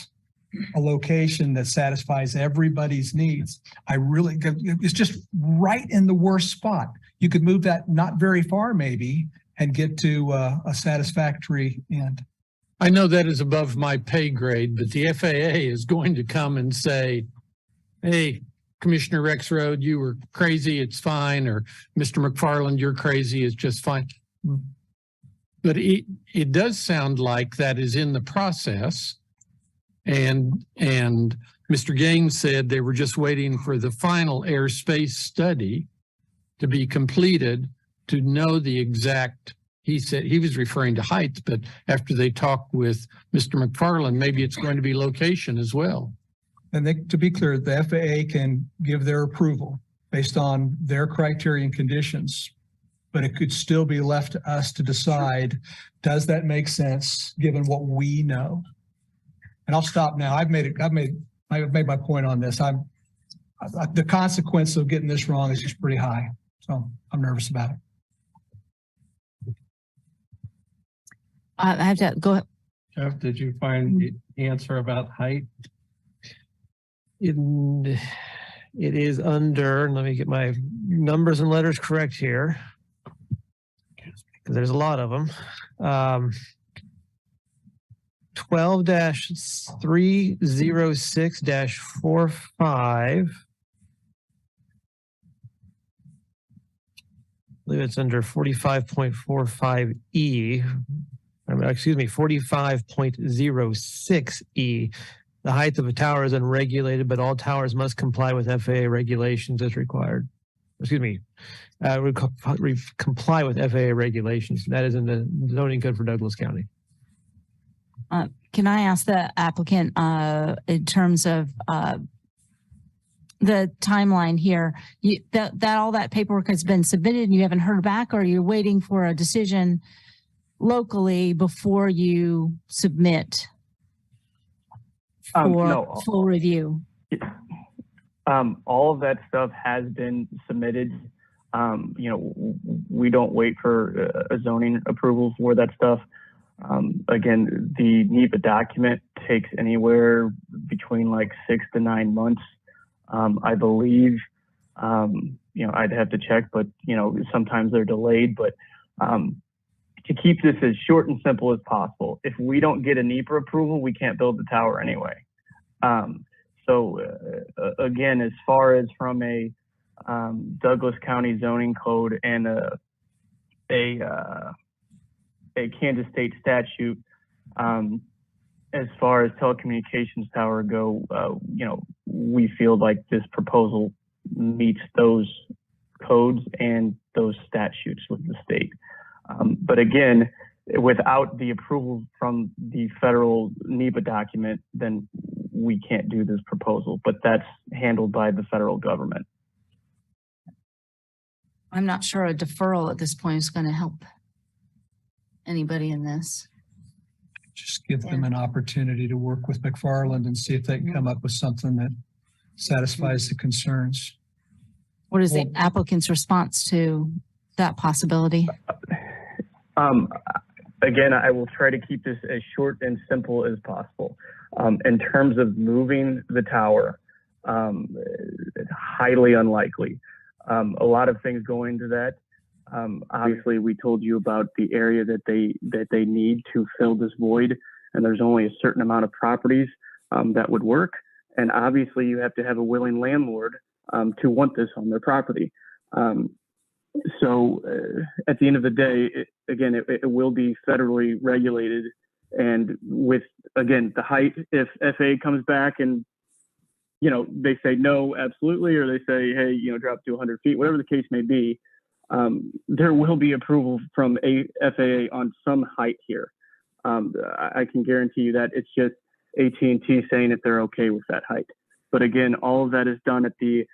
a location that satisfies everybody's needs. It's just right in the worst spot. You could move that not very far maybe and get to a satisfactory end. I know that is above my pay grade, but the FAA is going to come and say, hey, Commissioner Rexroad, you were crazy, it's fine, or Mr. McFarland, you're crazy, it's just fine. But it does sound like that is in the process. And Mr. Gaines said they were just waiting for the final airspace study to be completed to know the exact, he said he was referring to height, but after they talk with Mr. McFarland, maybe it's going to be location as well. And to be clear, the FAA can give their approval based on their criteria and conditions, but it could still be left to us to decide, does that make sense given what we know? And I'll stop now. I've made my point on this. The consequence of getting this wrong is just pretty high. So I'm nervous about it. I have to go ahead. Jeff, did you find the answer about height? It is under, let me get my numbers and letters correct here, because there's a lot of them. 12-306-45. I believe it's under 45.45E. Excuse me, 45.06E. The height of a tower is unregulated, but all towers must comply with FAA regulations as required. Excuse me, comply with FAA regulations. That is in the zoning code for Douglas County. Can I ask the applicant in terms of the timeline here, that all that paperwork has been submitted and you haven't heard back, or you're waiting for a decision locally before you submit for No. full review? All of that stuff has been submitted. We don't wait for a zoning approval for that stuff. Again, the NEPA document takes anywhere between like 6 to 9 months. I believe, I'd have to check, but, sometimes they're delayed, but to keep this as short and simple as possible, if we don't get a NEPA approval, we can't build the tower anyway. Again, as far as from a Douglas County zoning code and a Kansas state statute, as far as telecommunications tower go, we feel like this proposal meets those codes and those statutes with the state. But again, without the approval from the federal NEPA document, then we can't do this proposal, but that's handled by the federal government. I'm not sure a deferral at this point is going to help anybody in this. Just give them an opportunity to work with McFarland and see if they can come up with something that satisfies the concerns. What is the applicant's response to that possibility? Again, I will try to keep this as short and simple as possible. In terms of moving the tower, it's highly unlikely. A lot of things go into that. Obviously, we told you about the area that they need to fill this void, and there's only a certain amount of properties that would work. And obviously, you have to have a willing landlord to want this on their property. So at the end of the day, it will be federally regulated. And with, again, the height, if FAA comes back and, they say no, absolutely, or they say, hey, drop to 100 feet, whatever the case may be, there will be approval from FAA on some height here. I can guarantee you that. It's just AT&T saying that they're okay with that height. But again, all of that is done at the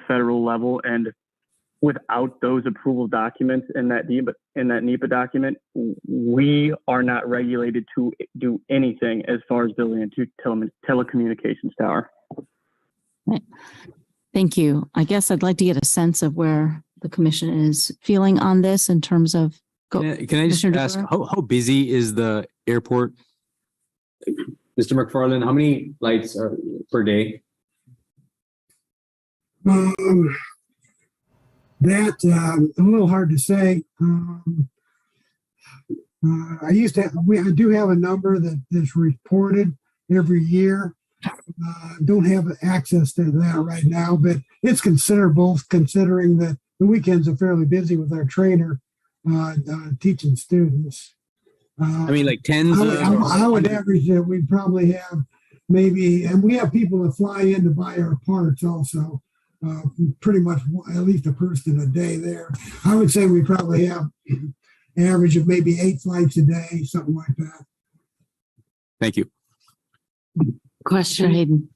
federal level, and without those approval documents in that NEPA document, we are not regulated to do anything as far as building a telecommunications tower. Thank you. I guess I'd like to get a sense of where the commission is feeling on this in terms of. Can I just ask, how busy is the airport? Mr. McFarland, how many flights are per day? A little hard to say. I do have a number that is reported every year. Don't have access to that right now, but it's considerable considering that the weekends are fairly busy with our trainer teaching students. Like tens? I would average that we probably have maybe, and we have people that fly in to buy our parts also. Pretty much at least a person a day there. I would say we probably have an average of maybe 8 flights a day, something like that. Thank you. Question. Hayden.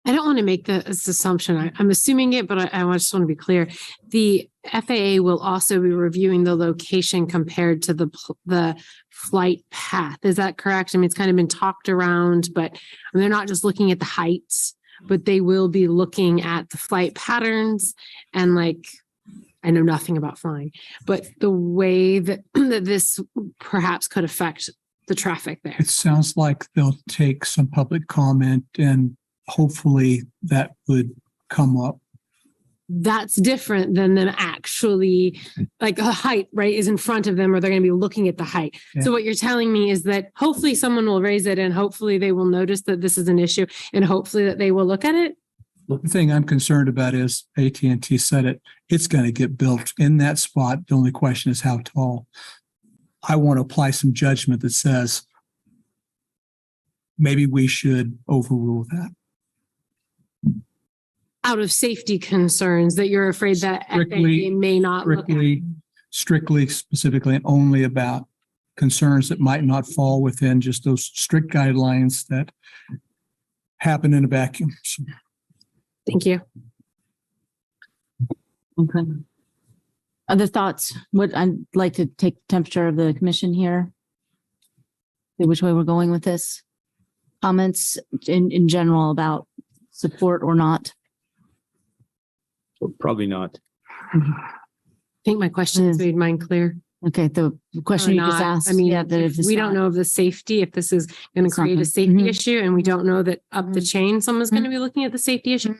I don't want to make this assumption. I'm assuming it, but I just want to be clear. The FAA will also be reviewing the location compared to the flight path. Is that correct? I mean, it's kind of been talked around, but they're not just looking at the heights, but they will be looking at the flight patterns and I know nothing about flying, but the way that this perhaps could affect the traffic there. It sounds like they'll take some public comment and hopefully that would come up. That's different than them actually, a height, right, is in front of them, or they're going to be looking at the height. Yeah. So what you're telling me is that hopefully someone will raise it and hopefully they will notice that this is an issue and hopefully that they will look at it. The thing I'm concerned about is AT&T said it's going to get built in that spot. The only question is how tall. I want to apply some judgment that says maybe we should overrule that. Out of safety concerns that you're afraid that FAA may not look at. Strictly, specifically, and only about concerns that might not fall within just those strict guidelines that happen in a vacuum. So, Thank you. Okay. Other thoughts? I'd like to take the temperature of the commission here. See which way we're going with this. Comments in general about support or not? Probably not. I think my questions made mine clear. Okay, the question you just asked. I mean, yeah, that if it's we don't not- know of the safety, if this is going to It's not create a gonna- safety Mhm. issue and we don't know that up the chain, someone's going to be looking at the safety issue,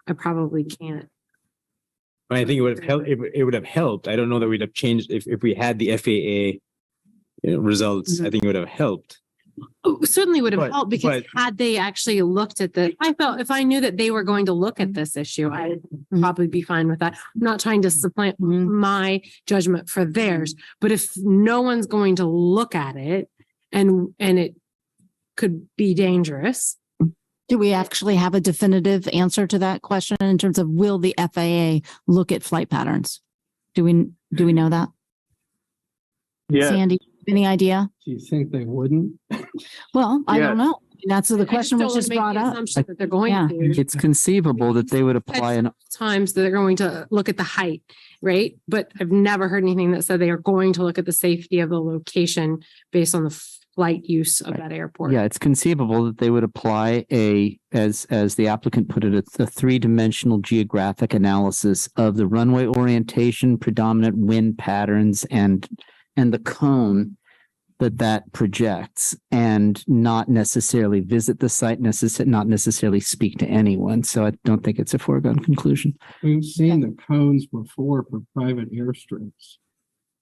I probably can't. I think it would have helped. It would have helped. I don't know that we'd have changed if we had the FAA results. I think it would have helped. Oh, certainly would have But- helped because but- had they actually looked at I felt if I knew that they were going to look at this issue, I'd probably be fine with that. I'm not trying to supplant my judgment for theirs, but if no one's going to look at it and it could be dangerous. Do we actually have a definitive answer to that question in terms of will the FAA look at flight patterns? Do we know that? Yeah. Sandy, any idea? Do you think they wouldn't? Well, I Yeah. don't know. That's the question was just brought up. Assumption that they're going Yeah. to. It's conceivable that they would apply an Times that they're going to look at the height, right? But I've never heard anything that said they are going to look at the safety of the location based on the flight use of that airport. Yeah, it's conceivable that they would apply as the applicant put it, a three-dimensional geographic analysis of the runway orientation, predominant wind patterns, and the cone that projects, and not necessarily visit the site, not necessarily speak to anyone. So I don't think it's a foregone conclusion. We've seen the cones before for private airstrips.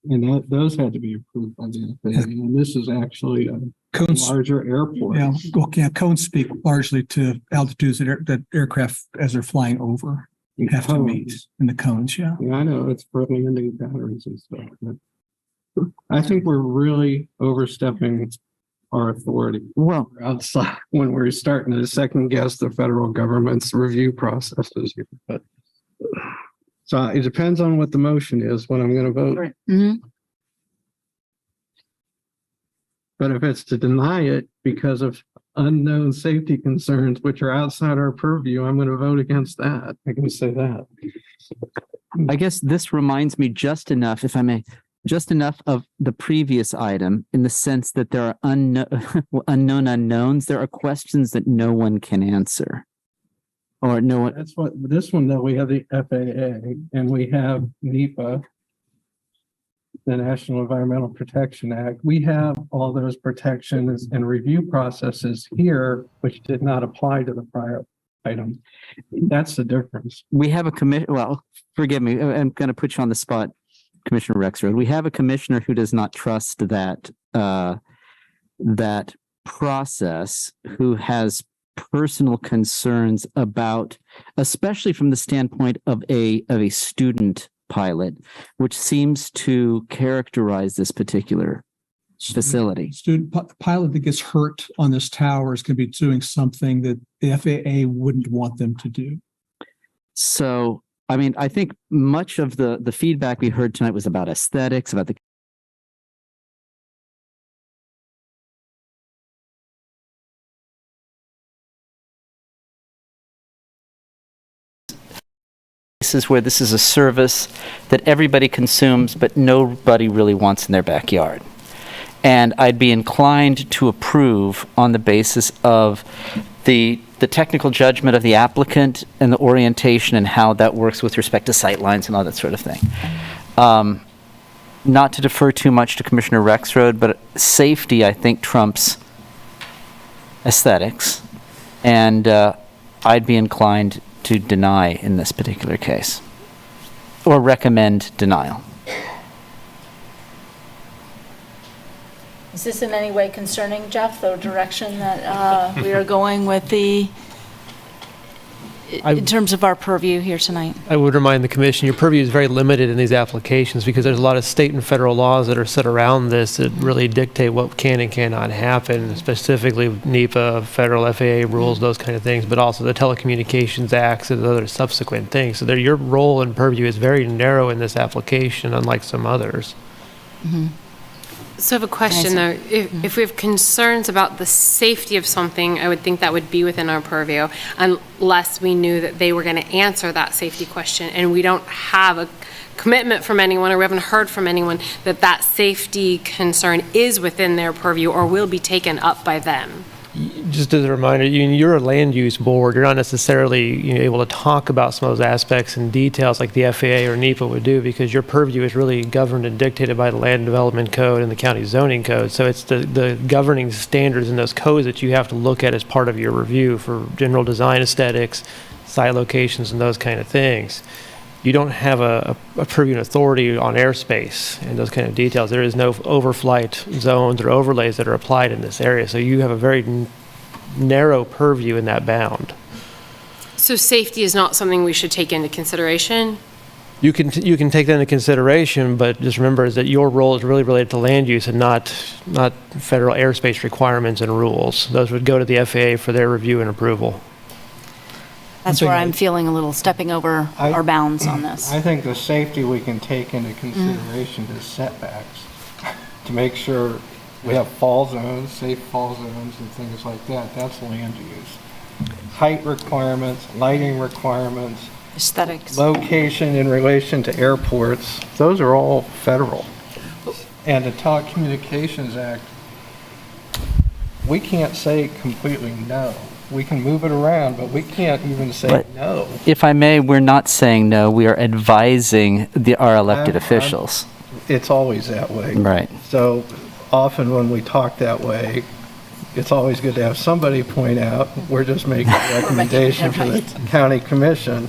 And those had to be approved by the FAA. And this is actually a larger airport. Yeah, well, yeah, cones speak largely to altitudes that aircraft as they're flying over have to meet in the cones. Yeah. Yeah, I know it's for landing patterns and stuff, but I think we're really overstepping our authority. Well, outside when we're starting to second guess the federal government's review processes here, but so it depends on what the motion is when I'm going to vote. But if it's to deny it because of unknown safety concerns, which are outside our purview, I'm going to vote against that. I can say that. I guess this reminds me just enough, if I may, just enough of the previous item in the sense that there are unknown unknowns. There are questions that no one can answer. Or no one. That's what this one, though, we have the FAA and we have NEPA, the National Environmental Protection Act. We have all those protections and review processes here, which did not apply to the prior item. That's the difference. We have a commission. Well, forgive me. I'm going to put you on the spot, Commissioner Rexroad. We have a commissioner who does not trust that process, who has personal concerns about, especially from the standpoint of a student pilot, which seems to characterize this particular facility. Pilot that gets hurt on this tower is going to be doing something that the FAA wouldn't want them to do. So, I mean, I think much of the feedback we heard tonight was about aesthetics, about the places where this is a service that everybody consumes, but nobody really wants in their backyard. And I'd be inclined to approve on the basis of the technical judgment of the applicant and the orientation and how that works with respect to sight lines and all that sort of thing. Not to defer too much to Commissioner Rexroad, but safety, I think, trumps aesthetics. And I'd be inclined to deny in this particular case, or recommend denial. Is this in any way concerning, Jeff, the direction that we are going with in terms of our purview here tonight? I would remind the commission, your purview is very limited in these applications because there's a lot of state and federal laws that are set around this that really dictate what can and cannot happen, specifically NEPA, federal FAA rules, those kind of things, but also the Telecommunications Acts and other subsequent things. So your role and purview is very narrow in this application, unlike some others. Mm-hmm. So I have a question though. If we have concerns about the safety of something, I would think that would be within our purview unless we knew that they were going to answer that safety question and we don't have a commitment from anyone or we haven't heard from anyone that that safety concern is within their purview or will be taken up by them. Just as a reminder, you're a land use board. You're not necessarily able to talk about some of those aspects and details like the FAA or NEPA would do because your purview is really governed and dictated by the Land Development Code and the county zoning code. So it's the governing standards in those codes that you have to look at as part of your review for general design aesthetics, site locations, and those kind of things. You don't have a purview and authority on airspace and those kind of details. There is no overflight zones or overlays that are applied in this area. So you have a very narrow purview in that bound. So safety is not something we should take into consideration? You can take that into consideration, but just remember is that your role is really related to land use and not federal airspace requirements and rules. Those would go to the FAA for their review and approval. That's where I'm feeling a little stepping over our bounds on this. I think the safety we can take into consideration is setbacks to make sure we have fall zones, safe fall zones and things like that. That's land use. Height requirements, lighting requirements, aesthetics, location in relation to airports, those are all federal. And the Telecommunications Act, we can't say completely no. We can move it around, but we can't even say no. If I may, we're not saying no. We are advising our elected officials. It's always that way. Right. So often when we talk that way, it's always good to have somebody point out, we're just making a recommendation for the county commission,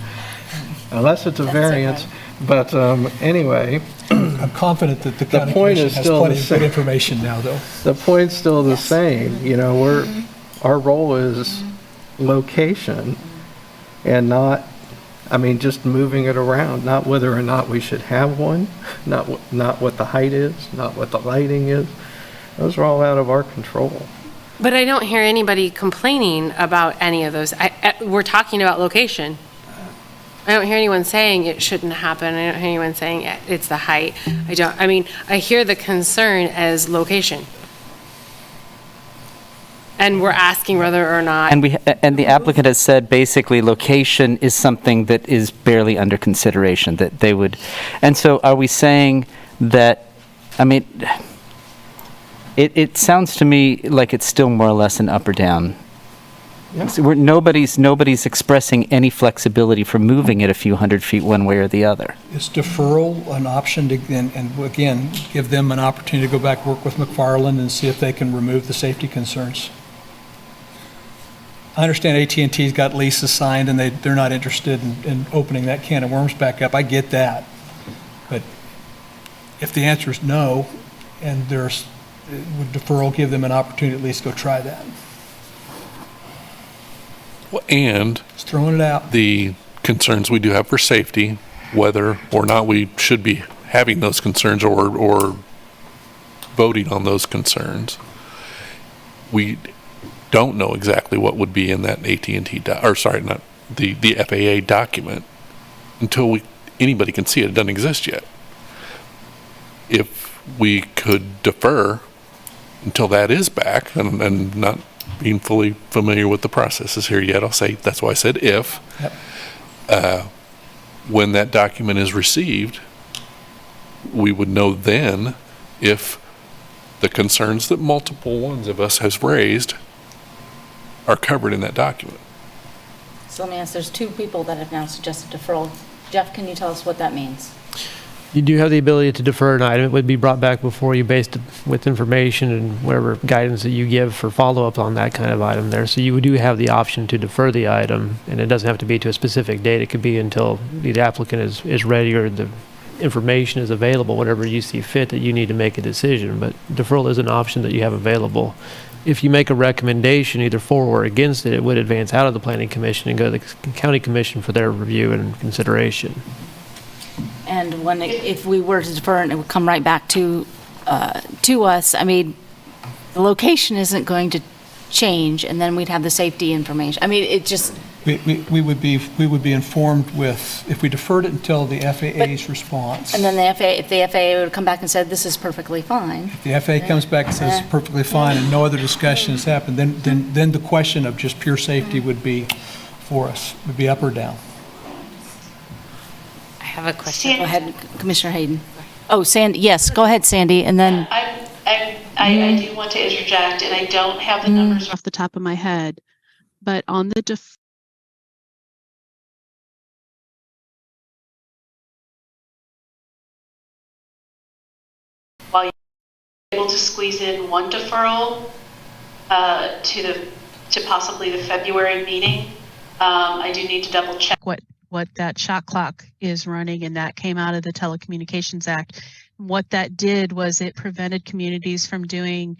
unless it's a variance. But anyway. I'm confident that the county commission has plenty of good information now, though. The point's still the same. Our role is location and not, just moving it around, not whether or not we should have one, not what the height is, not what the lighting is. Those are all out of our control. But I don't hear anybody complaining about any of those. We're talking about location. I don't hear anyone saying it shouldn't happen. I don't hear anyone saying it's the height. I hear the concern as location. And we're asking whether or not. And the applicant has said basically location is something that is barely under consideration that they would. And so are we saying that, it sounds to me like it's still more or less an up or down. Yeah. So nobody's expressing any flexibility for moving it a few hundred feet one way or the other. Is deferral an option to, and again, give them an opportunity to go back, work with McFarland and see if they can remove the safety concerns? I understand AT&T's got leases signed and they're not interested in opening that can of worms back up. I get that. But if the answer is no, and would deferral give them an opportunity to at least go try that? And just throwing it out. The concerns we do have for safety, whether or not we should be having those concerns or voting on those concerns, we don't know exactly what would be in that AT&T, not the FAA document until anybody can see it. It doesn't exist yet. If we could defer until that is back and not being fully familiar with the processes here yet, I'll say, that's why I said if. Yep. When that document is received, we would know then if the concerns that multiple ones of us has raised are covered in that document. So let me ask, there's two people that have now suggested deferral. Jeff, can you tell us what that means? You do have the ability to defer an item. It would be brought back before you based it with information and whatever guidance that you give for follow-up on that kind of item there. So you do have the option to defer the item, and it doesn't have to be to a specific date. It could be until the applicant is ready or the information is available, whatever you see fit that you need to make a decision. But deferral is an option that you have available. If you make a recommendation either for or against it, it would advance out of the Planning Commission and go to the County Commission for their review and consideration. And if we were to defer and it would come right back to us, the location isn't going to change, and then we'd have the safety information. We would be informed with, if we deferred it until the FAA's response. And then if the FAA would come back and said, this is perfectly fine. If the FAA comes back and says it's perfectly fine and no other discussion has happened, then the question of just pure safety would be for us, would be up or down. I have a question. Go ahead, Commissioner Hayden. Oh, Sandy, yes, go ahead, Sandy, and then. I do want to interject, and I don't have the numbers off the top of my head, but on the while you're able to squeeze in one deferral to possibly the February meeting, I do need to double check what that shot clock is running, and that came out of the Telecommunications Act. What that did was it prevented communities from doing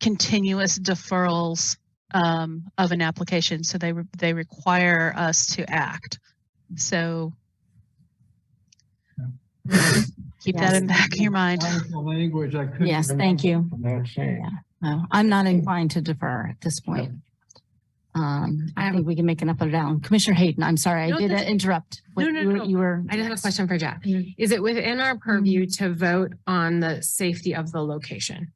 continuous deferrals of an application. So they require us to act. So keep that in the back of your mind. Language I couldn't Yes, remember thank you. from that change. No, I'm not inclined to defer at this point. I think we can make an up or down. Commissioner Hayden, I'm sorry, I did interrupt. No. You were. I just have a question for Jeff. Is it within our purview to vote on the safety of the location?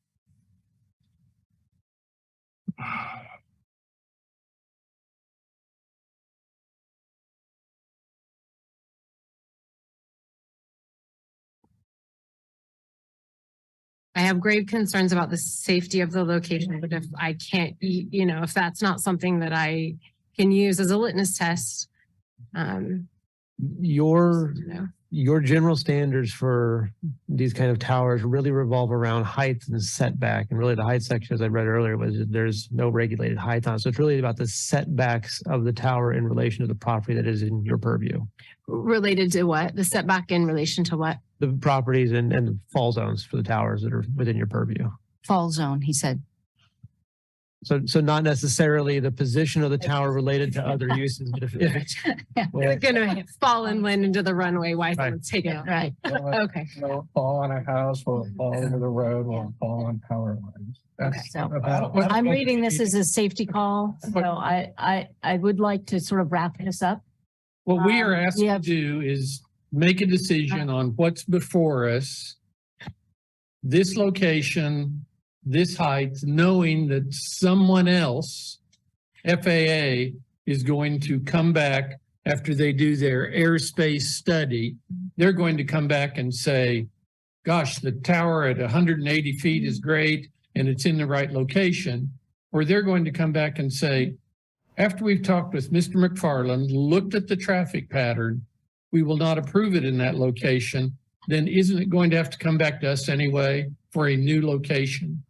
I have grave concerns about the safety of the location, but if I can't, if that's not something that I can use as a litmus test, your general standards for these kind of towers really revolve around height and setback. And really the height section, as I read earlier, was there's no regulated height on it. So it's really about the setbacks of the tower in relation to the property that is in your purview. related to what? The setback in relation to what? The properties and the fall zones for the towers that are within your purview. Fall zone, he said. So not necessarily the position of the tower related to other uses, but if it's It's gonna fall and land into the runway. Why someone's taking it? Right. Okay. Will it fall on a house? Will it fall over the road? Will it fall on power lines? That's So about. I'm reading this as a safety call, so I would like to sort of wrap this up. What we are asked to do is make a decision on what's before us. This location, this height, knowing that someone else, FAA, is going to come back after they do their airspace study. They're going to come back and say, gosh, the tower at 180 feet is great and it's in the right location. Or they're going to come back and say, after we've talked with Mr. McFarland, looked at the traffic pattern, we will not approve it in that location. Then isn't it going to have to come back to us anyway for a new location?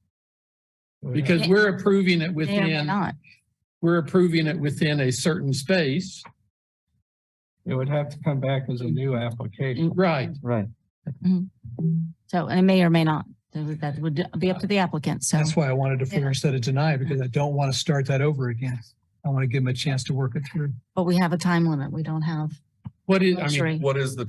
Because we're approving it within, we're approving it within a certain space. It would have to come back as a new application. Right. Right. So, and it may or may not. That would be up to the applicant. So That's why I wanted to defer instead of deny, because I don't want to start that over again. I want to give them a chance to work it through. but we have a time limit. We don't have. What is, I luxury. mean, what is the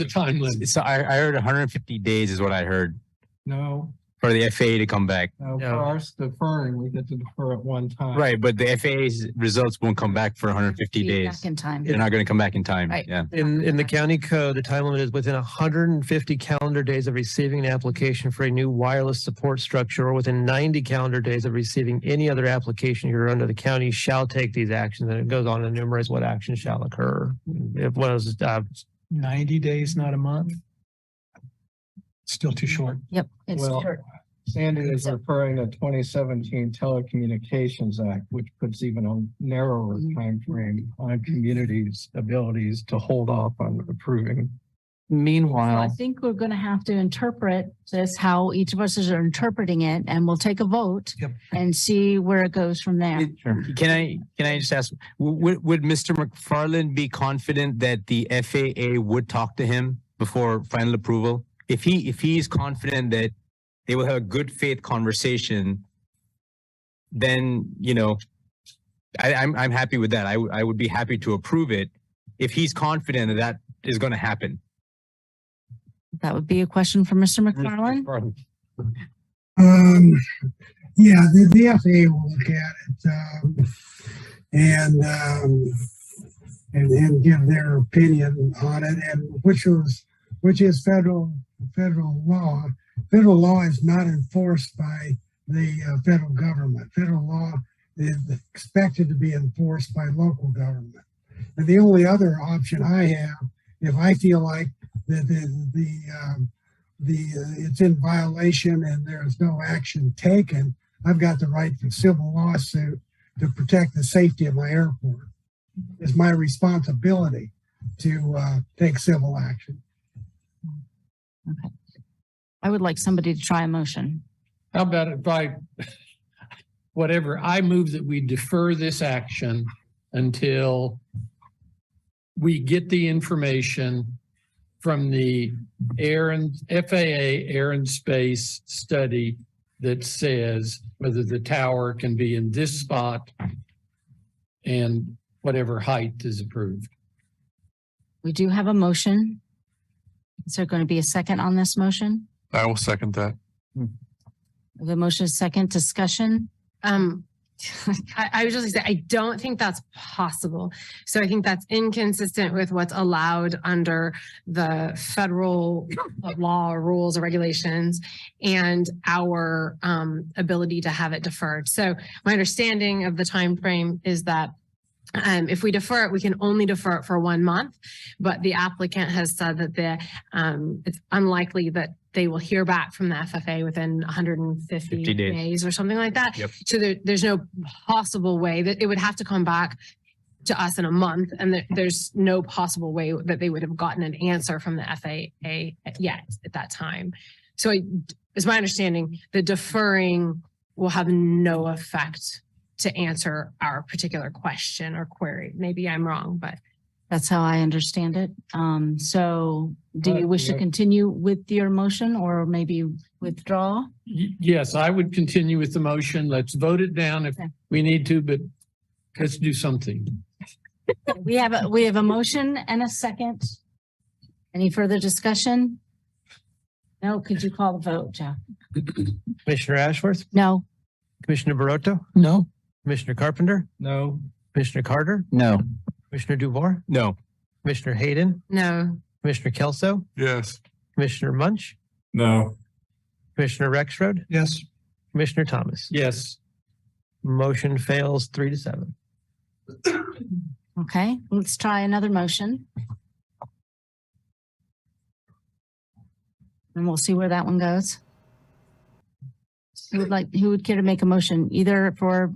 time limit? So I heard 150 days is what I heard No, for the FAA to come back. no, for us deferring, we get to defer at one time. Right, but the FAA's results won't come back for 150 days. Back in time. They're not going to come back in time. Right. Yeah. In the county code, the time limit is within 150 calendar days of receiving an application for a new wireless support structure, or within 90 calendar days of receiving any other application here under the county shall take these actions. And it goes on to enumerate what actions shall occur. It was 90 days, not a month. Still too short. Yep. It's Well, short. Sandy is referring to 2017 Telecommunications Act, which puts even a narrower time frame on communities' abilities to hold off on approving. So I Meanwhile, think we're going to have to interpret this how each of us are interpreting it, and we'll take a vote and see where it goes from there. Can I just ask, would Mr. McFarland be confident that the FAA would talk to him before final approval? If he is confident that they will have a good faith conversation, then, I'm happy with that. I would be happy to approve it if he's confident that that is going to happen. That would be a question for Mr. McFarland. Yeah, the FAA will look at it. and give their opinion on it, and which is federal law. Federal law is not enforced by the federal government. Federal law is expected to be enforced by local government. And the only other option I have, if I feel like that it's in violation and there is no action taken, I've got the right to civil lawsuit to protect the safety of my airport. It's my responsibility to take civil action. Okay. I would like somebody to try a motion. How about if I move that we defer this action until we get the information from the FAA Air and Space study that says whether the tower can be in this spot and whatever height is approved. We do have a motion. Is there going to be a second on this motion? I will second that. The motion is second. Discussion. I was just saying, I don't think that's possible. So I think that's inconsistent with what's allowed under the federal law or rules or regulations and our ability to have it deferred. So my understanding of the time frame is that if we defer it, we can only defer it for 1 month, but the applicant has said that it's unlikely that they will hear back from the FFA within 150 days or something like that. Yep. So there's no possible way that it would have to come back to us in a month, and there's no possible way that they would have gotten an answer from the FAA yet at that time. So it's my understanding the deferring will have no effect to answer our particular question or query. Maybe I'm wrong, but that's how I understand it. So do you wish to continue with your motion or maybe withdraw? Yes, I would continue with the motion. Let's vote it down if we need to, but let's do something. We have a motion and a second. Any further discussion? No, could you call the vote, Jeff? Commissioner Ashworth? No. Commissioner Barotto? No. Commissioner Carpenter? No. Commissioner Carter? No. Commissioner Dubois? No. Commissioner Hayden? no. Commissioner Kelso? Yes. Commissioner Munch? No. Commissioner Rexroad? Yes. Commissioner Thomas? Yes. Motion fails 3-7. Okay, let's try another motion. And we'll see where that one goes. Who would care to make a motion either for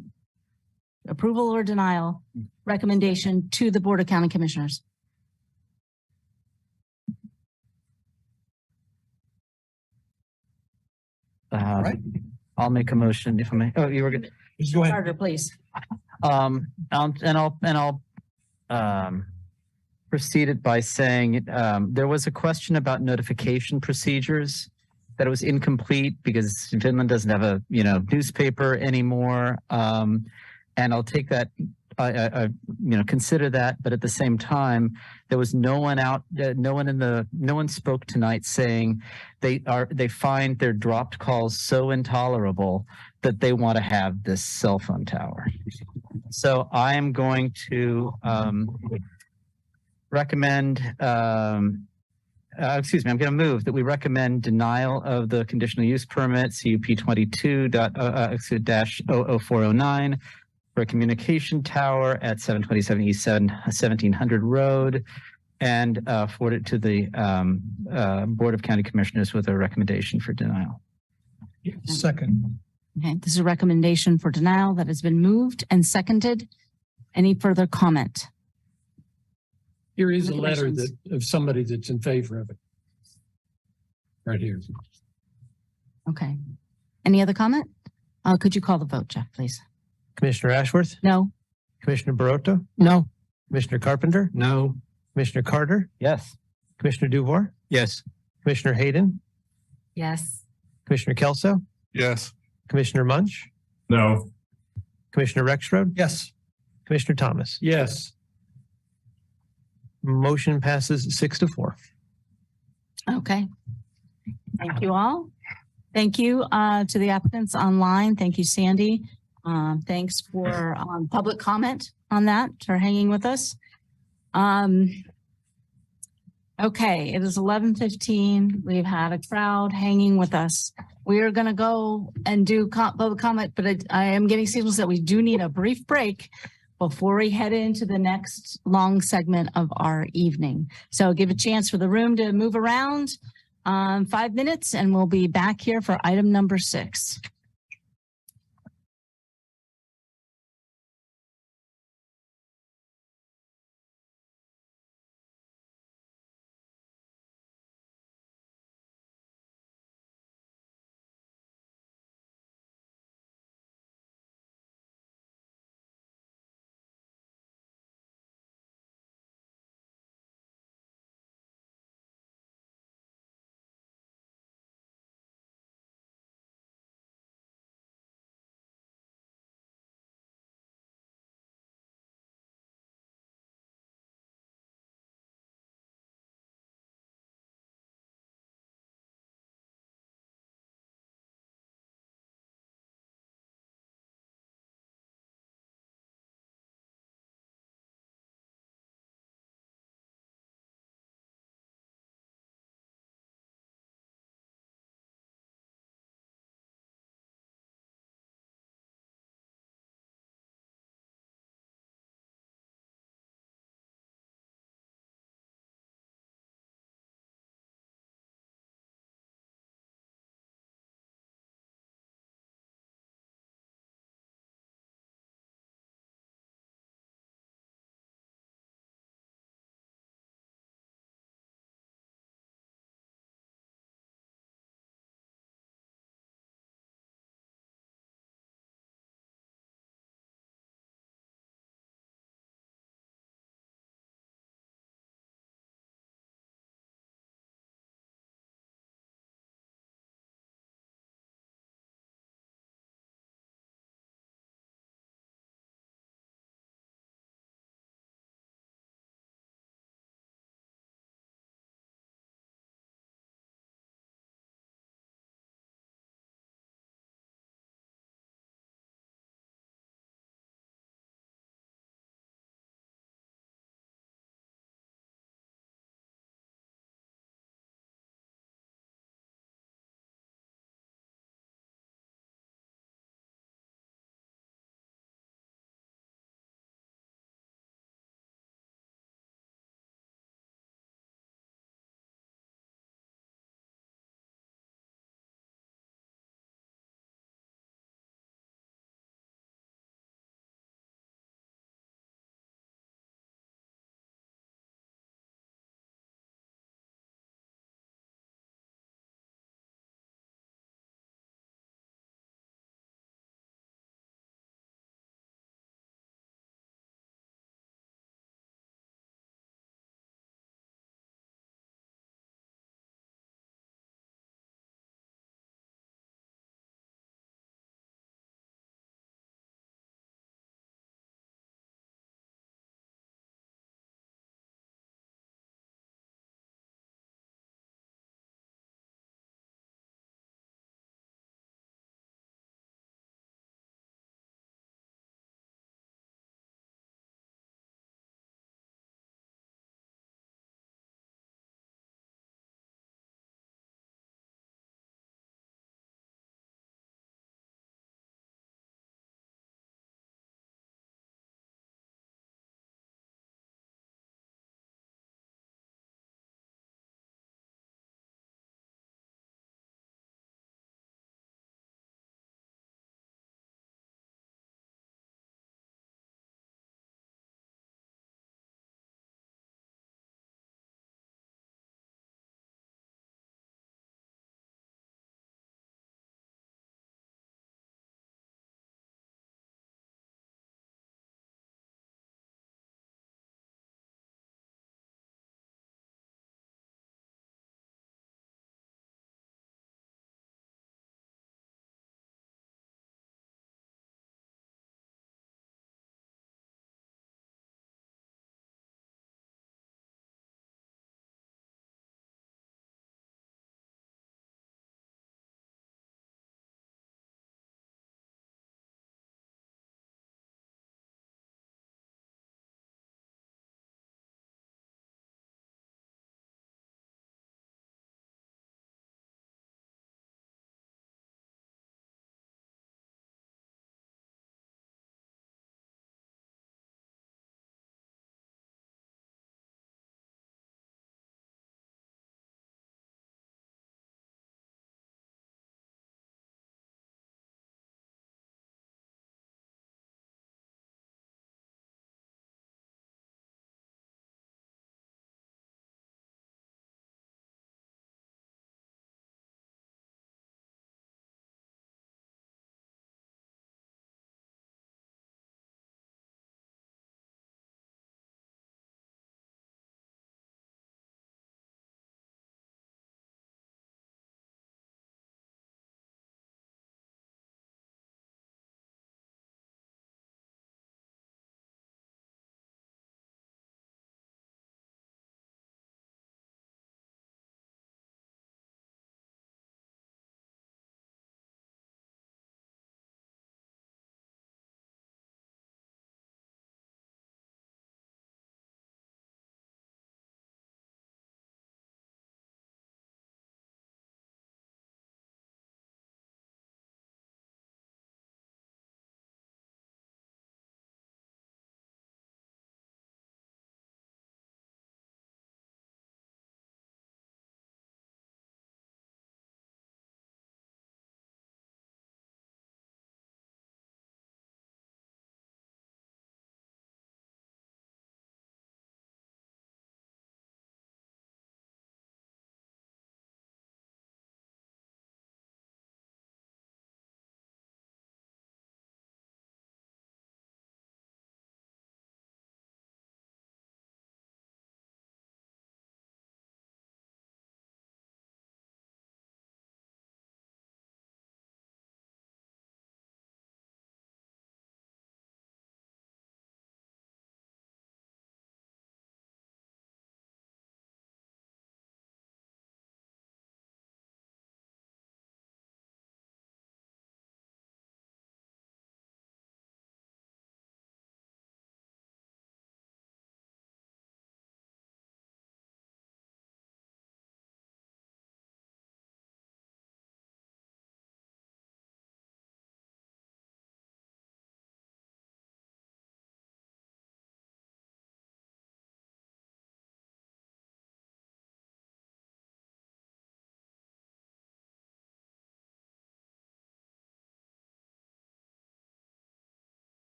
approval or denial recommendation to the Board of County Commissioners? Right. I'll make a motion if I may. Oh, you were good. Just go ahead. Carter, please. I'll proceed it by saying there was a question about notification procedures, that it was incomplete because Finland doesn't have a newspaper anymore, and I'll take that. I consider that, but at the same time, there was no one spoke tonight saying they find their dropped calls so intolerable that they want to have this cell phone tower. So I am going to recommend. I'm going to move that we recommend denial of the conditional use permit CUP 22-00409 for a communication tower at 727 East 1700 Road, and forward it to the Board of County Commissioners with a recommendation for denial. Second. Okay, this is a recommendation for denial that has been moved and seconded. Any further comment? Here is a letter of somebody that's in favor of it. Right here. Okay. Any other comment? Could you call the vote, Jeff, please? Commissioner Ashworth? No. Commissioner Barotto? No. Commissioner Carpenter? No. Commissioner Carter? Yes. Commissioner Dubois? Yes. Commissioner Hayden? Yes. Commissioner Kelso? Yes. Commissioner Munch? No. Commissioner Rexroad? Yes. Commissioner Thomas? Yes. Motion passes 6-4. Okay. Thank you all. Thank you to the applicants online. Thank you, Sandy. Thanks for public comment. on that, for hanging with us. Okay, it is 11:15. We've had a crowd hanging with us. We are going to go and do public comment, but I am getting signals that we do need a brief break before we head into the next long segment of our evening. So give a chance for the room to move around 5 minutes, and we'll be back here for item number 6.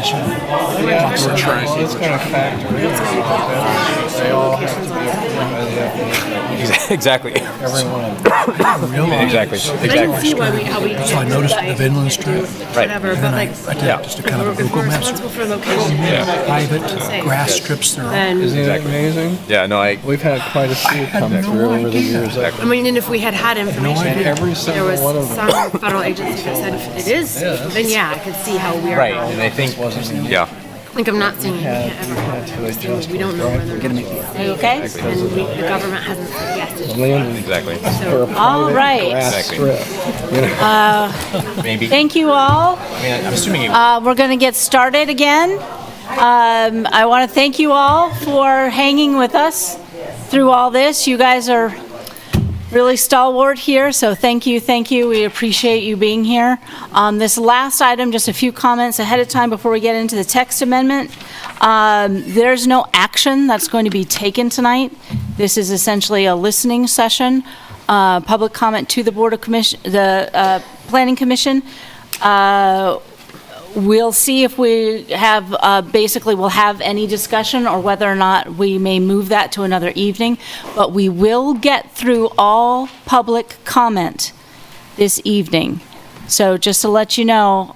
definition. Yeah, it's going to factor in. They all have to be approved by the FAA. Exactly. Everyone. Exactly. I didn't see why how we. So I noticed the Vinland Strip. Right. Whatever, but like. I did just a kind of a If Google we're Maps. responsible for location. Private grass strips. They're all. Isn't it amazing? Yeah, no, We've had quite a few come through over the years. I mean, and if we had information, Every there single was one of them. some federal agency that said it is, then yeah, I could see how we are. right. now. And I think, yeah. Like, I'm not saying we can't ever have. We don't know whether. Are you okay? And the government hasn't said yes. Exactly. All right. Exactly. Maybe. Thank you all. I mean, I'm assuming. We're going to get started again. I want to thank you all for hanging with us through all this. You guys are really stalwart here, so thank you, thank you. We appreciate you being here. This last item, just a few comments ahead of time before we get into the text amendment. There's no action that's going to be taken tonight. This is essentially a listening session, public comment to the Board of Commission, the Planning Commission. We'll see if we have, basically we'll have any discussion or whether or not we may move that to another evening, but we will get through all public comment this evening. So just to let you know,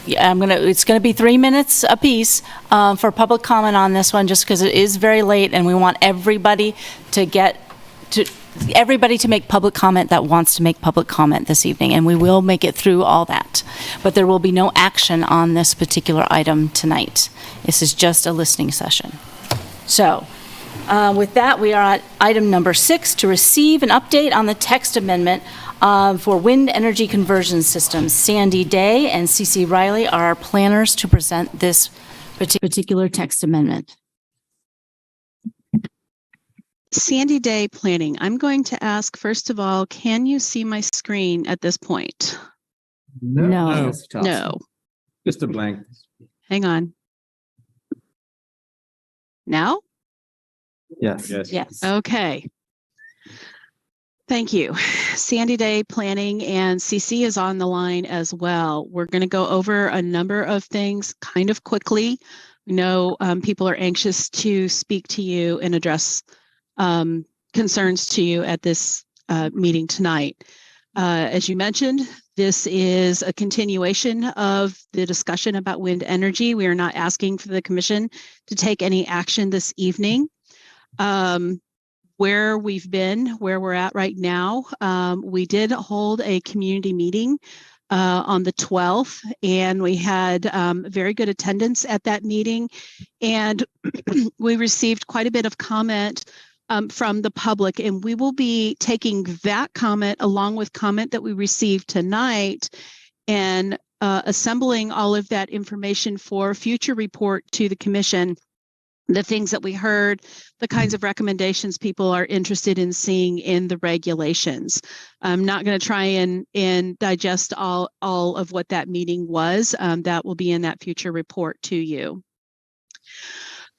yeah, it's gonna be 3 minutes apiece for public comment on this one, just because it is very late and we want everybody to make public comment that wants to make public comment this evening, and we will make it through all that. But there will be no action on this particular item tonight. This is just a listening session. So, with that, we are at item number 6, to receive an update on the text amendment for wind energy conversion systems. Sandy Day and CC Riley are our planners to present this particular text amendment. Sandy Day Planning. I'm going to ask, first of all, can you see my screen at this point? No. No. Just a blank. Hang on. Now? Yes. Yes. Okay. Thank you. Sandy Day Planning, and CC is on the line as well. We're going to go over a number of things kind of quickly. We know people are anxious to speak to you and address concerns to you at this meeting tonight. As you mentioned, this is a continuation of the discussion about wind energy. We are not asking for the commission to take any action this evening. Where we've been, where we're at right now, we did hold a community meeting on the 12th, and we had very good attendance at that meeting, and we received quite a bit of comment from the public, and we will be taking that comment along with comment that we received tonight and assembling all of that information for future report to the commission. The things that we heard, the kinds of recommendations people are interested in seeing in the regulations. I'm not going to try and digest all of what that meeting was. That will be in that future report to you.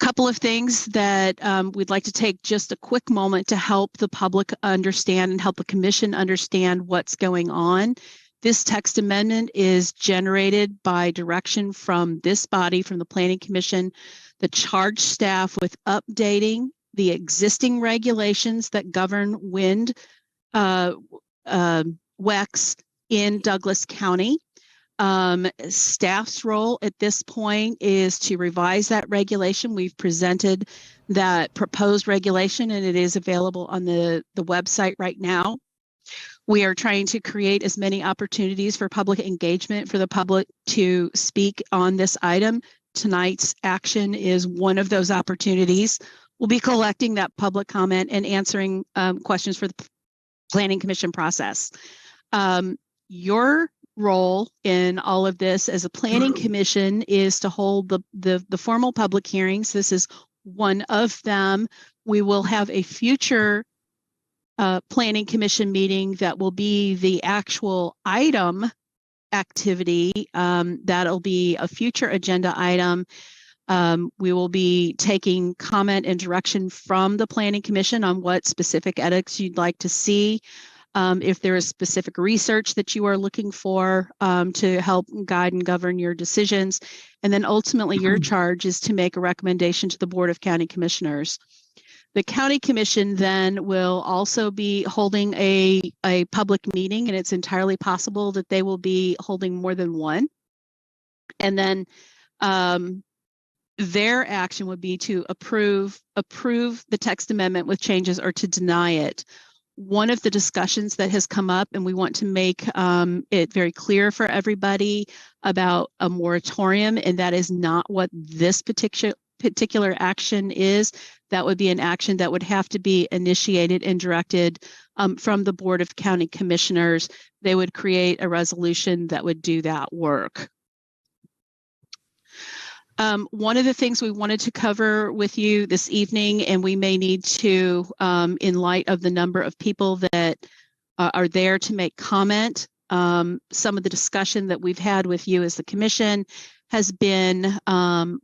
Couple of things that we'd like to take just a quick moment to help the public understand and help the commission understand what's going on. This text amendment is generated by direction from this body, from the Planning Commission, the charge staff with updating the existing regulations that govern wind WECs in Douglas County. Staff's role at this point is to revise that regulation. We've presented that proposed regulation, and it is available on the website right now. We are trying to create as many opportunities for public engagement for the public to speak on this item. Tonight's action is one of those opportunities. We'll be collecting that public comment and answering questions for the Planning Commission process. Your role in all of this as a Planning Commission is to hold the formal public hearings. This is one of them. We will have a future Planning Commission meeting that will be the actual item activity. That'll be a future agenda item. We will be taking comment and direction from the Planning Commission on what specific edits you'd like to see. if there is specific research that you are looking for to help guide and govern your decisions. And then ultimately your charge is to make a recommendation to the Board of County Commissioners. The County Commission then will also be holding a public meeting, and it's entirely possible that they will be holding more than one. And then their action would be to approve the text amendment with changes or to deny it. One of the discussions that has come up, and we want to make it very clear for everybody about a moratorium, and that is not what this particular action is. That would be an action that would have to be initiated and directed from the Board of County Commissioners. They would create a resolution that would do that work. One of the things we wanted to cover with you this evening, and we may need to, in light of the number of people that are there to make comment, some of the discussion that we've had with you as the commission has been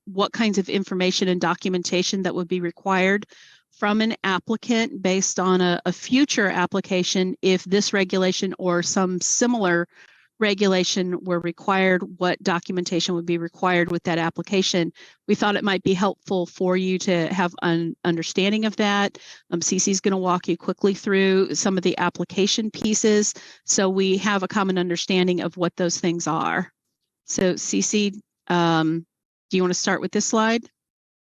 what kinds of information and documentation that would be required from an applicant based on a future application if this regulation or some similar regulation were required, what documentation would be required with that application. We thought it might be helpful for you to have an understanding of that. Cece is going to walk you quickly through some of the application pieces so we have a common understanding of what those things are. So Cece, do you want to start with this slide?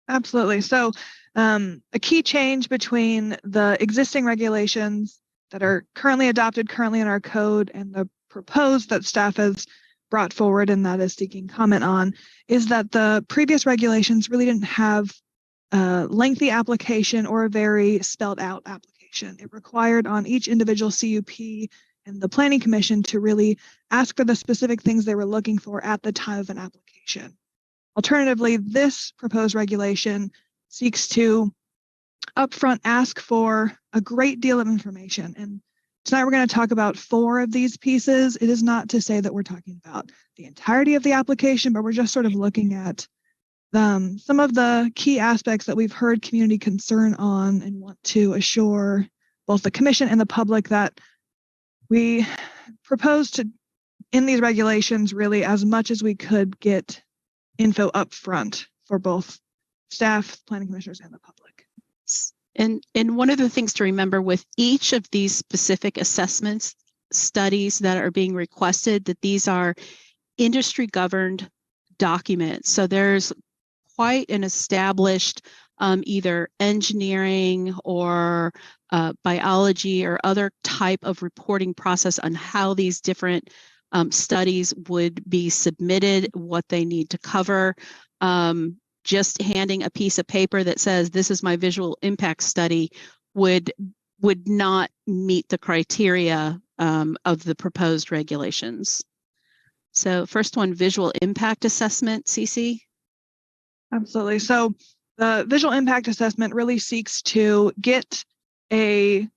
Absolutely. So a key change between the existing regulations that are currently adopted currently in our code and the proposed that staff has brought forward and that is seeking comment on is that the previous regulations really didn't have a lengthy application or a very spelled out application. It required on each individual CUP and the Planning Commission to really ask for the specific things they were looking for at the time of an application. Alternatively, this proposed regulation seeks to upfront ask for a great deal of information. And tonight we're going to talk about 4 of these pieces. It is not to say that we're talking about the entirety of the application, but we're just sort of looking at some of the key aspects that we've heard community concern on and want to assure both the commission and the public that we propose to, in these regulations, really as much as we could get info up front for both staff, planning commissioners, and the public. And one of the things to remember with each of these specific assessments, studies that are being requested, that these are industry governed documents. So there's quite an established either engineering or biology or other type of reporting process on how these different studies would be submitted, what they need to cover. Just handing a piece of paper that says this is my visual impact study would not meet the criteria of the proposed regulations. So first one, visual impact assessment, Cece. Absolutely. So the visual impact assessment really seeks to get a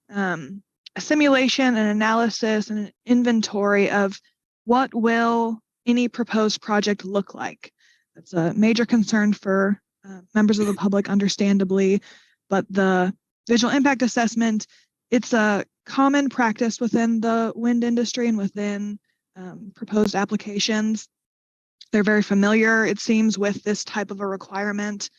simulation, an analysis, and an inventory of what will any proposed project look like. It's a major concern for members of the public, understandably, but the visual impact assessment, it's a common practice within the wind industry and within proposed applications. They're very familiar, it seems, with this type of a requirement.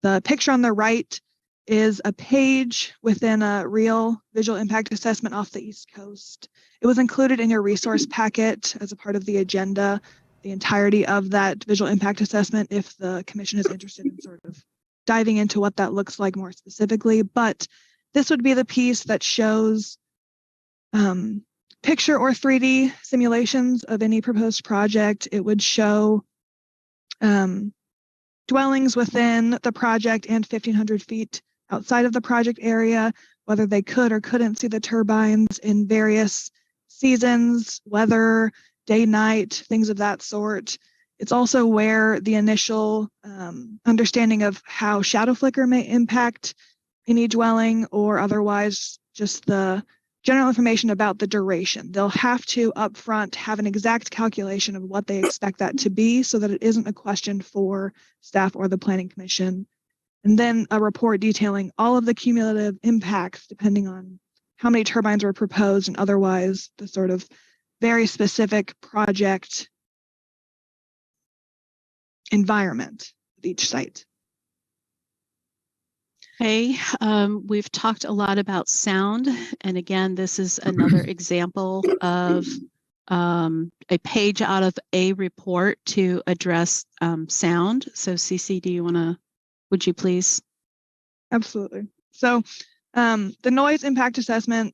The picture on the right is a page within a real visual impact assessment off the East Coast. It was included in your resource packet as a part of the agenda. The entirety of that visual impact assessment if the commission is interested in sort of diving into what that looks like more specifically. But this would be the piece that shows picture or 3D simulations of any proposed project. It would show dwellings within the project and 1,500 feet outside of the project area, whether they could or couldn't see the turbines in various seasons, weather, day, night, things of that sort. It's also where the initial understanding of how shadow flicker may impact any dwelling or otherwise just the general information about the duration. They'll have to upfront have an exact calculation of what they expect that to be so that it isn't a question for staff or the Planning Commission. And then a report detailing all of the cumulative impacts depending on how many turbines were proposed, and otherwise the sort of very specific project environment of each site. Okay, we've talked a lot about sound, and again, this is another example of a page out of a report to address sound. So CC, would you please? Absolutely. So the noise impact assessment,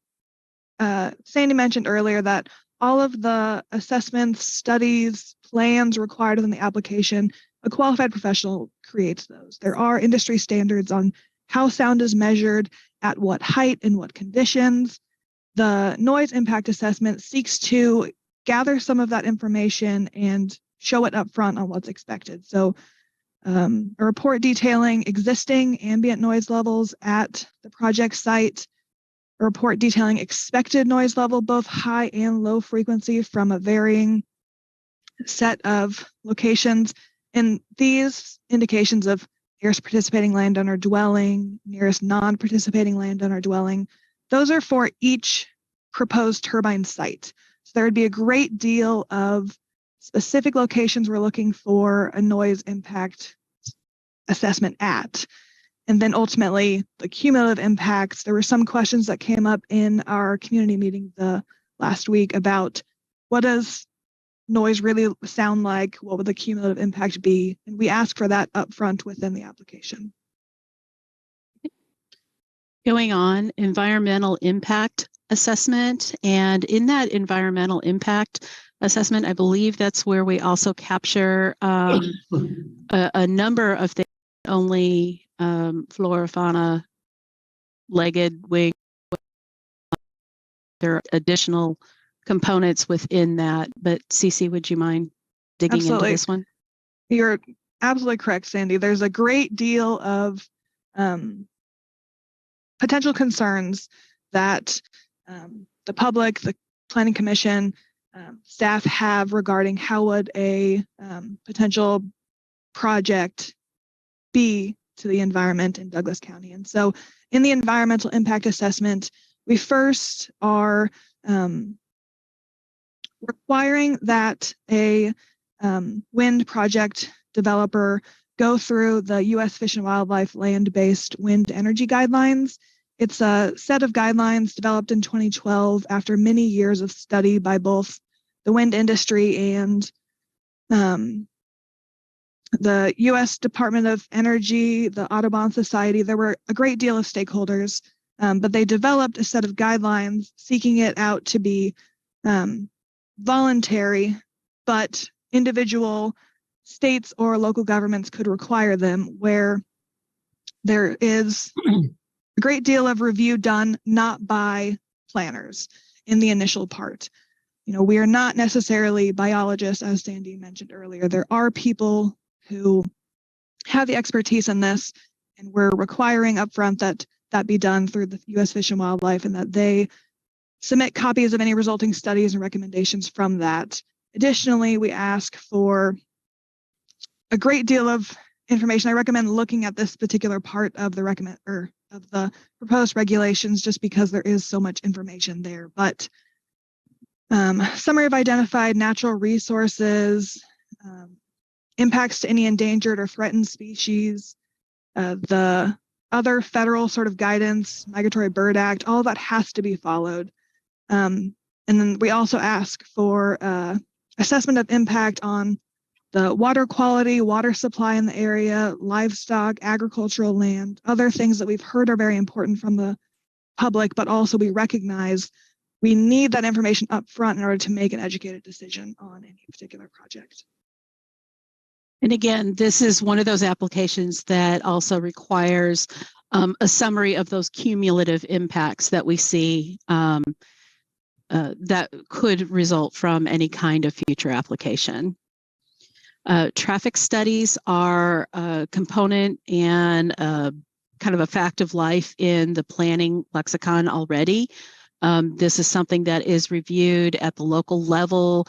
Sandy mentioned earlier that all of the assessments, studies, plans required in the application, a qualified professional creates those. There are industry standards on how sound is measured, at what height, in what conditions. The noise impact assessment seeks to gather some of that information and show it up front on what's expected. So a report detailing existing ambient noise levels at the project site, a report detailing expected noise level, both high and low frequency from a varying set of locations. And these indications of nearest participating landowner dwelling, nearest non-participating landowner dwelling, those are for each proposed turbine site. So there would be a great deal of specific locations we're looking for a noise impact assessment at. And then ultimately the cumulative impacts. There were some questions that came up in our community meeting the last week about what does noise really sound like? What would the cumulative impact be? And we ask for that upfront within the application. Going on, environmental impact assessment. And in that environmental impact assessment, I believe that's where we also capture a number of things, only flora, fauna, legged, wing. There are additional components within that, but Cece, would you mind digging into this one? You're absolutely correct, Sandy. There's a great deal of potential concerns that the public, the Planning Commission, staff have regarding how would a potential project be to the environment in Douglas County. And so in the environmental impact assessment, we first are requiring that a wind project developer go through the U.S. Fish and Wildlife land-based wind energy guidelines. It's a set of guidelines developed in 2012 after many years of study by both the wind industry and the U.S. Department of Energy, the Audubon Society. There were a great deal of stakeholders, but they developed a set of guidelines seeking it out to be voluntary, but individual states or local governments could require them, where there is a great deal of review done not by planners in the initial part. You know, we are not necessarily biologists, as Sandy mentioned earlier. There are people who have the expertise in this, and we're requiring upfront that that be done through the U.S. Fish and Wildlife, and that they submit copies of any resulting studies and recommendations from that. Additionally, we ask for a great deal of information. I recommend looking at this particular part of the proposed regulations just because there is so much information there. But summary of identified natural resources, impacts to any endangered or threatened species, the other federal sort of guidance, Migratory Bird Act, all of that has to be followed. And then we also ask for assessment of impact on the water quality, water supply in the area, livestock, agricultural land, other things that we've heard are very important from the public, but also we recognize we need that information up front in order to make an educated decision on any particular project. And again, this is one of those applications that also requires a summary of those cumulative impacts that we see that could result from any kind of future application. Traffic studies are a component and kind of a fact of life in the planning lexicon already. This is something that is reviewed at the local level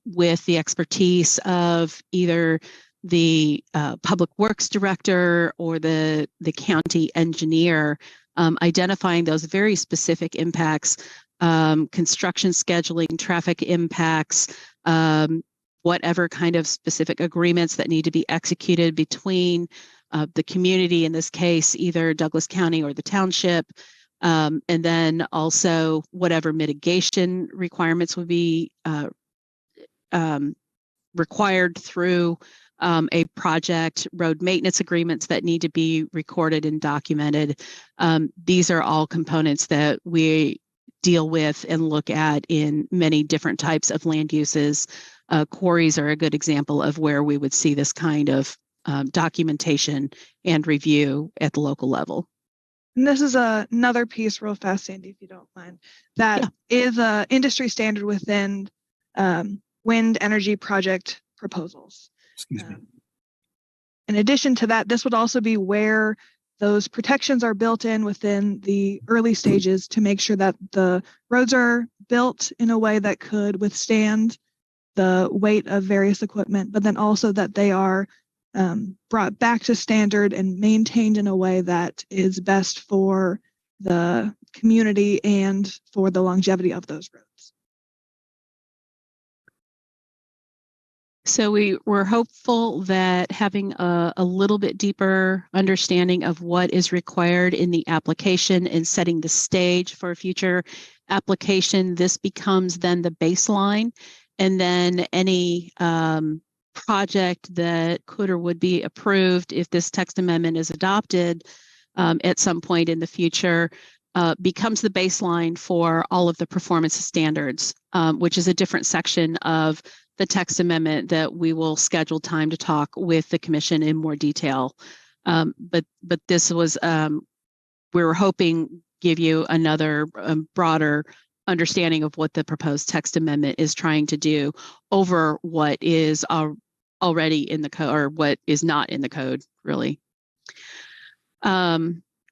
with the expertise of either the public works director or the county engineer identifying those very specific impacts, construction scheduling, traffic impacts, whatever kind of specific agreements that need to be executed between the community, in this case, either Douglas County or the township, and then also whatever mitigation requirements would be required through a project, road maintenance agreements that need to be recorded and documented. These are all components that we deal with and look at in many different types of land uses. Quarries are a good example of where we would see this kind of documentation and review at the local level. And this is another piece, real fast, Sandy, if you don't mind, that is a industry standard within wind energy project proposals. Excuse me. In addition to that, this would also be where those protections are built in within the early stages to make sure that the roads are built in a way that could withstand the weight of various equipment, but then also that they are brought back to standard and maintained in a way that is best for the community and for the longevity of those roads. So we were hopeful that having a little bit deeper understanding of what is required in the application and setting the stage for a future application, this becomes then the baseline. And then any project that could or would be approved if this text amendment is adopted at some point in the future becomes the baseline for all of the performance standards, which is a different section of the text amendment that we will schedule time to talk with the commission in more detail. But this was, we were hoping give you another broader understanding of what the proposed text amendment is trying to do over what is already in the code, or what is not in the code, really.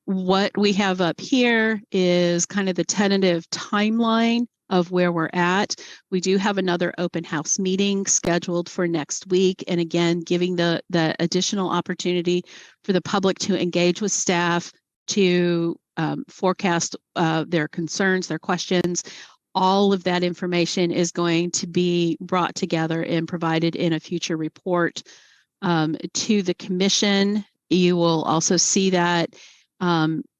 What we have up here is kind of the tentative timeline of where we're at. We do have another open house meeting scheduled for next week. And again, giving the additional opportunity for the public to engage with staff, to forecast their concerns, their questions. All of that information is going to be brought together and provided in a future report to the commission. You will also see that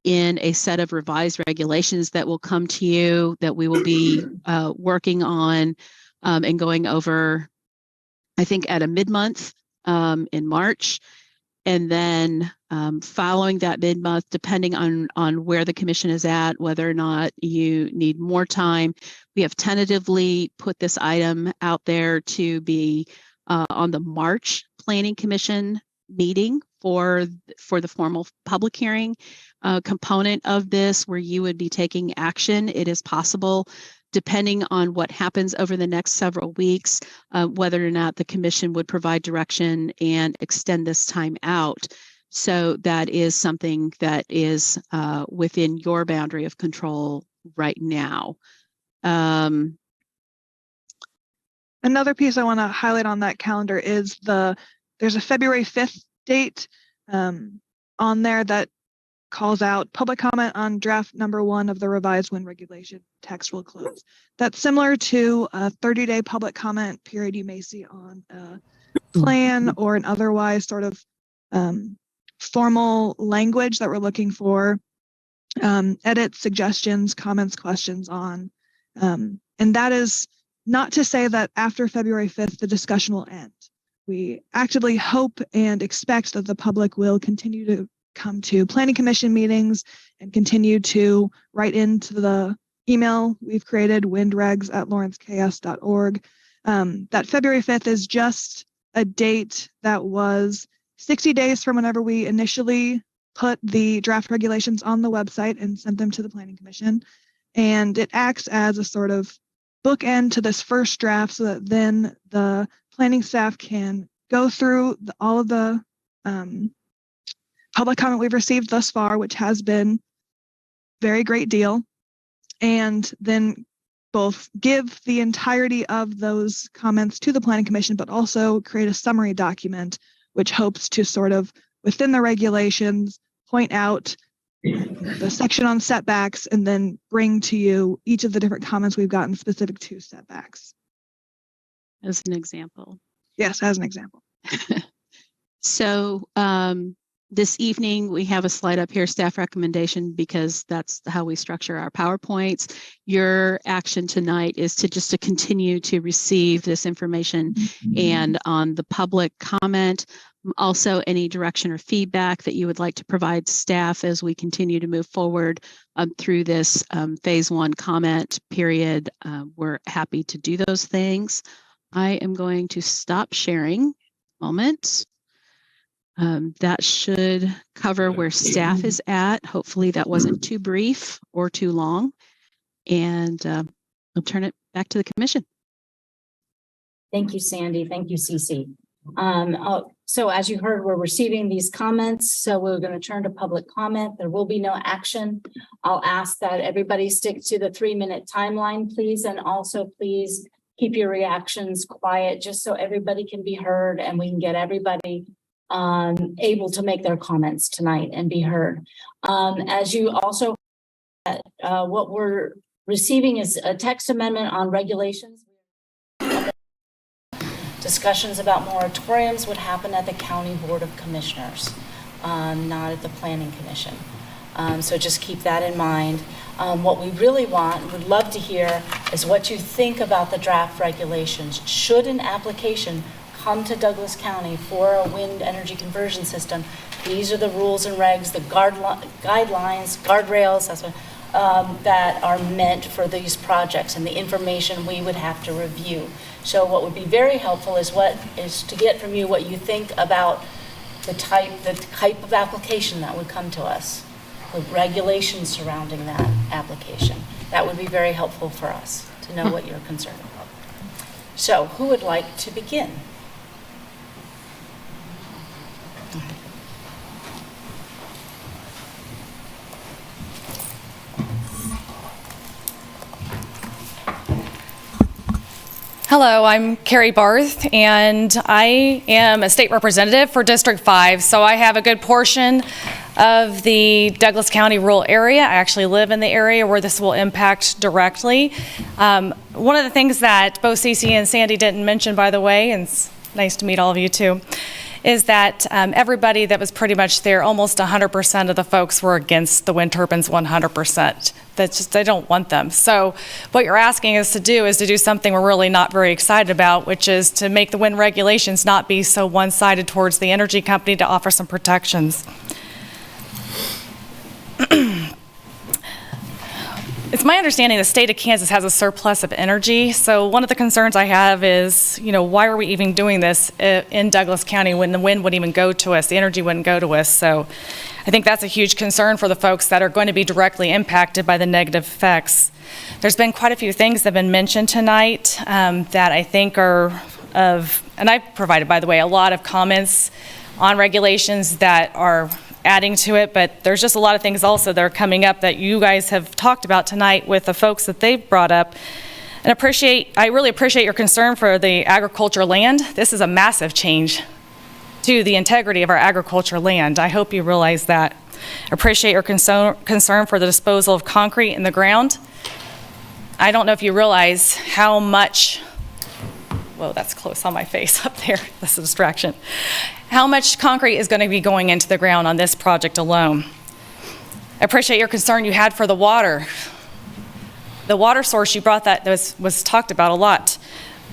in a set of revised regulations that will come to you, that we will be working on and going over, I think, at a mid-month in March. And then following that mid-month, depending on where the commission is at, whether or not you need more time, we have tentatively put this item out there to be on the March Planning Commission meeting for the formal public hearing component of this, where you would be taking action. It is possible, depending on what happens over the next several weeks, whether or not the commission would provide direction and extend this time out. So that is something that is within your boundary of control right now. Another piece I want to highlight on that calendar is there's a February 5th date on there that calls out public comment on draft number 1 of the revised wind regulation text will close. That's similar to a 30-day public comment period you may see on a plan or an otherwise sort of formal language that we're looking for edits, suggestions, comments, questions on. And that is not to say that after February 5th, the discussion will end. We actively hope and expect that the public will continue to come to planning commission meetings and continue to write into the email we've created, windregs@lawrenceks.org. That February 5th is just a date that was 60 days from whenever we initially put the draft regulations on the website and sent them to the planning commission. And it acts as a sort of bookend to this first draft so that then the planning staff can go through all of the public comment we've received thus far, which has been very great deal, and then both give the entirety of those comments to the planning commission, but also create a summary document, which hopes to sort of, within the regulations, point out the section on setbacks and then bring to you each of the different comments we've gotten specific to setbacks. As an example. Yes, as an example. So this evening, we have a slide up here, staff recommendation, because that's how we structure our PowerPoints. Your action tonight is to continue to receive this information and on the public comment, also any direction or feedback that you would like to provide staff as we continue to move forward through this phase 1 comment period. We're happy to do those things. I am going to stop sharing a moment. That should cover where staff is at. Hopefully that wasn't too brief or too long. And I'll turn it back to the commission. Thank you, Sandy. Thank you, Cece. So as you heard, we're receiving these comments. So we're going to turn to public comment. There will be no action. I'll ask that everybody stick to the 3-minute timeline, please. And also please keep your reactions quiet, just so everybody can be heard and we can get everybody able to make their comments tonight and be heard. As you also, what we're receiving is a text amendment on regulations. Discussions about moratoriums would happen at the County Board of Commissioners, not at the Planning Commission. So just keep that in mind. What we really would love to hear is what you think about the draft regulations. Should an application come to Douglas County for a wind energy conversion system, these are the rules and regs, the guidelines, guardrails, that's what, that are meant for these projects and the information we would have to review. So what would be very helpful is to get from you what you think about the type of application that would come to us, the regulations surrounding that application. That would be very helpful for us to know what you're concerned about. So who would like to begin? Hello, I'm Carrie Barth, and I am a state representative for District 5, so I have a good portion of the Douglas County rural area. I actually live in the area where this will impact directly. One of the things that both Cece and Sandy didn't mention, by the way, and it's nice to meet all of you too, is that everybody that was pretty much there, almost 100% of the folks were against the wind turbines 100%. That's just, they don't want them. So what you're asking us to do is to do something we're really not very excited about, which is to make the wind regulations not be so one-sided towards the energy company, to offer some protections. It's my understanding the state of Kansas has a surplus of energy. So one of the concerns I have is, why are we even doing this in Douglas County when the wind wouldn't even go to us, the energy wouldn't go to us? So I think that's a huge concern for the folks that are going to be directly impacted by the negative effects. There's been quite a few things that have been mentioned tonight that I think are and I've provided, by the way, a lot of comments on regulations that are adding to it, but there's just a lot of things also that are coming up that you guys have talked about tonight with the folks that they've brought up. And I really appreciate your concern for the agriculture land. This is a massive change to the integrity of our agriculture land. I hope you realize that. I appreciate your concern for the disposal of concrete in the ground. I don't know if you realize how much, whoa, that's close on my face up there. That's a distraction. How much concrete is going to be going into the ground on this project alone. I appreciate your concern you had for the water. The water source you brought that was talked about a lot.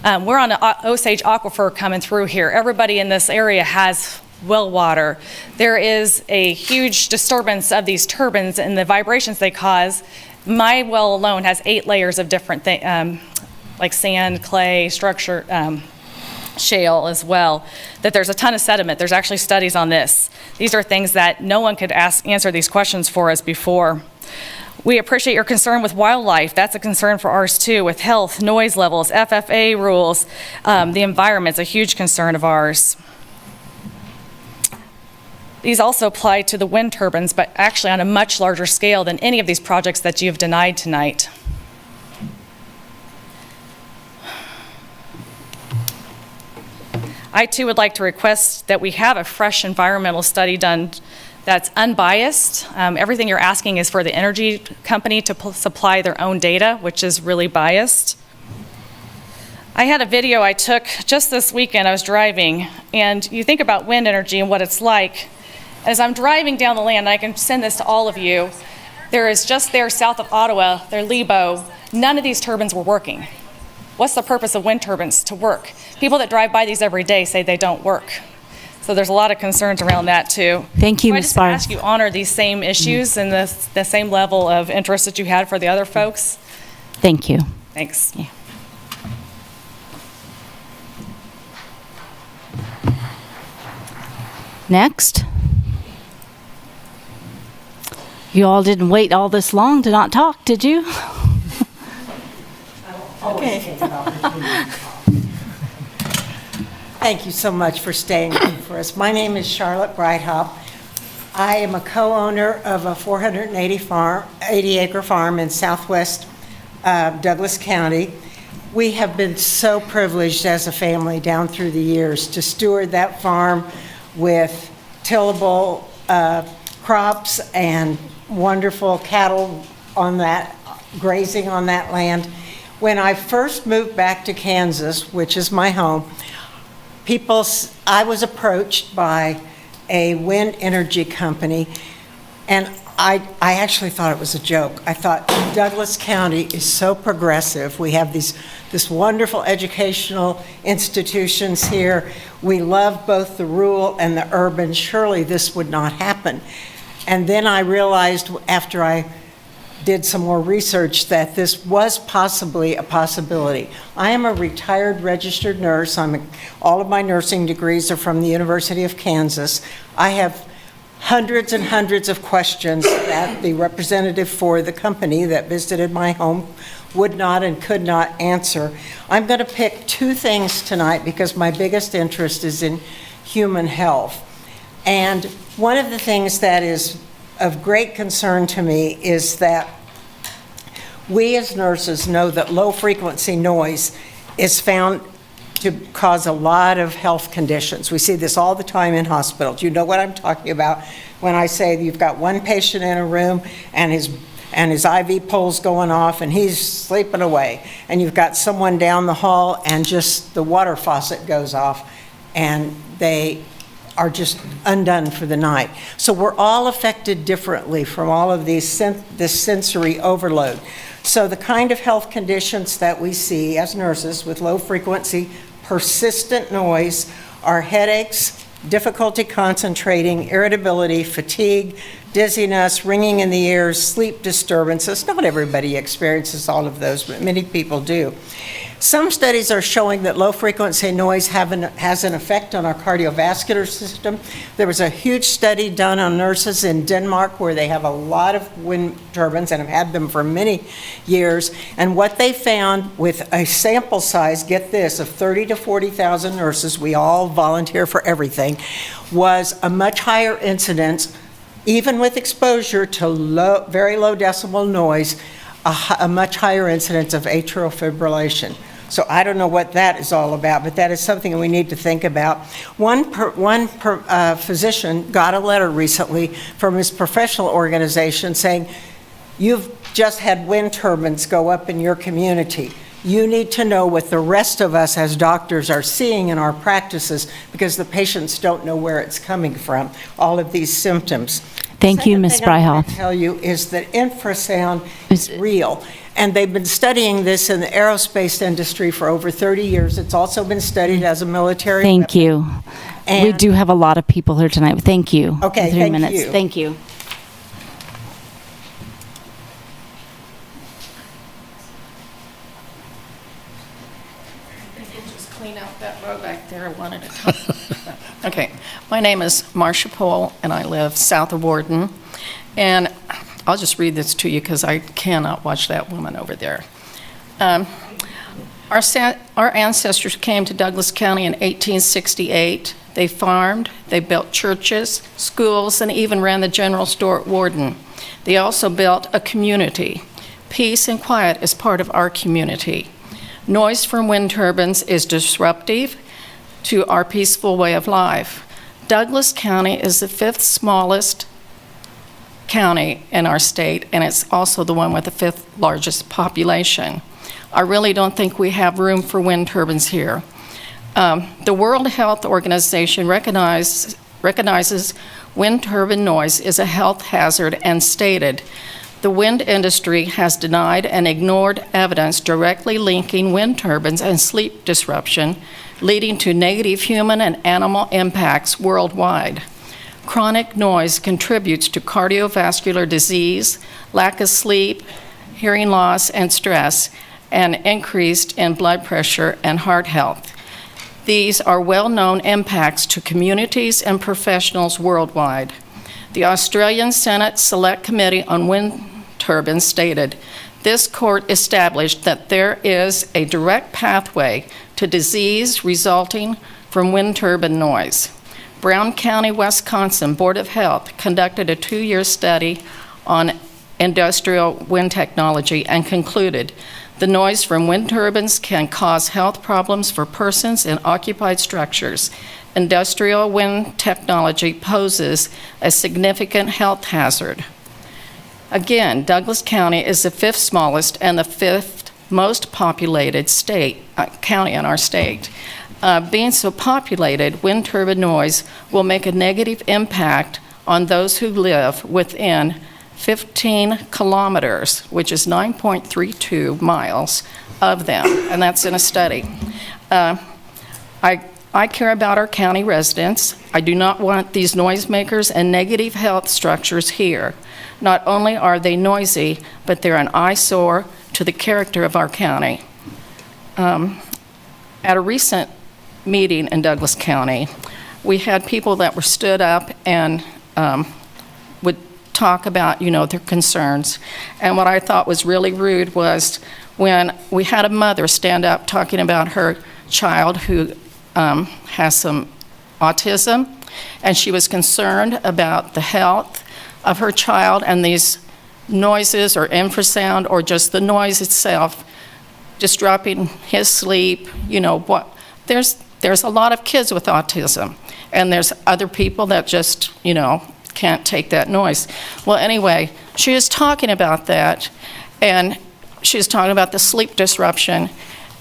We're on an Osage aquifer coming through here. Everybody in this area has well water. There is a huge disturbance of these turbines and the vibrations they cause. My well alone has 8 layers of different things, like sand, clay, structure, shale as well, that there's a ton of sediment. There's actually studies on this. These are things that no one could answer these questions for us before. We appreciate your concern with wildlife. That's a concern for ours too, with health, noise levels, FFA rules. The environment's a huge concern of ours. These also apply to the wind turbines, but actually on a much larger scale than any of these projects that you've denied tonight. I too would like to request that we have a fresh environmental study done that's unbiased. Everything you're asking is for the energy company to supply their own data, which is really biased. I had a video I took just this weekend. I was driving, and you think about wind energy and what it's like. As I'm driving down the land, and I can send this to all of you, there is just there south of Ottawa, their Lebo, none of these turbines were working. What's the purpose of wind turbines? To work. People that drive by these every day say they don't work. So there's a lot of concerns around that too. Thank you, so Ms. I just Barr. ask you honor these same issues and the same level of interest that you had for the other folks. Thank you. Thanks. Yeah. Next. You all didn't wait all this long to not talk, did you? Okay. Thank you so much for staying for us. My name is Charlotte Breithaupt. I am a co-owner of a 480-acre farm in southwest Douglas County. We have been so privileged as a family down through the years to steward that farm with tillable crops and wonderful cattle on that, grazing on that land. When I first moved back to Kansas, which is my home, I was approached by a wind energy company, and I actually thought it was a joke. I thought Douglas County is so progressive. We have this wonderful educational institutions here. We love both the rural and the urban. Surely this would not happen. And then I realized after I did some more research that this was possibly a possibility. I am a retired registered nurse. All of my nursing degrees are from the University of Kansas. I have hundreds and hundreds of questions that the representative for the company that visited my home would not and could not answer. I'm going to pick two things tonight because my biggest interest is in human health. And one of the things that is of great concern to me is that we as nurses know that low frequency noise is found to cause a lot of health conditions. We see this all the time in hospitals. You know what I'm talking about when I say you've got one patient in a room and his IV pole's going off and he's sleeping away. And you've got someone down the hall and just the water faucet goes off and they are just undone for the night. So we're all affected differently from all of this sensory overload. So the kind of health conditions that we see as nurses with low frequency, persistent noise are headaches, difficulty concentrating, irritability, fatigue, dizziness, ringing in the ears, sleep disturbances. Not everybody experiences all of those, but many people do. Some studies are showing that low frequency noise has an effect on our cardiovascular system. There was a huge study done on nurses in Denmark where they have a lot of wind turbines and have had them for many years. And what they found with a sample size, get this, of 30 to 40,000 nurses, we all volunteer for everything, was a much higher incidence, even with exposure to very low decibel noise, a much higher incidence of atrial fibrillation. So I don't know what that is all about, but that is something we need to think about. One physician got a letter recently from his professional organization saying, you've just had wind turbines go up in your community. You need to know what the rest of us as doctors are seeing in our practices because the patients don't know where it's coming from, all of these symptoms. Thank you, Ms. The second thing I want Breithaupt. to tell you is that infrasound is real. And they've been studying this in the aerospace industry for over 30 years. It's also been studied as a military Thank you. We And- do have a lot of people here tonight. Thank you. Okay, 3 thank minutes. you. Thank you. Just clean out that row back there one at a time. Okay, my name is Marcia Pohl, and I live south of Warden. And I'll just read this to you because I cannot watch that woman over there. Our ancestors came to Douglas County in 1868. They farmed, they built churches, schools, and even ran the general store at Warden. They also built a community. Peace and quiet is part of our community. Noise from wind turbines is disruptive to our peaceful way of life. Douglas County is the 5th smallest county in our state, and it's also the one with the 5th largest population. I really don't think we have room for wind turbines here. The World Health Organization recognizes wind turbine noise is a health hazard and stated, the wind industry has denied and ignored evidence directly linking wind turbines and sleep disruption, leading to negative human and animal impacts worldwide. Chronic noise contributes to cardiovascular disease, lack of sleep, hearing loss and stress, and increased in blood pressure and heart health. These are well-known impacts to communities and professionals worldwide. The Australian Senate Select Committee on Wind Turbines stated, this court established that there is a direct pathway to disease resulting from wind turbine noise. Brown County, Wisconsin Board of Health conducted a 2-year study on industrial wind technology and concluded the noise from wind turbines can cause health problems for persons in occupied structures. Industrial wind technology poses a significant health hazard. Again, Douglas County is the 5th smallest and the 5th most populated county in our state. Being so populated, wind turbine noise will make a negative impact on those who live within 15 kilometers, which is 9.32 miles of them, and that's in a study. I care about our county residents. I do not want these noisemakers and negative health structures here. Not only are they noisy, but they're an eyesore to the character of our county. At a recent meeting in Douglas County, we had people that were stood up and would talk about, their concerns. And what I thought was really rude was when we had a mother stand up talking about her child who has some autism, and she was concerned about the health of her child and these noises or infrasound or just the noise itself disrupting his sleep. There's a lot of kids with autism, and there's other people that just, can't take that noise. Well, anyway, she was talking about that, and she was talking about the sleep disruption,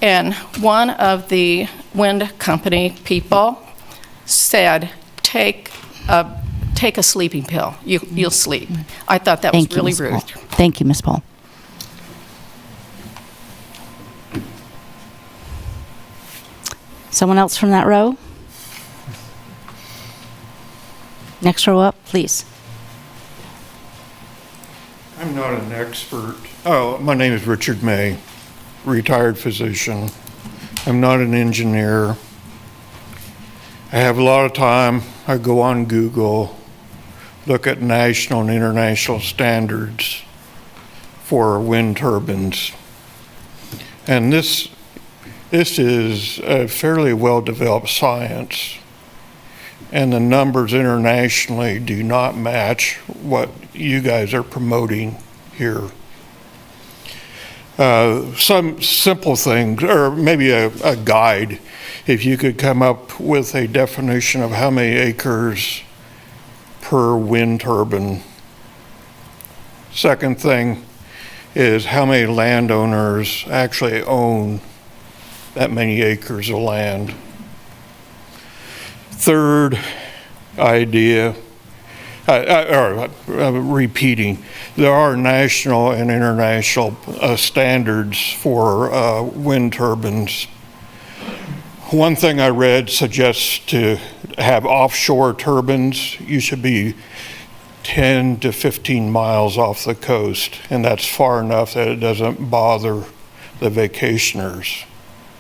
and one of the wind company people said, take a sleeping pill. You'll sleep. I thought that was really rude. Thank you, Ms. Paul. Someone else from that row? Next row up, please. I'm not an expert. Oh, my name is Richard May, retired physician. I'm not an engineer. I have a lot of time. I go on Google, look at national and international standards for wind turbines. And this is a fairly well-developed science. And the numbers internationally do not match what you guys are promoting here. Some simple things, or maybe a guide, if you could come up with a definition of how many acres per wind turbine. Second thing is how many landowners actually own that many acres of land. Third idea, repeating, there are national and international standards for wind turbines. One thing I read suggests to have offshore turbines, you should be 10 to 15 miles off the coast, and that's far enough that it doesn't bother the vacationers.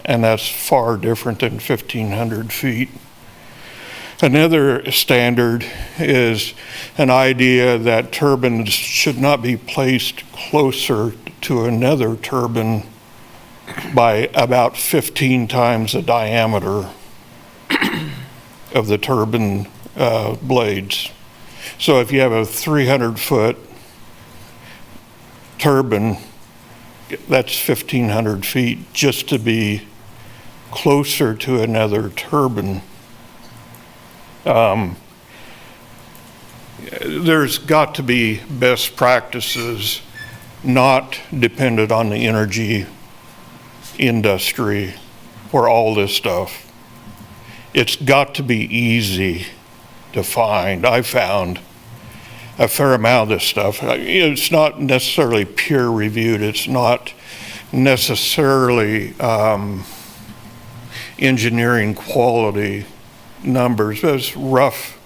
And that's far different than 1,500 feet. Another standard is an idea that turbines should not be placed closer to another turbine by about 15 times the diameter of the turbine blades. So if you have a 300-foot turbine, that's 1,500 feet just to be closer to another turbine. there's got to be best practices not dependent on the energy industry for all this stuff. It's got to be easy to find. I found a fair amount of this stuff. It's not necessarily peer reviewed. It's not necessarily engineering quality numbers. There's rough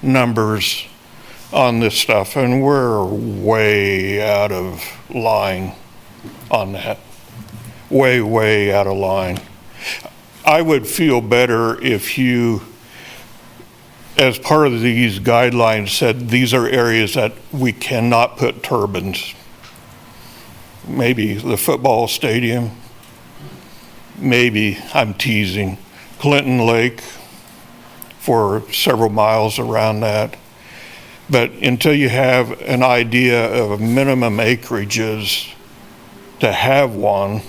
numbers on this stuff, and we're way out of line on that. Way, way out of line. I would feel better if you, as part of these guidelines, said these are areas that we cannot put turbines. Maybe the football stadium, maybe, I'm teasing, Clinton Lake for several miles around that. But until you have an idea of minimum acreages to have one,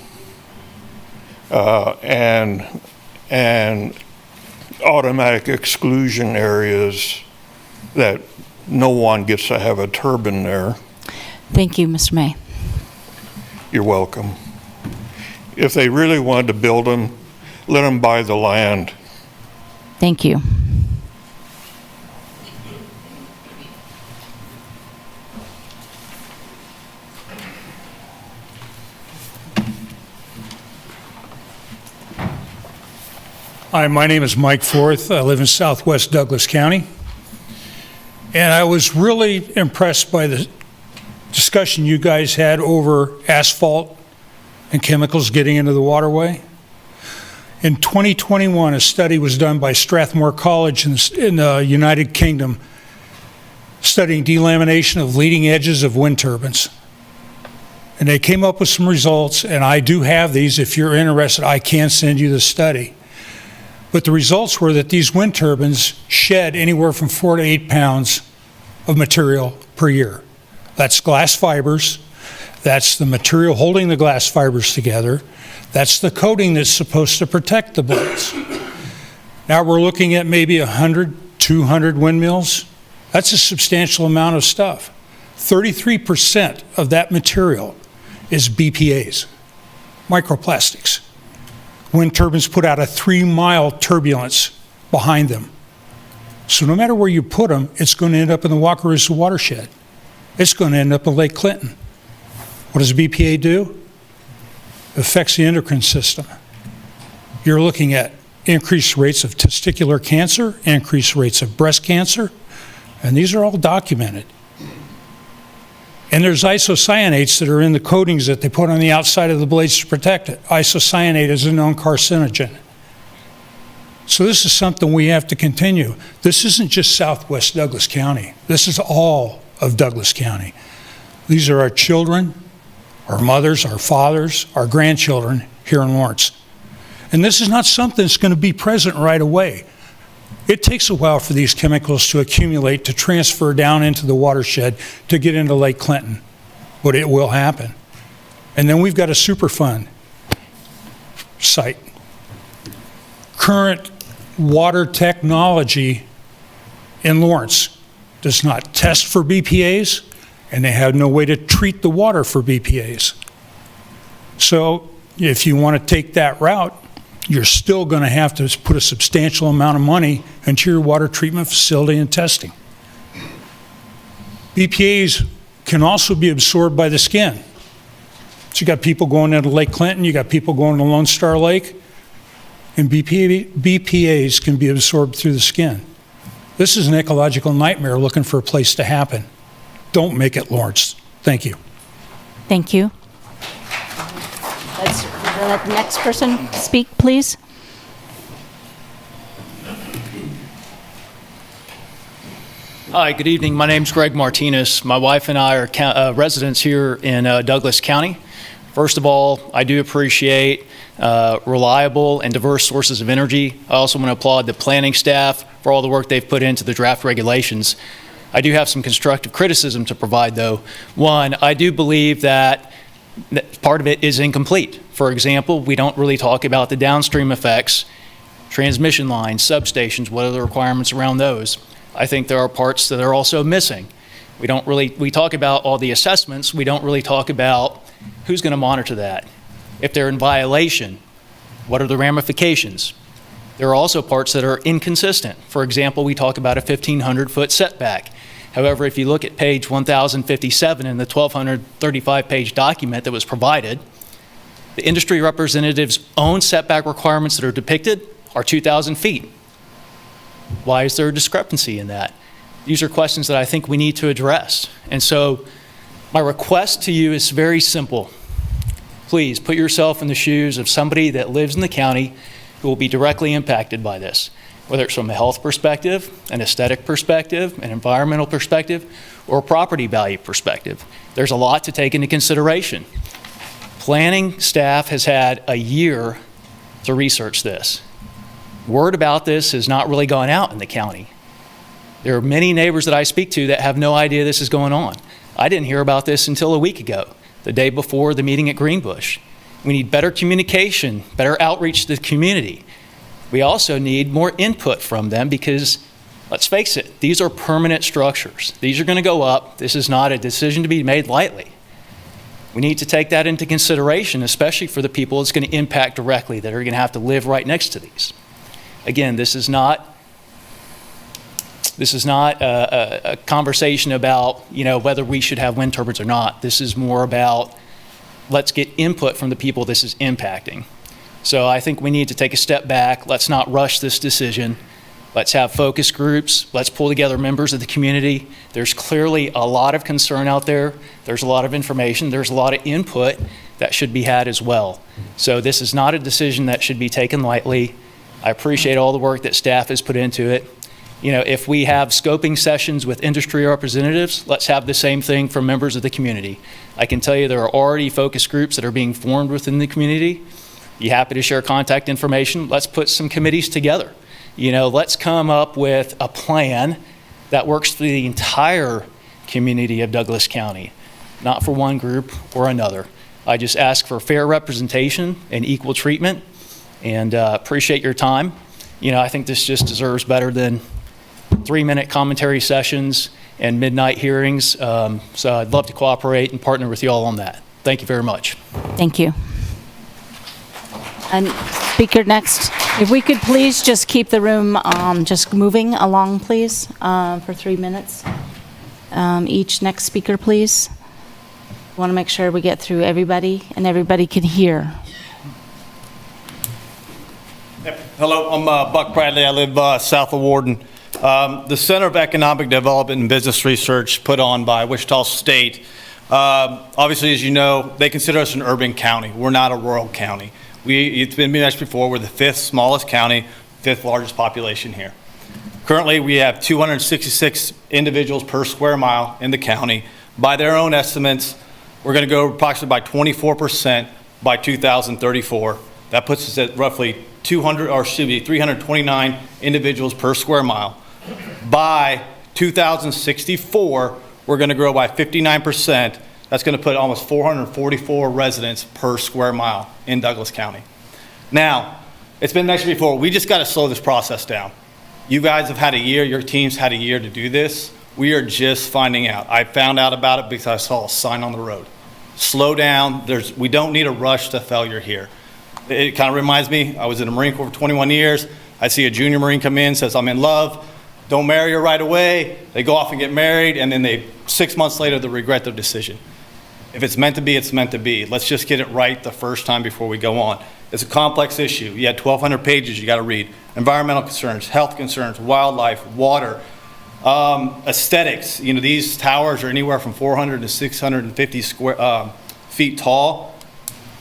and automatic exclusion areas that no one gets to have a turbine there. Thank you, Mr. May. You're welcome. If they really wanted to build them, let them buy the land. Thank you. Hi, my name is Mike Forth. I live in southwest Douglas County. And I was really impressed by the discussion you guys had over asphalt and chemicals getting into the waterway. In 2021, a study was done by Strathmore College in the United Kingdom studying delamination of leading edges of wind turbines. And they came up with some results, and I do have these. If you're interested, I can send you the study. But the results were that these wind turbines shed anywhere from 4 to 8 pounds of material per year. That's glass fibers. That's the material holding the glass fibers together. That's the coating that's supposed to protect the blades. Now we're looking at maybe 100, 200 windmills. That's a substantial amount of stuff. 33% of that material is BPAs, microplastics. Wind turbines put out a 3-mile turbulence behind them. So no matter where you put them, it's going to end up in the Wakarusa watershed. It's going to end up in Lake Clinton. What does BPA do? It affects the endocrine system. You're looking at increased rates of testicular cancer, increased rates of breast cancer, and these are all documented. And there's isocyanates that are in the coatings that they put on the outside of the blades to protect it. Isocyanate is a known carcinogen. So this is something we have to continue. This isn't just southwest Douglas County. This is all of Douglas County. These are our children, our mothers, our fathers, our grandchildren here in Lawrence. And this is not something that's going to be present right away. It takes a while for these chemicals to accumulate, to transfer down into the watershed, to get into Lake Clinton, but it will happen. And then we've got a Superfund site. Current water technology in Lawrence does not test for BPAs, and they have no way to treat the water for BPAs. So if you want to take that route, you're still going to have to put a substantial amount of money into your water treatment facility and testing. BPAs can also be absorbed by the skin. So you got people going into Lake Clinton, you got people going to Lone Star Lake, and BPAs can be absorbed through the skin. This is an ecological nightmare looking for a place to happen. Don't make it Lawrence. Thank you. Thank you. Let's let the next person speak, please. Hi, good evening. My name's Greg Martinez. My wife and I are residents here in Douglas County. First of all, I do appreciate reliable and diverse sources of energy. I also want to applaud the planning staff for all the work they've put into the draft regulations. I do have some constructive criticism to provide, though. One, I do believe that part of it is incomplete. For example, we don't really talk about the downstream effects, transmission lines, substations, what are the requirements around those. I think there are parts that are also missing. We talk about all the assessments, we don't really talk about who's going to monitor that. If they're in violation, what are the ramifications? There are also parts that are inconsistent. For example, we talk about a 1,500-foot setback. However, if you look at page 1057 in the 1,235-page document that was provided, the industry representative's own setback requirements that are depicted are 2,000 feet. Why is there a discrepancy in that? These are questions that I think we need to address. And so my request to you is very simple. Please put yourself in the shoes of somebody that lives in the county who will be directly impacted by this, whether it's from a health perspective, an aesthetic perspective, an environmental perspective, or a property value perspective. There's a lot to take into consideration. Planning staff has had a year to research this. Word about this has not really gone out in the county. There are many neighbors that I speak to that have no idea this is going on. I didn't hear about this until a week ago, the day before the meeting at Greenbush. We need better communication, better outreach to the community. We also need more input from them because, let's face it, these are permanent structures. These are going to go up. This is not a decision to be made lightly. We need to take that into consideration, especially for the people it's going to impact directly that are going to have to live right next to these. Again, this is not a conversation about, whether we should have wind turbines or not. This is more about let's get input from the people this is impacting. So I think we need to take a step back. Let's not rush this decision. Let's have focus groups. Let's pull together members of the community. There's clearly a lot of concern out there. There's a lot of information. There's a lot of input that should be had as well. So this is not a decision that should be taken lightly. I appreciate all the work that staff has put into it. If we have scoping sessions with industry representatives, let's have the same thing from members of the community. I can tell you there are already focus groups that are being formed within the community. You happy to share contact information? Let's put some committees together. Let's come up with a plan that works for the entire community of Douglas County, not for one group or another. I just ask for fair representation and equal treatment, and appreciate your time. I think this just deserves better than 3-minute commentary sessions and midnight hearings. So I'd love to cooperate and partner with you all on that. Thank you very much. Thank you. And speaker next, if we could please just keep the room just moving along, please, for 3 minutes. Each next speaker, please. Want to make sure we get through everybody and everybody can hear. Hello, I'm Buck Bradley. I live south of Warden. The Center of Economic Development and Business Research put on by Wichita State. Obviously, as you know, they consider us an urban county. We're not a rural county. It's been mentioned before, we're the 5th smallest county, 5th largest population here. Currently, we have 266 individuals per square mile in the county. By their own estimates, we're going to go approximately by 24% by 2034. That puts us at roughly 329 individuals per square mile. By 2064, we're going to grow by 59%. That's going to put almost 444 residents per square mile in Douglas County. Now, it's been mentioned before, we just got to slow this process down. You guys have had a year, your team's had a year to do this. We are just finding out. I found out about it because I saw a sign on the road. Slow down. We don't need a rush to failure here. It kind of reminds me, I was in the Marine Corps for 21 years. I see a junior Marine come in, says, I'm in love. Don't marry her right away. They go off and get married, and then 6 months later, they regret their decision. If it's meant to be, it's meant to be. Let's just get it right the first time before we go on. It's a complex issue. You had 1,200 pages you got to read. Environmental concerns, health concerns, wildlife, water, aesthetics. These towers are anywhere from 400 to 650 feet tall.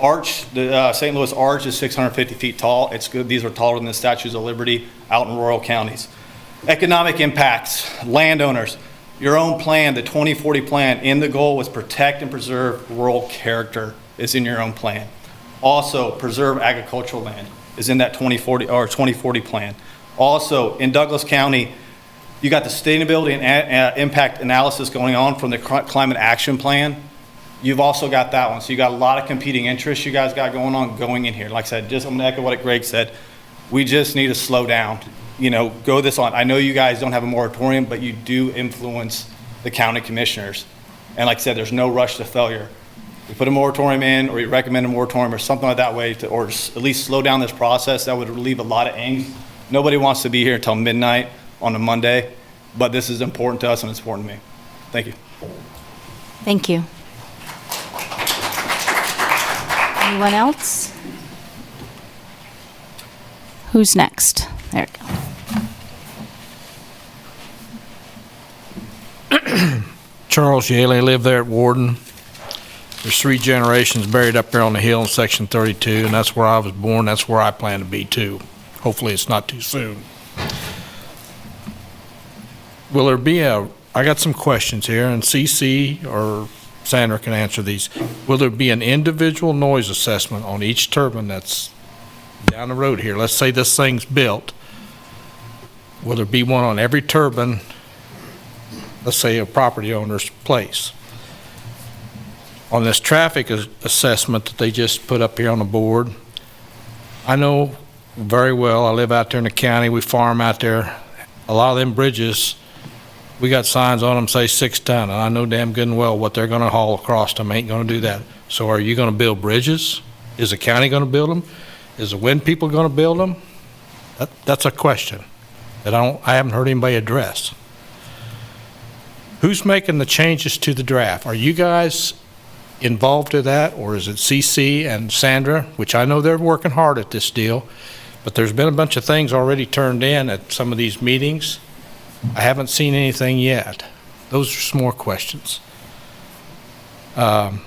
The St. Louis Arch is 650 feet tall. It's good. These are taller than the Statues of Liberty out in rural counties. Economic impacts, landowners. Your own plan, the 2040 plan, in the goal was protect and preserve rural character is in your own plan. Also, preserve agricultural land is in that 2040 plan. Also, in Douglas County, you got the sustainability and impact analysis going on from the climate action plan. You've also got that one. So you got a lot of competing interests you guys got going in here. Like I said, I'm going to echo what Greg said. We just need to slow down. go this on. I know you guys don't have a moratorium, but you do influence the county commissioners. And like I said, there's no rush to failure. We put a moratorium in, or you recommend a moratorium or something like that way or at least slow down this process. That would relieve a lot of angst. Nobody wants to be here until midnight on a Monday, but this is important to us and it's important to me. Thank you. Thank you. Anyone else? Who's next? There we go. Charles Yaley, live there at Warden. There's 3 generations buried up there on the hill in section 32, and that's where I was born. That's where I plan to be too. Hopefully it's not too soon. Will there be I got some questions here, and CC or Sandra can answer these. Will there be an individual noise assessment on each turbine that's down the road here? Let's say this thing's built. Will there be one on every turbine, let's say a property owner's place? On this traffic assessment that they just put up here on the board, I know very well, I live out there in the county, we farm out there. A lot of them bridges, we got signs on them say 6 ton, and I know damn good and well what they're gonna haul across them, ain't gonna do that. So are you gonna build bridges? Is the county gonna build them? Is the wind people gonna build them? That's a question that I haven't heard anybody address. Who's making the changes to the draft? Are you guys involved in that, or is it CC and Sandra, which I know they're working hard at this deal, but there's been a bunch of things already turned in at some of these meetings. I haven't seen anything yet. Those are some more questions. And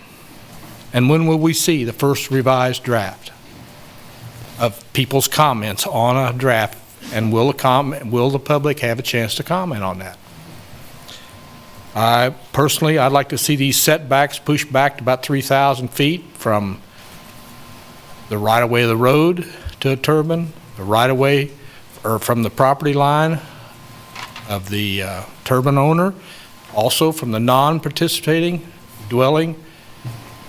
when will we see the first revised draft of people's comments on a draft, and will the public have a chance to comment on that? Personally, I'd like to see these setbacks pushed back to about 3,000 feet from the right-of-way of the road to a turbine, the right-of-way, or from the property line of the turbine owner, also from the non-participating dwelling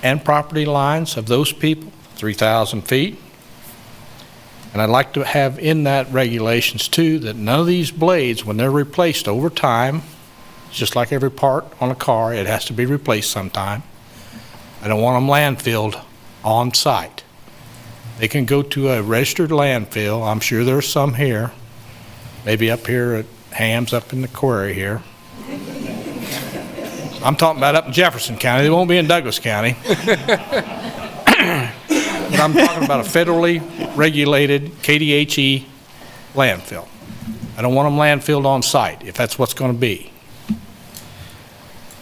and property lines of those people, 3,000 feet. And I'd like to have in that regulations too, that none of these blades, when they're replaced over time, just like every part on a car, it has to be replaced sometime. I don't want them landfilled on site. They can go to a registered landfill. I'm sure there's some here, maybe up here at Hams up in the quarry here. I'm talking about up in Jefferson County. They won't be in Douglas County. But I'm talking about a federally regulated KDHE landfill. I don't want them landfilled on site if that's what's going to be.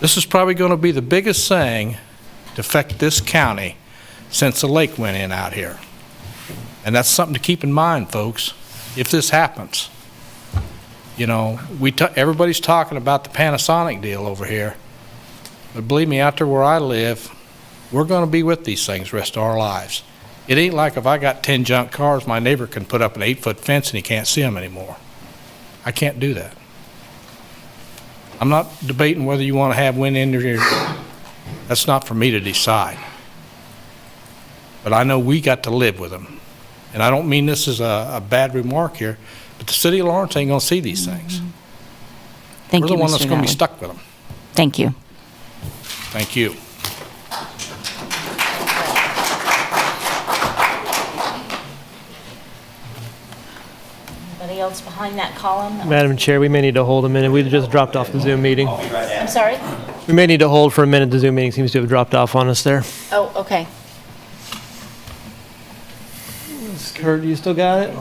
This is probably going to be the biggest thing to affect this county since the lake went in out here. And that's something to keep in mind, folks, if this happens. You know, everybody's talking about the Panasonic deal over here. But believe me, out there where I live, we're going to be with these things the rest of our lives. It ain't like if I got 10 junk cars, my neighbor can put up an 8-foot fence and he can't see them anymore. I can't do that. I'm not debating whether you want to have wind in your. That's not for me to decide. But I know we got to live with them. And I don't mean this as a bad remark here, but the city of Lawrence ain't going to see these things. Thank We're you, the one Mr. that's going to be Nally. stuck with them. Thank you. Thank you. Anybody else behind that column? Madam Chair, we may need to hold a minute. We just dropped off the Zoom meeting. I'm sorry? We may need to hold for a minute. The Zoom meeting seems to have dropped off on us there. Oh, okay. Kurt, you still got it?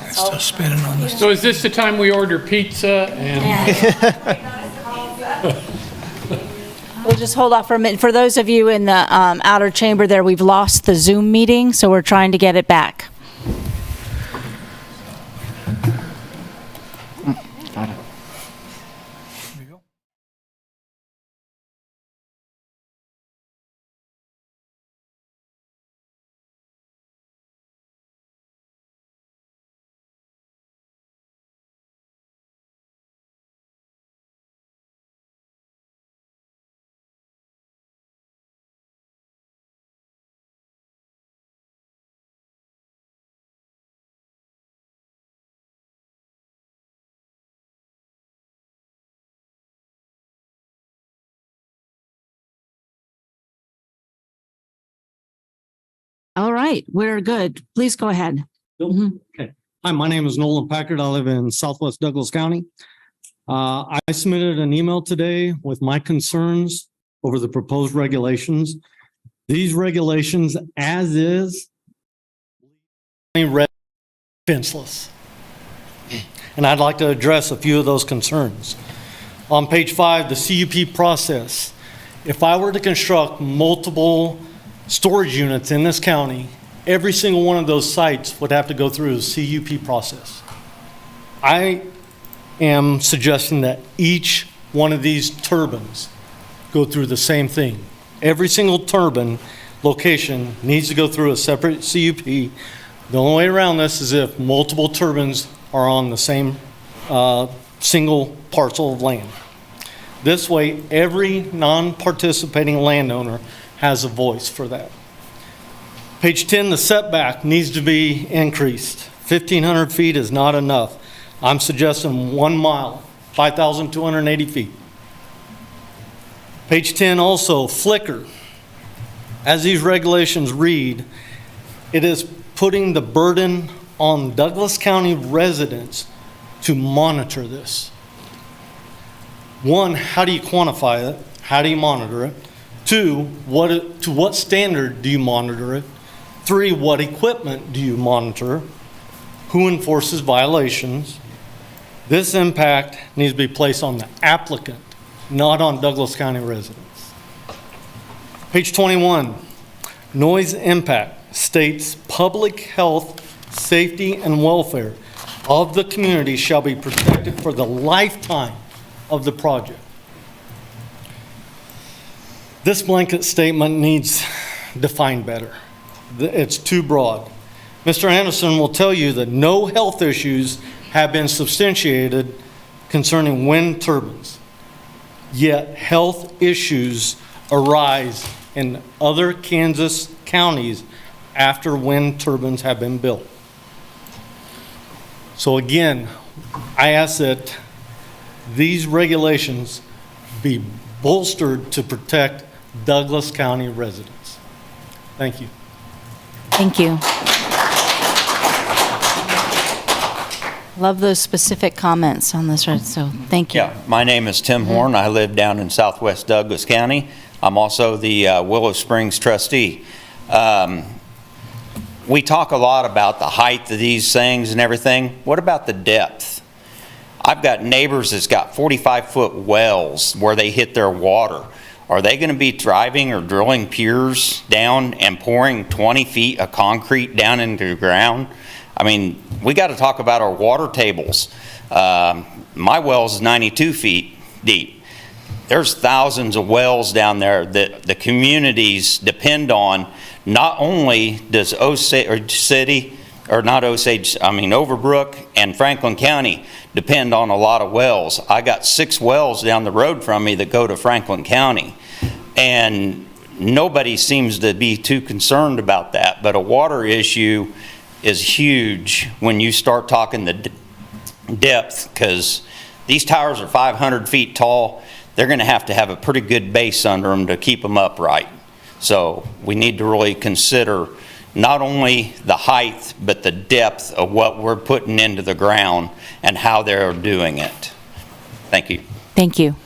It's still spinning on this. So is this the time we order pizza We'll just hold off for a minute. For those of you in the outer chamber there, we've lost the Zoom meeting, so we're trying to get it back. All right, we're good. Please go ahead. Okay. Hi, my name is Nolan Packard. I live in Southwest Douglas County. I submitted an email today with my concerns over the proposed regulations. These regulations, as is, fenceless. And I'd like to address a few of those concerns. On page 5, the CUP process. If I were to construct multiple storage units in this county, every single one of those sites would have to go through a CUP process. I am suggesting that each one of these turbines go through the same thing. Every single turbine location needs to go through a separate CUP. The only way around this is if multiple turbines are on the same single parcel of land. This way, every non-participating landowner has a voice for that. Page 10, the setback needs to be increased. 1,500 feet is not enough. I'm suggesting 1 mile, 5,280 feet. Page 10 also, flicker. As these regulations read, it is putting the burden on Douglas County residents to monitor this. 1, how do you quantify it? How do you monitor it? 2, to what standard do you monitor it? 3, what equipment do you monitor? Who enforces violations? This impact needs to be placed on the applicant, not on Douglas County residents. Page 21, noise impact states public health, safety, and welfare of the community shall be protected for the lifetime of the project. This blanket statement needs defined better. It's too broad. Mr. Anderson will tell you that no health issues have been substantiated concerning wind turbines, yet health issues arise in other Kansas counties after wind turbines have been built. So again, I ask that these regulations be bolstered to protect Douglas County residents. Thank you. Thank you. Love those specific comments on this, so thank you. Yeah, my name is Tim Horn. I live down in Southwest Douglas County. I'm also the Willow Springs trustee. We talk a lot about the height of these things and everything. What about the depth? I've got neighbors that's got 45-foot wells where they hit their water. Are they going to be driving or drilling piers down and pouring 20 feet of concrete down into the ground? I mean, we got to talk about our water tables. My well's is 92 feet deep. There's thousands of wells down there that the communities depend on. Not only does Overbrook and Franklin County depend on a lot of wells. I got 6 wells down the road from me that go to Franklin County. And nobody seems to be too concerned about that. But a water issue is huge when you start talking the depth, because these towers are 500 feet tall. They're going to have a pretty good base under them to keep them upright. So we need to really consider not only the height, but the depth of what we're putting into the ground and how they're doing it. Thank you. Thank you.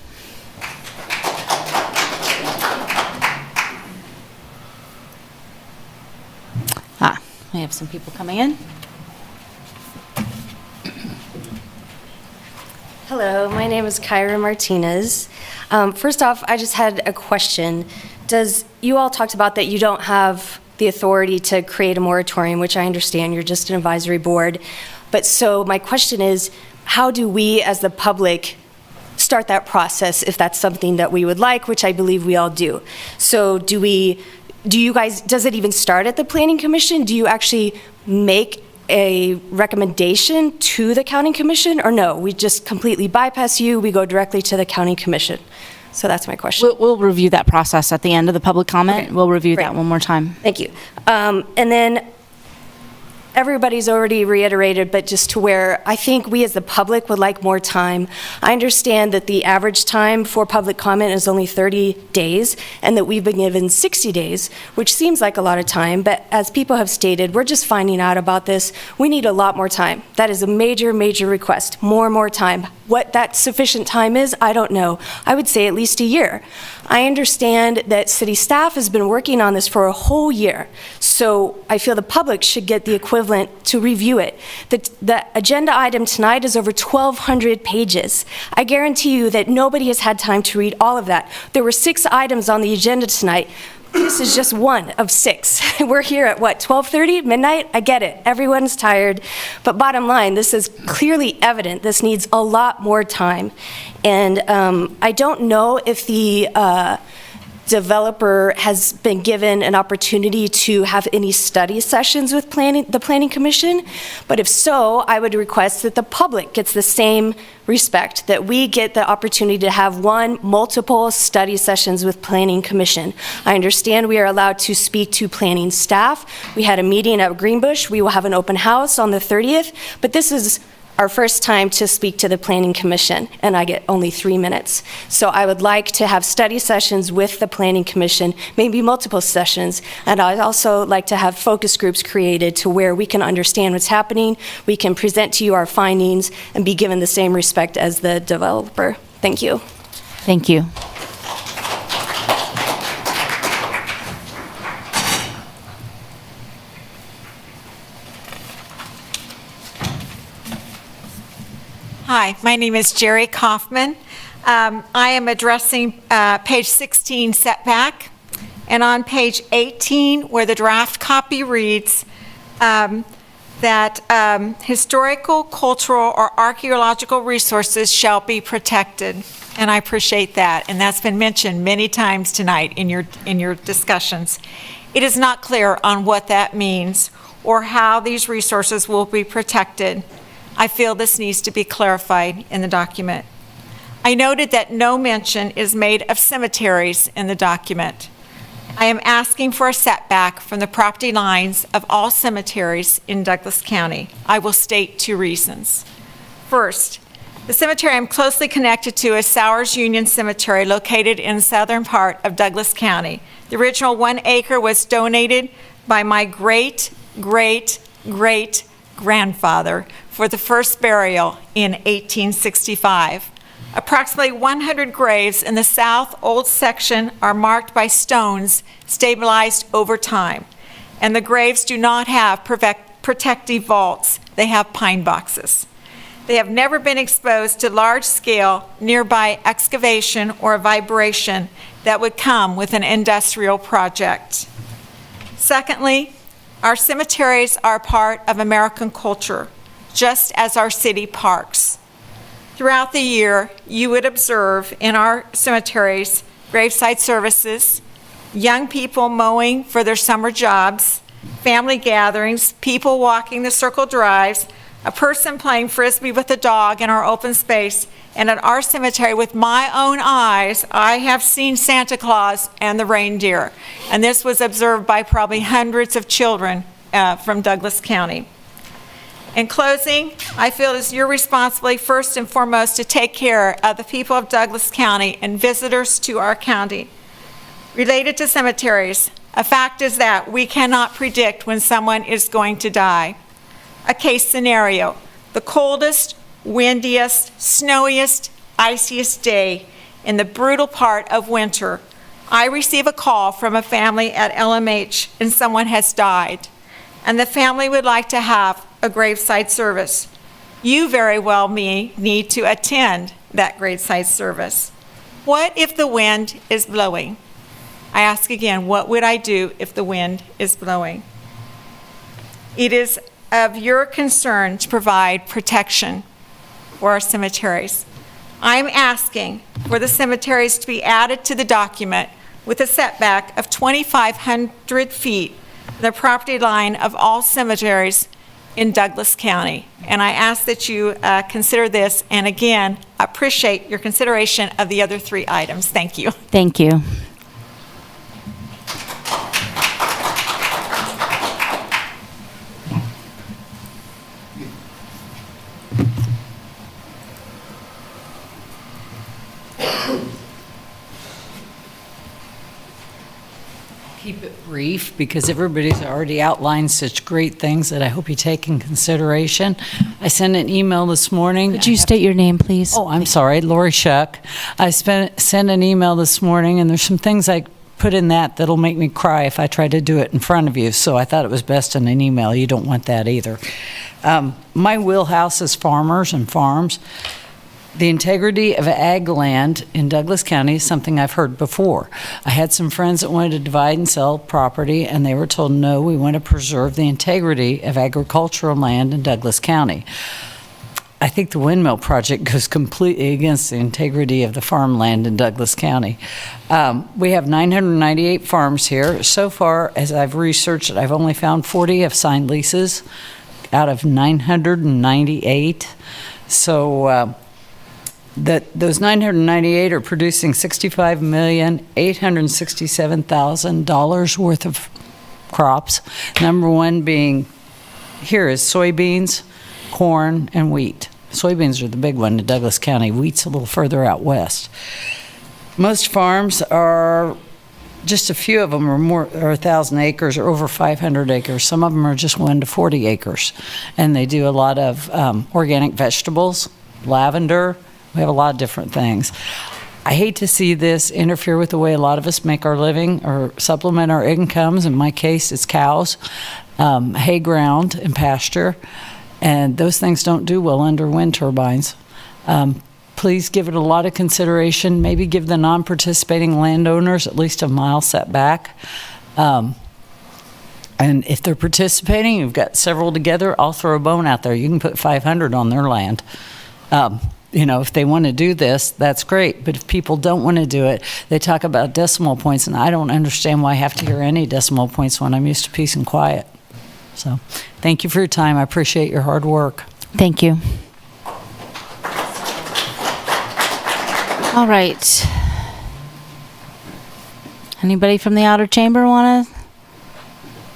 We have some people coming in. Hello, my name is Kyra Martinez. First off, I just had a question. You all talked about that you don't have the authority to create a moratorium, which I understand, you're just an advisory board. But so my question is, how do we as the public start that process if that's something that we would like, which I believe we all do? So does it even start at the Planning Commission? Do you actually make a recommendation to the County Commission, or no, we just completely bypass you, we go directly to the County Commission? So that's my question. We'll review that process at the end of the public comment. Okay. We'll review Great. that one more time. Thank you. And then everybody's already reiterated, but just to where I think we as the public would like more time. I understand that the average time for public comment is only 30 days, and that we've been given 60 days, which seems like a lot of time, but as people have stated, we're just finding out about this. We need a lot more time. That is a major, major request, more time. What that sufficient time is, I don't know. I would say at least a year. I understand that city staff has been working on this for a whole year, so I feel the public should get the equivalent to review it. The agenda item tonight is over 1,200 pages. I guarantee you that nobody has had time to read all of that. There were 6 items on the agenda tonight. This is just one of 6. We're here at what, 12:30, midnight? I get it. Everyone's tired. But bottom line, this is clearly evident. This needs a lot more time. And I don't know if the developer has been given an opportunity to have any study sessions with the Planning Commission, but if so, I would request that the public gets the same respect, that we get the opportunity to have multiple study sessions with Planning Commission. I understand we are allowed to speak to planning staff. We had a meeting at Greenbush. We will have an open house on the 30th, but this is our first time to speak to the Planning Commission, and I get only 3 minutes. So I would like to have study sessions with the Planning Commission, maybe multiple sessions, and I'd also like to have focus groups created to where we can understand what's happening, we can present to you our findings, and be given the same respect as the developer. Thank you. Thank you. Hi, my name is Jerry Kaufman. I am addressing page 16 setback, and on page 18 where the draft copy reads that historical, cultural, or archaeological resources shall be protected, and I appreciate that, and that's been mentioned many times tonight in your discussions. It is not clear on what that means or how these resources will be protected. I feel this needs to be clarified in the document. I noted that no mention is made of cemeteries in the document. I am asking for a setback from the property lines of all cemeteries in Douglas County. I will state 2 reasons. First, the cemetery I'm closely connected to is Sowers Union Cemetery, located in the southern part of Douglas County. The original 1 acre was donated by my great-great-great-grandfather for the first burial in 1865. Approximately 100 graves in the south old section are marked by stones stabilized over time, and the graves do not have protective vaults. They have pine boxes. They have never been exposed to large-scale nearby excavation or vibration that would come with an industrial project. Secondly, our cemeteries are part of American culture, just as our city parks. Throughout the year, you would observe in our cemeteries graveside services, young people mowing for their summer jobs, family gatherings, people walking the circle drives, a person playing frisbee with a dog in our open space, and at our cemetery, with my own eyes, I have seen Santa Claus and the reindeer. And this was observed by probably hundreds of children from Douglas County. In closing, I feel it is your responsibility first and foremost to take care of the people of Douglas County and visitors to our county. Related to cemeteries, a fact is that we cannot predict when someone is going to die. A case scenario, the coldest, windiest, snowiest, iciest day in the brutal part of winter, I receive a call from a family at LMH and someone has died, and the family would like to have a graveside service. You very well may need to attend that graveside service. What if the wind is blowing? I ask again, what would I do if the wind is blowing? It is of your concern to provide protection for our cemeteries. I'm asking for the cemeteries to be added to the document with a setback of 2,500 feet from the property line of all cemeteries in Douglas County. And I ask that you consider this, and again, appreciate your consideration of the other 3 items. Thank you. Thank you. brief because everybody's already outlined such great things that I hope you take in consideration. I sent an email this morning. Could you state your name, please? Oh, I'm sorry, Lori Shuck. I sent an email this morning, and there's some things I put in that'll make me cry if I try to do it in front of you, so I thought it was best in an email. You don't want that either. My wheelhouse is farmers and farms. The integrity of ag land in Douglas County is something I've heard before. I had some friends that wanted to divide and sell property, and they were told, no, we want to preserve the integrity of agricultural land in Douglas County. I think the windmill project goes completely against the integrity of the farmland in Douglas County. We have 998 farms here. So far, as I've researched it, I've only found 40 have signed leases out of 998. So those 998 are producing $65,867,000 worth of crops. Number one being here is soybeans, corn, and wheat. Soybeans are the big one in Douglas County. Wheat's a little further out west. Most farms are, just a few of them are 1,000 acres or over 500 acres. Some of them are just 1 to 40 acres. And they do a lot of organic vegetables, lavender. We have a lot of different things. I hate to see this interfere with the way a lot of us make our living or supplement our incomes. In my case, it's cows, hay ground, and pasture. And those things don't do well under wind turbines. Please give it a lot of consideration. Maybe give the non-participating landowners at least a mile setback. And if they're participating, you've got several together, I'll throw a bone out there. You can put 500 on their land. If they want to do this, that's great. But if people don't want to do it, they talk about decimal points, and I don't understand why I have to hear any decimal points when I'm used to peace and quiet. So thank you for your time. I appreciate your hard work. Thank you. All right. Anybody from the outer chamber want to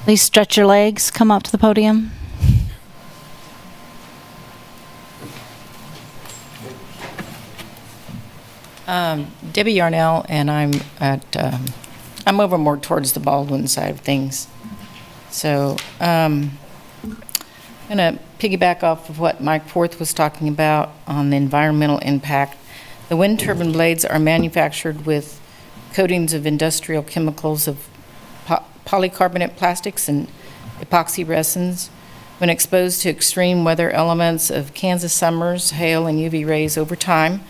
at least stretch your legs, come up to the podium? Debbie Yarnell, and I'm over more towards the Baldwin side of things. So I'm going to piggyback off of what Mike Forth was talking about on the environmental impact. The wind turbine blades are manufactured with coatings of industrial chemicals of polycarbonate plastics and epoxy resins. When exposed to extreme weather elements of Kansas summers, hail, and UV rays over time,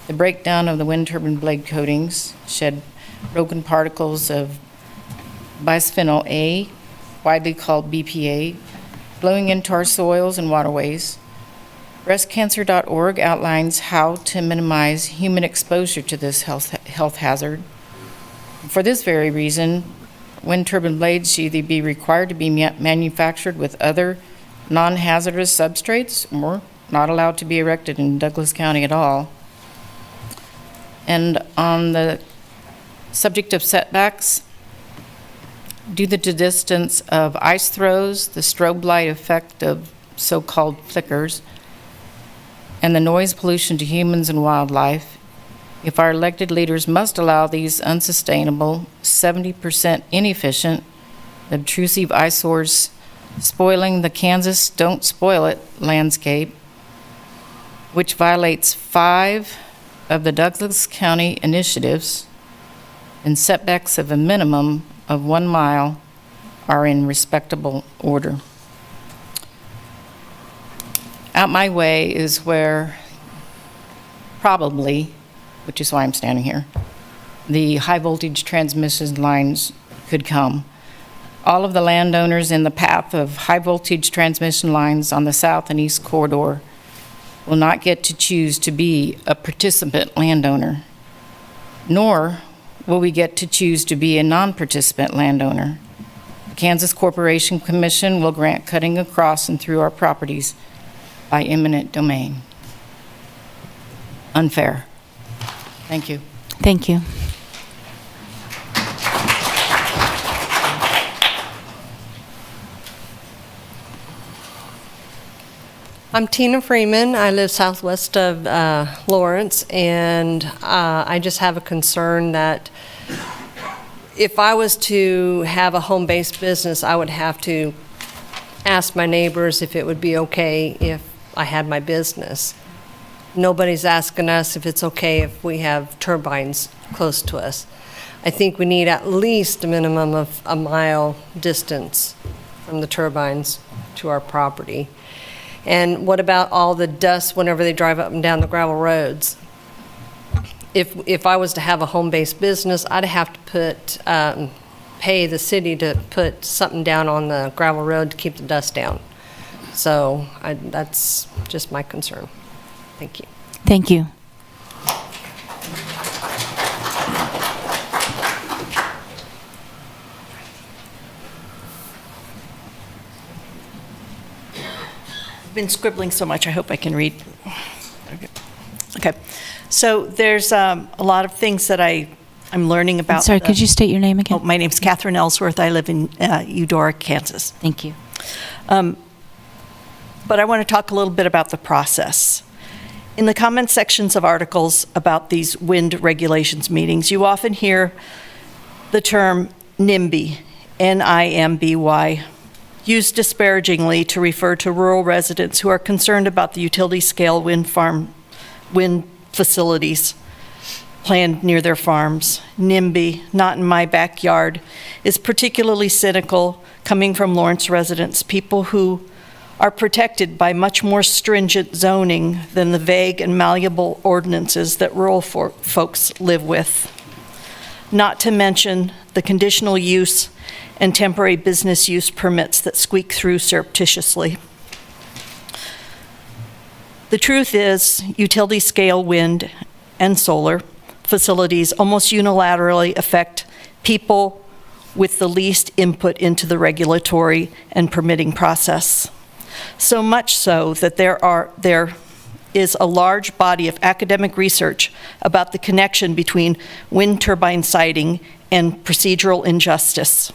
the breakdown of the wind turbine blade coatings shed broken particles of bisphenol A, widely called BPA, blowing into our soils and waterways. Breastcancer.org outlines how to minimize human exposure to this health hazard. For this very reason, wind turbine blades should either be required to be manufactured with other non-hazardous substrates or not allowed to be erected in Douglas County at all. And on the subject of setbacks, due to the distance of ice throws, the strobe light effect of so-called flickers, and the noise pollution to humans and wildlife, if our elected leaders must allow these unsustainable, 70% inefficient, obtrusive eyesores spoiling the Kansas Don't Spoil It landscape, which violates 5 of the Douglas County initiatives, and setbacks of a minimum of 1 mile are in respectable order. Out my way is where probably, which is why I'm standing here, the high voltage transmission lines could come. All of the landowners in the path of high voltage transmission lines on the south and east corridor will not get to choose to be a participant landowner, nor will we get to choose to be a non-participant landowner. The Kansas Corporation Commission will grant cutting across and through our properties by eminent domain. Unfair. Thank you. Thank you. I'm Tina Freeman. I live southwest of Lawrence, and I just have a concern that if I was to have a home-based business, I would have to ask my neighbors if it would be okay if I had my business. Nobody's asking us if it's okay if we have turbines close to us. I think we need at least a minimum of a mile distance from the turbines to our property. And what about all the dust whenever they drive up and down the gravel roads? If I was to have a home-based business, I'd have to pay the city to put something down on the gravel road to keep the dust down. So that's just my concern. Thank you. Thank you. I've been scribbling so much, I hope I can read. Okay. So there's a lot of things that I'm learning about. I'm sorry, could you state your name again? Oh, my name's Catherine Ellsworth. I live in Eudora, Kansas. Thank you. But I want to talk a little bit about the process. In the comment sections of articles about these wind regulations meetings, you often hear the term NIMBY, N-I-M-B-Y, used disparagingly to refer to rural residents who are concerned about the utility-scale wind facilities planned near their farms. NIMBY, not in my backyard, is particularly cynical coming from Lawrence residents, people who are protected by much more stringent zoning than the vague and malleable ordinances that rural folks live with. Not to mention the conditional use and temporary business use permits that squeak through surreptitiously. The truth is, utility-scale wind and solar facilities almost unilaterally affect people with the least input into the regulatory and permitting process. So much so that there is a large body of academic research about the connection between wind turbine siting and procedural injustice.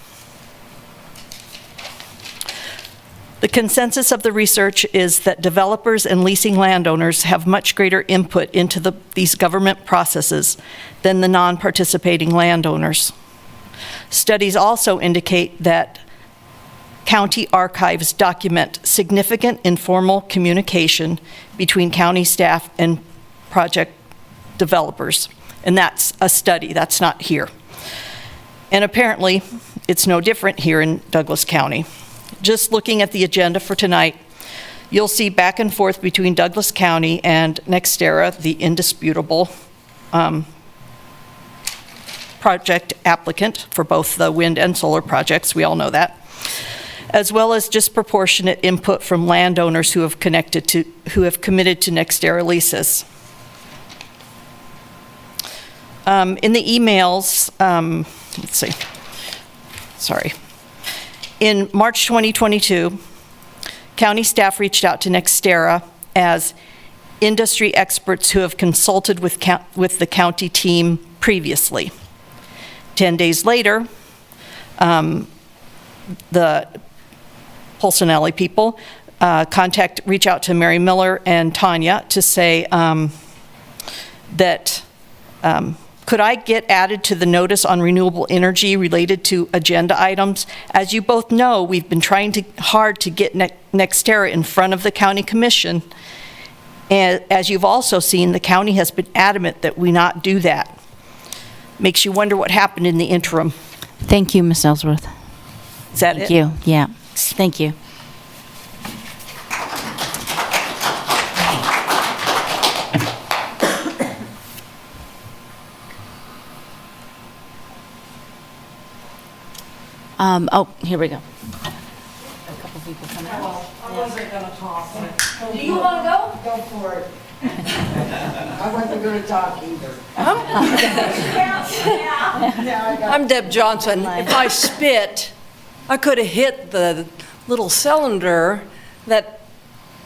The consensus of the research is that developers and leasing landowners have much greater input into these government processes than the non-participating landowners. Studies also indicate that county archives document significant informal communication between county staff and project developers. And that's a study, that's not here. And apparently, it's no different here in Douglas County. Just looking at the agenda for tonight, you'll see back and forth between Douglas County and NextEra, the indisputable project applicant for both the wind and solar projects, we all know that, as well as disproportionate input from landowners who have committed to NextEra leases. In the emails, let's see, sorry. In March 2022, county staff reached out to NextEra as industry experts who have consulted with the county team previously. 10 days later, the Polsonelli people reach out to Mary Miller and Tanya to say that could I get added to the notice on renewable energy related to agenda items? As you both know, we've been trying hard to get NextEra in front of the county commission. And as you've also seen, the county has been adamant that we not do that. Makes you wonder what happened in the interim. Thank you, Ms. Ellsworth. Is that it? Thank you. Yeah. Thank you. Oh, here we go. A couple people coming out. I wasn't going to talk. Do you want to go? Go for it. I wasn't going to talk either. I'm Deb Johnson. If I spit, I could have hit the little cylinder that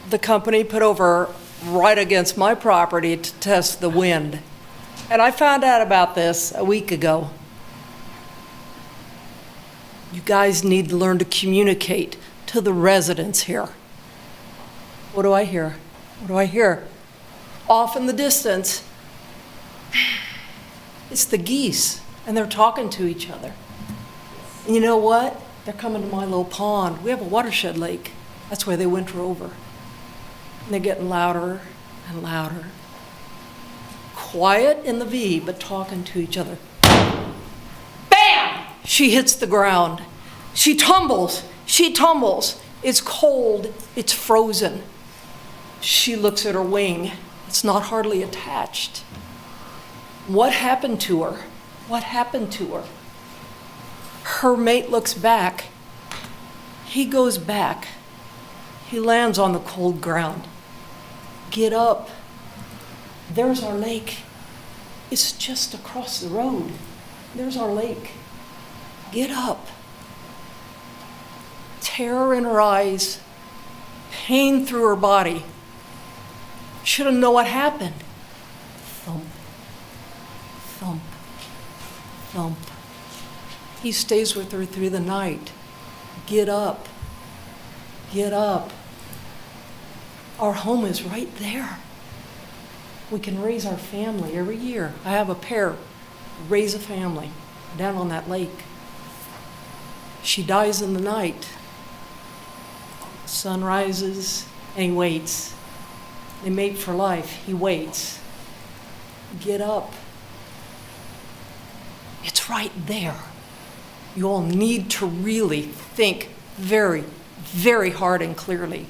the company put over right against my property to test the wind. And I found out about this a week ago. You guys need to learn to communicate to the residents here. What do I hear? What do I hear? Off in the distance, it's the geese, and they're talking to each other. And you know what? They're coming to my little pond. We have a watershed lake. That's where they winter over. And they're getting louder and louder. Quiet in the V, but talking to each other. Bam! She hits the ground. She tumbles. She tumbles. It's cold. It's frozen. She looks at her wing. It's not hardly attached. What happened to her? What happened to her? Her mate looks back. He goes back. He lands on the cold ground. Get up. There's our lake. It's just across the road. There's our lake. Get up. Terror in her eyes, pain through her body. Should have known what happened. Thump, thump, thump. He stays with her through the night. Get up. Get up. Our home is right there. We can raise our family every year. I have a pair, raise a family down on that lake. She dies in the night. Sun rises and he waits. They mate for life. He waits. Get up. It's right there. You all need to really think very, very hard and clearly.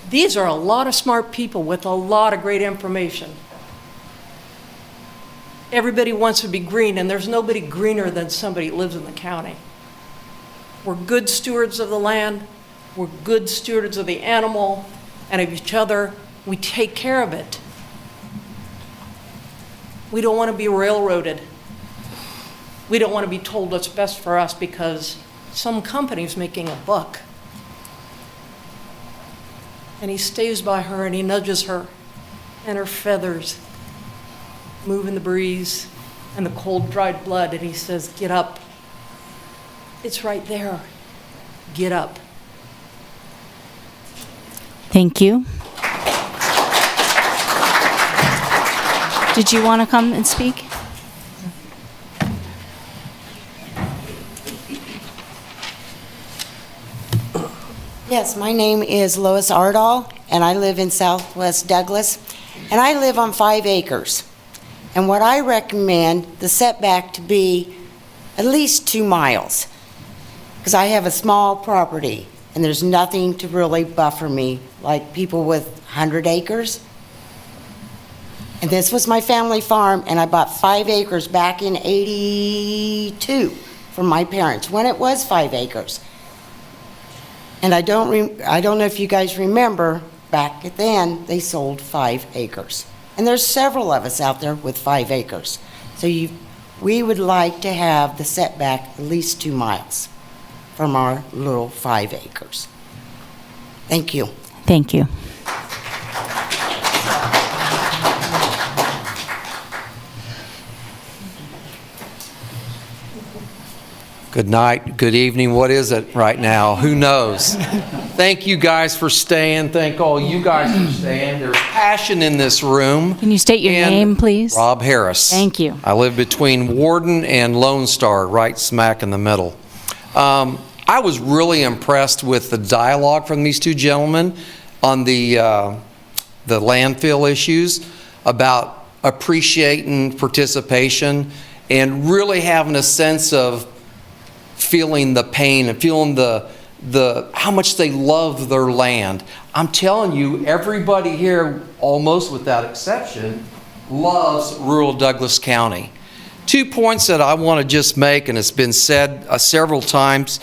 These are a lot of smart people with a lot of great information. Everybody wants to be green, and there's nobody greener than somebody who lives in the county. We're good stewards of the land. We're good stewards of the animal and of each other. We take care of it. We don't want to be railroaded. We don't want to be told what's best for us because some company's making a buck. And he stays by her and he nudges her, and her feathers move in the breeze and the cold, dried blood, and he says, get up. It's right there. Get up. Thank you. Did you want to come and speak? Yes, my name is Lois Ardall, and I live in Southwest Douglas, and I live on 5 acres. And what I recommend the setback to be at least 2 miles, because I have a small property, and there's nothing to really buffer me like people with 100 acres. And this was my family farm, and I bought 5 acres back in '82 from my parents, when it was 5 acres. And I don't know if you guys remember, back then, they sold 5 acres. And there's several of us out there with 5 acres. So we would like to have the setback at least 2 miles from our little 5 acres. Thank you. Thank you. Good night, good evening. What is it right now? Who knows? Thank you guys for staying. Thank all you guys for staying. There's passion in this room. Can you state your name, please? Rob Harris. Thank you. I live between Warden and Lone Star, right smack in the middle. I was really impressed with the dialogue from these two gentlemen on the landfill issues, about appreciating participation and really having a sense of feeling the pain and feeling the how much they love their land. I'm telling you, everybody here, almost without exception, loves rural Douglas County. 2 points that I want to just make, and it's been said several times,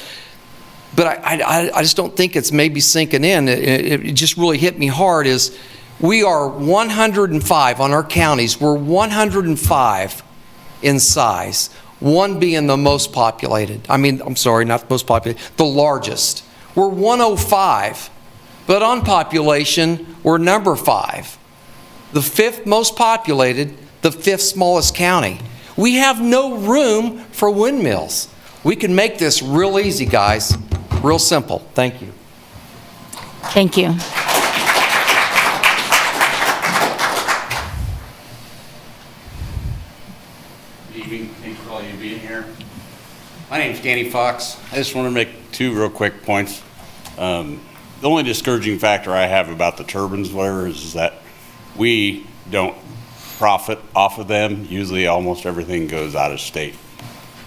but I just don't think it's maybe sinking in. It just really hit me hard, is we are 105 on our counties. We're 105 in size. One being the most populated. I mean, I'm sorry, not the most populated, the largest. We're 105, but on population, we're number 5. The 5th most populated, the 5th smallest county. We have no room for windmills. We can make this real easy, guys. Real simple. Thank you. Thank you. Thanks for all you being here. My name's Danny Fox. I just want to make two real quick points. The only discouraging factor I have about the turbines, whatever, is that we don't profit off of them. Usually almost everything goes out of state.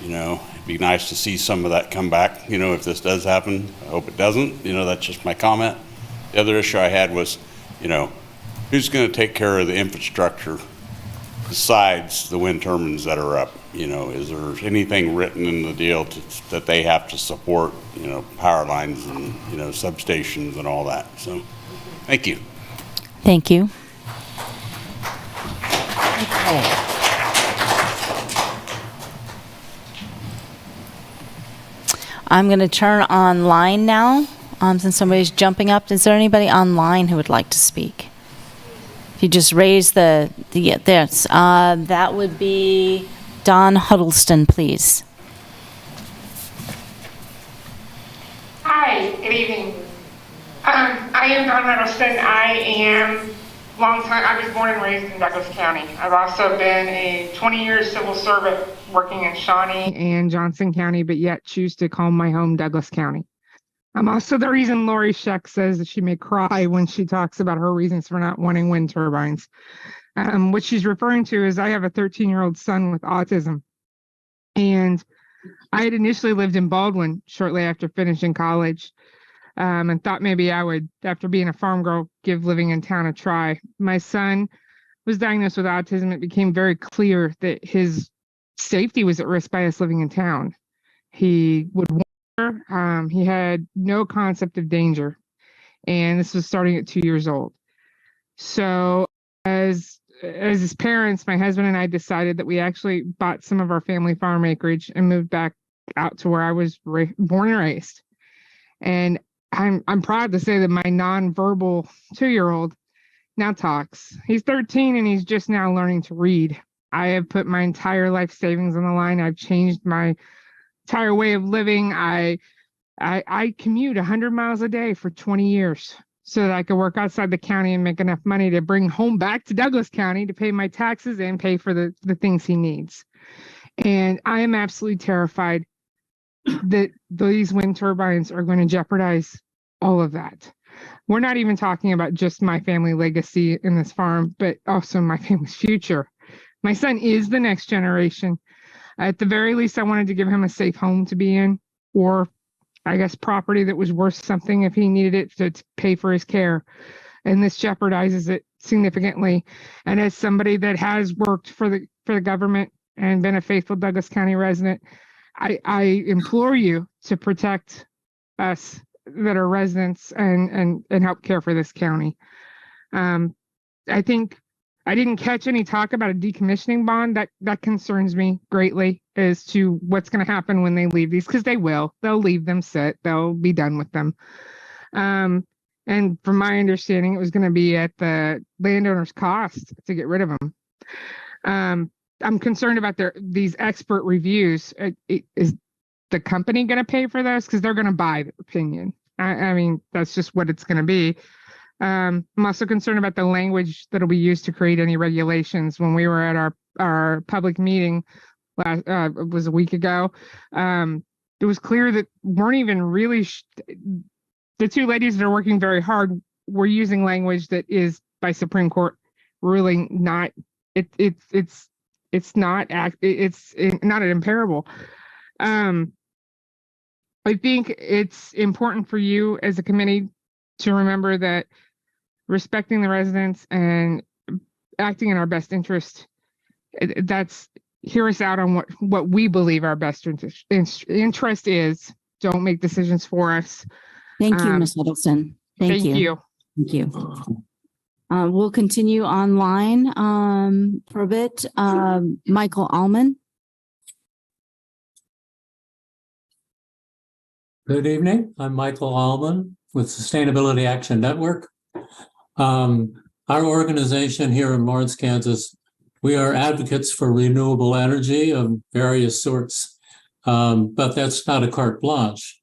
You know, it'd be nice to see some of that come back, you know, if this does happen. I hope it doesn't. You know, that's just my comment. The other issue I had was, you know, who's going to take care of the infrastructure besides the wind turbines that are up? You know, is there anything written in the deal that they have to support, you know, power lines and, you know, substations and all that? So, thank you. Thank you. I'm going to turn online now, since somebody's jumping up. Is there anybody online who would like to speak? If you just raise that would be Don Huddleston, please. Hi, good evening. I am Don Huddleston. I was born and raised in Douglas County. I've also been a 20-year civil servant working in Shawnee and Johnson County, but yet choose to call my home Douglas County. I'm also the reason Lori Scheck says that she may cry when she talks about her reasons for not wanting wind turbines. What she's referring to is I have a 13-year-old son with autism. And I had initially lived in Baldwin shortly after finishing college, and thought maybe I would, after being a farm girl, give living in town a try. My son was diagnosed with autism. It became very clear that his safety was at risk by us living in town. He would wander, he had no concept of danger, and this was starting at 2 years old. So as his parents, my husband and I decided that we actually bought some of our family farm acreage and moved back out to where I was born and raised. And I'm proud to say that my nonverbal 2-year-old now talks. He's 13 and he's just now learning to read. I have put my entire life savings on the line. I've changed my entire way of living. I commute 100 miles a day for 20 years so that I could work outside the county and make enough money to bring home back to Douglas County to pay my taxes and pay for the things he needs. And I am absolutely terrified that these wind turbines are going to jeopardize all of that. We're not even talking about just my family legacy in this farm, but also my family's future. My son is the next generation. At the very least, I wanted to give him a safe home to be in, or I guess property that was worth something if he needed it to pay for his care. And this jeopardizes it significantly. And as somebody that has worked for the government and been a faithful Douglas County resident, I implore you to protect us that are residents and help care for this county. I think I didn't catch any talk about a decommissioning bond. That concerns me greatly as to what's going to happen when they leave these, because they'll leave them sit. They'll be done with them. And from my understanding, it was going to be at the landowner's cost to get rid of them. I'm concerned about these expert reviews. Is the company going to pay for those? Because they're going to buy the opinion. I mean, that's just what it's going to be. I'm also concerned about the language that'll be used to create any regulations. When we were at our public meeting it was a week ago, it was clear that weren't even really the two ladies that are working very hard were using language that is by Supreme Court ruling not it's not imperable. I think it's important for you as a committee to remember that respecting the residents and acting in our best interest, hear us out on what we believe our best interest is. Don't make decisions for us. Thank you, Ms. Huddleston. Thank you. Thank you. We'll continue online for a bit. Michael Allman. Good evening. I'm Michael Allman with Sustainability Action Network. Our organization here in Lawrence, Kansas, we are advocates for renewable energy of various sorts, but that's not a carte blanche.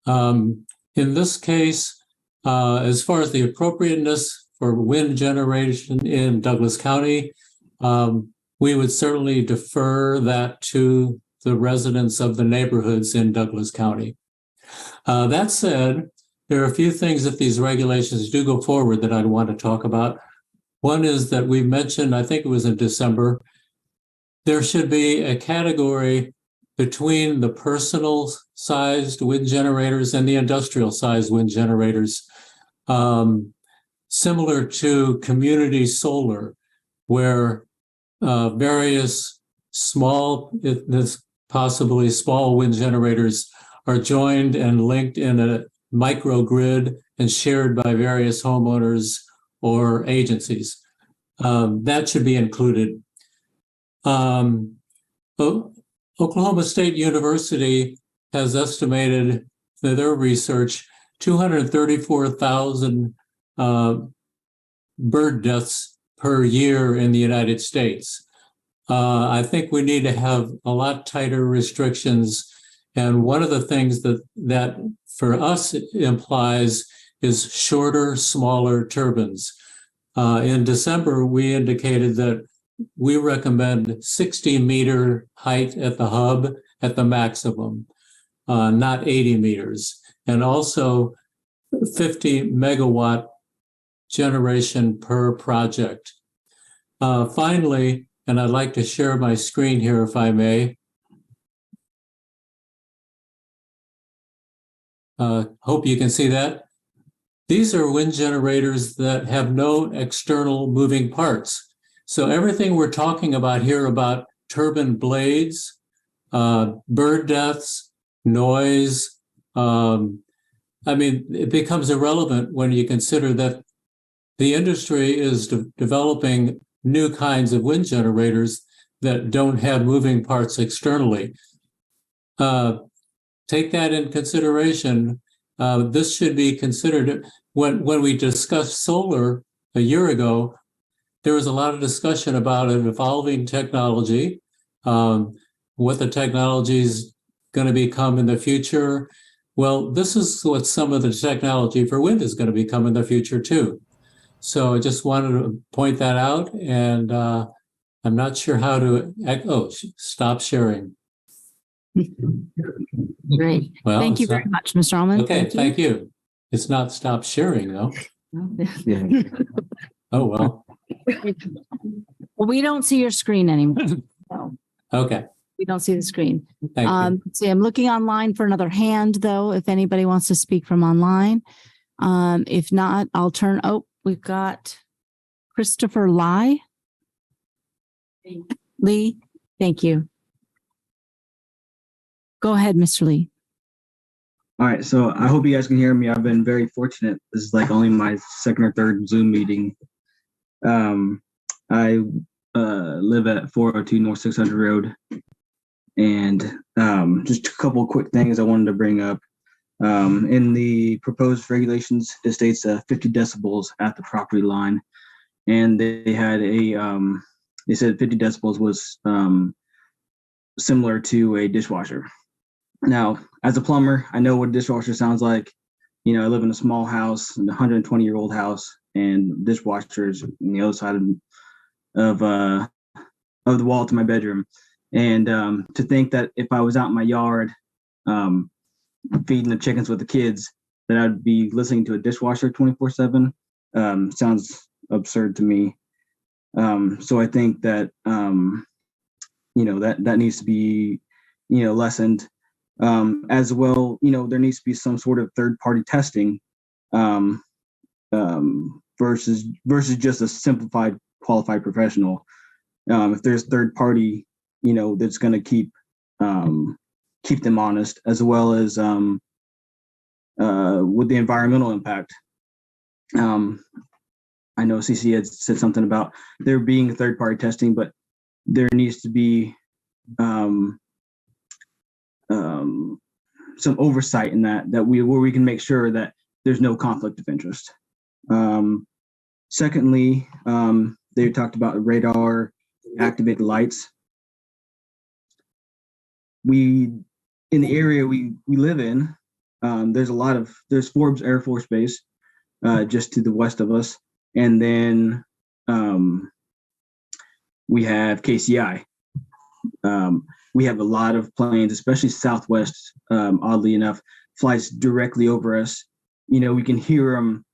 In this case, as far as the appropriateness for wind generation in Douglas County, we would certainly defer that to the residents of the neighborhoods in Douglas County. That said, there are a few things if these regulations do go forward that I'd want to talk about. One is that we mentioned, I think it was in December, there should be a category between the personal sized wind generators and the industrial sized wind generators, similar to community solar, where various small, possibly small wind generators are joined and linked in a microgrid and shared by various homeowners or agencies. That should be included. Oklahoma State University has estimated that their research 234,000 bird deaths per year in the United States. I think we need to have a lot tighter restrictions. And one of the things that for us implies is shorter, smaller turbines. In December, we indicated that we recommend 60-meter height at the hub at the maximum, not 80 meters. And also 50 megawatt generation per project. Finally, and I'd like to share my screen here if I may. Hope you can see that. These are wind generators that have no external moving parts. So everything we're talking about here about turbine blades, bird deaths, noise, it becomes irrelevant when you consider that the industry is developing new kinds of wind generators that don't have moving parts externally. Take that in consideration. This should be considered. When we discussed solar a year ago, there was a lot of discussion about an evolving technology, what the technology is going to become in the future. Well, this is what some of the technology for wind is going to become in the future too. So I just wanted to point that out, and I'm not sure how to, stop sharing. Great. Well, thank you very much, Mr. Allman. Okay, thank you. It's not stop sharing though. Oh, well. Well, we don't see your screen anymore. So Okay. we don't see the screen. Thank you. See, I'm looking online for another hand though, if anybody wants to speak from online. If not, I'll turn, we've got Christopher Lee. Thank you. Go ahead, Mr. Lee. All right, so I hope you guys can hear me. I've been very fortunate. This is like only my second or third Zoom meeting. I live at 402 North 600 Road. And just a couple of quick things I wanted to bring up. In the proposed regulations, it states 50 decibels at the property line. And they had they said 50 decibels was similar to a dishwasher. Now, as a plumber, I know what a dishwasher sounds like. You know, I live in a small house, a 120-year-old house, and dishwashers on the other side of the wall to my bedroom. And to think that if I was out in my yard feeding the chickens with the kids, that I'd be listening to a dishwasher 24/7 sounds absurd to me. So I think that that needs to be lessened. As well, there needs to be some sort of third-party testing versus just a simplified qualified professional. If there's third party, that's going to keep them honest, as well as with the environmental impact. I know CC had said something about there being third-party testing, but there needs to be some oversight in that where we can make sure that there's no conflict of interest. Secondly, they talked about radar activated lights. In the area we live in, there's Forbes Air Force Base just to the west of us, and then we have KCI. we have a lot of planes, especially Southwest, oddly enough, flies directly over us. We can hear them,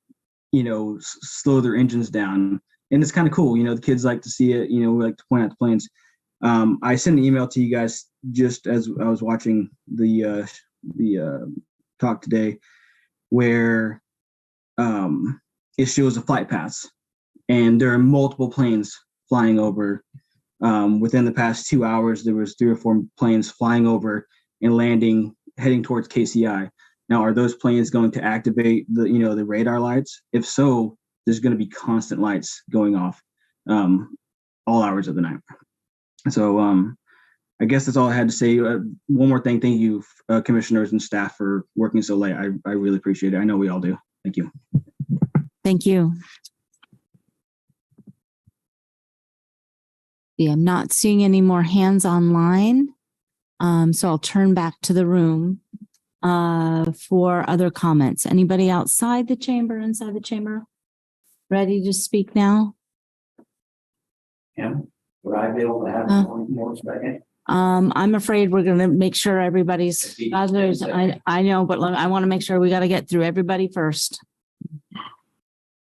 slow their engines down. And it's kind of cool. The kids like to see it. We like to point out the planes. I sent an email to you guys just as I was watching the talk today, where it shows the flight paths, and there are multiple planes flying over. Within the past 2 hours, there was 3 or 4 planes flying over and landing, heading towards KCI. Now, are those planes going to activate the radar lights? If so, there's going to be constant lights going off all hours of the night. So I guess that's all I had to say. One more thing. Thank you, commissioners and staff, for working so late. I really appreciate it. I know we all do. Thank you. Thank you. Yeah, I'm not seeing any more hands online. So I'll turn back to the room for other comments. Anybody outside the chamber, inside the chamber? Ready to speak now? Yeah, would I be able to have one more second? I'm afraid we're going to make sure everybody's others. I know, but I want to make sure we got to get through everybody first.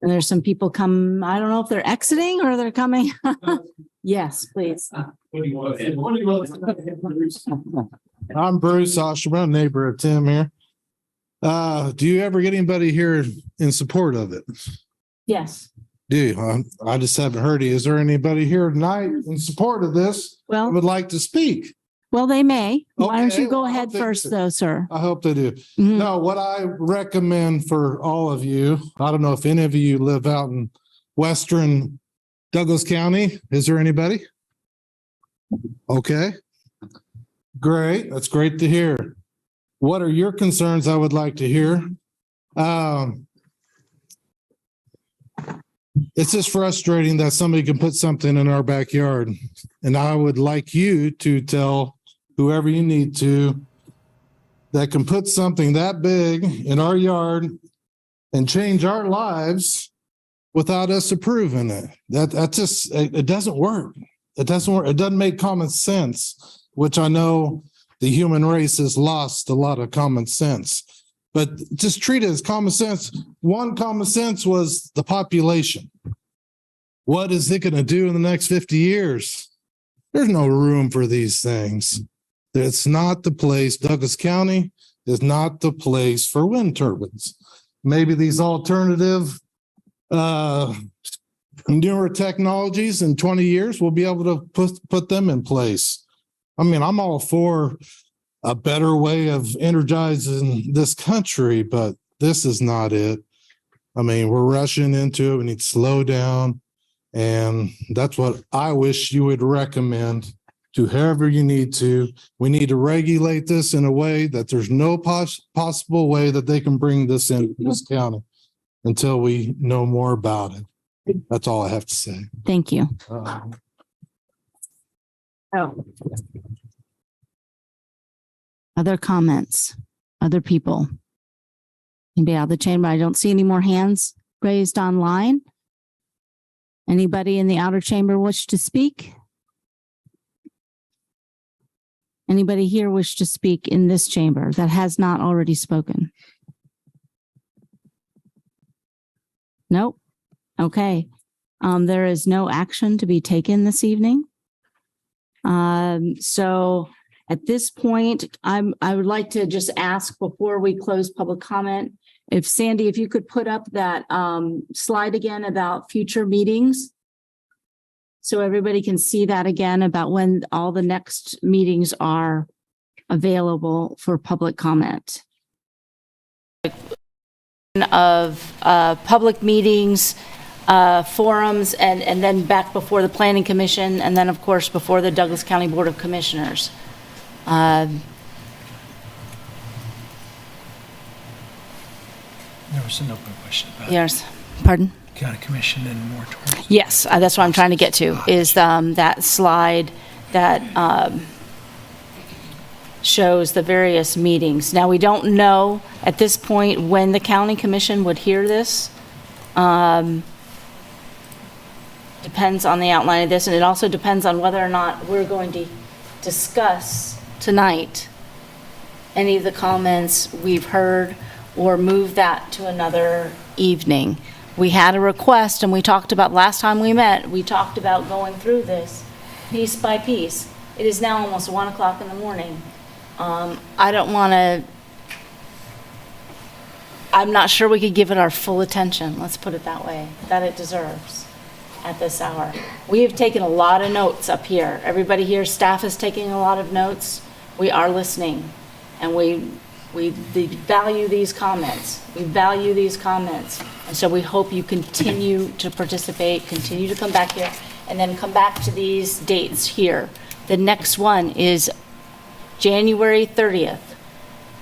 And there's some people come, I don't know if they're exiting or they're coming. Yes, please. I'm Bruce Osherman, neighbor of Tim here. Do you ever get anybody here in support of it? Yes. Do you? I just haven't heard you. Is there anybody here tonight in support of this? Well, would like to speak? Well, they may. Why don't Okay, you go well, I ahead hope they first, do. though, sir? I hope they do. No, what I recommend for all of you, I don't know if any of you live out in western Douglas County. Is there anybody? Okay. Great. That's great to hear. What are your concerns? I would like to hear. It's just frustrating that somebody can put something in our backyard. And I would like you to tell whoever you need to that can put something that big in our yard and change our lives without us approving it. That just, it doesn't work. It doesn't work. It doesn't make common sense, which I know the human race has lost a lot of common sense. But just treat it as common sense. One common sense was the population. What is it going to do in the next 50 years? There's no room for these things. It's not the place. Douglas County is not the place for wind turbines. Maybe these alternative newer technologies in 20 years, we'll be able to put them in place. I mean, I'm all for a better way of energizing this country, but this is not it. I mean, we're rushing into it. We need to slow down. And that's what I wish you would recommend to whoever you need to. We need to regulate this in a way that there's no possible way that they can bring this into this county until we know more about it. That's all I have to say. Thank you. Other comments, other people? Anybody out of the chamber? I don't see any more hands raised online. Anybody in the outer chamber wish to speak? Anybody here wish to speak in this chamber that has not already spoken? Nope. Okay. There is no action to be taken this evening. So at this point, I would like to just ask before we close public comment, if Sandy, if you could put up that slide again about future meetings. So everybody can see that again about when all the next meetings are available for public comment. Of public meetings, forums, and then back before the Planning Commission, and then of course before the Douglas County Board of Commissioners. There was an open question about Yes, pardon? County Commission and moratorium. Yes, that's what I'm trying to get to, is that slide that shows the various meetings. Now, we don't know at this point when the County Commission would hear this. Depends on the outline of this, and it also depends on whether or not we're going to discuss tonight any of the comments we've heard or move that to another evening. We had a request, and we talked about, last time we met, we talked about going through this piece by piece. It is now almost 1 o'clock in the morning. I don't want to, I'm not sure we could give it our full attention, let's put it that way, that it deserves at this hour. We have taken a lot of notes up here. Everybody here, staff is taking a lot of notes. We are listening, and we value these comments. We value these comments. And so we hope you continue to participate, continue to come back here, and then come back to these dates here. The next one is January 30th.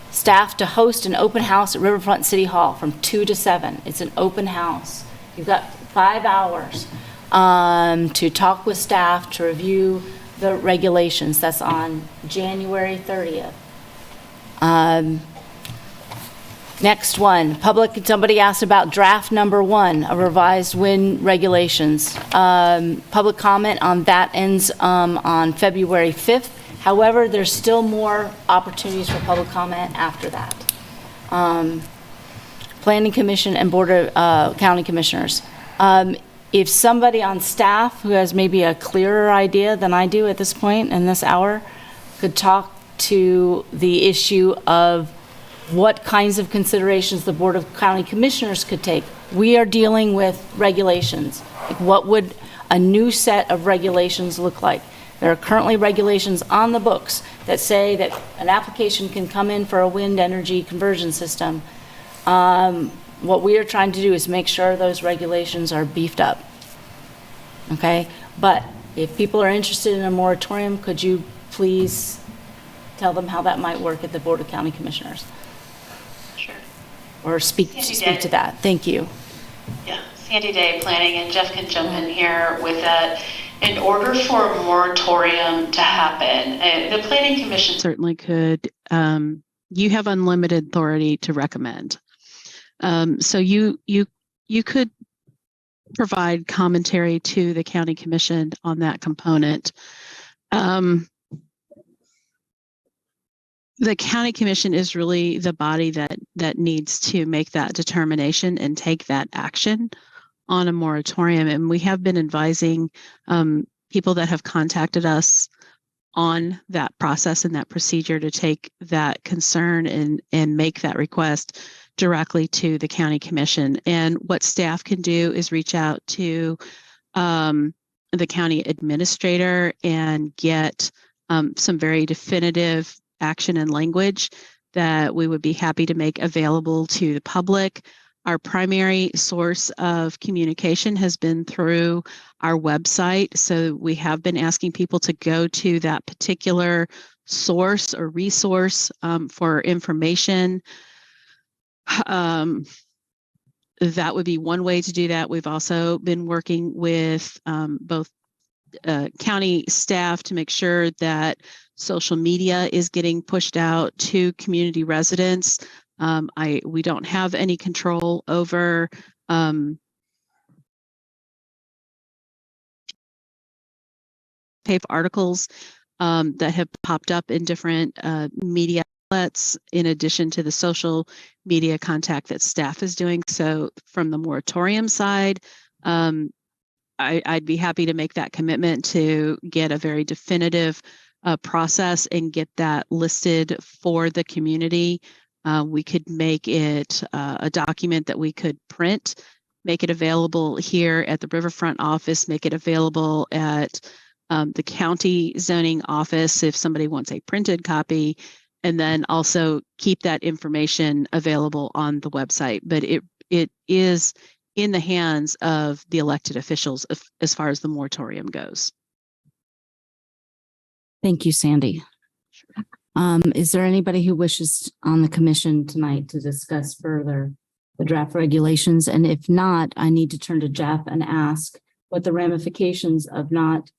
Staff to host an open house at Riverfront City Hall from 2 to 7. It's an open house. You've got 5 hours to talk with staff, to review the regulations. That's on January 30th. Next one, somebody asked about draft number 1 of revised wind regulations. Public comment on that ends on February 5th. However, there's still more opportunities for public comment after that. Planning Commission and Board of County Commissioners. If somebody on staff who has maybe a clearer idea than I do at this point in this hour could talk to the issue of what kinds of considerations the Board of County Commissioners could take. We are dealing with regulations. Like, what would a new set of regulations look like? There are currently regulations on the books that say that an application can come in for a wind energy conversion system. What we are trying to do is make sure those regulations are beefed up. Okay? But if people are interested in a moratorium, could you please tell them how that might work at the Board of County Commissioners? Sure. Or speak to that. Thank you. Yeah, Sandy Day, Planning, and Jeff can jump in here with that. In order for a moratorium to happen, the Planning Commission certainly could. You have unlimited authority to recommend. So you could provide commentary to the County Commission on that component. The County Commission is really the body that needs to make that determination and take that action on a moratorium. And we have been advising people that have contacted us on that process and that procedure to take that concern and make that request directly to the County Commission. And what staff can do is reach out to the county administrator and get some very definitive action and language that we would be happy to make available to the public. Our primary source of communication has been through our website. So we have been asking people to go to that particular source or resource for information. That would be one way to do that. We've also been working with both county staff to make sure that social media is getting pushed out to community residents. We don't have any control over paper articles that have popped up in different media outlets, in addition to the social media contact that staff is doing. So from the moratorium side, I'd be happy to make that commitment to get a very definitive process and get that listed for the community. We could make it a document that we could print, make it available here at the Riverfront office, make it available at the county zoning office if somebody wants a printed copy, and then also keep that information available on the website. But it is in the hands of the elected officials as far as the moratorium goes. Thank you, Sandy. Is there anybody who wishes on the commission tonight to discuss further the draft regulations? And if not, I need to turn to Jeff and ask what the ramifications of not,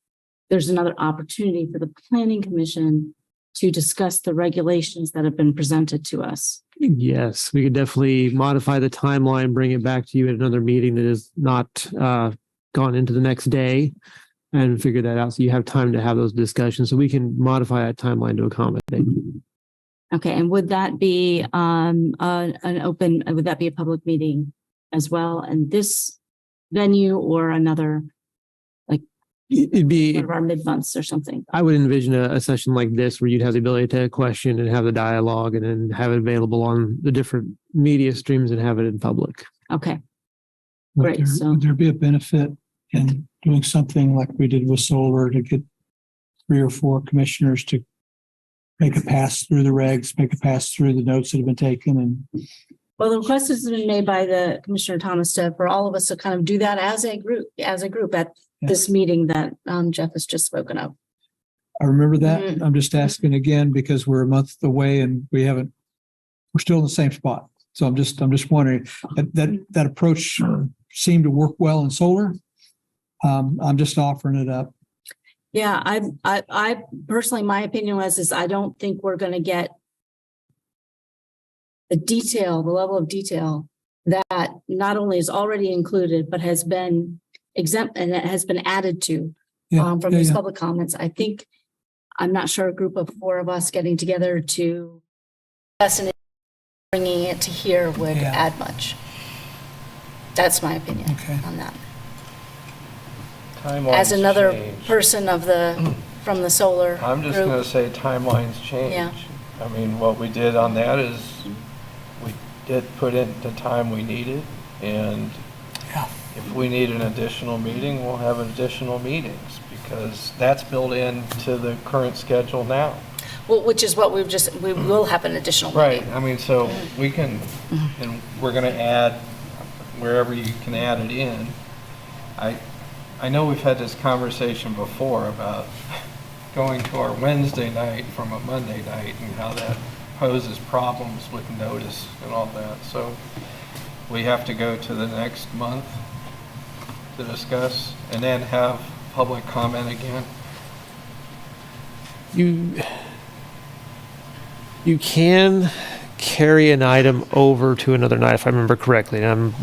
there's another opportunity for the Planning Commission to discuss the regulations that have been presented to us. Yes, we could definitely modify the timeline, bring it back to you at another meeting that is not gone into the next day. and figure that out. So you have time to have those discussions. So we can modify that timeline to accommodate. Okay, and would that be would that be a public meeting as well? And this venue or another, like It'd be one of our mid-months or something? I would envision a session like this where you'd have the ability to question and have the dialogue and then have it available on the different media streams and have it in public. Okay. Would Great, would there be a benefit in doing something like we did with solar to get 3 or 4 commissioners to make a pass through the regs, make a pass through the notes that have been taken? And Well, the request has been made by the Commissioner Thomas for all of us to kind of do that as a group at this meeting that Jeff has just spoken of. I remember that. I'm just asking again because we're a month away and we're still in the same spot. So I'm just wondering that approach seemed to work well in solar. I'm just offering it up. Yeah, I personally, my opinion is I don't think we're going to get the level of detail that not only is already included, but has been exempt and it has been added to from these public comments. I think, I'm not sure a group of 4 of us getting together to bringing it to here would add much. That's my opinion on that. Timelines As another change. person from the solar I'm just group. going to say timelines change. Yeah. I mean, what we did on that is we did put in the time we needed, and if we need an additional meeting, we'll have additional meetings because that's built into the current schedule now. Well, which is what we will have an additional Right. meeting. I mean, so we can, and we're going to add wherever you can add it in. I know we've had this conversation before about going to our Wednesday night from a Monday night and how that poses problems with notice and all that. So we have to go to the next month to discuss and then have public comment again. You can carry an item over to another night, if I remember correctly. And I'm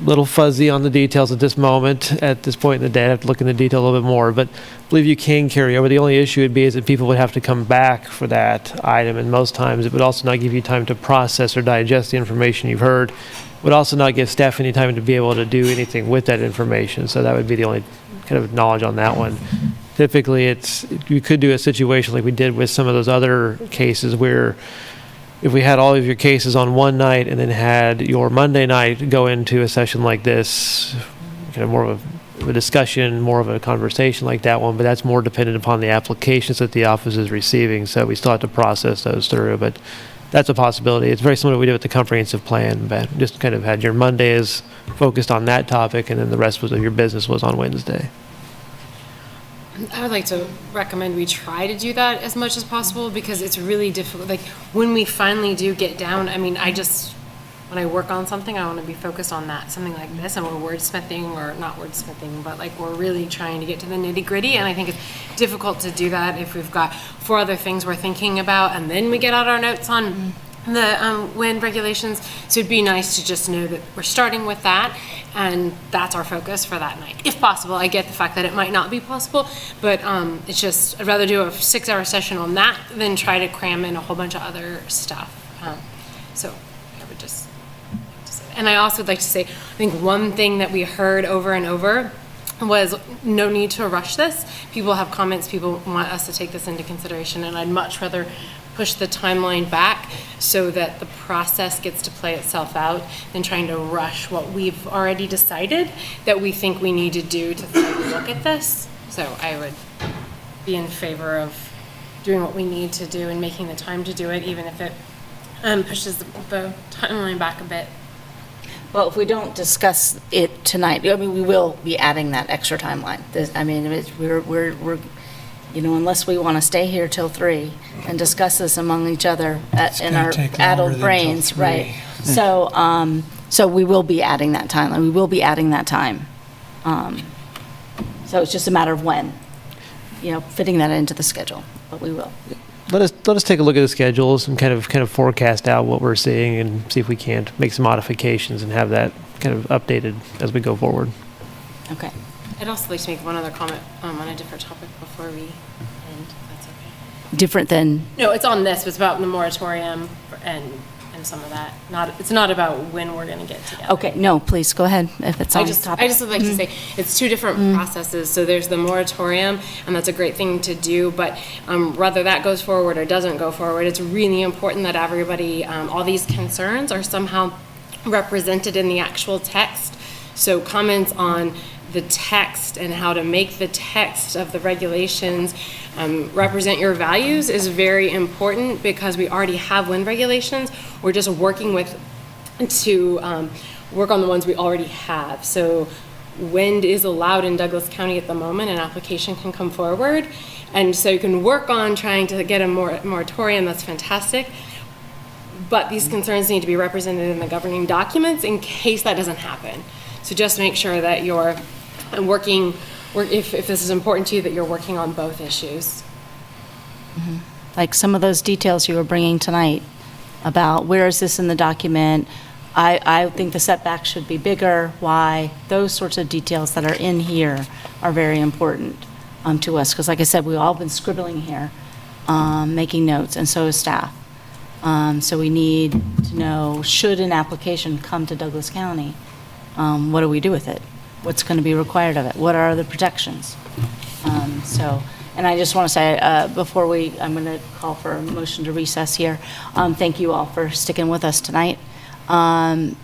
a little fuzzy on the details at this moment. At this point in the day, I have to look in the detail a little bit more, but I believe you can carry over. The only issue would be is that people would have to come back for that item, and most times it would also not give you time to process or digest the information you've heard. It would also not give staff any time to be able to do anything with that information, so that would be the only kind of knowledge on that one. Typically, you could do a situation like we did with some of those other cases where if we had all of your cases on one night and then had your Monday night go into a session like this, kind of more of a discussion, more of a conversation like that one, but that's more dependent upon the applications that the office is receiving, so we still have to process those through, but that's a possibility. It's very similar to what we did with the comprehensive plan, but just kind of had your Mondays focused on that topic and then the rest of your business was on Wednesday. I would like to recommend we try to do that as much as possible because it's really difficult. Like when we finally do get down, I mean, when I work on something, I want to be focused on that, something like this, and we're wordsmithing or not wordsmithing, but like we're really trying to get to the nitty gritty. And I think it's difficult to do that if we've got 4 other things we're thinking about and then we get out our notes on the wind regulations. So it'd be nice to just know that we're starting with that and that's our focus for that night. If possible, I get the fact that it might not be possible, but it's just, I'd rather do a 6-hour session on that than try to cram in a whole bunch of other stuff. So I would just, and I also would like to say, I think one thing that we heard over and over was no need to rush this. People have comments, people want us to take this into consideration, and I'd much rather push the timeline back so that the process gets to play itself out than trying to rush what we've already decided that we think we need to do to look at this. So I would be in favor of doing what we need to do and making the time to do it, even if it pushes the timeline back a bit. Well, if we don't discuss it tonight, I mean, we will be adding that extra timeline. We're unless we want to stay here till 3 and discuss this among each other in our adult brains, right? So we will be adding that timeline. We will be adding that time. So it's just a matter of when, fitting that into the schedule, but we will. Let us take a look at the schedules and kind of forecast out what we're seeing and see if we can't make some modifications and have that kind of updated as we go forward. Okay. I'd also like to make one other comment on a different topic before we end, if that's okay. Different than, No, it's on this, but it's about the moratorium and some of that. It's not about when we're going to get together. okay, no, please, go ahead, if it's on the topic. I just would like to say, it's two different processes. So there's the moratorium, and that's a great thing to do, but whether that goes forward or doesn't go forward, it's really important that everybody, all these concerns are somehow represented in the actual text. So comments on the text and how to make the text of the regulations represent your values is very important, because we already have wind regulations. We're just working to work on the ones we already have. So wind is allowed in Douglas County at the moment. An application can come forward, and so you can work on trying to get a moratorium. That's fantastic. But these concerns need to be represented in the governing documents in case that doesn't happen. So just make sure that you're working, if this is important to you, that you're working on both issues. Like some of those details you were bringing tonight about where is this in the document? I think the setback should be bigger, why? Those sorts of details that are in here are very important to us, because like I said, we've all been scribbling here, making notes, and so is staff. So we need to know, should an application come to Douglas County, what do we do with it? What's going to be required of it? What are the protections? And I just want to say, I'm going to call for a motion to recess here. Thank you all for sticking with us tonight.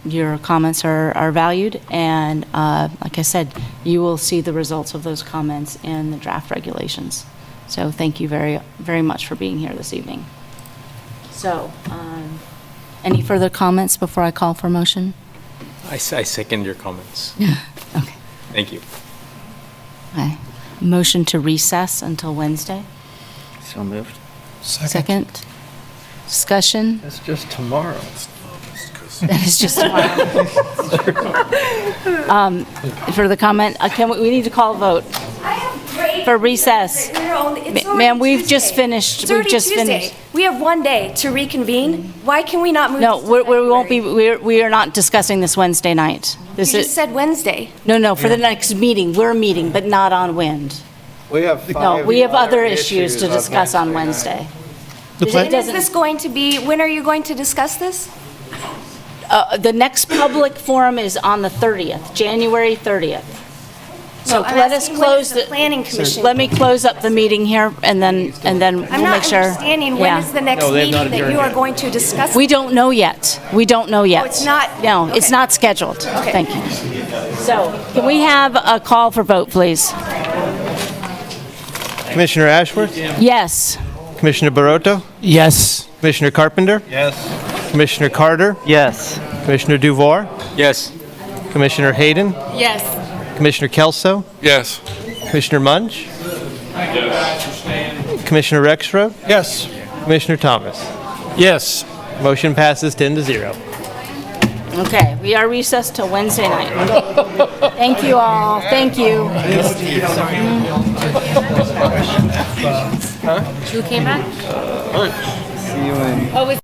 Your comments are valued, and like I said, you will see the results of those comments in the draft regulations. So thank you very, very much for being here this evening. So, any further comments before I call for motion? I second your comments. Okay. Thank you. Okay. Motion to recess until Wednesday? So moved. Second. Discussion? That's just tomorrow. That is just tomorrow. Further comment? We need to call a vote for recess. Ma'am, we've just finished. It's already Tuesday. We have one day to reconvene. Why can we not move? No, we won't be. We are not discussing this Wednesday night. You just said Wednesday. No, for the next meeting. We're meeting, but not on wind. We have we have other issues to discuss on Wednesday. When is this going to be? When are you going to discuss this? The next public forum is on the 30th, January 30th. So No, I'm let us asking when close is the planning commission. Let me close up the meeting here, and then I'm we'll not make sure. understanding when is the next meeting that you are going to discuss. We don't know yet. We don't know yet. Oh, it's not? No, it's Okay. not scheduled. Okay. Thank you. So, can we have a call for vote, please? Commissioner Ashworth? Yes. Commissioner Barotto? Yes. Commissioner Carpenter? Yes. Commissioner Carter? Yes. Commissioner Duvoir? Yes. Commissioner Hayden? Yes. Commissioner Kelso? Yes. Commissioner Munch? Commissioner Rexroad? Yes. Commissioner Thomas? Yes. Motion passes 10-0. Okay, we are recessed till Wednesday night. Thank you all. Thank you. Who came back? See you in. Oh,